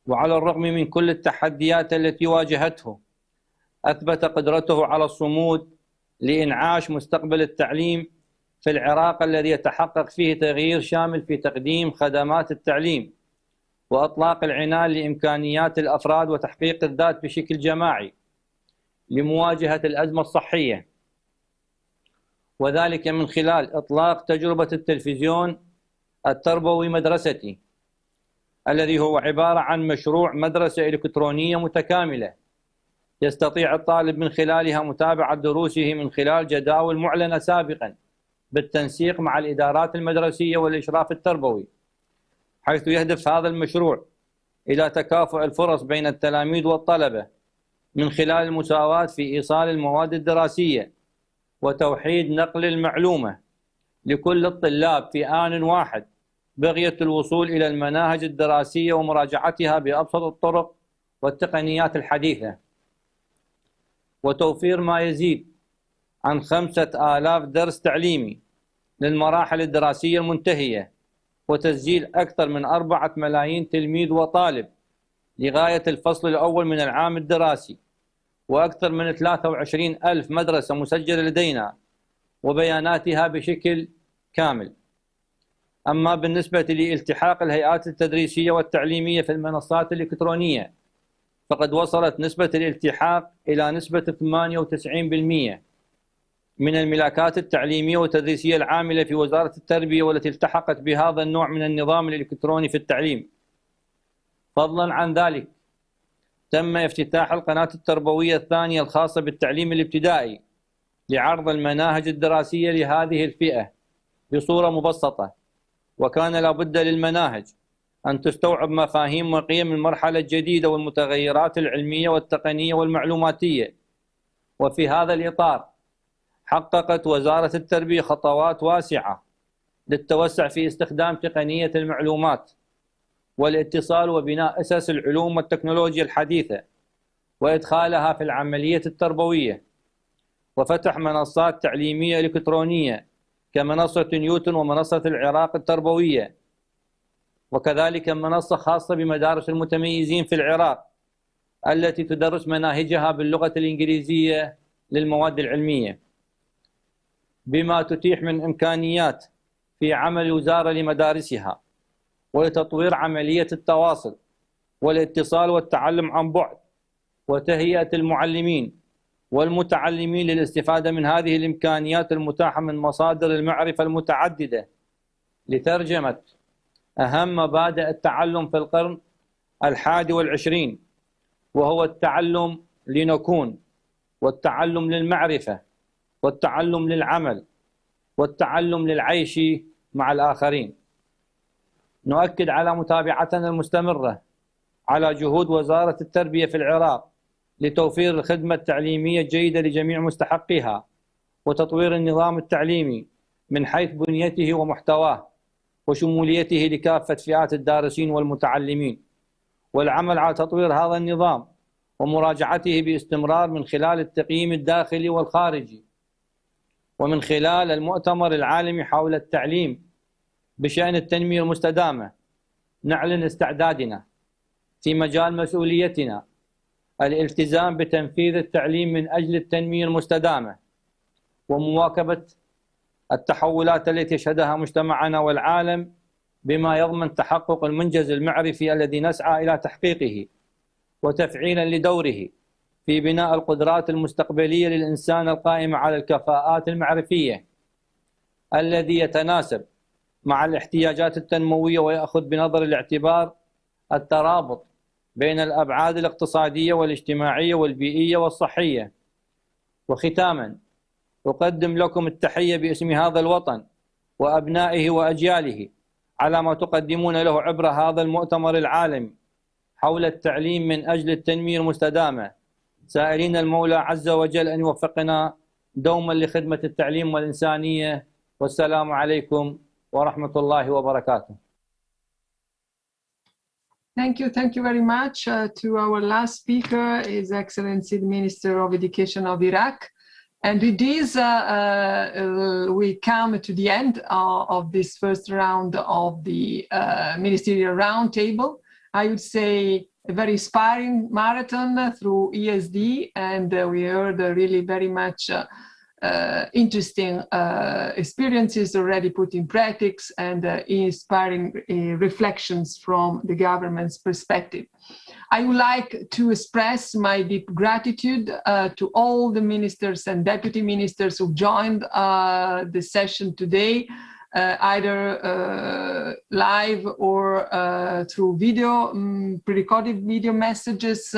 وعلى الرغم من كل التحديات التي واجهته أثبت قدرته على الصمود لإنعاش مستقبل التعليم في العراق الذي يتحقق فيه تغيير شامل في تقديم خدمات التعليم وإطلاق العنان لإمكانيات الأفراد وتحقيق الذات بشكل جماعي لمواجهة الأزمة الصحية، وذلك من خلال إطلاق تجربة التلفزيون التربوي مدرستي، الذي هو عبارة عن مشروع مدرسة إلكترونية متكاملة يستطيع الطالب من خلالها متابعة دروسه من خلال جداول معلنة سابقا بالتنسيق مع الإدارات المدرسية والإشراف التربوي، حيث يهدف هذا المشروع إلى تكافؤ الفرص بين التلاميذ والطلبة من خلال المساواة في إيصال المواد الدراسية وتوحيد نقل المعلومة لكل الطلاب في آن واحد بغية الوصول إلى المناهج الدراسية ومراجعتها بأبسط الطرق والتقنيات الحديثة، وتوفير ما يزيد عن 5000 درس تعليمي للمراحل الدراسية المنتهية، وتسجيل أكثر من 4 ملايين تلميذ وطالب لغاية الفصل الأول من العام الدراسي، وأكثر من 23 ألف مدرسة مسجلة لدينا وبياناتها بشكل كامل. أما بالنسبة لالتحاق الهيئات التدريسية والتعليمية في المنصات الإلكترونية، فقد وصلت نسبة الالتحاق إلى نسبة 98% من الملاكات التعليمية والتدريسية العاملة في وزارة التربية والتي التحقت بهذا النوع من النظام الإلكتروني في التعليم. فضلا عن ذلك تم افتتاح القناة التربوية الثانية الخاصة بالتعليم الابتدائي لعرض المناهج الدراسية لهذه الفئة بصورة مبسطة، وكان لابد للمناهج أن تستوعب مفاهيم وقيم المرحلة الجديدة والمتغيرات العلمية والتقنية والمعلوماتية. وفي هذا الإطار حققت وزارة التربية خطوات واسعة للتوسع في استخدام تقنية المعلومات والاتصال وبناء أسس العلوم والتكنولوجيا الحديثة وإدخالها في العملية التربوية، وفتح منصات تعليمية إلكترونية كمنصة نيوتن ومنصة العراق التربوية، وكذلك منصة خاصة بمدارس المتميزين في العراق التي تدرس مناهجها باللغة الإنجليزية للمواد العلمية، بما تتيح من إمكانيات في عمل الوزارة لمدارسها ولتطوير عملية التواصل والاتصال والتعلم عن بعد وتهيئة المعلمين والمتعلمين للاستفادة من هذه الإمكانيات المتاحة من مصادر المعرفة المتعددة لترجمة أهم مبادئ التعلم في القرن 21، وهو التعلم لنكون، والتعلم للمعرفة، والتعلم للعمل، والتعلم للعيش مع الآخرين. نؤكد على متابعتنا المستمرة على جهود وزارة التربية في العراق لتوفير الخدمة التعليمية الجيدة لجميع مستحقيها، وتطوير النظام التعليمي من حيث بنيته ومحتواه وشموليته لكافة فئات الدارسين والمتعلمين، والعمل على تطوير هذا النظام ومراجعته باستمرار من خلال التقييم الداخلي والخارجي، ومن خلال المؤتمر العالمي حول التعليم بشأن التنمية المستدامة. نعلن استعدادنا في مجال مسؤوليتنا الالتزام بتنفيذ التعليم من أجل التنمية المستدامة ومواكبة التحولات التي يشهدها مجتمعنا والعالم بما يضمن تحقق المنجز المعرفي الذي نسعى إلى تحقيقه وتفعيلا لدوره في بناء القدرات المستقبلية للإنسان القائمة على الكفاءات المعرفية الذي يتناسب مع الاحتياجات التنموية ويأخذ بنظر الاعتبار الترابط بين الأبعاد الاقتصادية والاجتماعية والبيئية والصحية. وختاما أقدم لكم التحية باسم هذا الوطن وأبنائه وأجياله على ما تقدمون له عبر هذا المؤتمر العالمي حول التعليم من أجل التنمية المستدامة، سائلين المولى عز وجل أن يوفقنا دوما لخدمة التعليم والإنسانية. والسلام عليكم ورحمة الله وبركاته. Thank you very much to our last speaker, His Excellency the Minister of Education of Iraq. And with this, we come to the end of this first round of the Ministerial Roundtable. I would say a very inspiring marathon through ESD, and we heard really very much interesting experiences already put in practice and inspiring reflections from the government's perspective. I would like to express my deep gratitude to all the ministers and deputy ministers who joined the session today, either live or through video, pre-recorded video messages,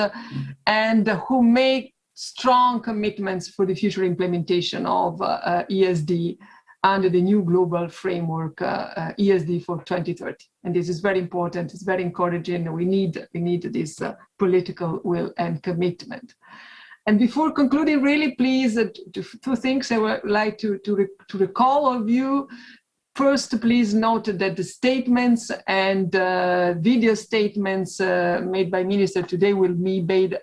and who make strong commitments for the future implementation of ESD under the new global framework ESD for 2030. And this is very important, it's very encouraging. We need this political will and commitment. And before concluding, really please, two things I would like to recall of you. First, please note that the statements and video statements made by Minister today will be made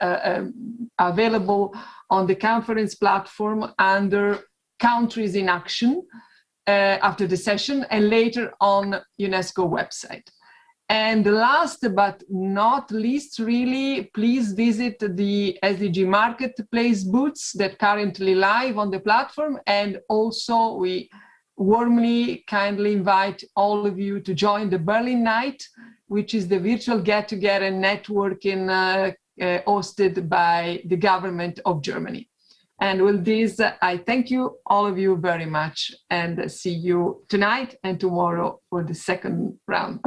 available on the conference platform under Countries in Action after the session and later on UNESCO website. And last but not least, really, please visit the SDG Marketplace booths that currently live on the platform. And also we warmly, kindly invite all of you to join the Berlin Night, which is the virtual get-together networking hosted by the government of Germany. And with this, I thank you, all of you very much, and see you tonight and tomorrow for the second round.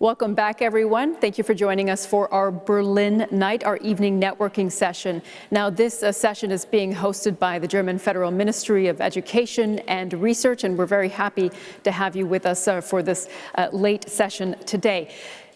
Welcome back, everyone. Thank you for joining us for our Berlin night, our evening networking session. Now, this session is being hosted by the German Federal Ministry of Education and Research, and we're very happy to have you with us for this late session today.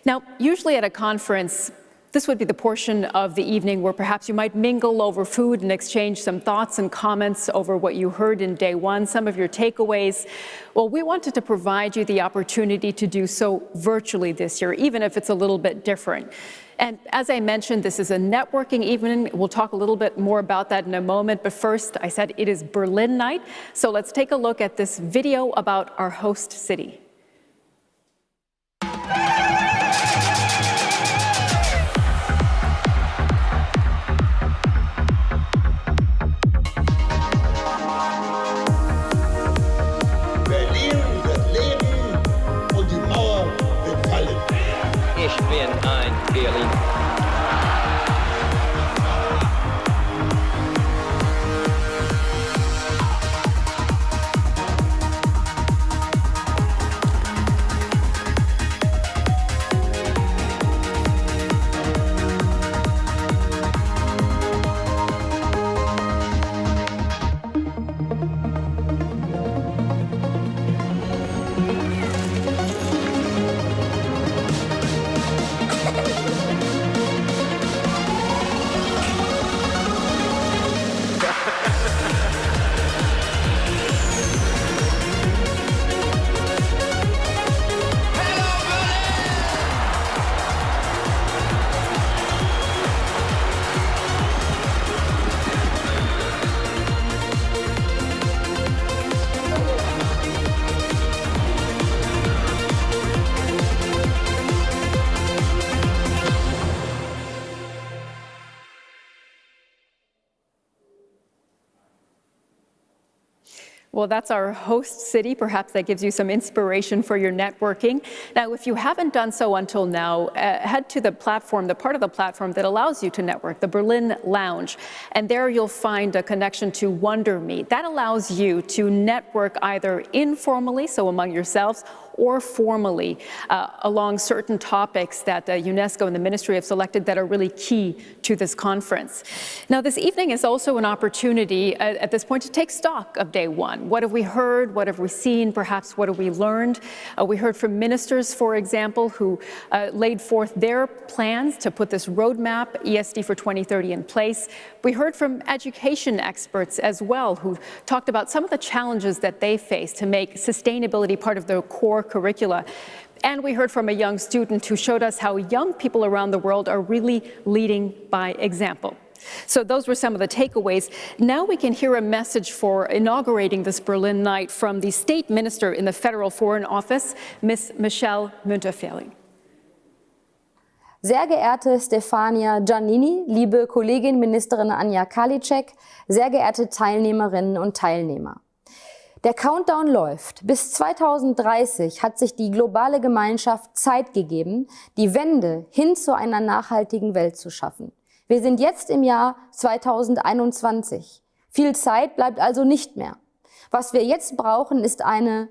Now, usually at a conference, this would be the portion of the evening where perhaps you might mingle over food and exchange some thoughts and comments over what you heard in day one, some of your takeaways. Well, we wanted to provide you the opportunity to do so virtually this year, even if it's a little bit different. And as I mentioned, this is a networking evening. We'll talk a little bit more about that in a moment. But first, I said it is Berlin night. So let's take a look at this video about our host city. Ich bin ein Berliner. Well, that's our host city. Perhaps that gives you some inspiration for your networking. Now, if you haven't done so until now, head to the platform, the part of the platform that allows you to network, the Berlin Lounge. And there you'll find a connection to Wonder Meet. That allows you to network either informally, so among yourselves, or formally along certain topics that UNESCO and the ministry have selected that are really key to this conference. Now, this evening is also an opportunity at this point to take stock of day one. What have we heard? What have we seen? Perhaps what have we learned? We heard from ministers, for example, who laid forth their plans to put this roadmap, ESD for 2030, in place. We heard from education experts as well, who talked about some of the challenges that they face to make sustainability part of their core curricula. And we heard from a young student who showed us how young people around the world are really leading by example. So those were some of the takeaways. Now we can hear a message for inaugurating this Berlin night from the State Minister in the Federal Foreign Office, Ms. Michelle Müntefering. Sehr geehrte Stefania Giannini, liebe Kollegin Ministerin Anja Karliczek, sehr geehrte Teilnehmerinnen und Teilnehmer. Der Countdown läuft. Bis 2030 hat sich die globale Gemeinschaft Zeit gegeben, die Wende hin zu einer nachhaltigen Welt zu schaffen. Wir sind jetzt im Jahr 2021. Viel Zeit bleibt also nicht mehr. Was wir jetzt brauchen, ist eine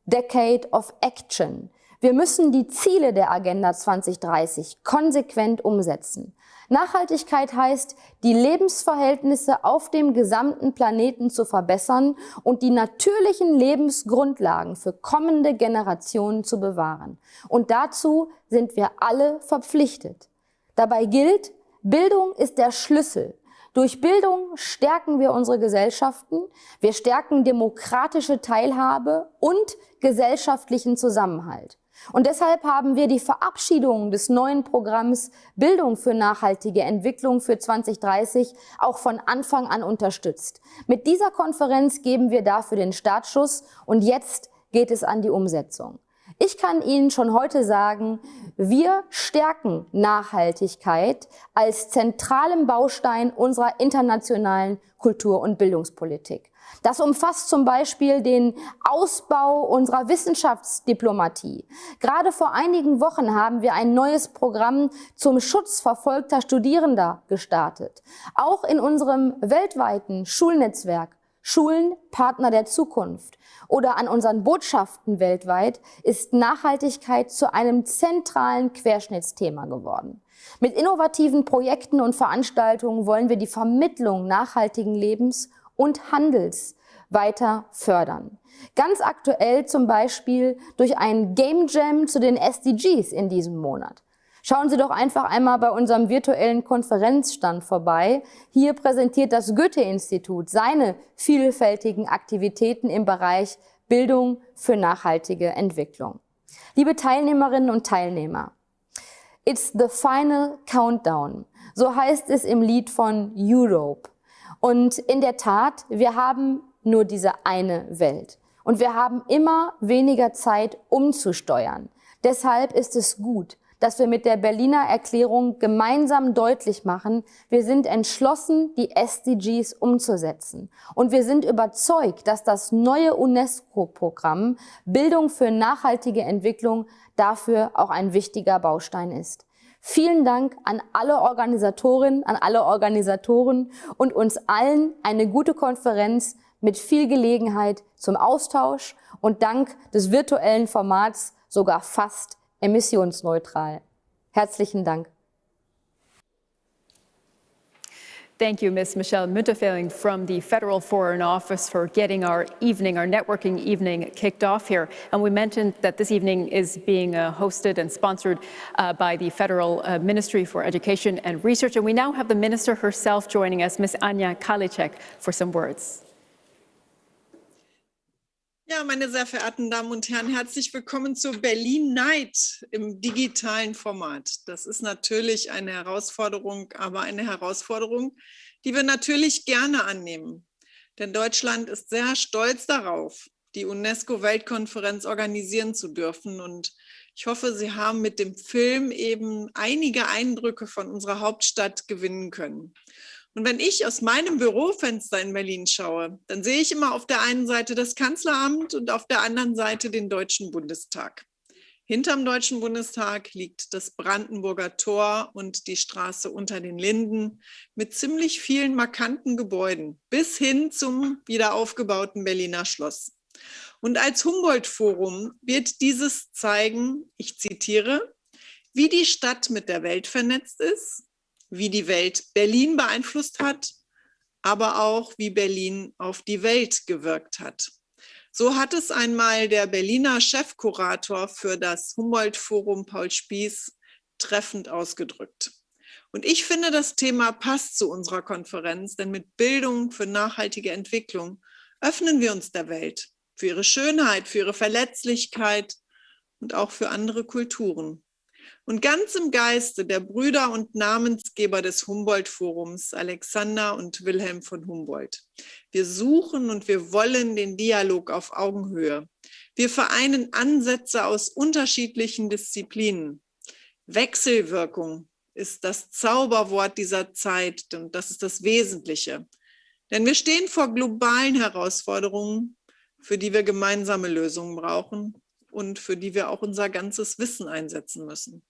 Decade of Action. Wir müssen die Ziele der Agenda 2030 konsequent umsetzen. Nachhaltigkeit heißt, die Lebensverhältnisse auf dem gesamten Planeten zu verbessern und die natürlichen Lebensgrundlagen für kommende Generationen zu bewahren. Und dazu sind wir alle verpflichtet. Dabei gilt, Bildung ist der Schlüssel. Durch Bildung stärken wir unsere Gesellschaften, wir stärken demokratische Teilhabe und gesellschaftlichen Zusammenhalt. Und deshalb haben wir die Verabschiedung des neuen Programms Bildung für nachhaltige Entwicklung für 2030 auch von Anfang an unterstützt. Mit dieser Konferenz geben wir dafür den Startschuss und jetzt geht es an die Umsetzung. Ich kann Ihnen schon heute sagen, wir stärken Nachhaltigkeit als zentralen Baustein unserer internationalen Kultur- und Bildungspolitik. Das umfasst zum Beispiel den Ausbau unserer Wissenschaftsdiplomatie. Gerade vor einigen Wochen haben wir ein neues Programm zum Schutz verfolgter Studierender gestartet. Auch in unserem weltweiten Schulnetzwerk Schulen, Partner der Zukunft oder an unseren Botschaften weltweit ist Nachhaltigkeit zu einem zentralen Querschnittsthema geworden. Mit innovativen Projekten und Veranstaltungen wollen wir die Vermittlung nachhaltigen Lebens und Handels weiter fördern. Ganz aktuell zum Beispiel durch einen Game Jam zu den SDGs in diesem Monat. Schauen Sie doch einfach einmal bei unserem virtuellen Konferenzstand vorbei. Hier präsentiert das Goethe-Institut seine vielfältigen Aktivitäten im Bereich Bildung für nachhaltige Entwicklung. Liebe Teilnehmerinnen und Teilnehmer, it's the final countdown, so heißt es im Lied von Europe. Und in der Tat, wir haben nur diese eine Welt. Und wir haben immer weniger Zeit umzusteuern. Deshalb ist es gut, dass wir mit der Berliner Erklärung gemeinsam deutlich machen, wir sind entschlossen, die SDGs umzusetzen. Und wir sind überzeugt, dass das neue UNESCO-Programm Bildung für nachhaltige Entwicklung dafür auch ein wichtiger Baustein ist. Vielen Dank an alle Organisatorinnen, an alle Organisatoren und uns allen eine gute Konferenz mit viel Gelegenheit zum Austausch und dank des virtuellen Formats sogar fast emissionsneutral. Herzlichen Dank. Thank you, Ms. Michelle Müntefering from the Federal Foreign Office for getting our networking evening kicked off here. And we mentioned that this evening is being hosted and sponsored by the Federal Ministry for Education and Research. And we now have the minister herself joining us, Ms. Anja Karliczek, for some words. Ja, meine sehr verehrten Damen und Herren, herzlich willkommen zu Berlin Night im digitalen Format. Das ist natürlich eine Herausforderung, aber eine Herausforderung, die wir natürlich gerne annehmen. Denn Deutschland ist sehr stolz darauf, die UNESCO World Conference organisieren zu dürfen. Und ich hoffe, Sie haben mit dem Film eben einige Eindrücke von unserer Hauptstadt gewinnen können. Und wenn ich aus meinem Bürofenster in Berlin schaue, dann sehe ich immer auf der einen Seite das Kanzleramt und auf der anderen Seite den Deutschen Bundestag. Hinterm Deutschen Bundestag liegt das Brandenburger Tor und die Straße unter den Linden mit ziemlich vielen markanten Gebäuden bis hin zum wiederaufgebauten Berliner Schloss. Und als Humboldt-Forum wird dieses zeigen, ich zitiere, wie die Stadt mit der Welt vernetzt ist, wie die Welt Berlin beeinflusst hat, aber auch wie Berlin auf die Welt gewirkt hat. So hat es einmal der Berliner Chefkurator für das Humboldt-Forum Paul Spieß treffend ausgedrückt. Und ich finde, das Thema passt zu unserer Konferenz, denn mit Bildung für nachhaltige Entwicklung öffnen wir uns der Welt, für ihre Schönheit, für ihre Verletzlichkeit und auch für andere Kulturen. Und ganz im Geiste der Brüder und Namensgeber des Humboldt-Forums, Alexander und Wilhelm von Humboldt. Wir suchen und wir wollen den Dialog auf Augenhöhe. Wir vereinen Ansätze aus unterschiedlichen Disziplinen. Wechselwirkung ist das Zauberwort dieser Zeit und das ist das Wesentliche. Denn wir stehen vor globalen Herausforderungen, für die wir gemeinsame Lösungen brauchen und für die wir auch unser ganzes Wissen einsetzen müssen.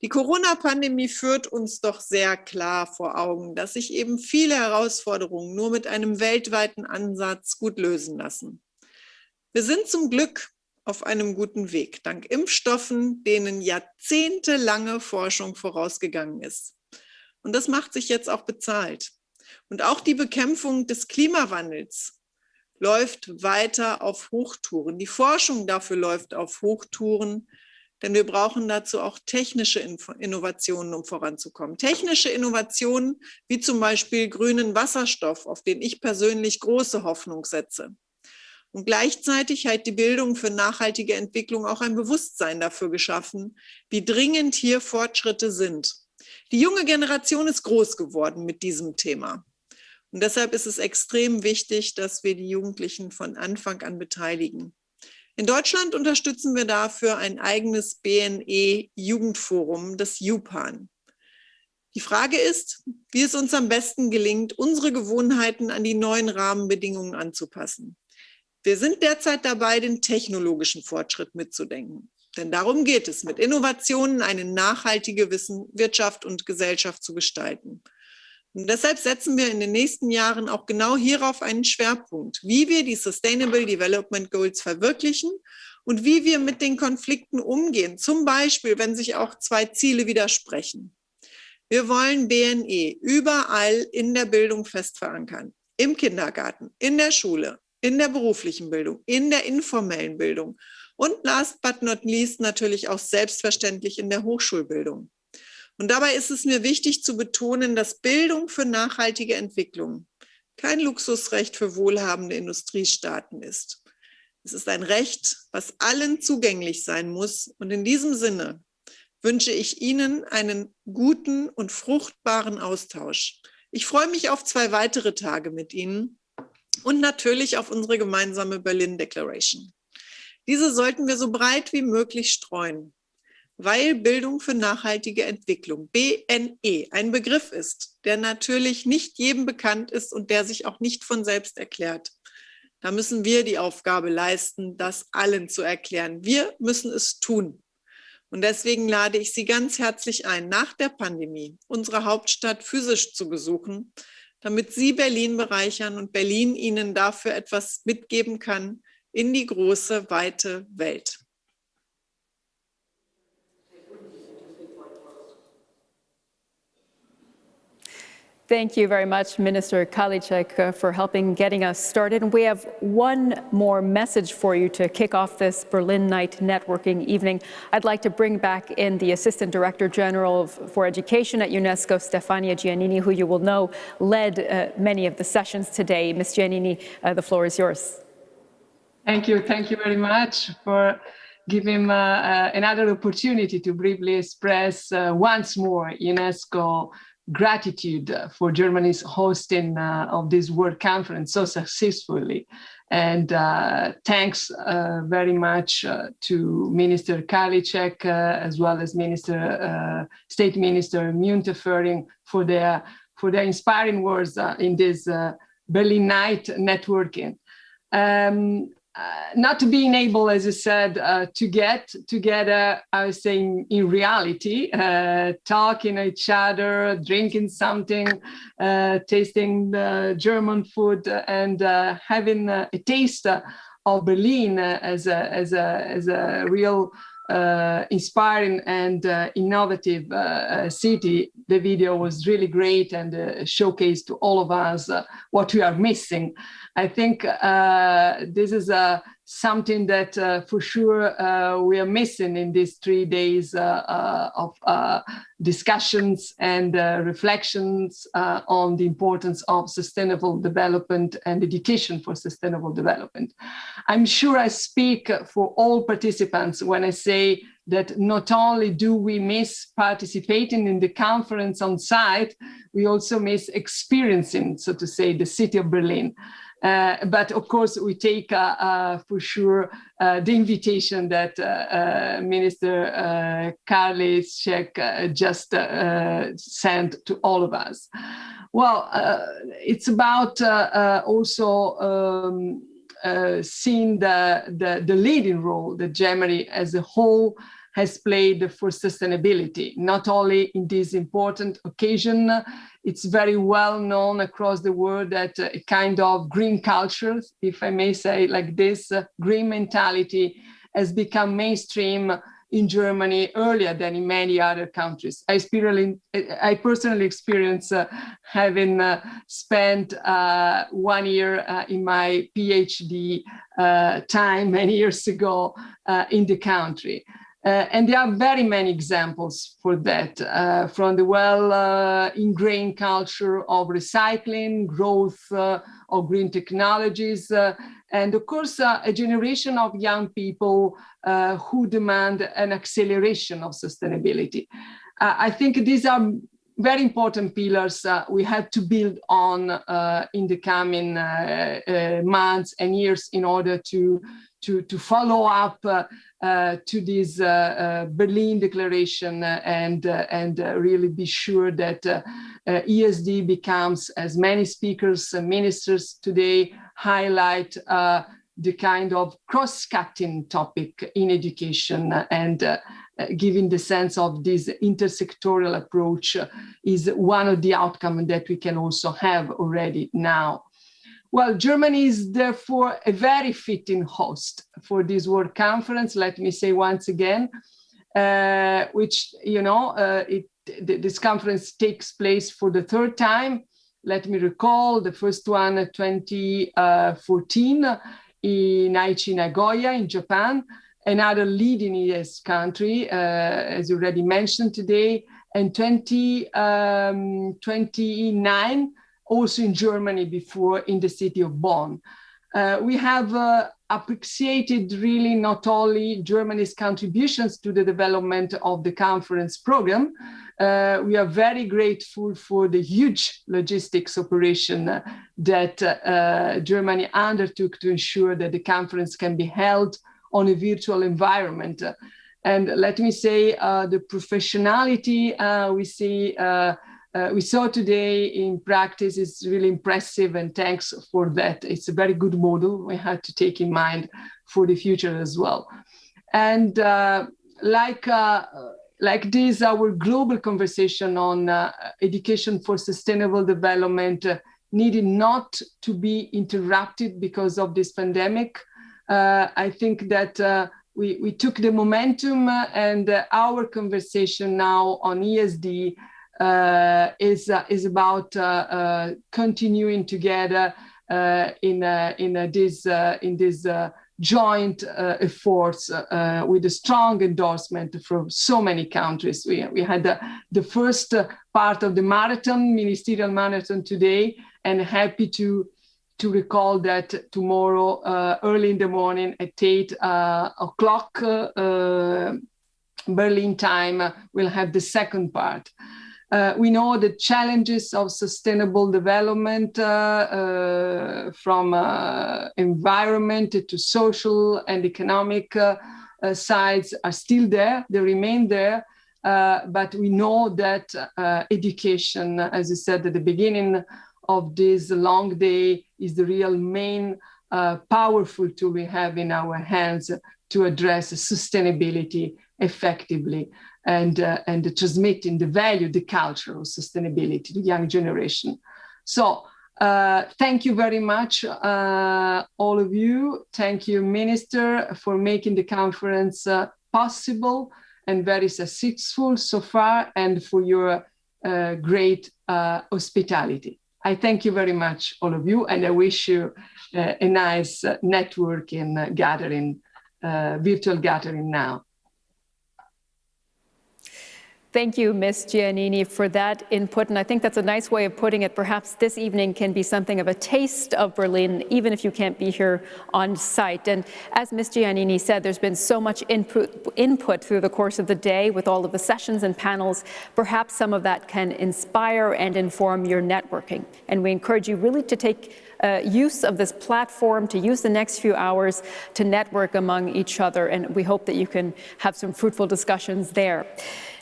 Die Corona-Pandemie führt uns doch sehr klar vor Augen, dass sich eben viele Herausforderungen nur mit einem weltweiten Ansatz gut lösen lassen. Wir sind zum Glück auf einem guten Weg, dank Impfstoffen, denen jahrzehntelange Forschung vorausgegangen ist. Und das macht sich jetzt auch bezahlt. Und auch die Bekämpfung des Klimawandels läuft weiter auf Hochtouren. Die Forschung dafür läuft auf Hochtouren, denn wir brauchen dazu auch technische Innovationen, um voranzukommen. Technische Innovationen wie zum Beispiel grünen Wasserstoff, auf den ich persönlich große Hoffnung setze. Und gleichzeitig hat die Bildung für nachhaltige Entwicklung auch ein Bewusstsein dafür geschaffen, wie dringend hier Fortschritte sind. Die junge Generation ist groß geworden mit diesem Thema. Und deshalb ist es extrem wichtig, dass wir die Jugendlichen von Anfang an beteiligen. In Deutschland unterstützen wir dafür ein eigenes BNE-Jugendforum, das JUPAN. Die Frage ist, wie es uns am besten gelingt, unsere Gewohnheiten an die neuen Rahmenbedingungen anzupassen. Wir sind derzeit dabei, den technologischen Fortschritt mitzudenken. Denn darum geht es, mit Innovationen eine nachhaltige Wirtschaft und Gesellschaft zu gestalten. Und deshalb setzen wir in den nächsten Jahren auch genau hierauf einen Schwerpunkt, wie wir die Sustainable Development Goals verwirklichen und wie wir mit den Konflikten umgehen. Zum Beispiel, wenn sich auch zwei Ziele widersprechen. Wir wollen BNE überall in der Bildung fest verankern. Im Kindergarten, in der Schule, in der beruflichen Bildung, in der informellen Bildung und last but not least natürlich auch selbstverständlich in der Hochschulbildung. Und dabei ist es mir wichtig zu betonen, dass Bildung für nachhaltige Entwicklung kein Luxusrecht für wohlhabende Industriestaaten ist. Es ist ein Recht, was allen zugänglich sein muss. Und in diesem Sinne wünsche ich Ihnen einen guten und fruchtbaren Austausch. Ich freue mich auf 2 weitere Tage mit Ihnen und natürlich auf unsere gemeinsame Berlin Declaration. Diese sollten wir so breit wie möglich streuen, weil Bildung für nachhaltige Entwicklung, BNE, ein Begriff ist, der natürlich nicht jedem bekannt ist und der sich auch nicht von selbst erklärt. Da müssen wir die Aufgabe leisten, das allen zu erklären. Wir müssen es tun. Und deswegen lade ich Sie ganz herzlich ein, nach der Pandemie unsere Hauptstadt physisch zu besuchen, damit Sie Berlin bereichern und Berlin Ihnen dafür etwas mitgeben kann in die große, weite Welt. Thank you very much, Minister Karliczek, for helping getting us started. And we have one more message for you to kick off this Berlin Night networking evening. I'd like to bring back in the Assistant Director General for Education at UNESCO, Stefania Giannini, who you will know led many of the sessions today. Ms. Giannini, the floor is yours. Thank you very much for giving another opportunity to briefly express once more UNESCO gratitude for Germany's hosting of this World Conference so successfully. And thanks very much to Minister Karliczek as well as State Minister Müntefering for their inspiring words in this Berlin Night networking. Not being able, as I said, to get together, I was saying in reality, talking to each other, drinking something, tasting the German food, and having a taste of Berlin as a real inspiring and innovative city. The video was really great and showcased to all of us what we are missing. I think this is something that for sure we are missing in these 3 days of discussions and reflections on the importance of sustainable development and education for sustainable development. I'm sure I speak for all participants when I say that not only do we miss participating in the conference on site, we also miss experiencing, so to say, the city of Berlin. But of course, we take for sure the invitation that Minister Karliczek just sent to all of us. Well, it's about also seeing the leading role that Germany as a whole has played for sustainability, not only in this important occasion. It's very well known across the world that a kind of green culture, if I may say like this, green mentality has become mainstream in Germany earlier than in many other countries. I personally experienced having spent 1 year in my PhD time many years ago in the country. And there are very many examples for that, from the well-ingrained culture of recycling, growth of green technologies, and of course, a generation of young people who demand an acceleration of sustainability. I think these are very important pillars we have to build on in the coming months and years in order to follow up to this Berlin Declaration and really be sure that ESD becomes, as many speakers and ministers today highlight, the kind of cross-cutting topic in education and giving the sense of this intersectoral approach is one of the outcomes that we can also have already now. Well, Germany is therefore a very fitting host for this World Conference, let me say once again, which, you know, this conference takes place for the third time. Let me recall the first one, 2014 in Aichi, Nagoya in Japan, another leading ES country, as you already mentioned today, and 2029 also in Germany before in the city of Bonn. We have appreciated really not only Germany's contributions to the development of the conference program. We are very grateful for the huge logistics operation that Germany undertook to ensure that the conference can be held on a virtual environment. And let me say, the professionality we saw today in practice is really impressive, and thanks for that. It's a very good model we have to take in mind for the future as well. And like this, our global conversation on education for sustainable development needed not to be interrupted because of this pandemic. I think that we took the momentum, and our conversation now on ESD is about continuing together in this joint efforts with a strong endorsement from so many countries. We had the first part of the marathon, ministerial marathon today, and happy to recall that tomorrow early in the morning at 8 o'clock Berlin time, we'll have the second part. We know the challenges of sustainable development from environment to social and economic sides are still there, they remain there, but we know that education, as I said at the beginning of this long day, is the real main powerful tool we have in our hands to address sustainability effectively and transmitting the value, the culture of sustainability to the young generation. So thank you very much, all of you. Thank you, Minister, for making the conference possible and very successful so far, and for your great hospitality. I thank you very much, all of you, and I wish you a nice networking gathering, virtual gathering now. Thank you, Ms. Giannini, for that input. And I think that's a nice way of putting it. Perhaps this evening can be something of a taste of Berlin, even if you can't be here on site. And as Ms. Giannini said, there's been so much input through the course of the day with all of the sessions and panels. Perhaps some of that can inspire and inform your networking. And we encourage you really to take use of this platform, to use the next few hours to network among each other. And we hope that you can have some fruitful discussions there.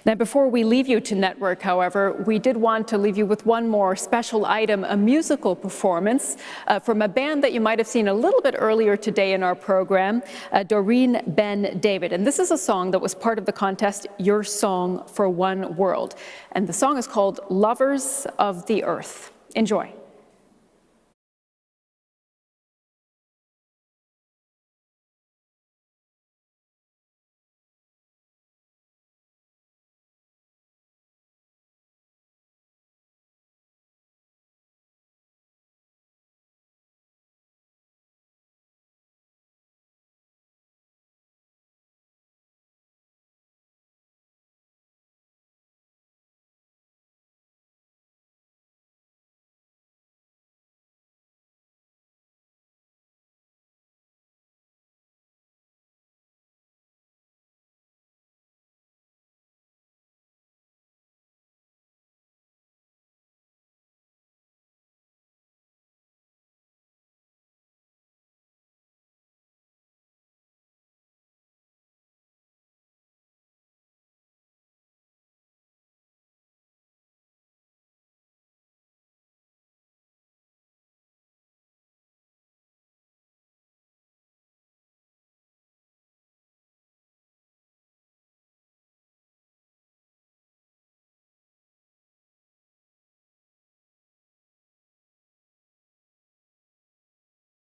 Now, before we leave you to network, however, we did want to leave you with one more special item, a musical performance from a band that you might have seen a little bit earlier today in our program, Doreen Ben David. And this is a song that was part of the contest, Your Song for One World. And the song is called Lovers of the Earth. Enjoy.